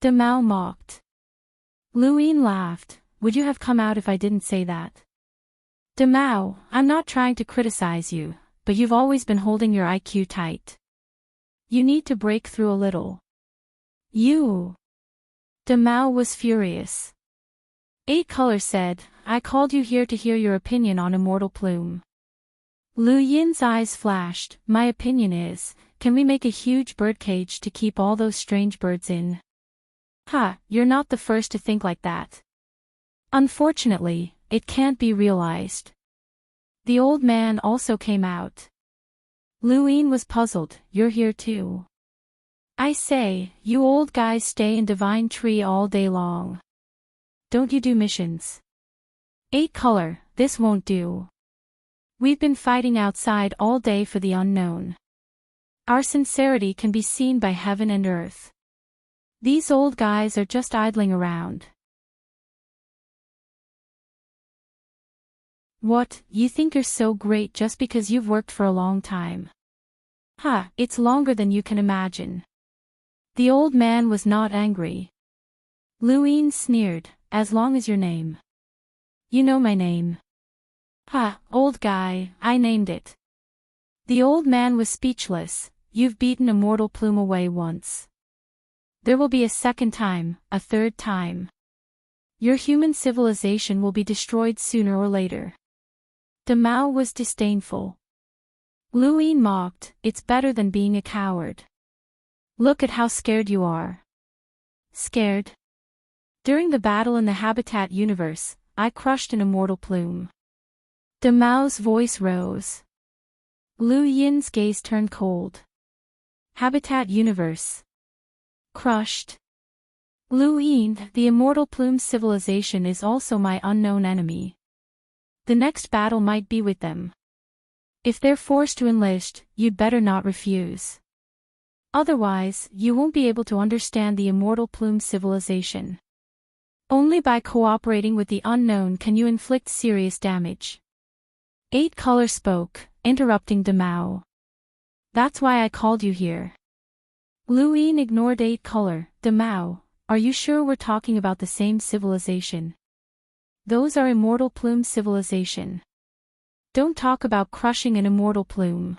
De Mao mocked. Lu Yin laughed, would you have come out if I didn't say that? De Mao, I'm not trying to criticize you, but you've always been holding your IQ tight. You need to break through a little. You. De Mao was furious. 8 Color said, I called you here to hear your opinion on Immortal Plume. Lu Yin's eyes flashed, my opinion is, can we make a huge birdcage to keep all those strange birds in? Ha, you're not the first to think like that. Unfortunately, it can't be realized. The old man also came out. Lu Yin was puzzled, you're here too. I say, you old guys stay in Divine Tree all day long. Don't you do missions? 8 Color, this won't do. We've been fighting outside all day for the unknown. Our sincerity can be seen by heaven and earth. These old guys are just idling around. What, you think you're so great just because you've worked for a long time? Ha, it's longer than you can imagine. The old man was not angry. Lu Yin sneered, as long as your name. You know my name. Ha, old guy, I named it. The old man was speechless, you've beaten immortal plume away once. There will be a second time, a third time. Your human civilization will be destroyed sooner or later. Demao was disdainful. Lu Yin mocked, it's better than being a coward. Look at how scared you are. Scared? During the battle in the Habitat universe, I crushed an immortal plume. Demao's voice rose. Lu Yin's gaze turned cold. Habitat universe. Crushed. Lu Yin, the immortal plume civilization is also my unknown enemy. The next battle might be with them. If they're forced to enlist, you'd better not refuse. Otherwise, you won't be able to understand the immortal plume civilization. Only by cooperating with the unknown can you inflict serious damage. Eight Color spoke, interrupting Demao. That's why I called you here. Lu Yin ignored Eight Color. Demao, are you sure we're talking about the same civilization? Those are immortal plume civilization. Don't talk about crushing an immortal plume.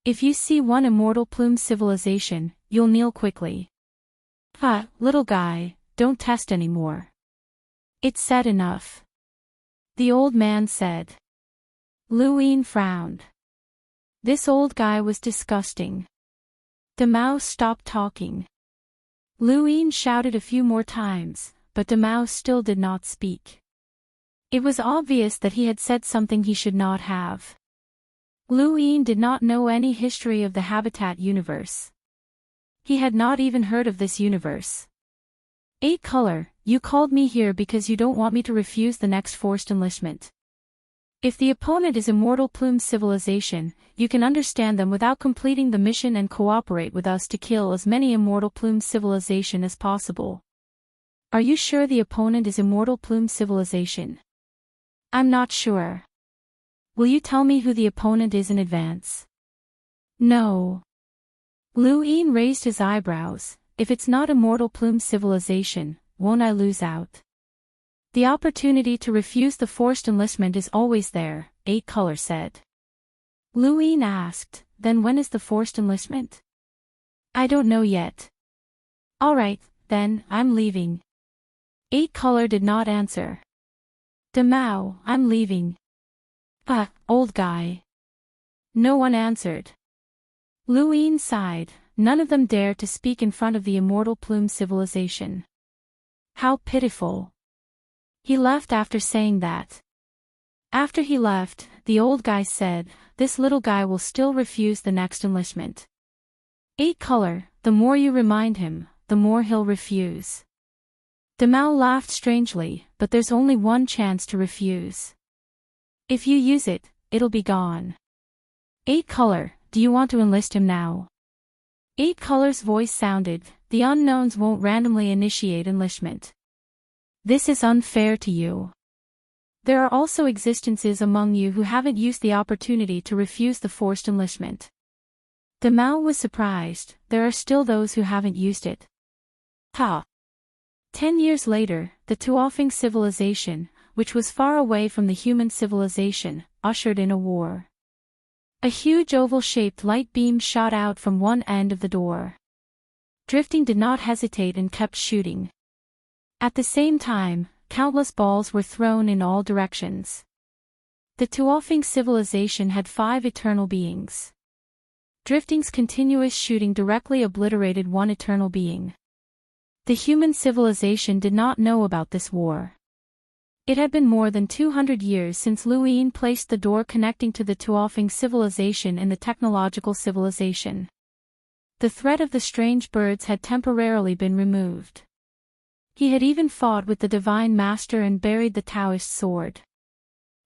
If you see one immortal plume civilization, you'll kneel quickly. Little guy, don't test anymore. It's said enough. The old man said. Lu Yin frowned. This old guy was disgusting. Demao stopped talking. Lu Yin shouted a few more times, but Demao still did not speak. It was obvious that he had said something he should not have. Lu Yin did not know any history of the Habitat universe. He had not even heard of this universe. Eight Color, you called me here because you don't want me to refuse the next forced enlistment. If the opponent is immortal plume civilization, you can understand them without completing the mission and cooperate with us to kill as many immortal plume civilization as possible. Are you sure the opponent is immortal plume civilization? I'm not sure. Will you tell me who the opponent is in advance? No. Lu Yin raised his eyebrows. If it's not immortal plume civilization, won't I lose out? The opportunity to refuse the forced enlistment is always there, Eight Color said. Lu Yin asked, then when is the forced enlistment? I don't know yet. Alright, then, I'm leaving. Eight Color did not answer. Demao, I'm leaving. Old guy. No one answered. Lu Yin sighed, none of them dared to speak in front of the immortal plume civilization. How pitiful. He left after saying that. After he left, the old guy said, this little guy will still refuse the next enlistment. Eight Color, the more you remind him, the more he'll refuse. Demao laughed strangely, but there's only one chance to refuse. If you use it, it'll be gone. Eight Color, do you want to enlist him now? Eight Color's voice sounded, the unknowns won't randomly initiate enlistment. This is unfair to you. There are also existences among you who haven't used the opportunity to refuse the forced enlistment. Demao was surprised, there are still those who haven't used it. 10 years later, the Tuofeng civilization, which was far away from the human civilization, ushered in a war. A huge oval-shaped light beam shot out from one end of the door. Drifting did not hesitate and kept shooting. At the same time, countless balls were thrown in all directions. The Tuofeng civilization had 5 eternal beings. Drifting's continuous shooting directly obliterated one eternal being. The human civilization did not know about this war. It had been more than 200 years since Lu Yin placed the door connecting to the Tuofeng civilization in the technological civilization. The threat of the strange birds had temporarily been removed. He had even fought with the Divine Master and buried the Taoist sword.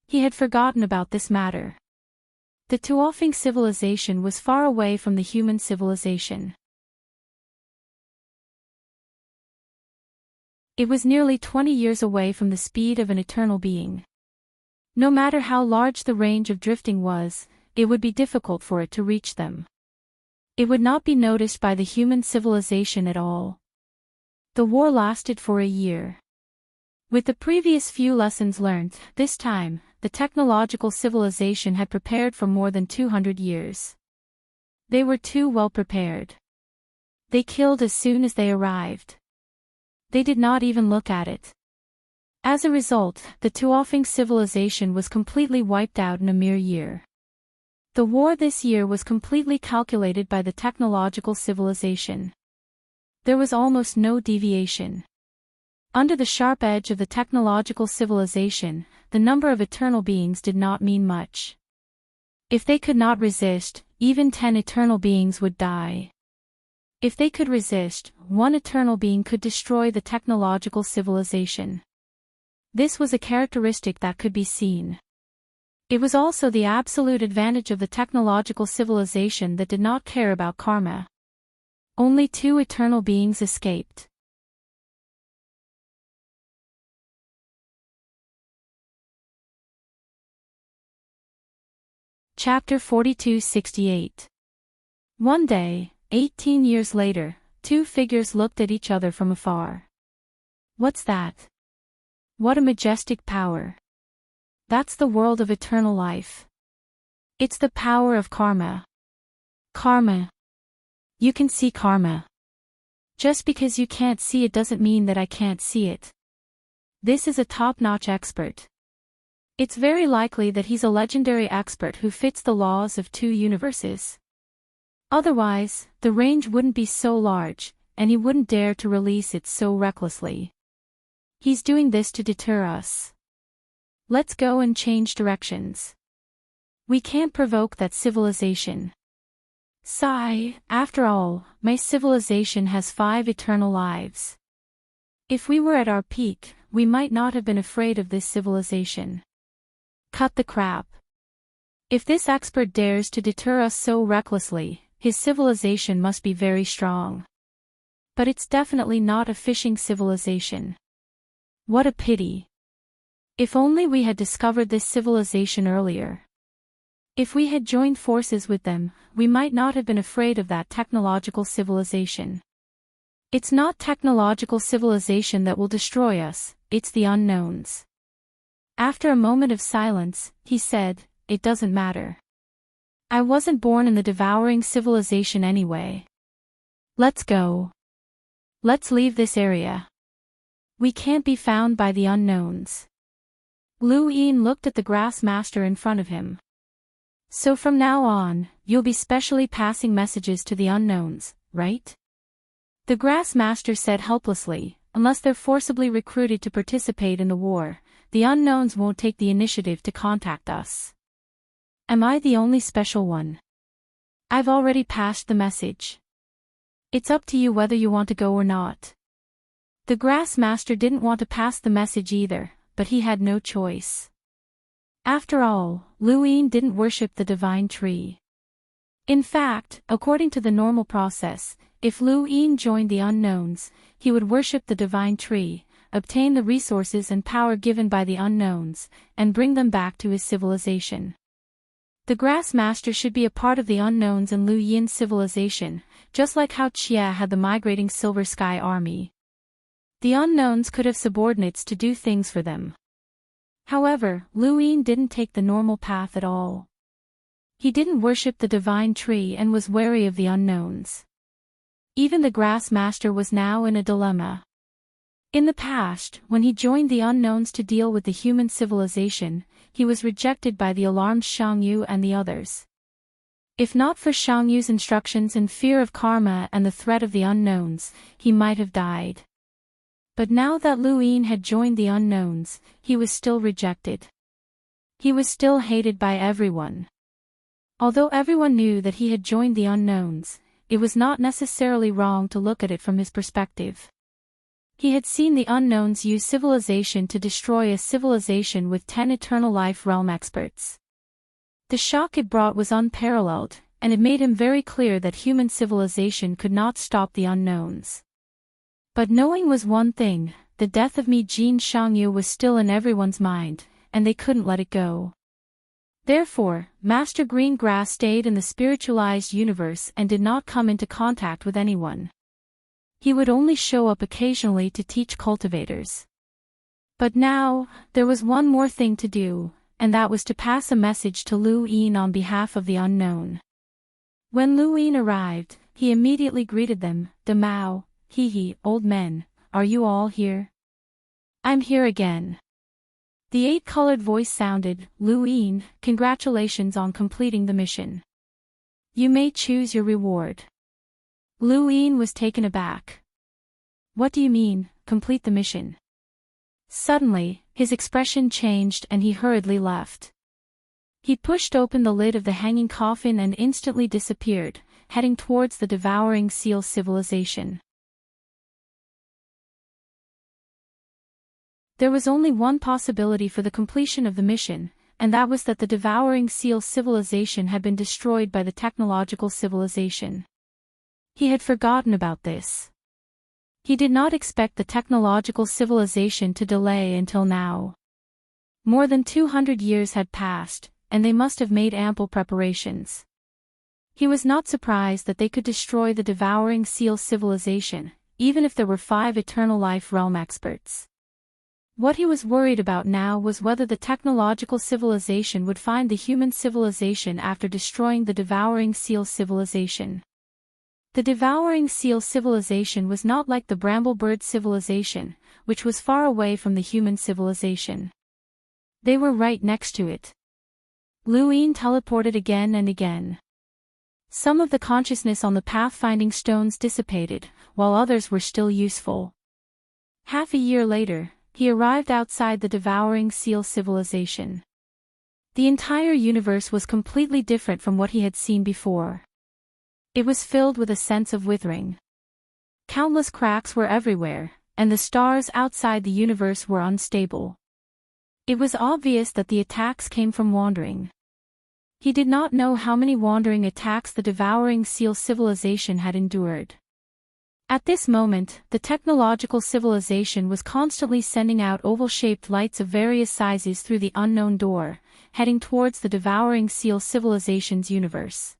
He had forgotten about this matter. The Tuofeng civilization was far away from the human civilization. It was nearly 20 years away from the speed of an eternal being. No matter how large the range of drifting was, it would be difficult for it to reach them. It would not be noticed by the human civilization at all. The war lasted for a year. With the previous few lessons learned, this time, the technological civilization had prepared for more than 200 years. They were too well prepared. They killed as soon as they arrived. They did not even look at it. As a result, the Tuofing civilization was completely wiped out in a mere year. The war this year was completely calculated by the technological civilization. There was almost no deviation. Under the sharp edge of the technological civilization, the number of eternal beings did not mean much. If they could not resist, even 10 eternal beings would die. If they could resist, 1 eternal being could destroy the technological civilization. This was a characteristic that could be seen. It was also the absolute advantage of the technological civilization that did not care about karma. Only 2 eternal beings escaped. Chapter 42-68. One day, 18 years later, 2 figures looked at each other from afar. What's that? What a majestic power. That's the world of eternal life. It's the power of karma. Karma. You can see karma. Just because you can't see it doesn't mean that I can't see it. This is a top-notch expert. It's very likely that he's a legendary expert who fits the laws of 2 universes. Otherwise, the range wouldn't be so large, and he wouldn't dare to release it so recklessly. He's doing this to deter us. Let's go and change directions. We can't provoke that civilization. Sigh, after all, my civilization has 5 eternal lives. If we were at our peak, we might not have been afraid of this civilization. Cut the crap. If this expert dares to deter us so recklessly, his civilization must be very strong. But it's definitely not a fishing civilization. What a pity. If only we had discovered this civilization earlier. If we had joined forces with them, we might not have been afraid of that technological civilization. It's not technological civilization that will destroy us, it's the unknowns. After a moment of silence, he said, "It doesn't matter. I wasn't born in the devouring civilization anyway. Let's go. Let's leave this area. We can't be found by the unknowns." Lu Yin looked at the grass master in front of him. "So from now on, you'll be specially passing messages to the unknowns, right?" The grass master said helplessly, "Unless they're forcibly recruited to participate in the war, the unknowns won't take the initiative to contact us. Am I the only special one? I've already passed the message. It's up to you whether you want to go or not." The grass master didn't want to pass the message either, but he had no choice. After all, Lu Yin didn't worship the divine tree. In fact, according to the normal process, if Lu Yin joined the unknowns, he would worship the divine tree, obtain the resources and power given by the unknowns, and bring them back to his civilization. The grass master should be a part of the unknowns and Lu Yin's civilization, just like how Xia had the migrating Silver Sky army. The unknowns could have subordinates to do things for them. However, Lu Yin didn't take the normal path at all. He didn't worship the divine tree and was wary of the unknowns. Even the grass master was now in a dilemma. In the past, when he joined the unknowns to deal with the human civilization, he was rejected by the alarmed Shang Yu and the others. If not for Shang Yu's instructions and fear of karma and the threat of the unknowns, he might have died. But now that Lu Yin had joined the unknowns, he was still rejected. He was still hated by everyone. Although everyone knew that he had joined the unknowns, it was not necessarily wrong to look at it from his perspective. He had seen the unknowns use civilization to destroy a civilization with 10 eternal life realm experts. The shock it brought was unparalleled, and it made him very clear that human civilization could not stop the unknowns. But knowing was one thing, the death of Mi Jin Shangyu was still in everyone's mind, and they couldn't let it go. Therefore, Master Greengrass stayed in the spiritualized universe and did not come into contact with anyone. He would only show up occasionally to teach cultivators. But now, there was one more thing to do, and that was to pass a message to Lu Yin on behalf of the unknown. When Lu Yin arrived, he immediately greeted them, "De Mao, hee, old men, are you all here?" "I'm here again." The eight-colored voice sounded, "Lu Yin, congratulations on completing the mission. You may choose your reward." Lu Yin was taken aback. "What do you mean, complete the mission?" Suddenly, his expression changed and he hurriedly left. He pushed open the lid of the hanging coffin and instantly disappeared, heading towards the devouring seal civilization. There was only one possibility for the completion of the mission, and that was that the devouring seal civilization had been destroyed by the technological civilization. He had forgotten about this. He did not expect the technological civilization to delay until now. More than 200 years had passed, and they must have made ample preparations. He was not surprised that they could destroy the devouring seal civilization, even if there were 5 eternal life realm experts. What he was worried about now was whether the technological civilization would find the human civilization after destroying the devouring seal civilization. The devouring seal civilization was not like the bramblebird civilization, which was far away from the human civilization. They were right next to it. Lu Yin teleported again and again. Some of the consciousness on the pathfinding stones dissipated, while others were still useful. Half a year later, he arrived outside the devouring seal civilization. The entire universe was completely different from what he had seen before. It was filled with a sense of withering. Countless cracks were everywhere, and the stars outside the universe were unstable. It was obvious that the attacks came from wandering. He did not know how many wandering attacks the devouring seal civilization had endured. At this moment, the technological civilization was constantly sending out oval-shaped lights of various sizes through the unknown door, heading towards the devouring seal civilization's universe.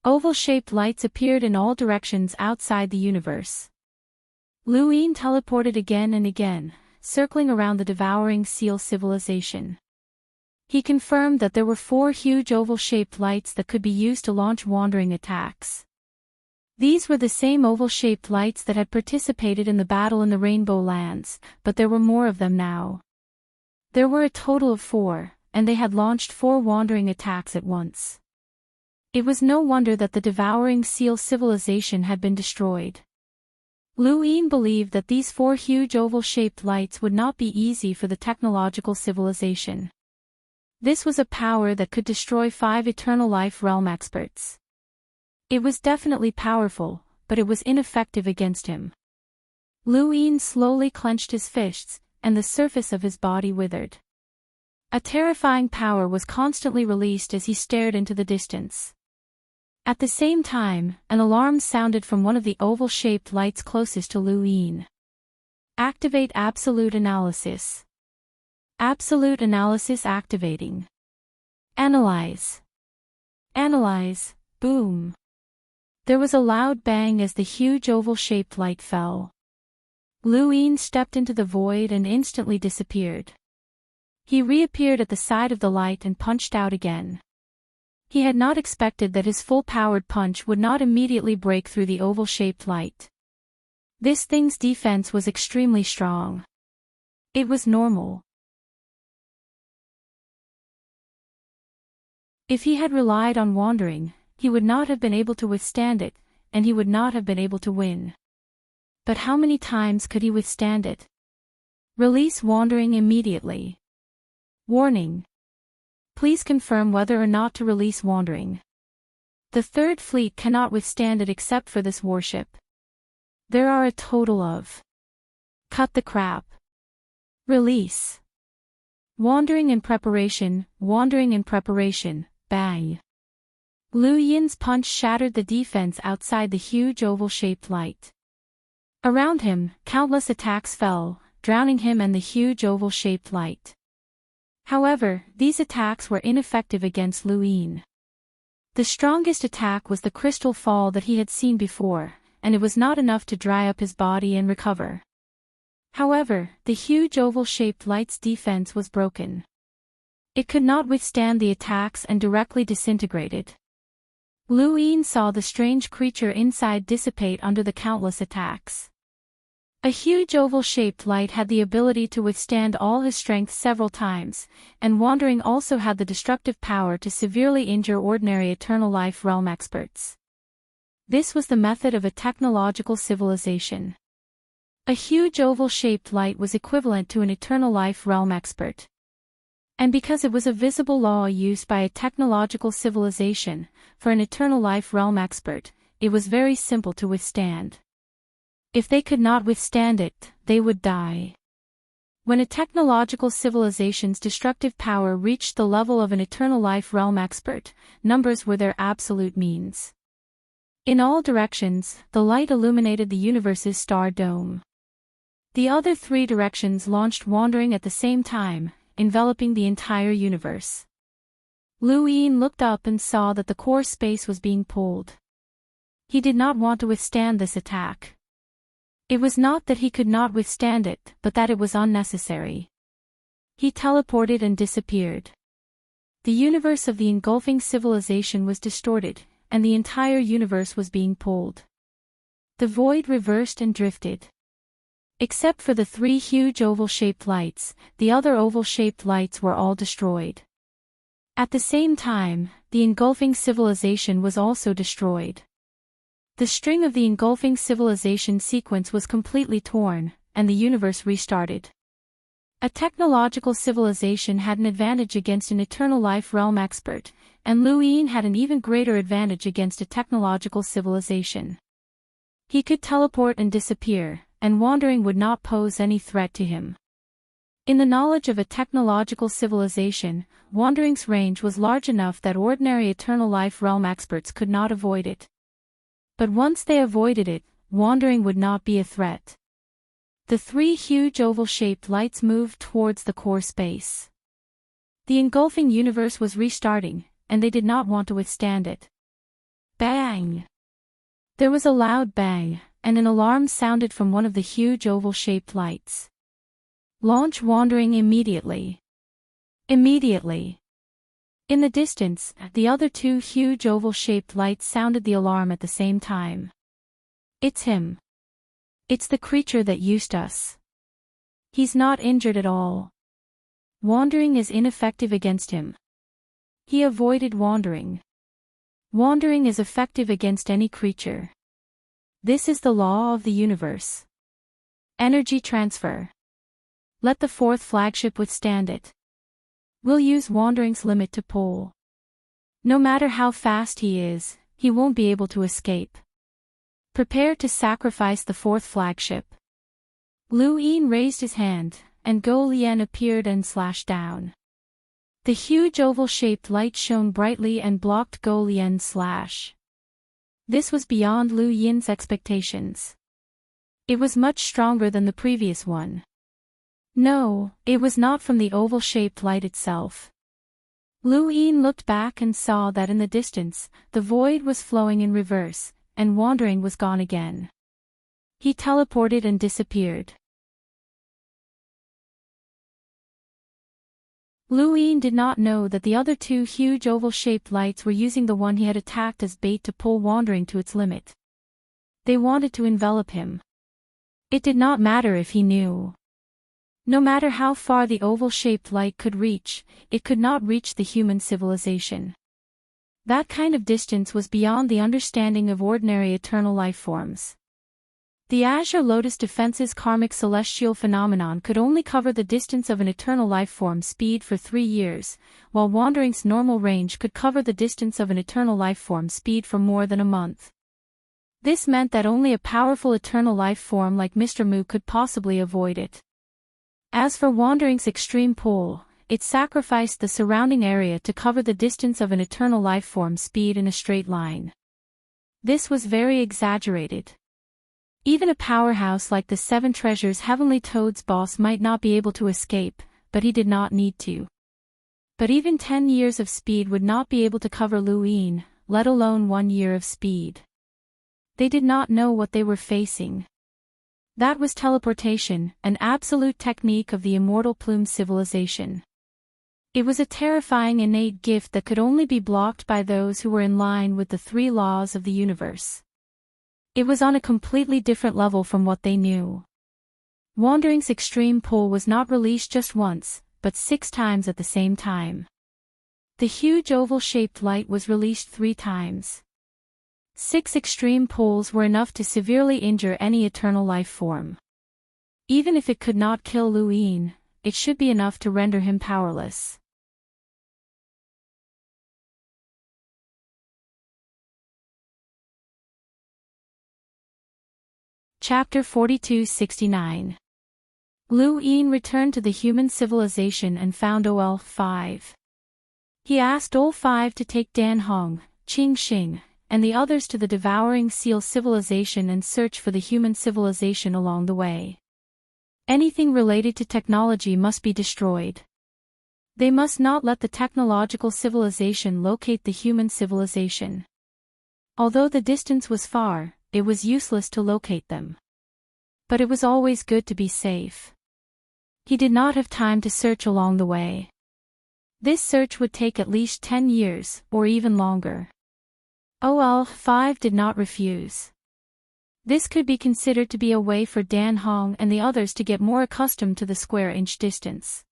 Oval-shaped lights appeared in all directions outside the universe. Lu Yin teleported again and again, circling around the devouring seal civilization. He confirmed that there were 4 huge oval-shaped lights that could be used to launch wandering attacks. These were the same oval-shaped lights that had participated in the battle in the Rainbow Lands, but there were more of them now. There were a total of 4, and they had launched 4 wandering attacks at once. It was no wonder that the devouring seal civilization had been destroyed. Lu Yin believed that these 4 huge oval-shaped lights would not be easy for the technological civilization. This was a power that could destroy 5 eternal life realm experts. It was definitely powerful, but it was ineffective against him. Lu Yin slowly clenched his fists, and the surface of his body withered. A terrifying power was constantly released as he stared into the distance. At the same time, an alarm sounded from one of the oval-shaped lights closest to Lu Yin. Activate absolute analysis. Absolute analysis activating. Analyze. Analyze, boom. There was a loud bang as the huge oval-shaped light fell. Lu Yin stepped into the void and instantly disappeared. He reappeared at the side of the light and punched out again. He had not expected that his full-powered punch would not immediately break through the oval-shaped light. This thing's defense was extremely strong. It was normal. If he had relied on wandering, he would not have been able to withstand it, and he would not have been able to win. But how many times could he withstand it? Release wandering immediately. Warning. Please confirm whether or not to release wandering. The Third Fleet cannot withstand it except for this warship. There are a total of. Cut the crap. Release. Wandering in preparation, bang. Lu Yin's punch shattered the defense outside the huge oval-shaped light. Around him, countless attacks fell, drowning him and the huge oval-shaped light. However, these attacks were ineffective against Lu Yin. The strongest attack was the crystal fall that he had seen before, and it was not enough to dry up his body and recover. However, the huge oval-shaped light's defense was broken. It could not withstand the attacks and directly disintegrated. Lu Yin saw the strange creature inside dissipate under the countless attacks. A huge oval-shaped light had the ability to withstand all his strength several times, and wandering also had the destructive power to severely injure ordinary eternal life realm experts. This was the method of a technological civilization. A huge oval-shaped light was equivalent to an eternal life realm expert. And because it was a visible law used by a technological civilization, for an eternal life realm expert, it was very simple to withstand. If they could not withstand it, they would die. When a technological civilization's destructive power reached the level of an eternal life realm expert, numbers were their absolute means. In all directions, the light illuminated the universe's star dome. The other three directions launched wandering at the same time, enveloping the entire universe. Lu Yin looked up and saw that the core space was being pulled. He did not want to withstand this attack. It was not that he could not withstand it, but that it was unnecessary. He teleported and disappeared. The universe of the engulfing civilization was distorted, and the entire universe was being pulled. The void reversed and drifted. Except for the three huge oval-shaped lights, the other oval-shaped lights were all destroyed. At the same time, the engulfing civilization was also destroyed. The string of the engulfing civilization sequence was completely torn, and the universe restarted. A technological civilization had an advantage against an eternal life realm expert, and Lu Yin had an even greater advantage against a technological civilization. He could teleport and disappear, and wandering would not pose any threat to him. In the knowledge of a technological civilization, wandering's range was large enough that ordinary eternal life realm experts could not avoid it. But once they avoided it, wandering would not be a threat. The three huge oval-shaped lights moved towards the core space. The engulfing universe was restarting, and they did not want to withstand it. Bang! There was a loud bang, and an alarm sounded from one of the huge oval-shaped lights. Launch wandering immediately. Immediately. In the distance, the other two huge oval-shaped lights sounded the alarm at the same time. It's him. It's the creature that used us. He's not injured at all. Wandering is ineffective against him. He avoided wandering. Wandering is effective against any creature. This is the law of the universe. Energy transfer. Let the fourth flagship withstand it. We'll use wandering's limit to pull. No matter how fast he is, he won't be able to escape. Prepare to sacrifice the fourth flagship. Lu Yin raised his hand, and Go Lian appeared and slashed down. The huge oval-shaped light shone brightly and blocked Go Lian's slash. This was beyond Lu Yin's expectations. It was much stronger than the previous one. No, it was not from the oval-shaped light itself. Lu Yin looked back and saw that in the distance, the void was flowing in reverse, and wandering was gone again. He teleported and disappeared. Lu Yin did not know that the other two huge oval-shaped lights were using the one he had attacked as bait to pull wandering to its limit. They wanted to envelop him. It did not matter if he knew. No matter how far the oval-shaped light could reach, it could not reach the human civilization. That kind of distance was beyond the understanding of ordinary eternal life forms. The Azure Lotus Defense's karmic celestial phenomenon could only cover the distance of an eternal life form speed for 3 years, while wandering's normal range could cover the distance of an eternal life form speed for more than a month. This meant that only a powerful eternal life form like Mr. Mu could possibly avoid it. As for wandering's extreme pull, it sacrificed the surrounding area to cover the distance of an eternal life form speed in a straight line. This was very exaggerated. Even a powerhouse like the Seven Treasures Heavenly Toad's boss might not be able to escape, but he did not need to. But even 10 years of speed would not be able to cover Lu Yin, let alone 1 year of speed. They did not know what they were facing. That was teleportation, an absolute technique of the immortal Plume civilization. It was a terrifying innate gift that could only be blocked by those who were in line with the three laws of the universe. It was on a completely different level from what they knew. Wandering's extreme pull was not released just once, but 6 times at the same time. The huge oval-shaped light was released 3 times. 6 extreme pulls were enough to severely injure any eternal life form. Even if it could not kill Lu Yin, it should be enough to render him powerless. Chapter 42-69. Lu Yin returned to the human civilization and found OL-5. He asked OL-5 to take Dan Hong, Qing Xing, and the others to the devouring seal civilization and search for the human civilization along the way. Anything related to technology must be destroyed. They must not let the technological civilization locate the human civilization. Although the distance was far, it was useless to locate them. But it was always good to be safe. He did not have time to search along the way. This search would take at least 10 years, or even longer. OL-5 did not refuse. This could be considered to be a way for Dan Hong and the others to get more accustomed to the square-inch distance.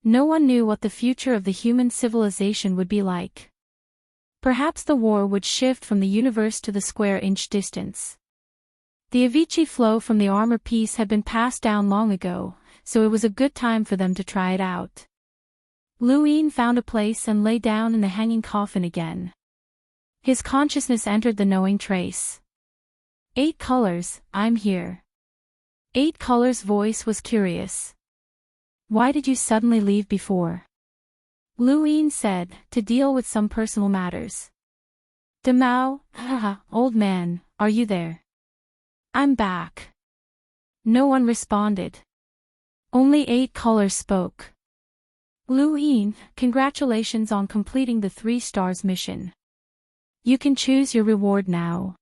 No one knew what the future of the human civilization would be like. Perhaps the war would shift from the universe to the square-inch distance. The Avicii flow from the armor piece had been passed down long ago, so it was a good time for them to try it out. Lu Yin found a place and lay down in the hanging coffin again. His consciousness entered the knowing trace. 8 colors, I'm here. 8 colors' voice was curious. Why did you suddenly leave before? Lu Yin said, to deal with some personal matters. Demao, haha, old man, are you there? I'm back. No one responded. Only 8 colors spoke. Lu Yin, congratulations on completing the 3 stars mission. You can choose your reward now.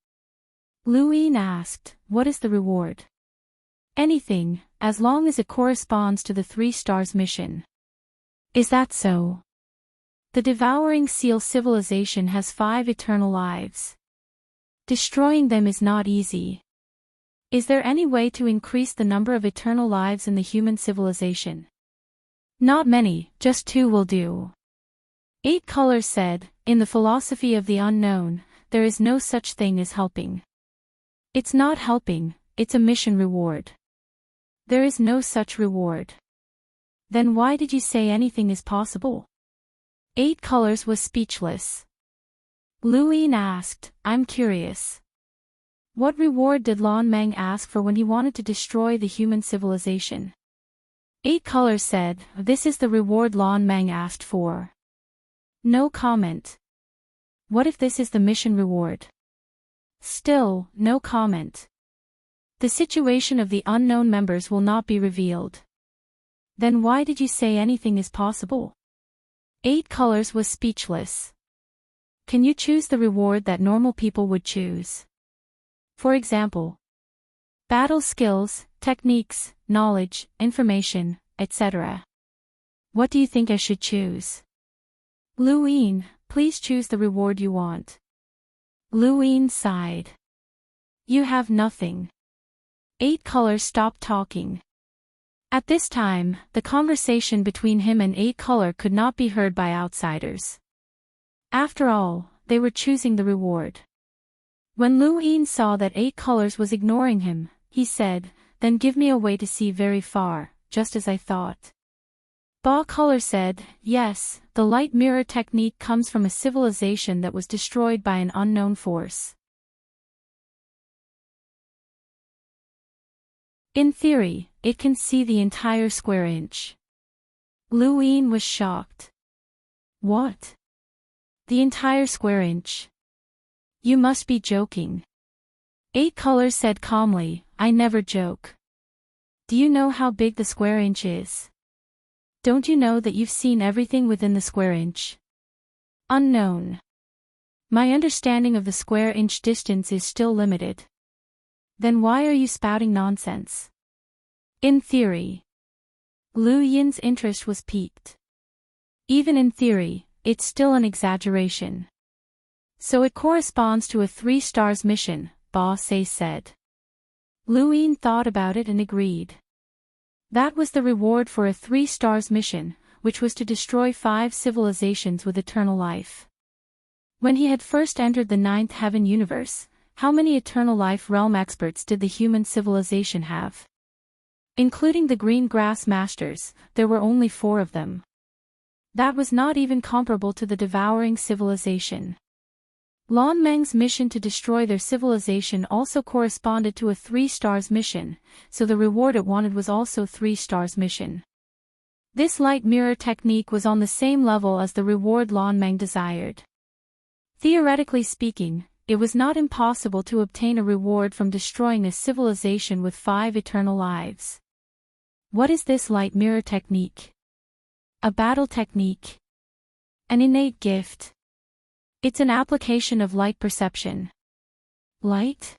Lu Yin asked, what is the reward? Anything, as long as it corresponds to the 3 stars mission. Is that so? The devouring seal civilization has 5 eternal lives. Destroying them is not easy. Is there any way to increase the number of eternal lives in the human civilization? Not many, just 2 will do. 8 colors said, in the philosophy of the unknown, there is no such thing as helping. It's not helping, it's a mission reward. There is no such reward. Then why did you say anything is possible? 8 colors was speechless. Lu Yin asked, I'm curious. What reward did Lan Meng ask for when he wanted to destroy the human civilization? 8 colors said, this is the reward Lan Meng asked for. No comment. What if this is the mission reward? Still, no comment. The situation of the unknown members will not be revealed. Then why did you say anything is possible? 8 colors was speechless. Can you choose the reward that normal people would choose? For example, battle skills, techniques, knowledge, information, etc. What do you think I should choose? Lu Yin, please choose the reward you want. Lu Yin sighed. You have nothing. 8 colors stopped talking. At this time, the conversation between him and 8 color could not be heard by outsiders. After all, they were choosing the reward. When Lu Yin saw that 8 colors was ignoring him, he said, then give me a way to see very far, just as I thought. Ba color said, yes, the light mirror technique comes from a civilization that was destroyed by an unknown force. In theory, it can see the entire square inch. Lu Yin was shocked. What? The entire square inch? You must be joking. 8 colors said calmly, I never joke. Do you know how big the square inch is? Don't you know that you've seen everything within the square inch? Unknown. My understanding of the square inch distance is still limited. Then why are you spouting nonsense? In theory. Lu Yin's interest was piqued. Even in theory, it's still an exaggeration. So it corresponds to a 3 stars mission, Ba Se said. Lu Yin thought about it and agreed. That was the reward for a 3 stars mission, which was to destroy 5 civilizations with eternal life. When he had first entered the 9th heaven universe, how many eternal life realm experts did the human civilization have? Including the green grass masters, there were only 4 of them. That was not even comparable to the devouring civilization. Lan Meng's mission to destroy their civilization also corresponded to a 3 stars mission, so the reward it wanted was also 3 stars mission. This light mirror technique was on the same level as the reward Lan Meng desired. Theoretically speaking, it was not impossible to obtain a reward from destroying a civilization with 5 eternal lives. What is this light mirror technique? A battle technique? An innate gift? It's an application of light perception. Light?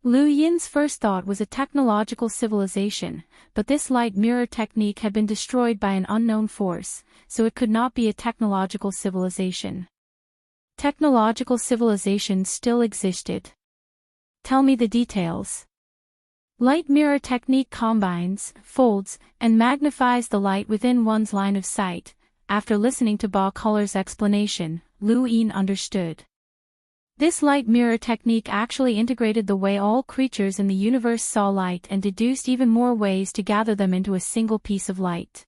Lu Yin's first thought was a technological civilization, but this light mirror technique had been destroyed by an unknown force, so it could not be a technological civilization. Technological civilizations still existed. Tell me the details. Light mirror technique combines, folds, and magnifies the light within one's line of sight. After listening to Ba Color's explanation, Lu Yin understood. This light mirror technique actually integrated the way all creatures in the universe saw light and deduced even more ways to gather them into a single piece of light.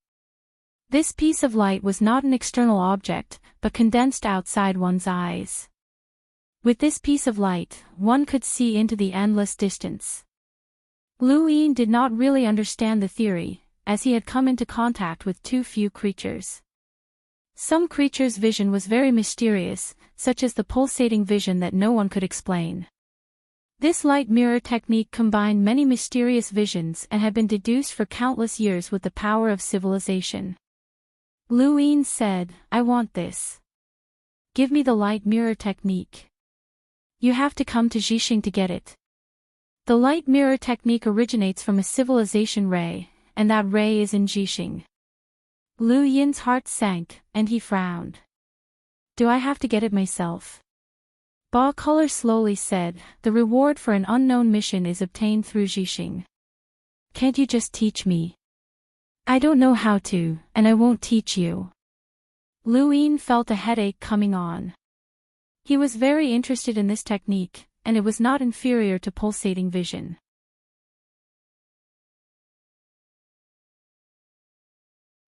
This piece of light was not an external object, but condensed outside one's eyes. With this piece of light, one could see into the endless distance. Lu Yin did not really understand the theory, as he had come into contact with too few creatures. Some creatures' vision was very mysterious, such as the pulsating vision that no one could explain. This light mirror technique combined many mysterious visions and had been deduced for countless years with the power of civilization. Lu Yin said, "I want this. Give me the light mirror technique. You have to come to Jixing to get it." The light mirror technique originates from a civilization ray, and that ray is in Jixing. Lu Yin's heart sank, and he frowned. Do I have to get it myself? Ba Color slowly said, the reward for an unknown mission is obtained through Jixing. Can't you just teach me? I don't know how to, and I won't teach you. Lu Yin felt a headache coming on. He was very interested in this technique, and it was not inferior to pulsating vision.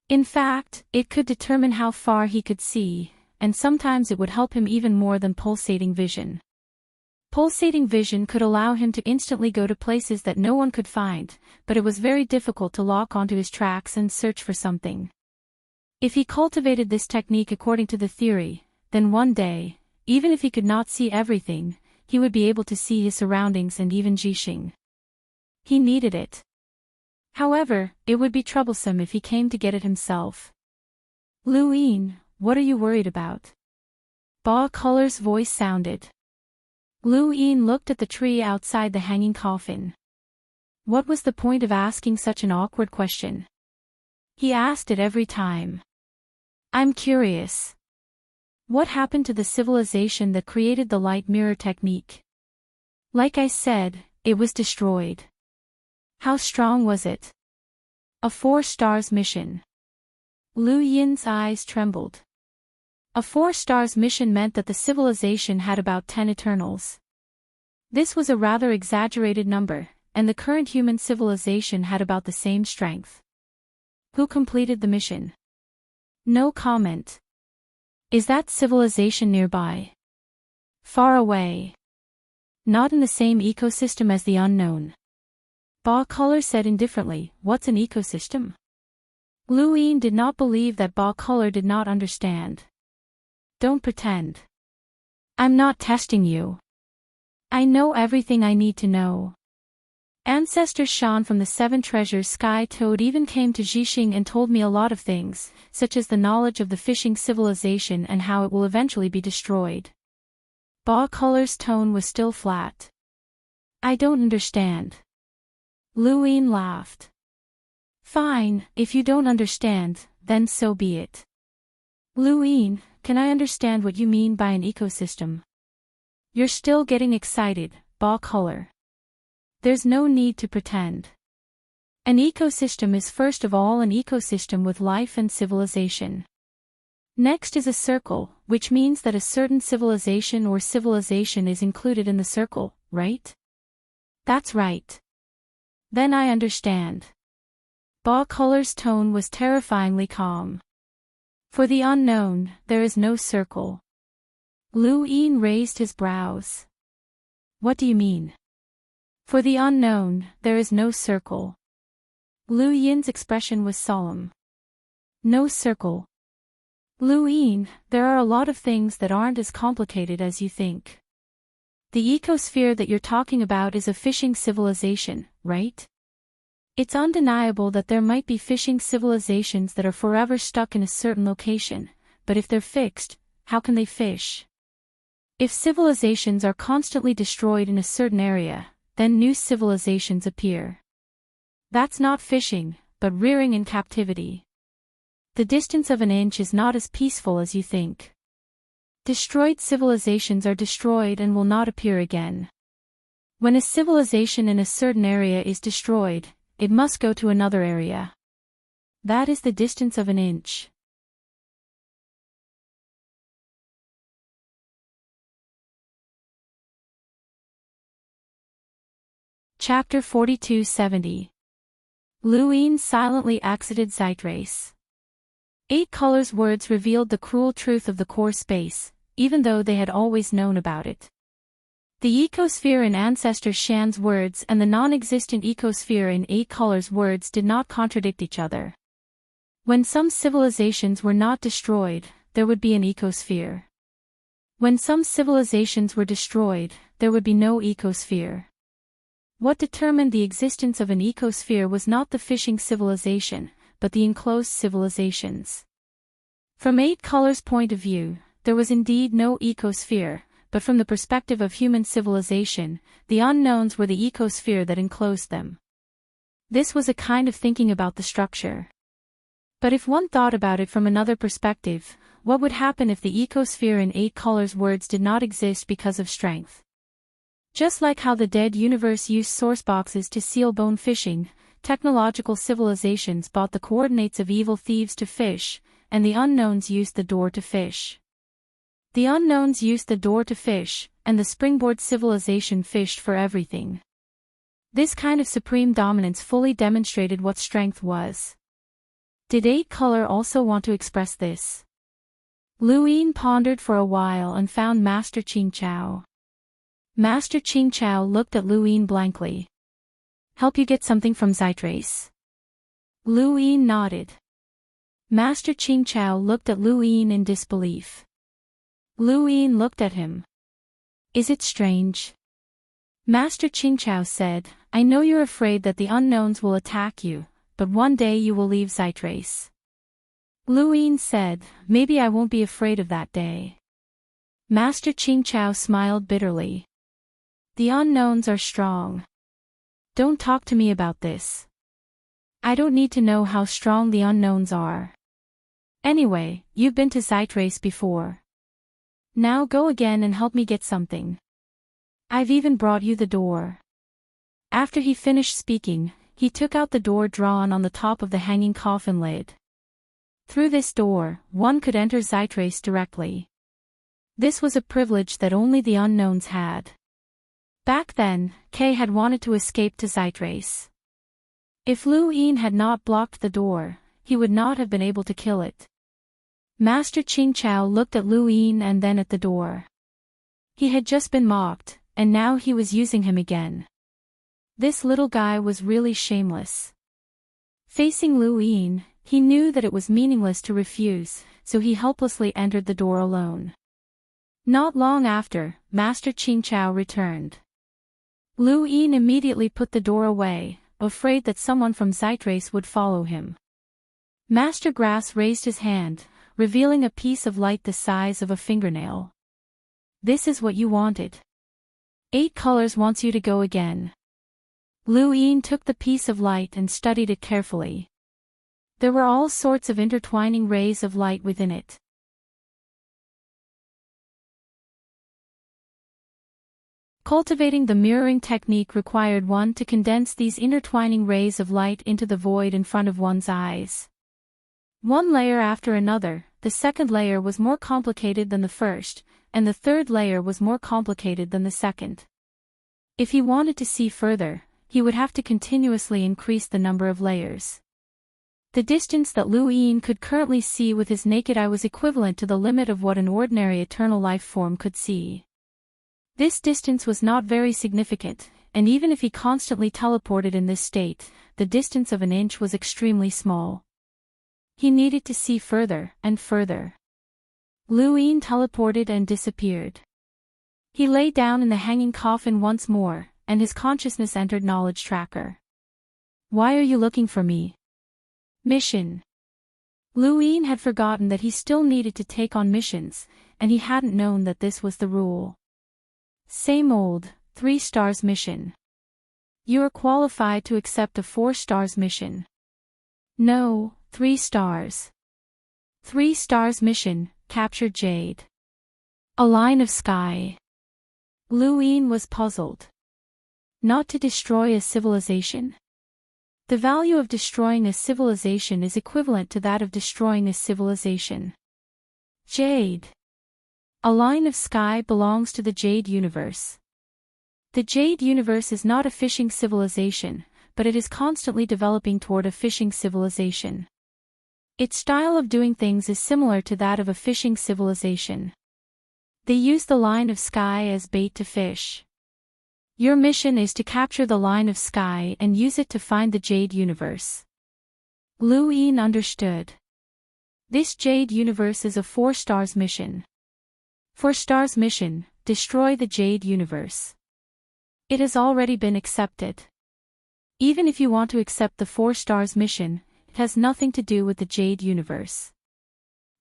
In fact, it could determine how far he could see, and sometimes it would help him even more than pulsating vision. Pulsating vision could allow him to instantly go to places that no one could find, but it was very difficult to lock onto his tracks and search for something. If he cultivated this technique according to the theory, then one day, even if he could not see everything, he would be able to see his surroundings and even Jixing. He needed it. However, it would be troublesome if he came to get it himself. Lu Yin, what are you worried about? Ba Color's voice sounded. Lu Yin looked at the tree outside the hanging coffin. What was the point of asking such an awkward question? He asked it every time. I'm curious. What happened to the civilization that created the light mirror technique? Like I said, it was destroyed. How strong was it? A 4 stars mission. Lu Yin's eyes trembled. A 4 stars mission meant that the civilization had about 10 Eternals. This was a rather exaggerated number, and the current human civilization had about the same strength. Who completed the mission? No comment. Is that civilization nearby? Far away. Not in the same ecosystem as the unknown. Ba Color said indifferently, what's an ecosystem? Lu Yin did not believe that Ba Color did not understand. Don't pretend. I'm not testing you. I know everything I need to know. Ancestor Shan from the 7 treasures Sky Toad even came to Jixing and told me a lot of things, such as the knowledge of the fishing civilization and how it will eventually be destroyed. Ba Color's tone was still flat. I don't understand. Lu Yin laughed. Fine, if you don't understand, then so be it. Luin, can I understand what you mean by an ecosystem? You're still getting excited, Ba Color. There's no need to pretend. An ecosystem is first of all an ecosystem with life and civilization. Next is a circle, which means that a certain civilization or civilization is included in the circle, right? That's right. Then I understand. Ba Color's tone was terrifyingly calm. For the unknown, there is no circle. Luin raised his brows. What do you mean? For the unknown, there is no circle. Luin's expression was solemn. No circle. Luin, there are a lot of things that aren't as complicated as you think. The ecosphere that you're talking about is a fishing civilization, right? It's undeniable that there might be fishing civilizations that are forever stuck in a certain location, but if they're fixed, how can they fish? If civilizations are constantly destroyed in a certain area, then new civilizations appear. That's not fishing, but rearing in captivity. The distance of an inch is not as peaceful as you think. Destroyed civilizations are destroyed and will not appear again. When a civilization in a certain area is destroyed, it must go to another area. That is the distance of an inch. Chapter 42-70. Luin silently exited Zeitrace. 8 Colors' words revealed the cruel truth of the core space, even though they had always known about it. The ecosphere in Ancestor Shan's words and the non-existent ecosphere in 8 Colors' words did not contradict each other. When some civilizations were not destroyed, there would be an ecosphere. When some civilizations were destroyed, there would be no ecosphere. What determined the existence of an ecosphere was not the fishing civilization, but the enclosed civilizations. From 8 Colors' point of view, there was indeed no ecosphere, but from the perspective of human civilization, the unknowns were the ecosphere that enclosed them. This was a kind of thinking about the structure. But if one thought about it from another perspective, what would happen if the ecosphere in 8 Colors' words did not exist because of strength? Just like how the dead universe used source boxes to seal bone fishing, technological civilizations bought the coordinates of evil thieves to fish, and the unknowns used the door to fish. The unknowns used the door to fish, and the springboard civilization fished for everything. This kind of supreme dominance fully demonstrated what strength was. Did 8 Color also want to express this? Luin pondered for a while and found Master Qingqiao. Master Qingqiao looked at Luin blankly. Help you get something from Zeitrace? Luin nodded. Master Qingqiao looked at Luin in disbelief. Luin looked at him. Is it strange? Master Qingqiao said, I know you're afraid that the unknowns will attack you, but one day you will leave Zeitrace. Luin said, maybe I won't be afraid of that day. Master Qingqiao smiled bitterly. The unknowns are strong. Don't talk to me about this. I don't need to know how strong the unknowns are. Anyway, you've been to Zeitrace before. Now go again and help me get something. I've even brought you the door. After he finished speaking, he took out the door drawn on the top of the hanging coffin lid. Through this door, one could enter Zeitrace directly. This was a privilege that only the unknowns had. Back then, Kay had wanted to escape to Zeitrace. If Luin had not blocked the door, he would not have been able to kill it. Master Qingqiao looked at Luin and then at the door. He had just been mocked, and now he was using him again. This little guy was really shameless. Facing Luin, he knew that it was meaningless to refuse, so he helplessly entered the door alone. Not long after, Master Qingqiao returned. Luin immediately put the door away, afraid that someone from Zeitrace would follow him. Master Grass raised his hand, revealing a piece of light the size of a fingernail. This is what you wanted. 8 Colors wants you to go again. Luin took the piece of light and studied it carefully. There were all sorts of intertwining rays of light within it. Cultivating the mirroring technique required one to condense these intertwining rays of light into the void in front of one's eyes. One layer after another, the second layer was more complicated than the first, and the third layer was more complicated than the second. If he wanted to see further, he would have to continuously increase the number of layers. The distance that Liu Yin could currently see with his naked eye was equivalent to the limit of what an ordinary eternal life form could see. This distance was not very significant, and even if he constantly teleported in this state, the distance of an inch was extremely small. He needed to see further and further. Liu Yin teleported and disappeared. He lay down in the hanging coffin once more, and his consciousness entered knowledge tracker. Why are you looking for me? Mission. Liu Yin had forgotten that he still needed to take on missions, and he hadn't known that this was the rule. Same old, 3 stars mission. You are qualified to accept a 4 stars mission. No, 3 stars. 3 stars mission, capture Jade. A line of sky. Liu Yin was puzzled. Not to destroy a civilization? The value of destroying a civilization is equivalent to that of destroying a civilization. Jade. A line of sky belongs to the Jade universe. The Jade universe is not a fishing civilization, but it is constantly developing toward a fishing civilization. Its style of doing things is similar to that of a fishing civilization. They use the line of sky as bait to fish. Your mission is to capture the line of sky and use it to find the Jade universe. Liu Yin understood. This Jade universe is a 4 stars mission. 4 stars mission, destroy the Jade universe. It has already been accepted. Even if you want to accept the 4 stars mission, it has nothing to do with the Jade universe.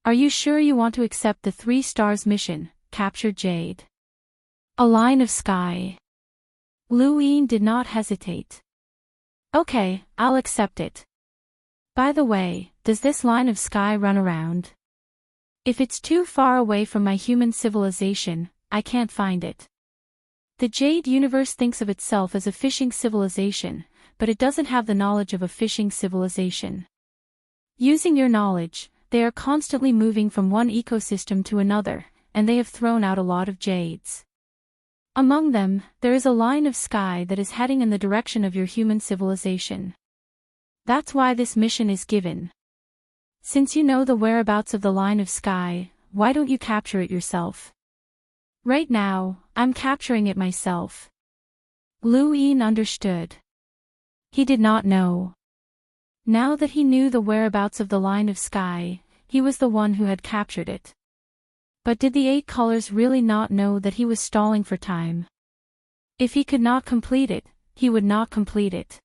Are you sure you want to accept the 3 stars mission, capture Jade? A line of sky. Liu Yin did not hesitate. Okay, I'll accept it. By the way, does this line of sky run around? If it's too far away from my human civilization, I can't find it. The Jade universe thinks of itself as a fishing civilization, but it doesn't have the knowledge of a fishing civilization. Using your knowledge, they are constantly moving from one ecosystem to another, and they have thrown out a lot of jades. Among them, there is a line of sky that is heading in the direction of your human civilization. That's why this mission is given. Since you know the whereabouts of the line of sky, why don't you capture it yourself? Right now, I'm capturing it myself. Liu Yin understood. He did not know. Now that he knew the whereabouts of the line of sky, he was the one who had captured it. But did the 8 colors really not know that he was stalling for time? If he could not complete it, he would not complete it.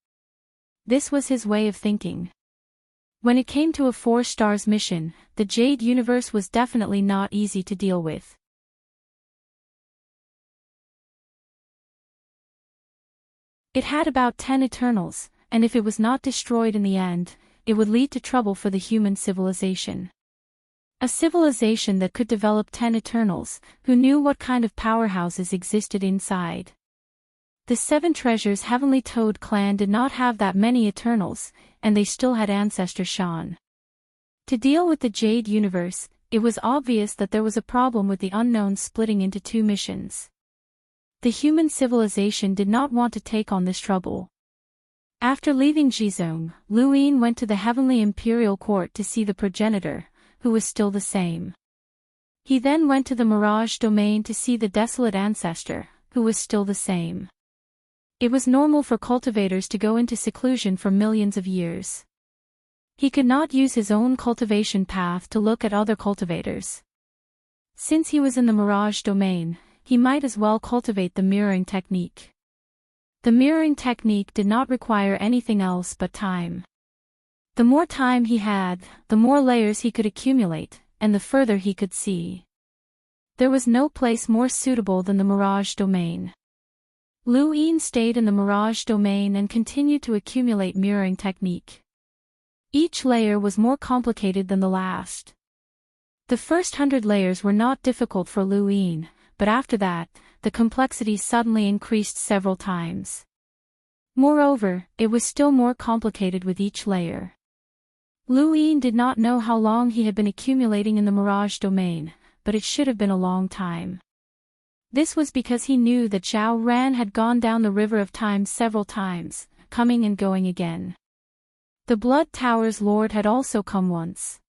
This was his way of thinking. When it came to a 4 stars mission, the Jade universe was definitely not easy to deal with. It had about 10 Eternals, and if it was not destroyed in the end, it would lead to trouble for the human civilization. A civilization that could develop 10 Eternals, who knew what kind of powerhouses existed inside. The 7 Treasures Heavenly Toad clan did not have that many Eternals, and they still had ancestor Shan. To deal with the Jade universe, it was obvious that there was a problem with the unknown splitting into 2 missions. The human civilization did not want to take on this trouble. After leaving Jizong, Liu Yin went to the Heavenly Imperial Court to see the progenitor, who was still the same. He then went to the Mirage Domain to see the desolate ancestor, who was still the same. It was normal for cultivators to go into seclusion for millions of years. He could not use his own cultivation path to look at other cultivators. Since he was in the Mirage Domain, he might as well cultivate the mirroring technique. The mirroring technique did not require anything else but time. The more time he had, the more layers he could accumulate, and the further he could see. There was no place more suitable than the Mirage Domain. Liu Yin stayed in the Mirage Domain and continued to accumulate mirroring technique. Each layer was more complicated than the last. The first 100 layers were not difficult for Liu Yin, but after that, the complexity suddenly increased several times. Moreover, it was still more complicated with each layer. Lu Yin did not know how long he had been accumulating in the mirage domain, but it should have been a long time. This was because he knew that Zhao Ran had gone down the river of time several times, coming and going again. The Blood Tower's Lord had also come once.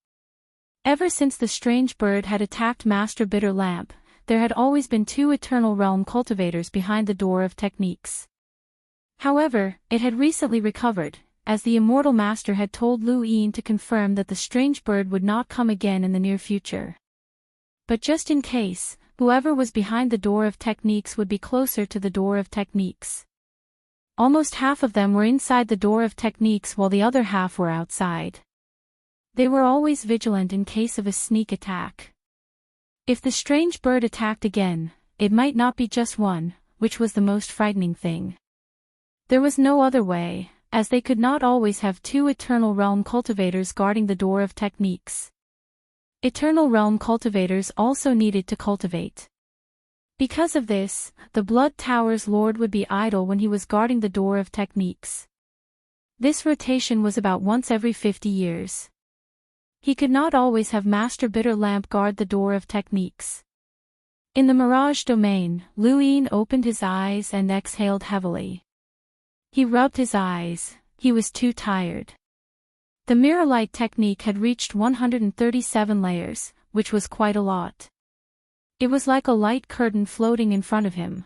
Ever since the strange bird had attacked Master Bitter Lamp, there had always been two Eternal Realm cultivators behind the door of techniques. However, it had recently recovered, as the Immortal Master had told Lu Yin to confirm that the strange bird would not come again in the near future. But just in case, whoever was behind the door of techniques would be closer to the door of techniques. Almost half of them were inside the door of techniques while the other half were outside. They were always vigilant in case of a sneak attack. If the strange bird attacked again, it might not be just one, which was the most frightening thing. There was no other way, as they could not always have two Eternal Realm cultivators guarding the door of techniques. Eternal Realm cultivators also needed to cultivate. Because of this, the Blood Tower's Lord would be idle when he was guarding the door of techniques. This rotation was about once every 50 years. He could not always have Master Bitter Lamp guard the door of techniques. In the Mirage domain, Lu Yin opened his eyes and exhaled heavily. He rubbed his eyes, he was too tired. The mirror light technique had reached 137 layers, which was quite a lot. It was like a light curtain floating in front of him.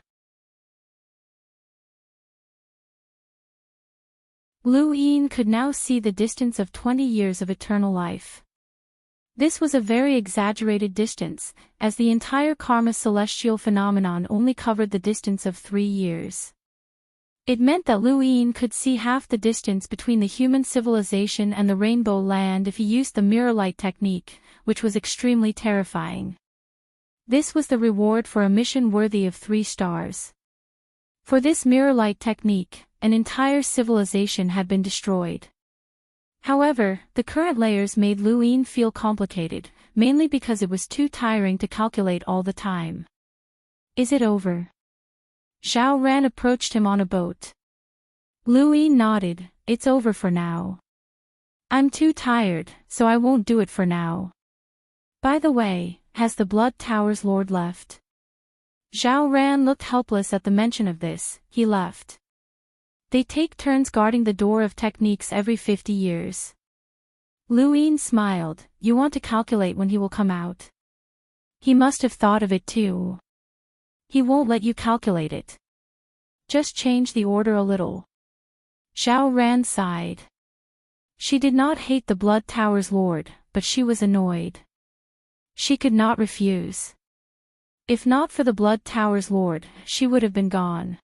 Lu Yin could now see the distance of 20 years of eternal life. This was a very exaggerated distance, as the entire karma celestial phenomenon only covered the distance of 3 years. It meant that Lu Yin could see half the distance between the human civilization and the rainbow land if he used the mirror light technique, which was extremely terrifying. This was the reward for a mission worthy of 3 stars. For this mirror light technique, an entire civilization had been destroyed. However, the current layers made Lu Yin feel complicated, mainly because it was too tiring to calculate all the time. Is it over? Zhao Ran approached him on a boat. Lu Yin nodded, it's over for now. I'm too tired, so I won't do it for now. By the way, has the Blood Tower's Lord left? Zhao Ran looked helpless at the mention of this, he left. They take turns guarding the door of techniques every 50 years. Lu Yin smiled, you want to calculate when he will come out. He must have thought of it too. He won't let you calculate it. Just change the order a little. Zhao Ran sighed. She did not hate the Blood Tower's Lord, but she was annoyed. She could not refuse. If not for the Blood Tower's Lord, she would have been gone.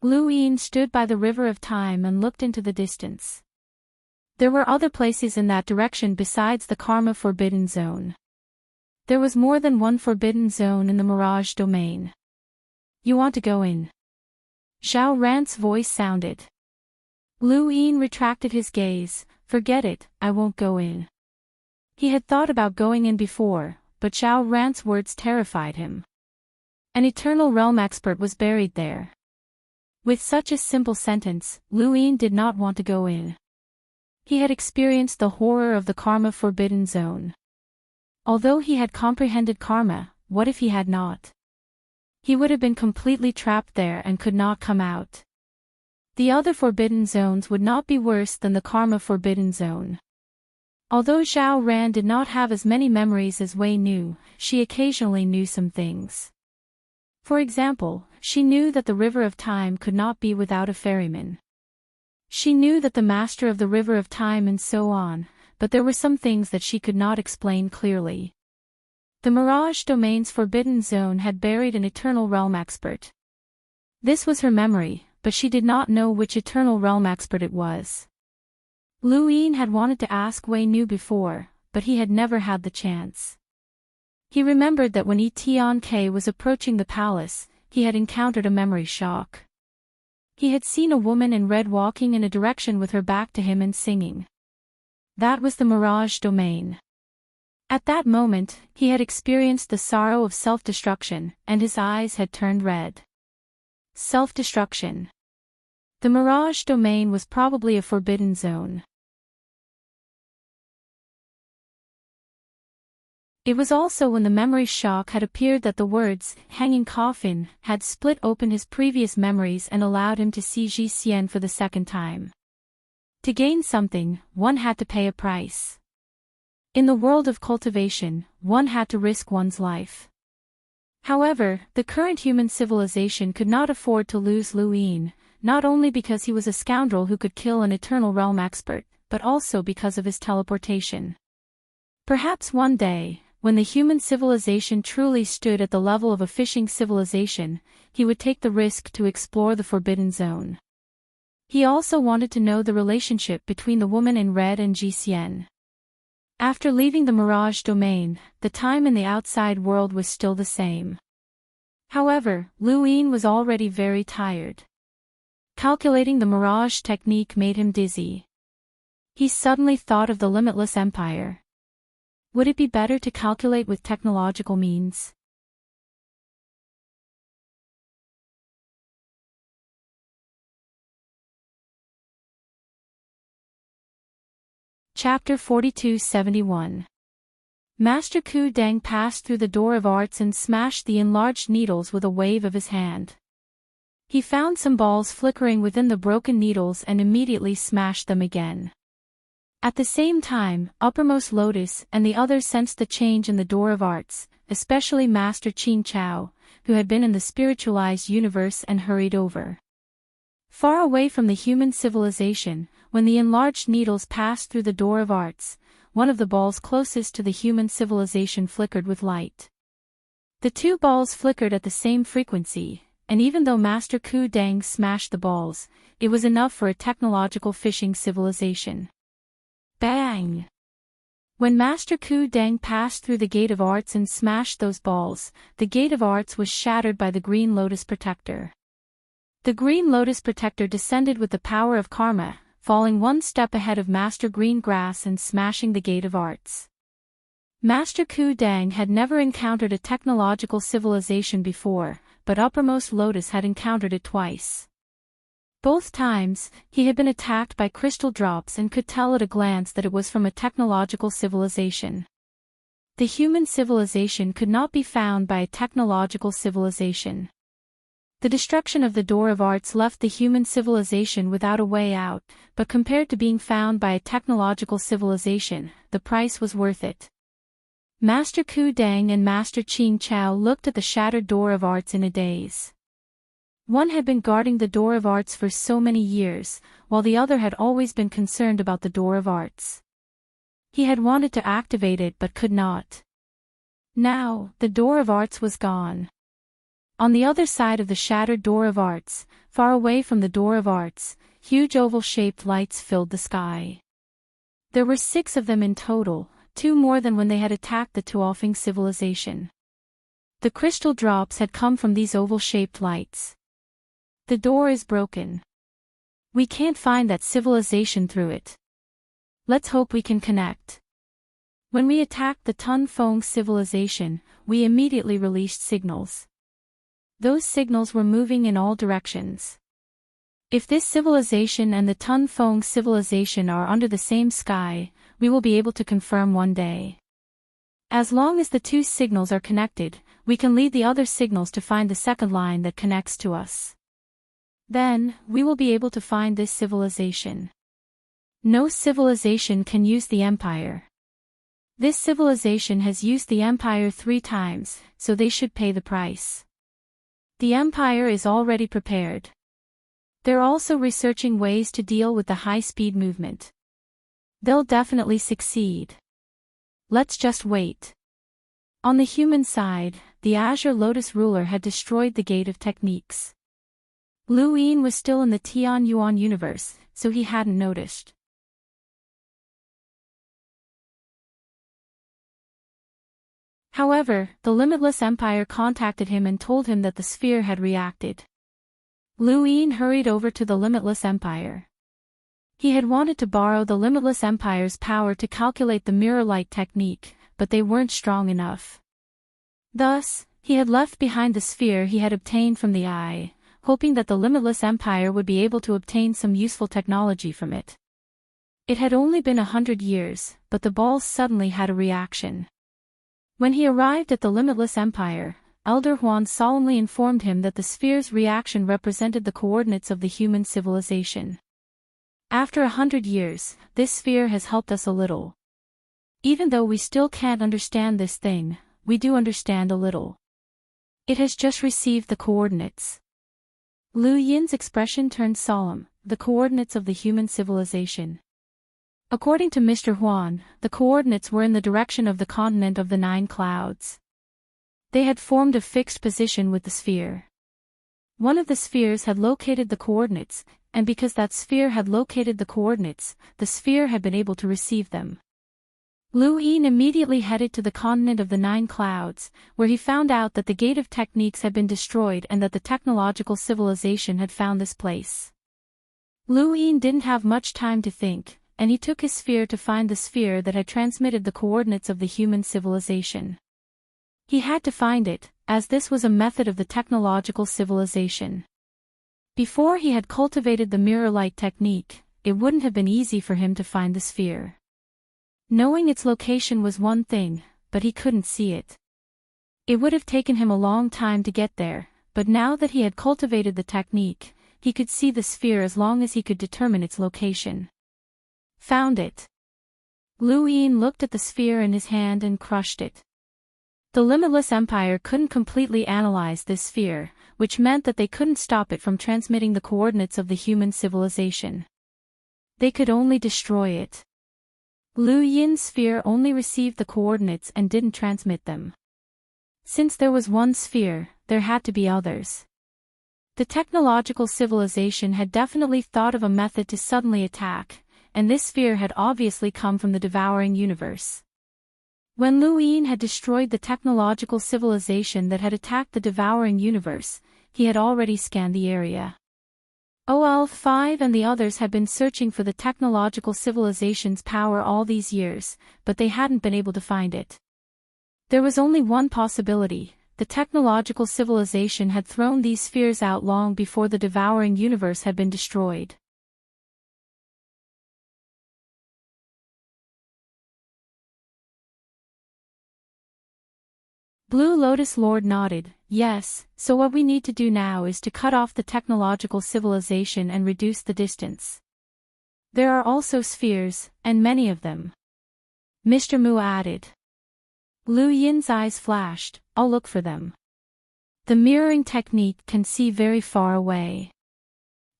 Lu Yin stood by the river of time and looked into the distance. There were other places in that direction besides the Karma Forbidden Zone. There was more than one forbidden zone in the Mirage domain. You want to go in? Zhao Ran's voice sounded. Lu Yin retracted his gaze, forget it, I won't go in. He had thought about going in before, but Zhao Ran's words terrified him. An Eternal Realm expert was buried there. With such a simple sentence, Lu Yin did not want to go in. He had experienced the horror of the Karma Forbidden Zone. Although he had comprehended karma, what if he had not? He would have been completely trapped there and could not come out. The other forbidden zones would not be worse than the Karma Forbidden Zone. Although Zhao Ran did not have as many memories as Wei knew, she occasionally knew some things. For example, she knew that the River of Time could not be without a ferryman. She knew that the Master of the River of Time and so on, but there were some things that she could not explain clearly. The Mirage Domain's Forbidden Zone had buried an Eternal Realm expert. This was her memory, but she did not know which Eternal Realm expert it was. Lu Yin had wanted to ask Wei Nu before, but he had never had the chance. He remembered that when Etian K was approaching the palace, he had encountered a memory shock. He had seen a woman in red walking in a direction with her back to him and singing. That was the Mirage Domain. At that moment, he had experienced the sorrow of self-destruction, and his eyes had turned red. Self-destruction. The Mirage domain was probably a forbidden zone. It was also when the memory shock had appeared that the words, hanging coffin, had split open his previous memories and allowed him to see Ji-Xian for the second time. To gain something, one had to pay a price. In the world of cultivation, one had to risk one's life. However, the current human civilization could not afford to lose Lu Yin, not only because he was a scoundrel who could kill an Eternal Realm expert, but also because of his teleportation. Perhaps one day, when the human civilization truly stood at the level of a fishing civilization, he would take the risk to explore the forbidden zone. He also wanted to know the relationship between the woman in red and Ji-Xian. After leaving the Mirage domain, the time in the outside world was still the same. However, Lu Yin was already very tired. Calculating the Mirage technique made him dizzy. He suddenly thought of the limitless empire. Would it be better to calculate with technological means? Chapter 4271. Master Ku Deng passed through the door of arts and smashed the enlarged needles with a wave of his hand. He found some balls flickering within the broken needles and immediately smashed them again. At the same time, Uppermost Lotus and the others sensed the change in the door of arts, especially Master Qing Chao, who had been in the spiritualized universe and hurried over. Far away from the human civilization, when the enlarged needles passed through the door of arts, one of the balls closest to the human civilization flickered with light. The two balls flickered at the same frequency, and even though Master Ku Deng smashed the balls, it was enough for a technological fishing civilization. Bang! When Master Ku Deng passed through the Gate of Arts and smashed those balls, the Gate of Arts was shattered by the Green Lotus Protector. The Green Lotus Protector descended with the power of karma, falling one step ahead of Master Green Grass and smashing the Gate of Arts. Master Ku Deng had never encountered a technological civilization before, but Uppermost Lotus had encountered it twice. Both times, he had been attacked by crystal drops and could tell at a glance that it was from a technological civilization. The human civilization could not be found by a technological civilization. The destruction of the Door of Arts left the human civilization without a way out, but compared to being found by a technological civilization, the price was worth it. Master Ku Deng and Master Qing Chao looked at the shattered Door of Arts in a daze. One had been guarding the Door of Arts for so many years, while the other had always been concerned about the Door of Arts. He had wanted to activate it but could not. Now, the Door of Arts was gone. On the other side of the shattered Door of Arts, far away from the Door of Arts, huge oval-shaped lights filled the sky. There were 6 of them in total, 2 more than when they had attacked the Tuolfing civilization. The crystal drops had come from these oval-shaped lights. The door is broken. We can't find that civilization through it. Let's hope we can connect. When we attacked the Tun Fong civilization, we immediately released signals. Those signals were moving in all directions. If this civilization and the Tun Fong civilization are under the same sky, we will be able to confirm one day. As long as the 2 signals are connected, we can lead the other signals to find the second line that connects to us. Then, we will be able to find this civilization. No civilization can use the Empire. This civilization has used the Empire 3 times, so they should pay the price. The Empire is already prepared. They're also researching ways to deal with the high-speed movement. They'll definitely succeed. Let's just wait. On the human side, the Azure Lotus ruler had destroyed the Gate of Techniques. Lu Yin was still in the Tian Yuan universe, so he hadn't noticed. However, the Limitless Empire contacted him and told him that the sphere had reacted. Lu Yin hurried over to the Limitless Empire. He had wanted to borrow the Limitless Empire's power to calculate the mirror light technique, but they weren't strong enough. Thus, he had left behind the sphere he had obtained from the eye, hoping that the limitless empire would be able to obtain some useful technology from it. It had only been 100 years, but the balls suddenly had a reaction. When he arrived at the limitless empire, Elder Juan solemnly informed him that the sphere's reaction represented the coordinates of the human civilization. After 100 years, this sphere has helped us a little. Even though we still can't understand this thing, we do understand a little. It has just received the coordinates. Lu Yin's expression turned solemn, the coordinates of the human civilization. According to Mr. Huan, the coordinates were in the direction of the continent of the 9 clouds. They had formed a fixed position with the sphere. One of the spheres had located the coordinates, and because that sphere had located the coordinates, the sphere had been able to receive them. Lu Yin immediately headed to the continent of the 9 clouds, where he found out that the gate of techniques had been destroyed and that the technological civilization had found this place. Lu Yin didn't have much time to think, and he took his sphere to find the sphere that had transmitted the coordinates of the human civilization. He had to find it, as this was a method of the technological civilization. Before he had cultivated the mirror light technique, it wouldn't have been easy for him to find the sphere. Knowing its location was one thing, but he couldn't see it. It would have taken him a long time to get there, but now that he had cultivated the technique, he could see the sphere as long as he could determine its location. Found it. Lu Yin looked at the sphere in his hand and crushed it. The limitless empire couldn't completely analyze this sphere, which meant that they couldn't stop it from transmitting the coordinates of the human civilization. They could only destroy it. Lu Yin's sphere only received the coordinates and didn't transmit them. Since there was one sphere, there had to be others. The technological civilization had definitely thought of a method to suddenly attack, and this sphere had obviously come from the devouring universe. When Lu Yin had destroyed the technological civilization that had attacked the devouring universe, he had already scanned the area. OL5 and the others had been searching for the technological civilization's power all these years, but they hadn't been able to find it. There was only one possibility: the technological civilization had thrown these spheres out long before the devouring universe had been destroyed. Blue Lotus Lord nodded. Yes, so what we need to do now is to cut off the technological civilization and reduce the distance. There are also spheres, and many of them. Mr. Mu added. Lu Yin's eyes flashed. I'll look for them. The mirroring technique can see very far away.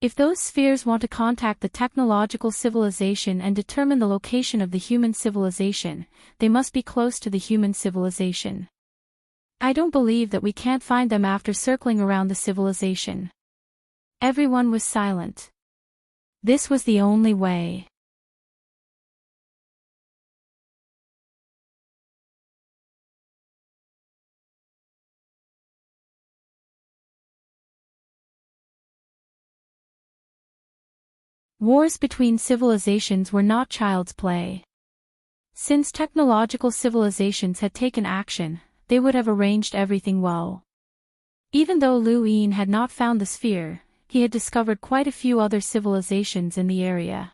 If those spheres want to contact the technological civilization and determine the location of the human civilization, they must be close to the human civilization. I don't believe that we can't find them after circling around the civilization. Everyone was silent. This was the only way. Wars between civilizations were not child's play. Since technological civilizations had taken action, they would have arranged everything well. Even though Lu Yin had not found the sphere, he had discovered quite a few other civilizations in the area.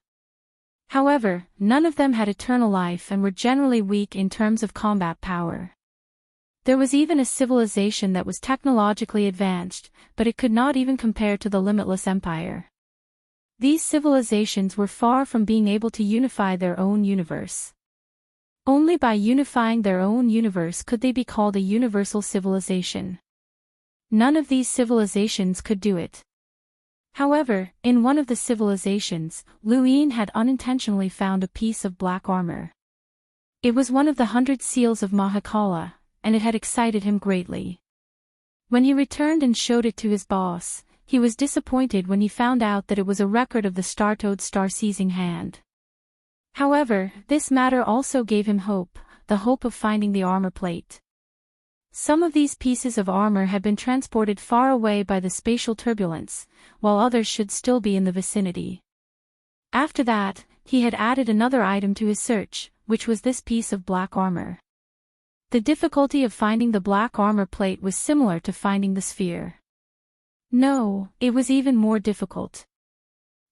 However, none of them had eternal life and were generally weak in terms of combat power. There was even a civilization that was technologically advanced, but it could not even compare to the limitless empire. These civilizations were far from being able to unify their own universe. Only by unifying their own universe could they be called a universal civilization. None of these civilizations could do it. However, in one of the civilizations, Lu Yin had unintentionally found a piece of black armor. It was one of the 100 seals of Mahakala, and it had excited him greatly. When he returned and showed it to his boss, he was disappointed when he found out that it was a record of the Star-Toad star-seizing hand. However, this matter also gave him hope, the hope of finding the armor plate. Some of these pieces of armor had been transported far away by the spatial turbulence, while others should still be in the vicinity. After that, he had added another item to his search, which was this piece of black armor. The difficulty of finding the black armor plate was similar to finding the sphere. No, it was even more difficult.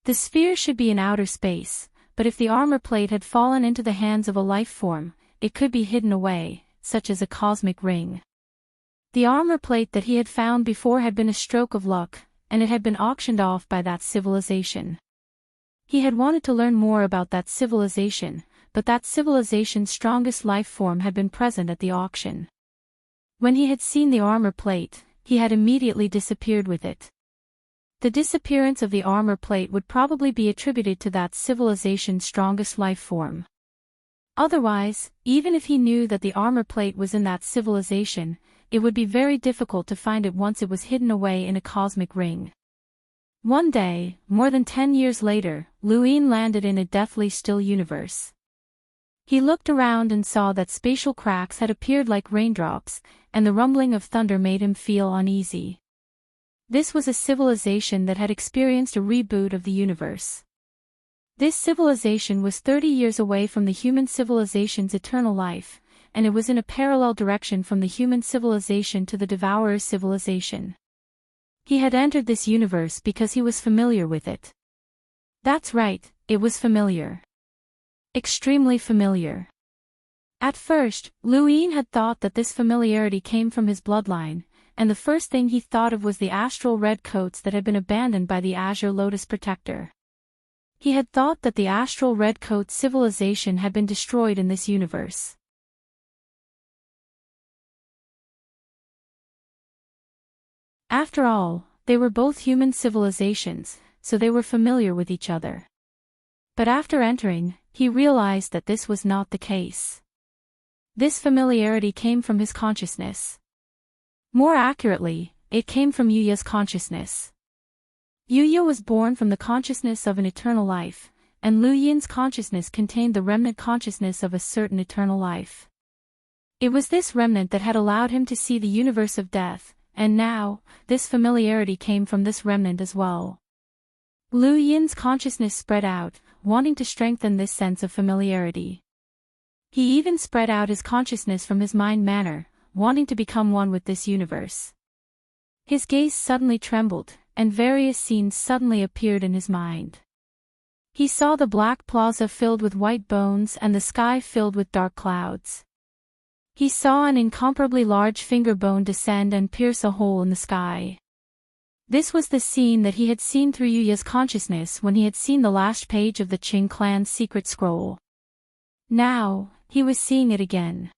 The sphere should be in outer space, but if the armor plate had fallen into the hands of a life form, it could be hidden away, such as a cosmic ring. The armor plate that he had found before had been a stroke of luck, and it had been auctioned off by that civilization. He had wanted to learn more about that civilization, but that civilization's strongest life form had been present at the auction. When he had seen the armor plate, he had immediately disappeared with it. The disappearance of the armor plate would probably be attributed to that civilization's strongest life form. Otherwise, even if he knew that the armor plate was in that civilization, it would be very difficult to find it once it was hidden away in a cosmic ring. One day, more than 10 years later, Luin landed in a deathly still universe. He looked around and saw that spatial cracks had appeared like raindrops, and the rumbling of thunder made him feel uneasy. This was a civilization that had experienced a reboot of the universe. This civilization was 30 years away from the human civilization's eternal life, and it was in a parallel direction from the human civilization to the Devourer's civilization. He had entered this universe because he was familiar with it. That's right, it was familiar. Extremely familiar. At first, Luin had thought that this familiarity came from his bloodline, and the first thing he thought of was the astral red coats that had been abandoned by the Azure Lotus Protector. He had thought that the astral red coat civilization had been destroyed in this universe. After all, they were both human civilizations, so they were familiar with each other. But after entering, he realized that this was not the case. This familiarity came from his consciousness. More accurately, it came from Yuya's consciousness. Yuya was born from the consciousness of an eternal life, and Lu Yin's consciousness contained the remnant consciousness of a certain eternal life. It was this remnant that had allowed him to see the universe of death, and now, this familiarity came from this remnant as well. Lu Yin's consciousness spread out, wanting to strengthen this sense of familiarity. He even spread out his consciousness from his mind manner, wanting to become one with this universe. His gaze suddenly trembled, and various scenes suddenly appeared in his mind. He saw the black plaza filled with white bones and the sky filled with dark clouds. He saw an incomparably large finger bone descend and pierce a hole in the sky. This was the scene that he had seen through Yuya's consciousness when he had seen the last page of the Qing clan's secret scroll. Now, he was seeing it again.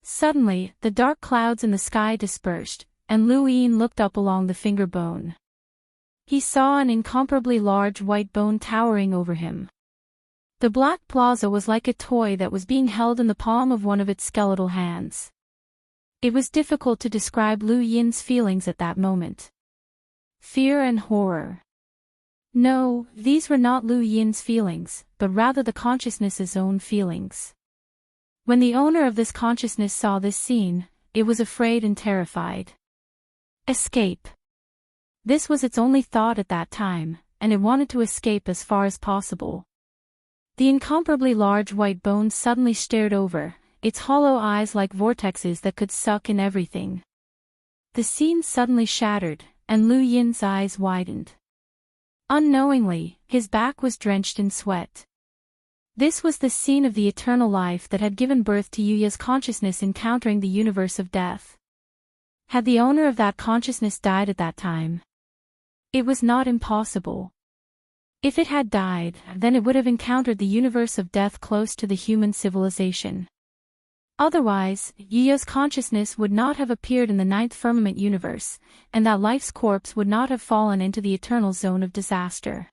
Suddenly, the dark clouds in the sky dispersed, and Lu Yin looked up along the finger bone. He saw an incomparably large white bone towering over him. The black plaza was like a toy that was being held in the palm of one of its skeletal hands. It was difficult to describe Lu Yin's feelings at that moment. Fear and horror. No, these were not Lu Yin's feelings, but rather the consciousness's own feelings. When the owner of this consciousness saw this scene, it was afraid and terrified. Escape. This was its only thought at that time, and it wanted to escape as far as possible. The incomparably large white bone suddenly stared over, its hollow eyes like vortexes that could suck in everything. The scene suddenly shattered, and Lu Yin's eyes widened. Unknowingly, his back was drenched in sweat. This was the scene of the eternal life that had given birth to Yuya's consciousness encountering the universe of death. Had the owner of that consciousness died at that time? It was not impossible. If it had died, then it would have encountered the universe of death close to the human civilization. Otherwise, Yuya's consciousness would not have appeared in the ninth firmament universe, and that life's corpse would not have fallen into the eternal zone of disaster.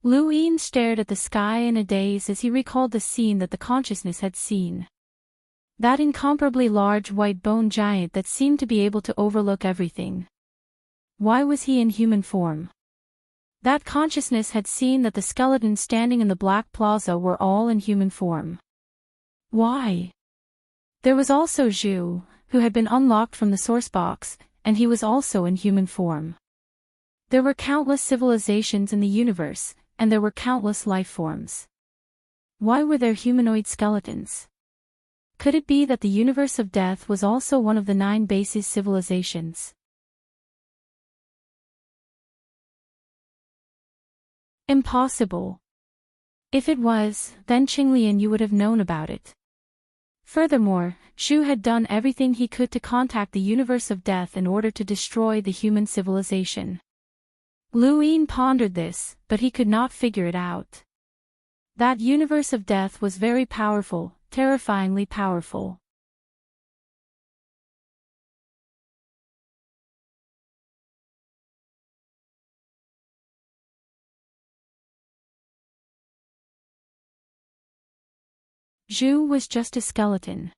Lu Yin stared at the sky in a daze as he recalled the scene that the consciousness had seen. That incomparably large white bone giant that seemed to be able to overlook everything. Why was he in human form? That consciousness had seen that the skeletons standing in the Black Plaza were all in human form. Why? There was also Zhu, who had been unlocked from the source box, and he was also in human form. There were countless civilizations in the universe, and there were countless life forms. Why were there humanoid skeletons? Could it be that the universe of death was also one of the 9 bases civilizations? Impossible. If it was, then Qinglian you would have known about it. Furthermore, Zhu had done everything he could to contact the universe of death in order to destroy the human civilization. Lu Yin pondered this, but he could not figure it out. That universe of death was very powerful, terrifyingly powerful. Zhu was just a skeleton.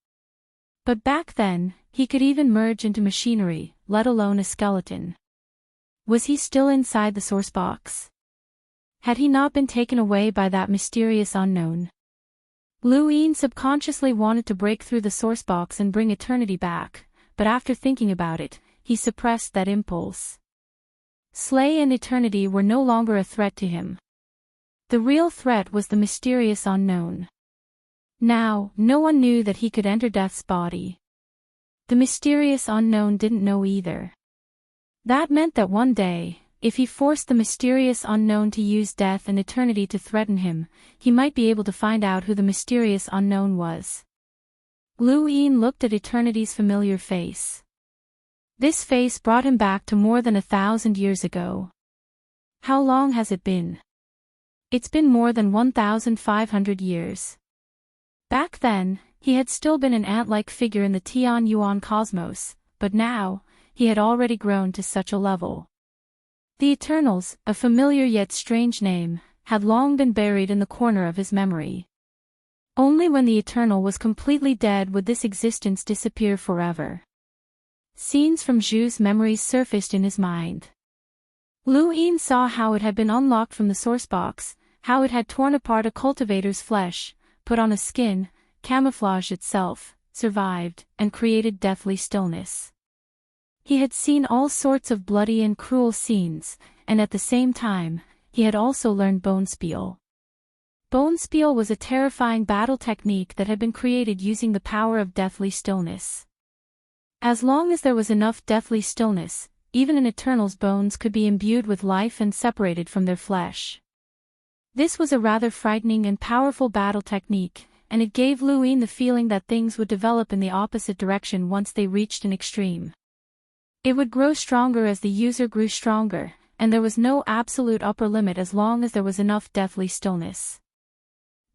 But back then, he could even merge into machinery, let alone a skeleton. Was he still inside the source box? Had he not been taken away by that mysterious unknown? Lu Yin subconsciously wanted to break through the source box and bring eternity back, but after thinking about it, he suppressed that impulse. Slay and eternity were no longer a threat to him. The real threat was the mysterious unknown. Now, no one knew that he could enter death's body. The mysterious unknown didn't know either. That meant that one day, if he forced the mysterious unknown to use death and eternity to threaten him, he might be able to find out who the mysterious unknown was. Lu Yin looked at eternity's familiar face. This face brought him back to more than 1,000 years ago. How long has it been? It's been more than 1,500 years. Back then, he had still been an ant-like figure in the Tian Yuan cosmos, but now, he had already grown to such a level. The Eternals, a familiar yet strange name, had long been buried in the corner of his memory. Only when the Eternal was completely dead would this existence disappear forever. Scenes from Zhu's memories surfaced in his mind. Lu Yin saw how it had been unlocked from the source box, how it had torn apart a cultivator's flesh, put on a skin, camouflaged itself, survived, and created deathly stillness. He had seen all sorts of bloody and cruel scenes, and at the same time, he had also learned Bonespiel. Bonespiel was a terrifying battle technique that had been created using the power of deathly stillness. As long as there was enough deathly stillness, even an Eternal's bones could be imbued with life and separated from their flesh. This was a rather frightening and powerful battle technique, and it gave Lu Yin the feeling that things would develop in the opposite direction once they reached an extreme. It would grow stronger as the user grew stronger, and there was no absolute upper limit as long as there was enough deathly stillness.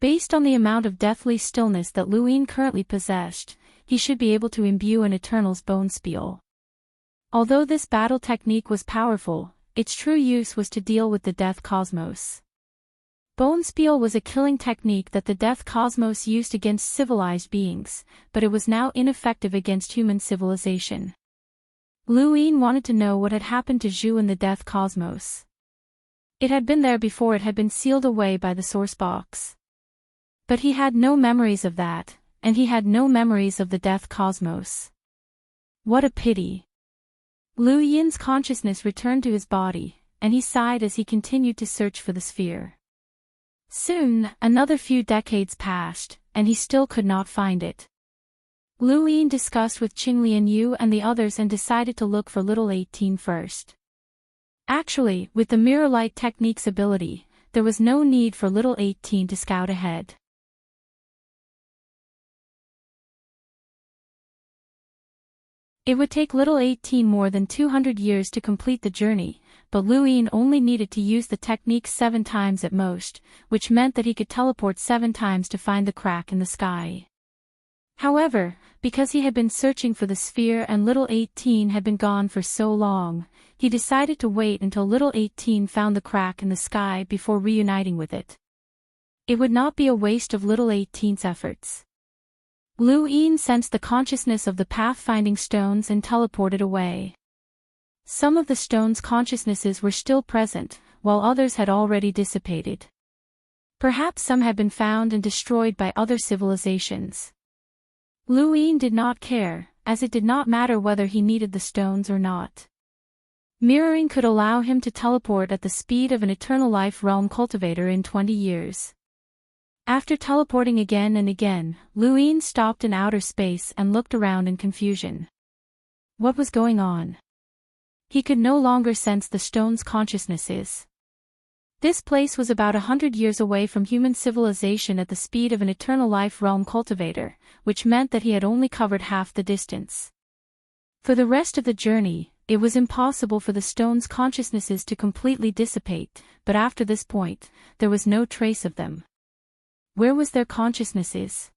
Based on the amount of deathly stillness that Lu Yin currently possessed, he should be able to imbue an Eternal's Bonespiel. Although this battle technique was powerful, its true use was to deal with the death cosmos. Bonespiel was a killing technique that the death cosmos used against civilized beings, but it was now ineffective against human civilization. Lu Yin wanted to know what had happened to Zhu in the death cosmos. It had been there before it had been sealed away by the source box. But he had no memories of that, and he had no memories of the death cosmos. What a pity. Lu Yin's consciousness returned to his body, and he sighed as he continued to search for the sphere. Soon, another few decades passed, and he still could not find it. Lu Yin discussed with Qinglian Yu and the others and decided to look for little 18 first. Actually, with the mirror light technique's ability, there was no need for little 18 to scout ahead. It would take little 18 more than 200 years to complete the journey, but Lu Yin only needed to use the technique 7 times at most, which meant that he could teleport 7 times to find the crack in the sky. However, because he had been searching for the sphere and little 18 had been gone for so long, he decided to wait until little 18 found the crack in the sky before reuniting with it. It would not be a waste of little 18's efforts. Lu Yin sensed the consciousness of the pathfinding stones and teleported away. Some of the stones' consciousnesses were still present, while others had already dissipated. Perhaps some had been found and destroyed by other civilizations. Lu Yin did not care, as it did not matter whether he needed the stones or not. Mirroring could allow him to teleport at the speed of an eternal life realm cultivator in 20 years. After teleporting again and again, Luin stopped in outer space and looked around in confusion. What was going on? He could no longer sense the stone's consciousnesses. This place was about 100 years away from human civilization at the speed of an eternal life realm cultivator, which meant that he had only covered half the distance. For the rest of the journey, it was impossible for the stone's consciousnesses to completely dissipate, but after this point, there was no trace of them. Where was their consciousnesses?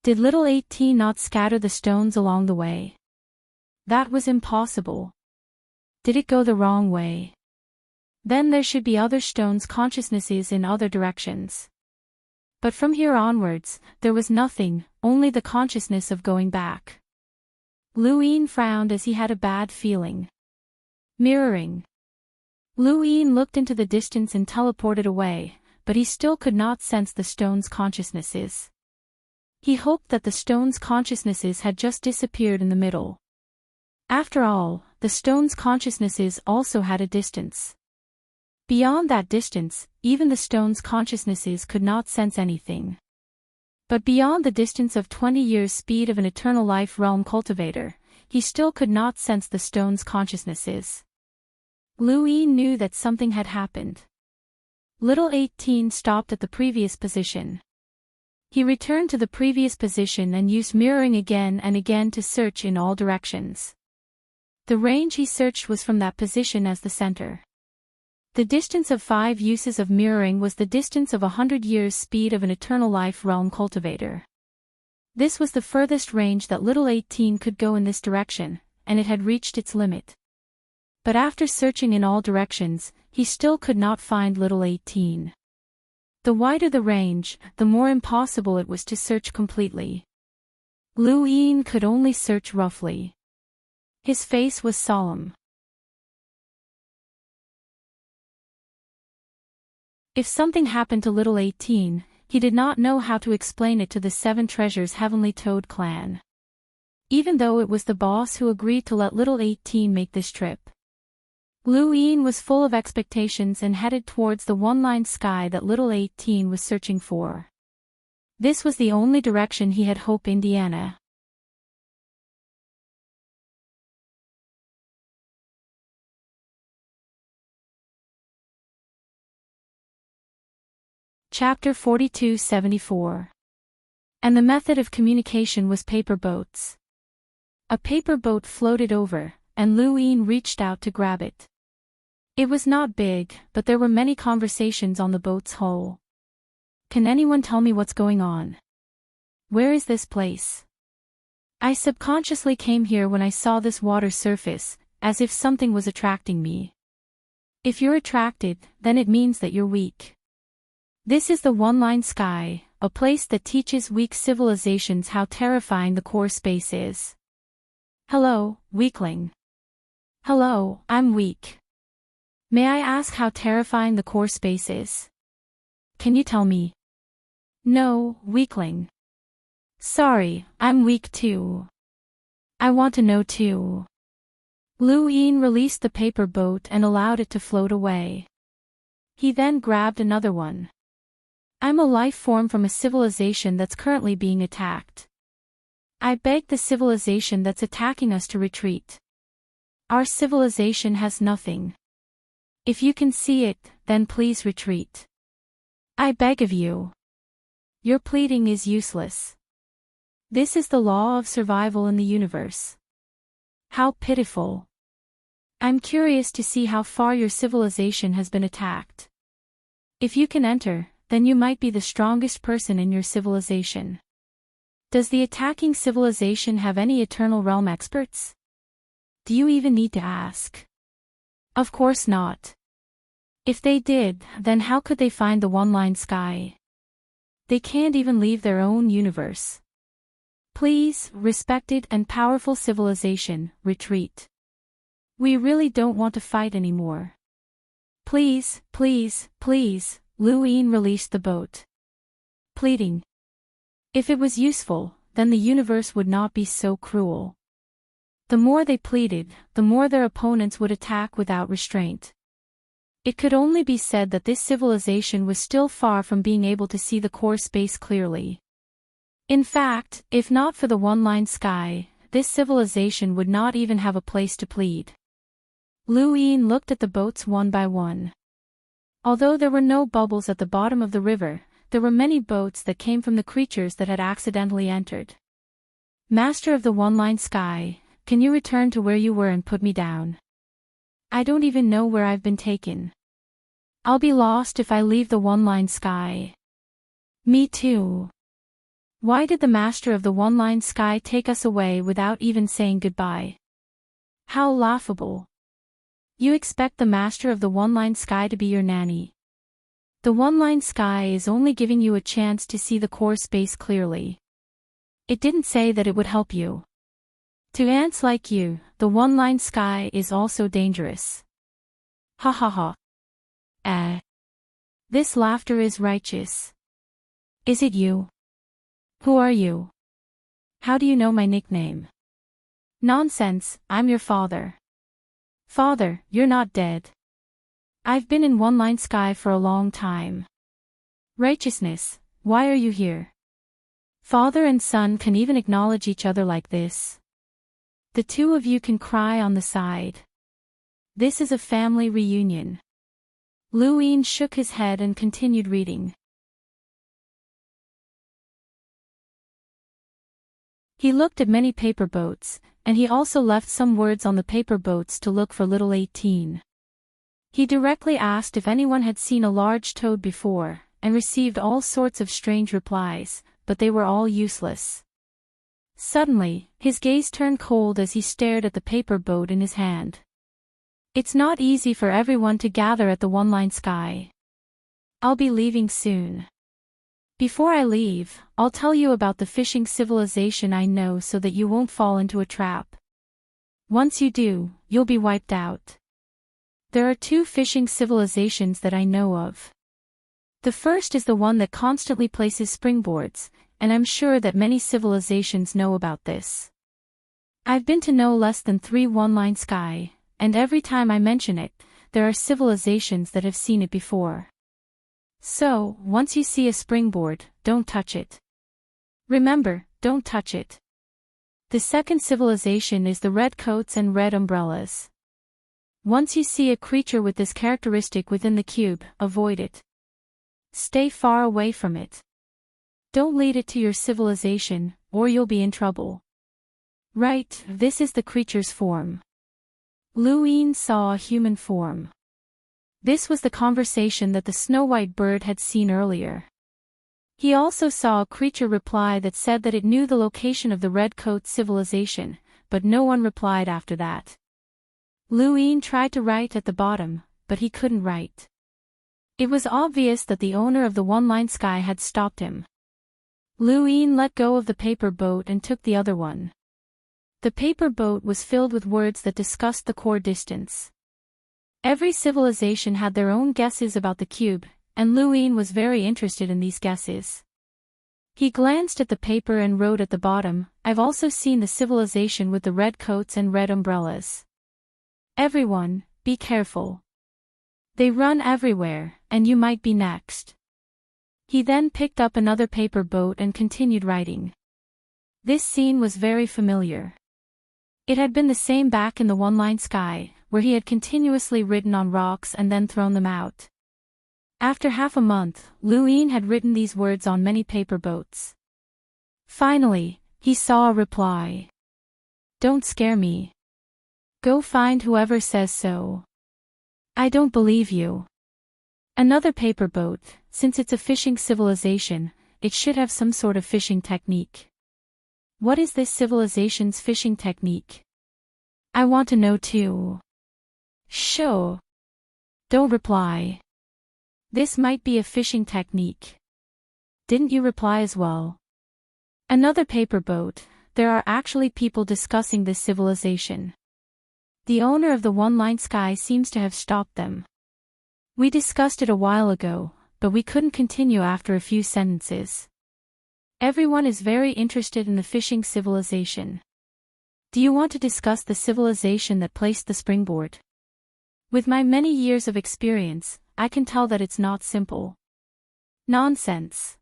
Did little 18 not scatter the stones along the way? That was impossible. Did it go the wrong way? Then there should be other stones' consciousnesses in other directions. But from here onwards, there was nothing, only the consciousness of going back. Luin frowned as he had a bad feeling. Mirroring. Luin looked into the distance and teleported away, but he still could not sense the stone's consciousnesses. He hoped that the stone's consciousnesses had just disappeared in the middle. After all, the stone's consciousnesses also had a distance. Beyond that distance, even the stone's consciousnesses could not sense anything. But beyond the distance of 20 years' speed of an eternal life realm cultivator, he still could not sense the stone's consciousnesses. Luin knew that something had happened. Little 18 stopped at the previous position. He returned to the previous position and used mirroring again and again to search in all directions. The range he searched was from that position as the center. The distance of 5 uses of mirroring was the distance of 100 years' speed of an eternal life realm cultivator. This was the furthest range that little 18 could go in this direction, and it had reached its limit. But after searching in all directions, he still could not find little 18. The wider the range, the more impossible it was to search completely. Luin could only search roughly. His face was solemn. If something happened to little 18, he did not know how to explain it to the 7 Treasures Heavenly Toad clan. Even though it was the boss who agreed to let little 18 make this trip. Luin was full of expectations and headed towards the one-line sky that little 18 was searching for. This was the only direction he had hope Indiana. Chapter 42-74. And the method of communication was paper boats. A paper boat floated over, and Luin reached out to grab it. It was not big, but there were many conversations on the boat's hull. Can anyone tell me what's going on? Where is this place? I subconsciously came here when I saw this water surface, as if something was attracting me. If you're attracted, then it means that you're weak. This is the one-line sky, a place that teaches weak civilizations how terrifying the core space is. Hello, weakling. Hello, I'm weak. May I ask how terrifying the core space is? Can you tell me? No, weakling. Sorry, I'm weak too. I want to know too. Luin released the paper boat and allowed it to float away. He then grabbed another one. I'm a life form from a civilization that's currently being attacked. I beg the civilization that's attacking us to retreat. Our civilization has nothing. If you can see it, then please retreat. I beg of you. Your pleading is useless. This is the law of survival in the universe. How pitiful. I'm curious to see how far your civilization has been attacked. If you can enter, then you might be the strongest person in your civilization. Does the attacking civilization have any eternal realm experts? Do you even need to ask? Of course not. If they did, then how could they find the one-line sky? They can't even leave their own universe. Please, respected and powerful civilization, retreat. We really don't want to fight anymore. Please, please, please. Luin released the boat. Pleading. If it was useful, then the universe would not be so cruel. The more they pleaded, the more their opponents would attack without restraint. It could only be said that this civilization was still far from being able to see the core space clearly. In fact, if not for the one-line sky, this civilization would not even have a place to plead. Lu Yin looked at the boats one by one. Although there were no bubbles at the bottom of the river, there were many boats that came from the creatures that had accidentally entered. Master of the one-line sky, can you return to where you were and put me down? I don't even know where I've been taken. I'll be lost if I leave the one-line sky. Me too. Why did the master of the one-line sky take us away without even saying goodbye? How laughable. You expect the master of the one-line sky to be your nanny. The one-line sky is only giving you a chance to see the core space clearly. It didn't say that it would help you. To ants like you, the one-line sky is also dangerous. Ha ha ha. This laughter is righteous. Is it you? Who are you? How do you know my nickname? Nonsense, I'm your father. Father, you're not dead. I've been in one-line sky for a long time. Righteousness, why are you here? Father and son can even acknowledge each other like this. The two of you can cry on the side. This is a family reunion. Lu Yin shook his head and continued reading. He looked at many paper boats, and he also left some words on the paper boats to look for little 18. He directly asked if anyone had seen a large toad before, and received all sorts of strange replies, but they were all useless. Suddenly, his gaze turned cold as he stared at the paper boat in his hand. It's not easy for everyone to gather at the one-line sky. I'll be leaving soon. Before I leave, I'll tell you about the fishing civilization I know so that you won't fall into a trap. Once you do, you'll be wiped out. There are two fishing civilizations that I know of. The first is the one that constantly places springboards, and I'm sure that many civilizations know about this. I've been to no less than 3 one-line sky, and every time I mention it, there are civilizations that have seen it before. So, once you see a springboard, don't touch it. Remember, don't touch it. The second civilization is the red coats and red umbrellas. Once you see a creature with this characteristic within the cube, avoid it. Stay far away from it. Don't lead it to your civilization, or you'll be in trouble. Right, this is the creature's form. Lu Yin saw a human form. This was the conversation that the snow-white bird had seen earlier. He also saw a creature reply that said that it knew the location of the red coat civilization, but no one replied after that. Lu Yin tried to write at the bottom, but he couldn't write. It was obvious that the owner of the one-line sky had stopped him. Lu Yin let go of the paper boat and took the other one. The paper boat was filled with words that discussed the core distance. Every civilization had their own guesses about the cube, and Lu Yin was very interested in these guesses. He glanced at the paper and wrote at the bottom, I've also seen the civilization with the red coats and red umbrellas. Everyone, be careful. They run everywhere, and you might be next. He then picked up another paper boat and continued writing. This scene was very familiar. It had been the same back in the one-line sky, where he had continuously written on rocks and then thrown them out. After half a month, Lu Yin had written these words on many paper boats. Finally, he saw a reply. Don't scare me. Go find whoever says so. I don't believe you. Another paper boat, since it's a fishing civilization, it should have some sort of fishing technique. What is this civilization's fishing technique? I want to know too. Sure. Don't reply. This might be a fishing technique. Didn't you reply as well? Another paper boat, there are actually people discussing this civilization. The owner of the one-line sky seems to have stopped them. We discussed it a while ago, but we couldn't continue after a few sentences. Everyone is very interested in the fishing civilization. Do you want to discuss the civilization that placed the springboard? With my many years of experience, I can tell that it's not simple. Nonsense.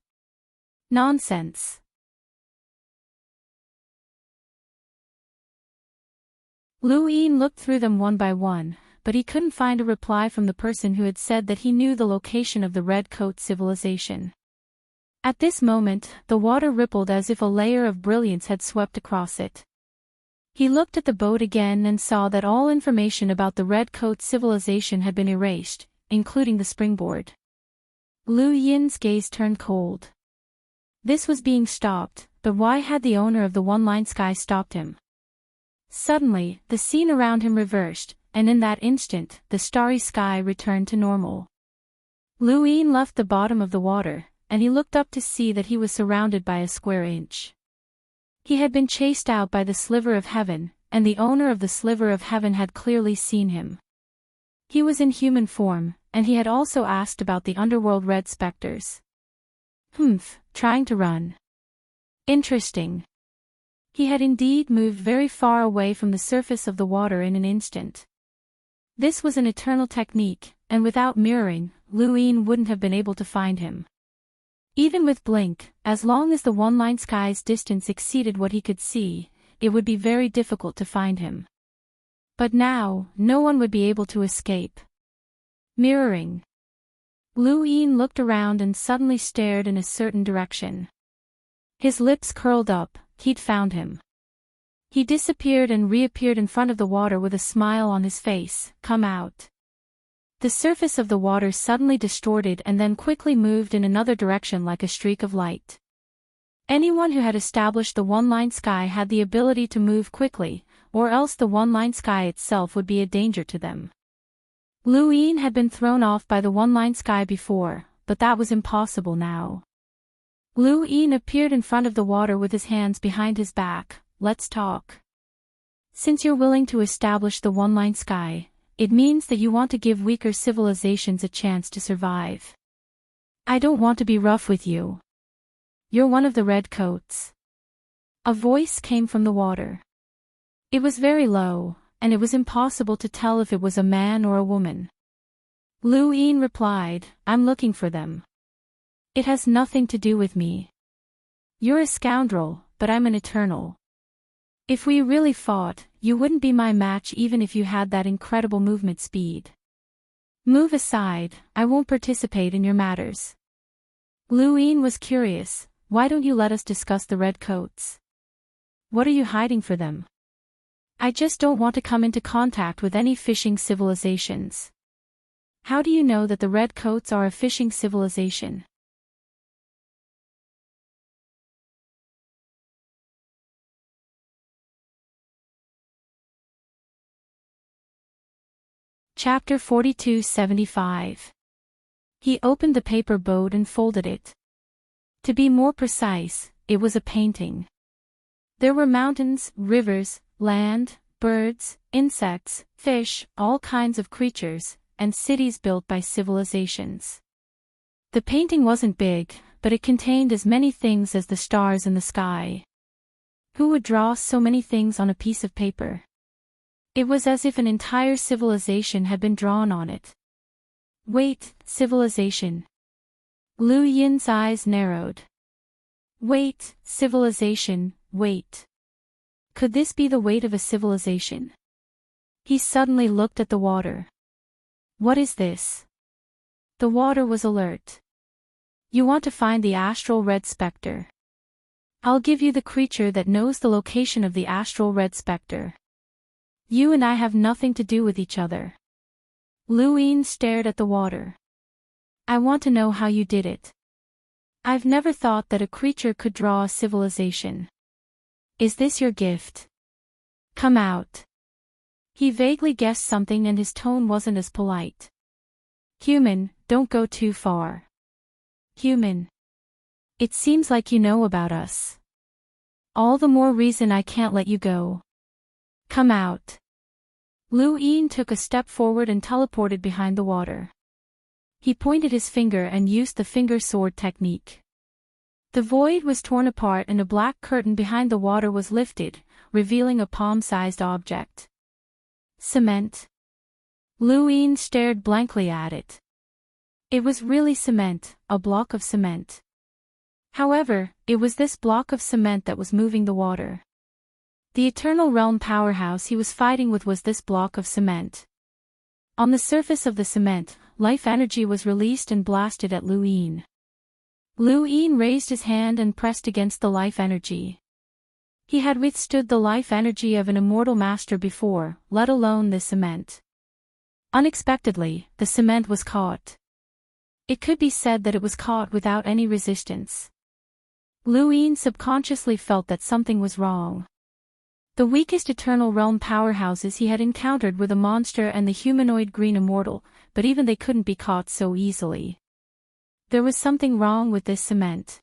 Nonsense. Lu Yin looked through them one by one, but he couldn't find a reply from the person who had said that he knew the location of the Red Coat civilization. At this moment, the water rippled as if a layer of brilliance had swept across it. He looked at the boat again and saw that all information about the Red Coat civilization had been erased, including the springboard. Lu Yin's gaze turned cold. This was being stopped, but why had the owner of the one-line sky stopped him? Suddenly, the scene around him reversed, and in that instant, the starry sky returned to normal. Lu Yin left the bottom of the water, and he looked up to see that he was surrounded by a square inch. He had been chased out by the sliver of heaven, and the owner of the sliver of heaven had clearly seen him. He was in human form, and he had also asked about the underworld red specters. Trying to run. Interesting. He had indeed moved very far away from the surface of the water in an instant. This was an eternal technique, and without mirroring, Lu Yin wouldn't have been able to find him. Even with blink, as long as the one-line sky's distance exceeded what he could see, it would be very difficult to find him. But now, no one would be able to escape. Mirroring. Lu Yin looked around and suddenly stared in a certain direction. His lips curled up, he'd found him. He disappeared and reappeared in front of the water with a smile on his face. Come out. The surface of the water suddenly distorted and then quickly moved in another direction like a streak of light. Anyone who had established the one-line sky had the ability to move quickly, or else the one-line sky itself would be a danger to them. Lu Yin had been thrown off by the one-line sky before, but that was impossible now. Lu Yin appeared in front of the water with his hands behind his back. Let's talk. Since you're willing to establish the one-line sky, it means that you want to give weaker civilizations a chance to survive. I don't want to be rough with you. You're one of the red coats. A voice came from the water. It was very low, and it was impossible to tell if it was a man or a woman. Lu Yin replied, I'm looking for them. It has nothing to do with me. You're a scoundrel, but I'm an eternal. If we really fought, you wouldn't be my match even if you had that incredible movement speed. Move aside, I won't participate in your matters. Lu Yin was curious, why don't you let us discuss the red coats? What are you hiding for them? I just don't want to come into contact with any fishing civilizations. How do you know that the red coats are a fishing civilization? Chapter 4275. He opened the paper boat and folded it. To be more precise, it was a painting. There were mountains, rivers, land, birds, insects, fish, all kinds of creatures, and cities built by civilizations. The painting wasn't big, but it contained as many things as the stars in the sky. Who would draw so many things on a piece of paper? It was as if an entire civilization had been drawn on it. Wait, civilization. Lu Yin's eyes narrowed. Wait, civilization, wait. Could this be the weight of a civilization? He suddenly looked at the water. What is this? The water was alert. You want to find the astral red specter. I'll give you the creature that knows the location of the astral red specter. You and I have nothing to do with each other. Lu Yin stared at the water. I want to know how you did it. I've never thought that a creature could draw a civilization. Is this your gift? Come out. He vaguely guessed something and his tone wasn't as polite. Human, don't go too far. Human. It seems like you know about us. All the more reason I can't let you go. Come out. Lu Yin took a step forward and teleported behind the water. He pointed his finger and used the finger sword technique. The void was torn apart and a black curtain behind the water was lifted, revealing a palm-sized object. Cement. Lu Yin stared blankly at it. It was really cement, a block of cement. However, it was this block of cement that was moving the water. The eternal realm powerhouse he was fighting with was this block of cement. On the surface of the cement, life energy was released and blasted at Lu Yin. Lu Yin raised his hand and pressed against the life energy. He had withstood the life energy of an immortal master before, let alone this cement. Unexpectedly, the cement was caught. It could be said that it was caught without any resistance. Lu Yin subconsciously felt that something was wrong. The weakest eternal realm powerhouses he had encountered were the monster and the humanoid green immortal, but even they couldn't be caught so easily. There was something wrong with this cement.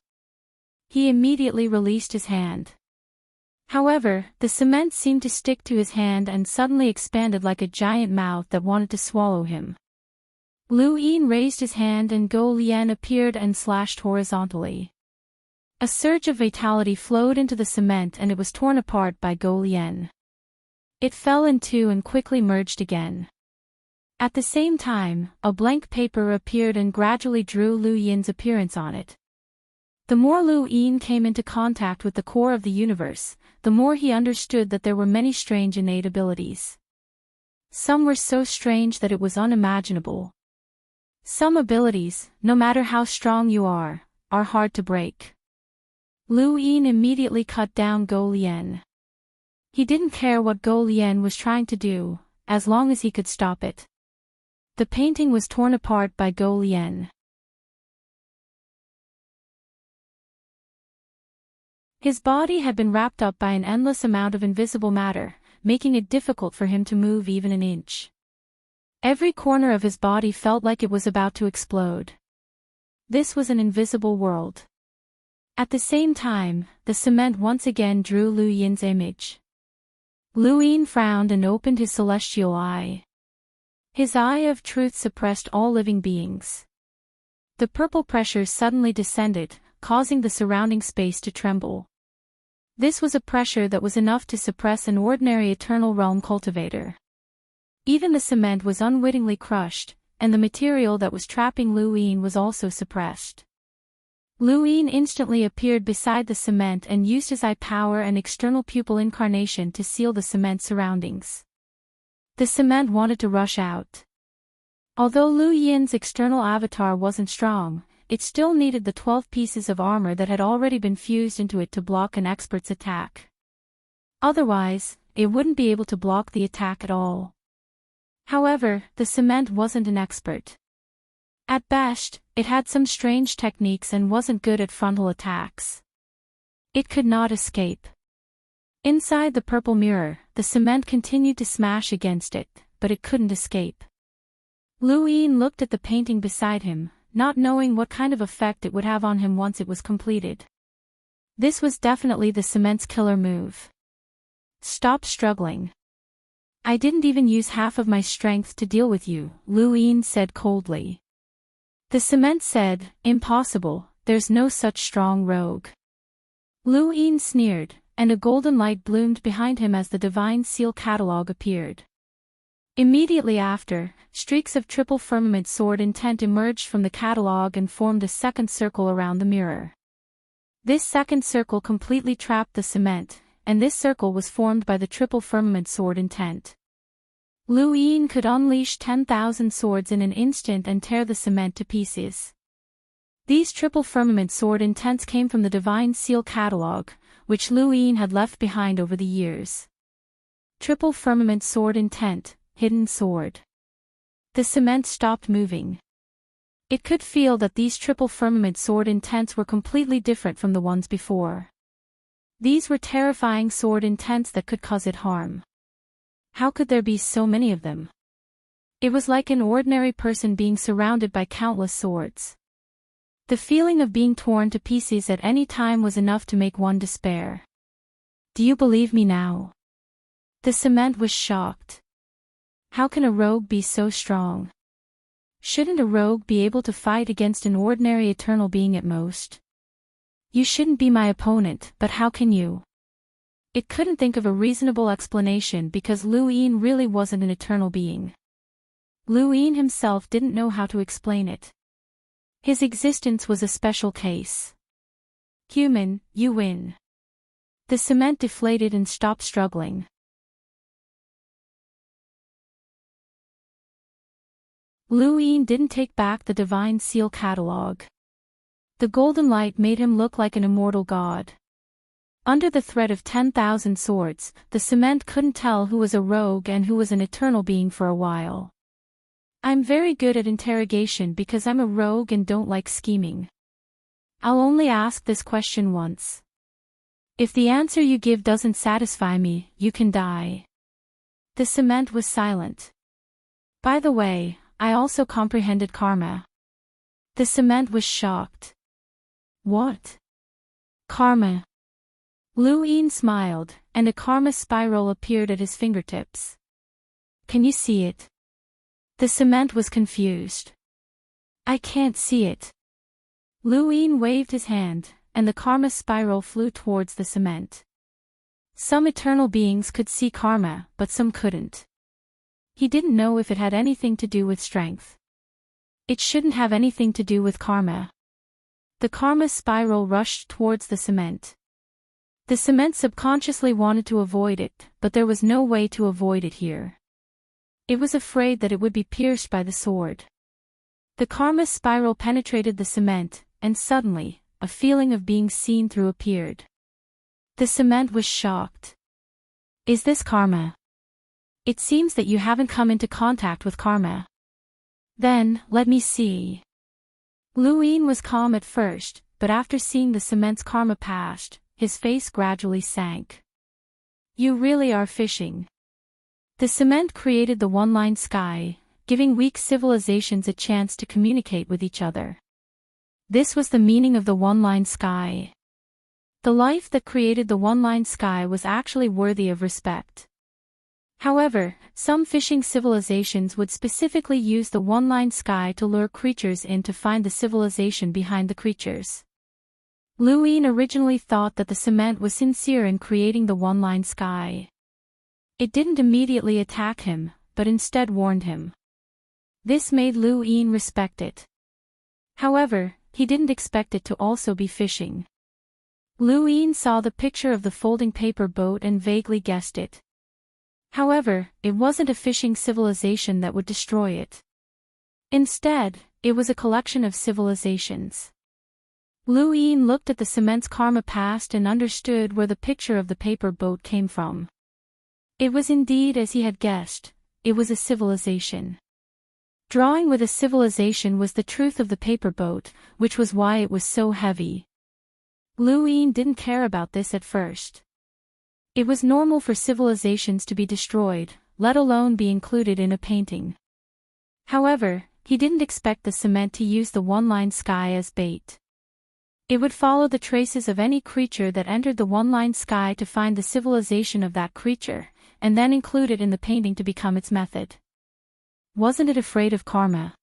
He immediately released his hand. However, the cement seemed to stick to his hand and suddenly expanded like a giant mouth that wanted to swallow him. Lu Yin raised his hand and Go Lian appeared and slashed horizontally. A surge of vitality flowed into the cement and it was torn apart by Go Lian. It fell in two and quickly merged again. At the same time, a blank paper appeared and gradually drew Lu Yin's appearance on it. The more Lu Yin came into contact with the core of the universe, the more he understood that there were many strange innate abilities. Some were so strange that it was unimaginable. Some abilities, no matter how strong you are hard to break. Lu Yin immediately cut down Go Lian. He didn't care what Go Lian was trying to do, as long as he could stop it. The painting was torn apart by Go Lian. His body had been wrapped up by an endless amount of invisible matter, making it difficult for him to move even an inch. Every corner of his body felt like it was about to explode. This was an invisible world. At the same time, the cement once again drew Lu Yin's image. Lu Yin frowned and opened his celestial eye. His eye of truth suppressed all living beings. The purple pressure suddenly descended, causing the surrounding space to tremble. This was a pressure that was enough to suppress an ordinary eternal realm cultivator. Even the cement was unwittingly crushed, and the material that was trapping Lu Yin was also suppressed. Lu Yin instantly appeared beside the cement and used his eye power and external pupil incarnation to seal the cement surroundings. The cement wanted to rush out. Although Lu Yin's external avatar wasn't strong, it still needed the 12 pieces of armor that had already been fused into it to block an expert's attack. Otherwise, it wouldn't be able to block the attack at all. However, the cement wasn't an expert. At best, it had some strange techniques and wasn't good at frontal attacks. It could not escape. Inside the purple mirror, the cement continued to smash against it, but it couldn't escape. Lu Yin looked at the painting beside him, not knowing what kind of effect it would have on him once it was completed. This was definitely the cement's killer move. Stop struggling. I didn't even use half of my strength to deal with you, Lu Yin said coldly. The cement said, impossible, there's no such strong rogue. Lu Yin sneered, and a golden light bloomed behind him as the divine seal catalog appeared. Immediately after, streaks of triple firmament sword intent emerged from the catalog and formed a second circle around the mirror. This second circle completely trapped the cement, and this circle was formed by the triple firmament sword intent. Lu Yin could unleash 10,000 swords in an instant and tear the cement to pieces. These triple firmament sword intents came from the divine seal catalog, which Lu Yin had left behind over the years. Triple firmament sword intent, hidden sword. The cement stopped moving. It could feel that these triple firmament sword intents were completely different from the ones before. These were terrifying sword intents that could cause it harm. How could there be so many of them? It was like an ordinary person being surrounded by countless swords. The feeling of being torn to pieces at any time was enough to make one despair. Do you believe me now? The cement was shocked. How can a rogue be so strong? Shouldn't a rogue be able to fight against an ordinary eternal being at most? You shouldn't be my opponent, but how can you? It couldn't think of a reasonable explanation because Lu Yin really wasn't an eternal being. Luin himself didn't know how to explain it. His existence was a special case. Human, you win. The cement deflated and stopped struggling. Luin didn't take back the divine seal catalog. The golden light made him look like an immortal god. Under the threat of 10,000 swords, the cement couldn't tell who was a rogue and who was an eternal being for a while. I'm very good at interrogation because I'm a rogue and don't like scheming. I'll only ask this question once. If the answer you give doesn't satisfy me, you can die. The cement was silent. By the way, I also comprehended karma. The cement was shocked. What? Karma. Luin smiled, and a karma spiral appeared at his fingertips. Can you see it? The cement was confused. I can't see it. Luin waved his hand, and the karma spiral flew towards the cement. Some eternal beings could see karma, but some couldn't. He didn't know if it had anything to do with strength. It shouldn't have anything to do with karma. The karma spiral rushed towards the cement. The cement subconsciously wanted to avoid it, but there was no way to avoid it here. It was afraid that it would be pierced by the sword. The karma spiral penetrated the cement, and suddenly, a feeling of being seen through appeared. The cement was shocked. Is this karma? It seems that you haven't come into contact with karma. Then, let me see. Luin was calm at first, but after seeing the cement's karma past, his face gradually sank. You really are fishing. The cement created the one-line sky, giving weak civilizations a chance to communicate with each other. This was the meaning of the one-line sky. The life that created the one-line sky was actually worthy of respect. However, some fishing civilizations would specifically use the one-line sky to lure creatures in to find the civilization behind the creatures. Luin originally thought that the cement was sincere in creating the one-line sky. It didn't immediately attack him, but instead warned him. This made Luin respect it. However, he didn't expect it to also be fishing. Luin saw the picture of the folding paper boat and vaguely guessed it. However, it wasn't a fishing civilization that would destroy it. Instead, it was a collection of civilizations. Luin looked at the cement's karma past and understood where the picture of the paper boat came from. It was indeed as he had guessed, it was a civilization. Drawing with a civilization was the truth of the paper boat, which was why it was so heavy. Luin didn't care about this at first. It was normal for civilizations to be destroyed, let alone be included in a painting. However, he didn't expect the cement to use the one-line sky as bait. It would follow the traces of any creature that entered the one-line sky to find the civilization of that creature, and then include it in the painting to become its method. Wasn't it afraid of karma?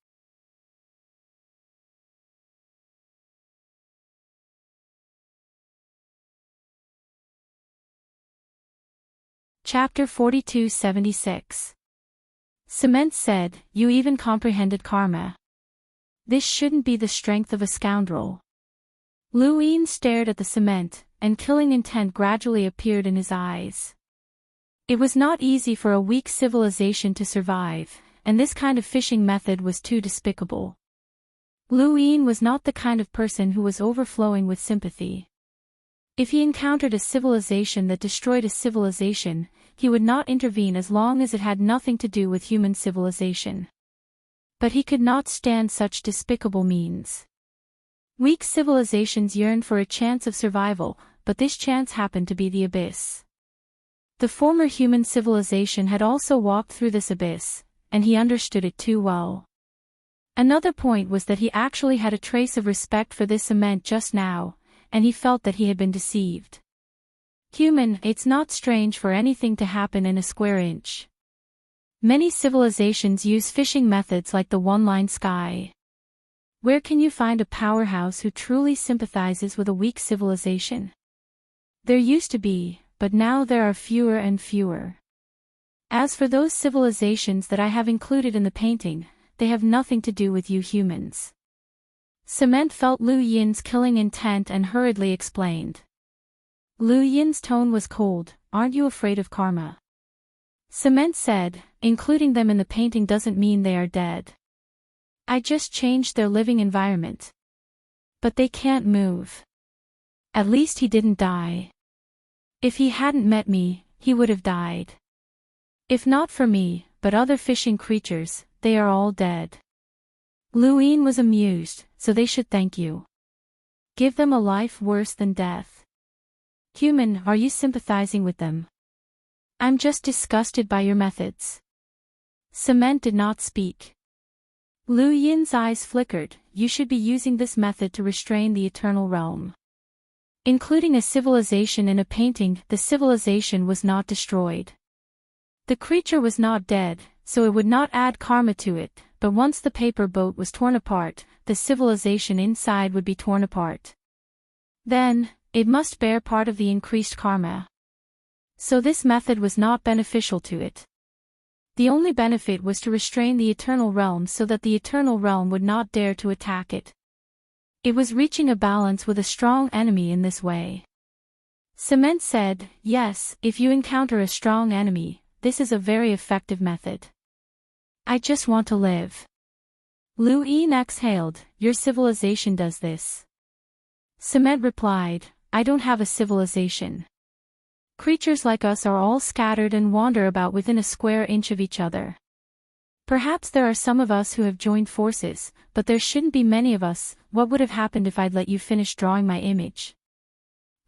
Chapter 4276. Cement said, you even comprehended karma. This shouldn't be the strength of a scoundrel. Luin stared at the cement, and killing intent gradually appeared in his eyes. It was not easy for a weak civilization to survive, and this kind of fishing method was too despicable. Luin was not the kind of person who was overflowing with sympathy. If he encountered a civilization that destroyed a civilization, he would not intervene as long as it had nothing to do with human civilization. But he could not stand such despicable means. Weak civilizations yearned for a chance of survival, but this chance happened to be the abyss. The former human civilization had also walked through this abyss, and he understood it too well. Another point was that he actually had a trace of respect for this cement just now, and he felt that he had been deceived. Human, it's not strange for anything to happen in a square inch. Many civilizations use fishing methods like the one-line sky. Where can you find a powerhouse who truly sympathizes with a weak civilization? There used to be, but now there are fewer and fewer. As for those civilizations that I have included in the painting, they have nothing to do with you humans. Cement felt Lu Yin's killing intent and hurriedly explained. Lu Yin's tone was cold. Aren't you afraid of karma? Cement said, including them in the painting doesn't mean they are dead. I just changed their living environment. But they can't move. At least he didn't die. If he hadn't met me, he would have died. If not for me, but other fishing creatures, they are all dead. Lu Yin was amused, so they should thank you. Give them a life worse than death. Human, are you sympathizing with them? I'm just disgusted by your methods. Cement did not speak. Lu Yin's eyes flickered. You should be using this method to restrain the eternal realm. Including a civilization in a painting, the civilization was not destroyed. The creature was not dead, so it would not add karma to it, but once the paper boat was torn apart, the civilization inside would be torn apart. Then, it must bear part of the increased karma. So this method was not beneficial to it. The only benefit was to restrain the eternal realm so that the eternal realm would not dare to attack it. It was reaching a balance with a strong enemy in this way. Cement said, yes, if you encounter a strong enemy, this is a very effective method. I just want to live. Lu Yin exhaled, your civilization does this. Cement replied, I don't have a civilization. Creatures like us are all scattered and wander about within a square inch of each other. Perhaps there are some of us who have joined forces, but there shouldn't be many of us. What would have happened if I'd let you finish drawing my image?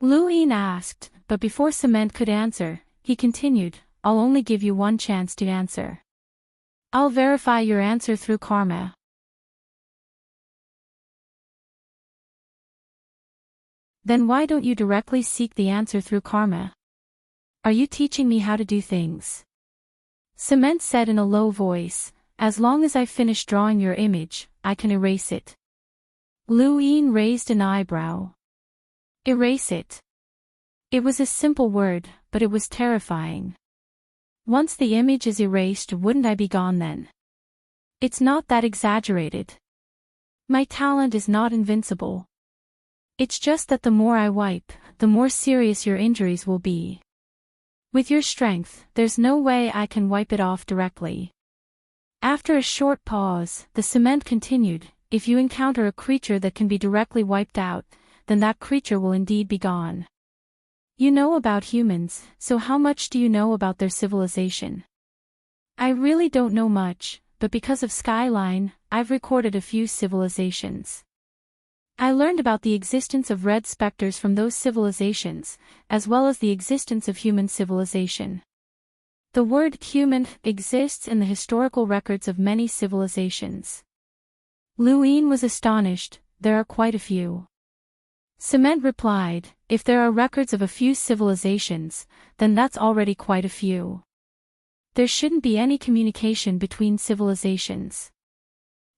Lu Yin asked, but before Cement could answer, he continued, I'll only give you one chance to answer. I'll verify your answer through karma. Then why don't you directly seek the answer through karma? Are you teaching me how to do things? Cement said in a low voice, as long as I finish drawing your image, I can erase it. Lu Yin raised an eyebrow. Erase it. It was a simple word, but it was terrifying. Once the image is erased, wouldn't I be gone then? It's not that exaggerated. My talent is not invincible. It's just that the more I wipe, the more serious your injuries will be. With your strength, there's no way I can wipe it off directly. After a short pause, the Cement continued, if you encounter a creature that can be directly wiped out, then that creature will indeed be gone. You know about humans, so how much do you know about their civilization? I really don't know much, but because of Skyline, I've recorded a few civilizations. I learned about the existence of red specters from those civilizations, as well as the existence of human civilization. The word human exists in the historical records of many civilizations. Lu Yin was astonished, there are quite a few. Cement replied, if there are records of a few civilizations, then that's already quite a few. There shouldn't be any communication between civilizations.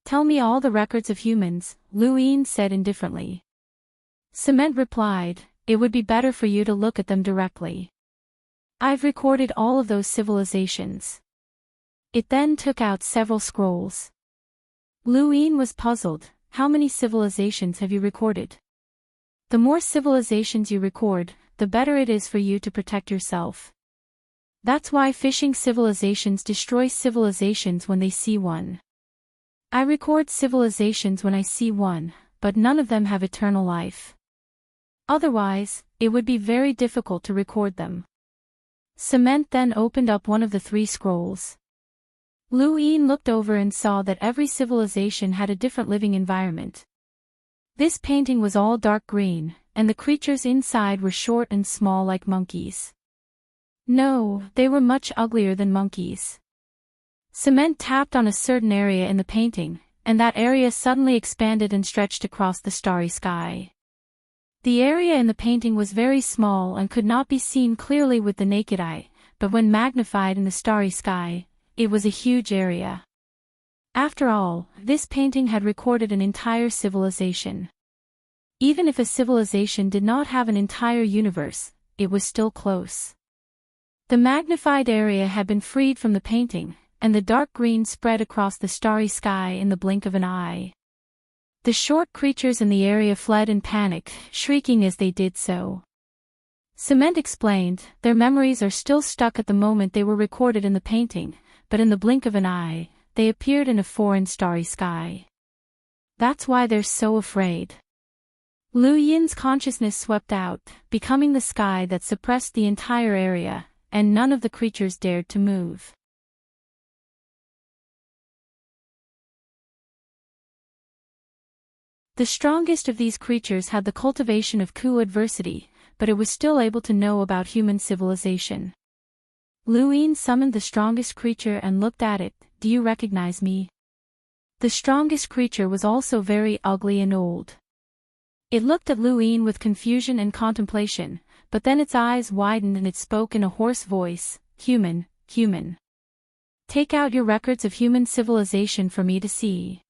Tell me all the records of humans, Lu Yin said indifferently. Cement replied, it would be better for you to look at them directly. I've recorded all of those civilizations. It then took out several scrolls. Lu Yin was puzzled, how many civilizations have you recorded? The more civilizations you record, the better it is for you to protect yourself. That's why fishing civilizations destroy civilizations when they see one. I record civilizations when I see one, but none of them have eternal life. Otherwise, it would be very difficult to record them. Cement then opened up one of the 3 scrolls. Lu Yin looked over and saw that every civilization had a different living environment. This painting was all dark green, and the creatures inside were short and small like monkeys. No, they were much uglier than monkeys. Cement tapped on a certain area in the painting, and that area suddenly expanded and stretched across the starry sky. The area in the painting was very small and could not be seen clearly with the naked eye, but when magnified in the starry sky, it was a huge area. After all, this painting had recorded an entire civilization. Even if a civilization did not have an entire universe, it was still close. The magnified area had been freed from the painting, and the dark green spread across the starry sky in the blink of an eye. The short creatures in the area fled in panic, shrieking as they did so. Cement explained, their memories are still stuck at the moment they were recorded in the painting, but in the blink of an eye, they appeared in a foreign starry sky. That's why they're so afraid. Lu Yin's consciousness swept out, becoming the sky that suppressed the entire area, and none of the creatures dared to move. The strongest of these creatures had the cultivation of Ku adversity, but it was still able to know about human civilization. Lu Yin summoned the strongest creature and looked at it. Do you recognize me? The strongest creature was also very ugly and old. It looked at Lu Yin with confusion and contemplation, but then its eyes widened and it spoke in a hoarse voice, "Human, human. Take out your records of human civilization for me to see."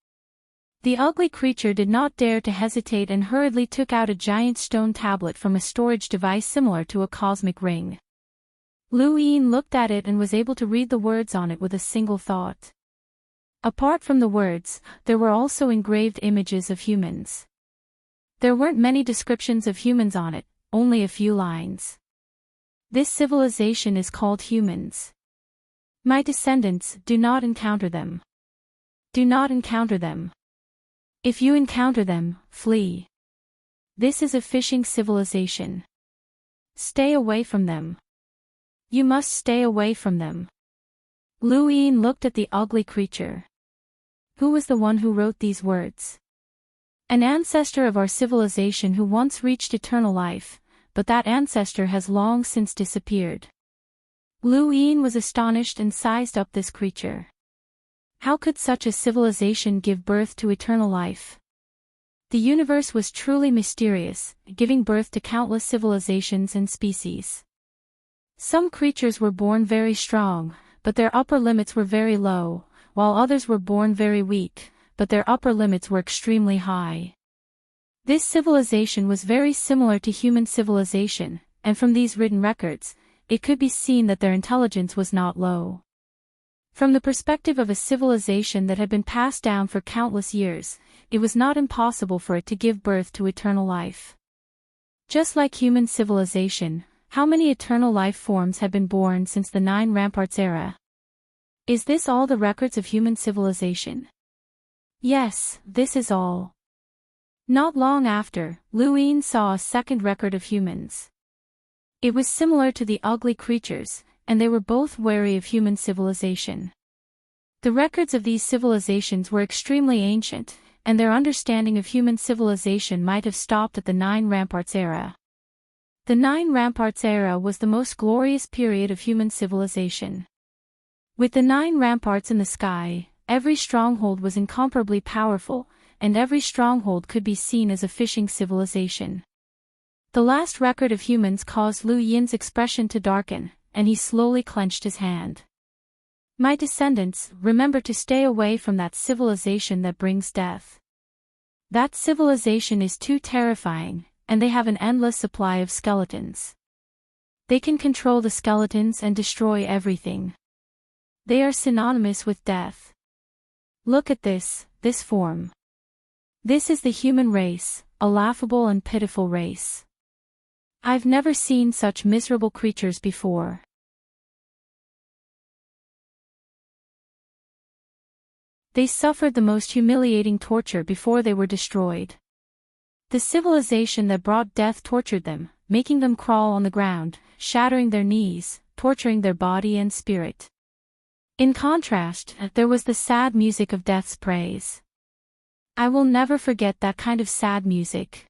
The ugly creature did not dare to hesitate and hurriedly took out a giant stone tablet from a storage device similar to a cosmic ring. Lu Yin looked at it and was able to read the words on it with a single thought. Apart from the words, there were also engraved images of humans. There weren't many descriptions of humans on it, only a few lines. This civilization is called humans. My descendants, do not encounter them. Do not encounter them. If you encounter them, flee. This is a fishing civilization. Stay away from them. You must stay away from them. Lu Yin looked at the ugly creature. Who was the one who wrote these words? An ancestor of our civilization who once reached eternal life, but that ancestor has long since disappeared. Lu Yin was astonished and sized up this creature. How could such a civilization give birth to eternal life? The universe was truly mysterious, giving birth to countless civilizations and species. Some creatures were born very strong, but their upper limits were very low, while others were born very weak, but their upper limits were extremely high. This civilization was very similar to human civilization, and from these written records, it could be seen that their intelligence was not low. From the perspective of a civilization that had been passed down for countless years, it was not impossible for it to give birth to eternal life. Just like human civilization, how many eternal life forms had been born since the Nine Ramparts era? Is this all the records of human civilization? Yes, this is all. Not long after, Lu Yin saw a second record of humans. It was similar to the ugly creatures, and they were both wary of human civilization. The records of these civilizations were extremely ancient, and their understanding of human civilization might have stopped at the Nine Ramparts era. The Nine Ramparts era was the most glorious period of human civilization. With the 9 ramparts in the sky, every stronghold was incomparably powerful, and every stronghold could be seen as a fishing civilization. The last record of humans caused Lu Yin's expression to darken, and he slowly clenched his hand. My descendants, remember to stay away from that civilization that brings death. That civilization is too terrifying, and they have an endless supply of skeletons. They can control the skeletons and destroy everything. They are synonymous with death. Look at this form. This is the human race, a laughable and pitiful race. I've never seen such miserable creatures before. They suffered the most humiliating torture before they were destroyed. The civilization that brought death tortured them, making them crawl on the ground, shattering their knees, torturing their body and spirit. In contrast, there was the sad music of death's praise. I will never forget that kind of sad music.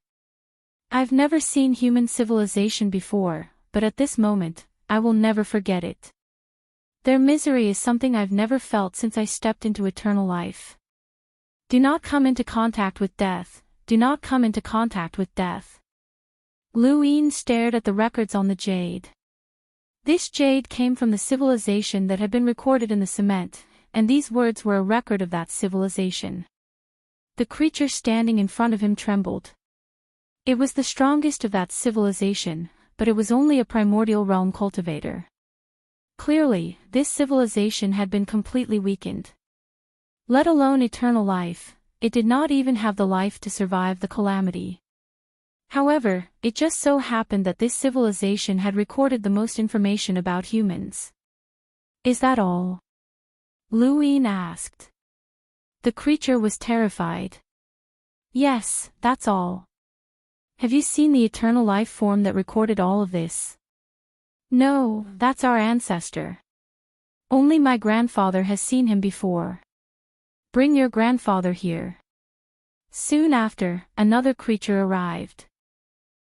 I've never seen human civilization before, but at this moment, I will never forget it. Their misery is something I've never felt since I stepped into eternal life. Do not come into contact with death, do not come into contact with death. Lu Yin stared at the records on the jade. This jade came from the civilization that had been recorded in the cement, and these words were a record of that civilization. The creature standing in front of him trembled. It was the strongest of that civilization, but it was only a primordial realm cultivator. Clearly, this civilization had been completely weakened. Let alone eternal life, it did not even have the life to survive the calamity. However, it just so happened that this civilization had recorded the most information about humans. Is that all? Luin asked. The creature was terrified. Yes, that's all. Have you seen the eternal life form that recorded all of this? No, that's our ancestor. Only my grandfather has seen him before. Bring your grandfather here. Soon after, another creature arrived.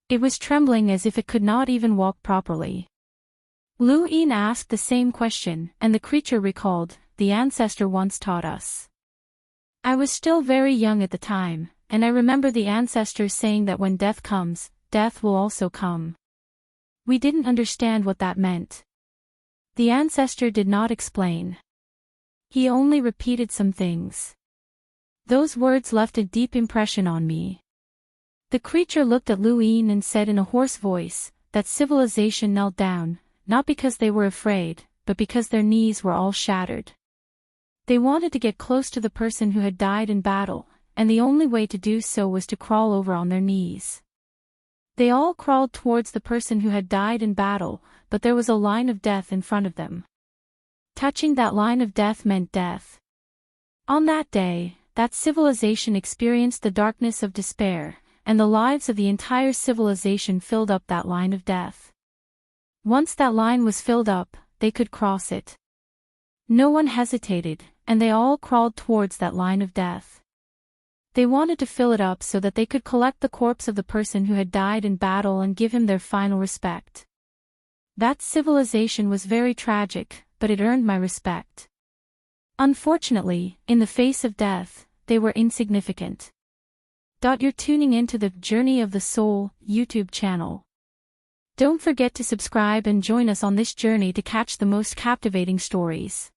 It was trembling as if it could not even walk properly. Luin asked the same question, and the creature recalled, the ancestor once taught us. I was still very young at the time, and I remember the ancestors saying that when death comes, death will also come. We didn't understand what that meant. The ancestor did not explain. He only repeated some things. Those words left a deep impression on me. The creature looked at Luin and said in a hoarse voice, that civilization knelt down, not because they were afraid, but because their knees were all shattered. They wanted to get close to the person who had died in battle, and the only way to do so was to crawl over on their knees. They all crawled towards the person who had died in battle, but there was a line of death in front of them. Touching that line of death meant death. On that day, that civilization experienced the darkness of despair, and the lives of the entire civilization filled up that line of death. Once that line was filled up, they could cross it. No one hesitated, and they all crawled towards that line of death. They wanted to fill it up so that they could collect the corpse of the person who had died in battle and give him their final respect. That civilization was very tragic, but it earned my respect. Unfortunately, in the face of death, they were insignificant. You're tuning into the Journey of the Soul YouTube channel. Don't forget to subscribe and join us on this journey to catch the most captivating stories.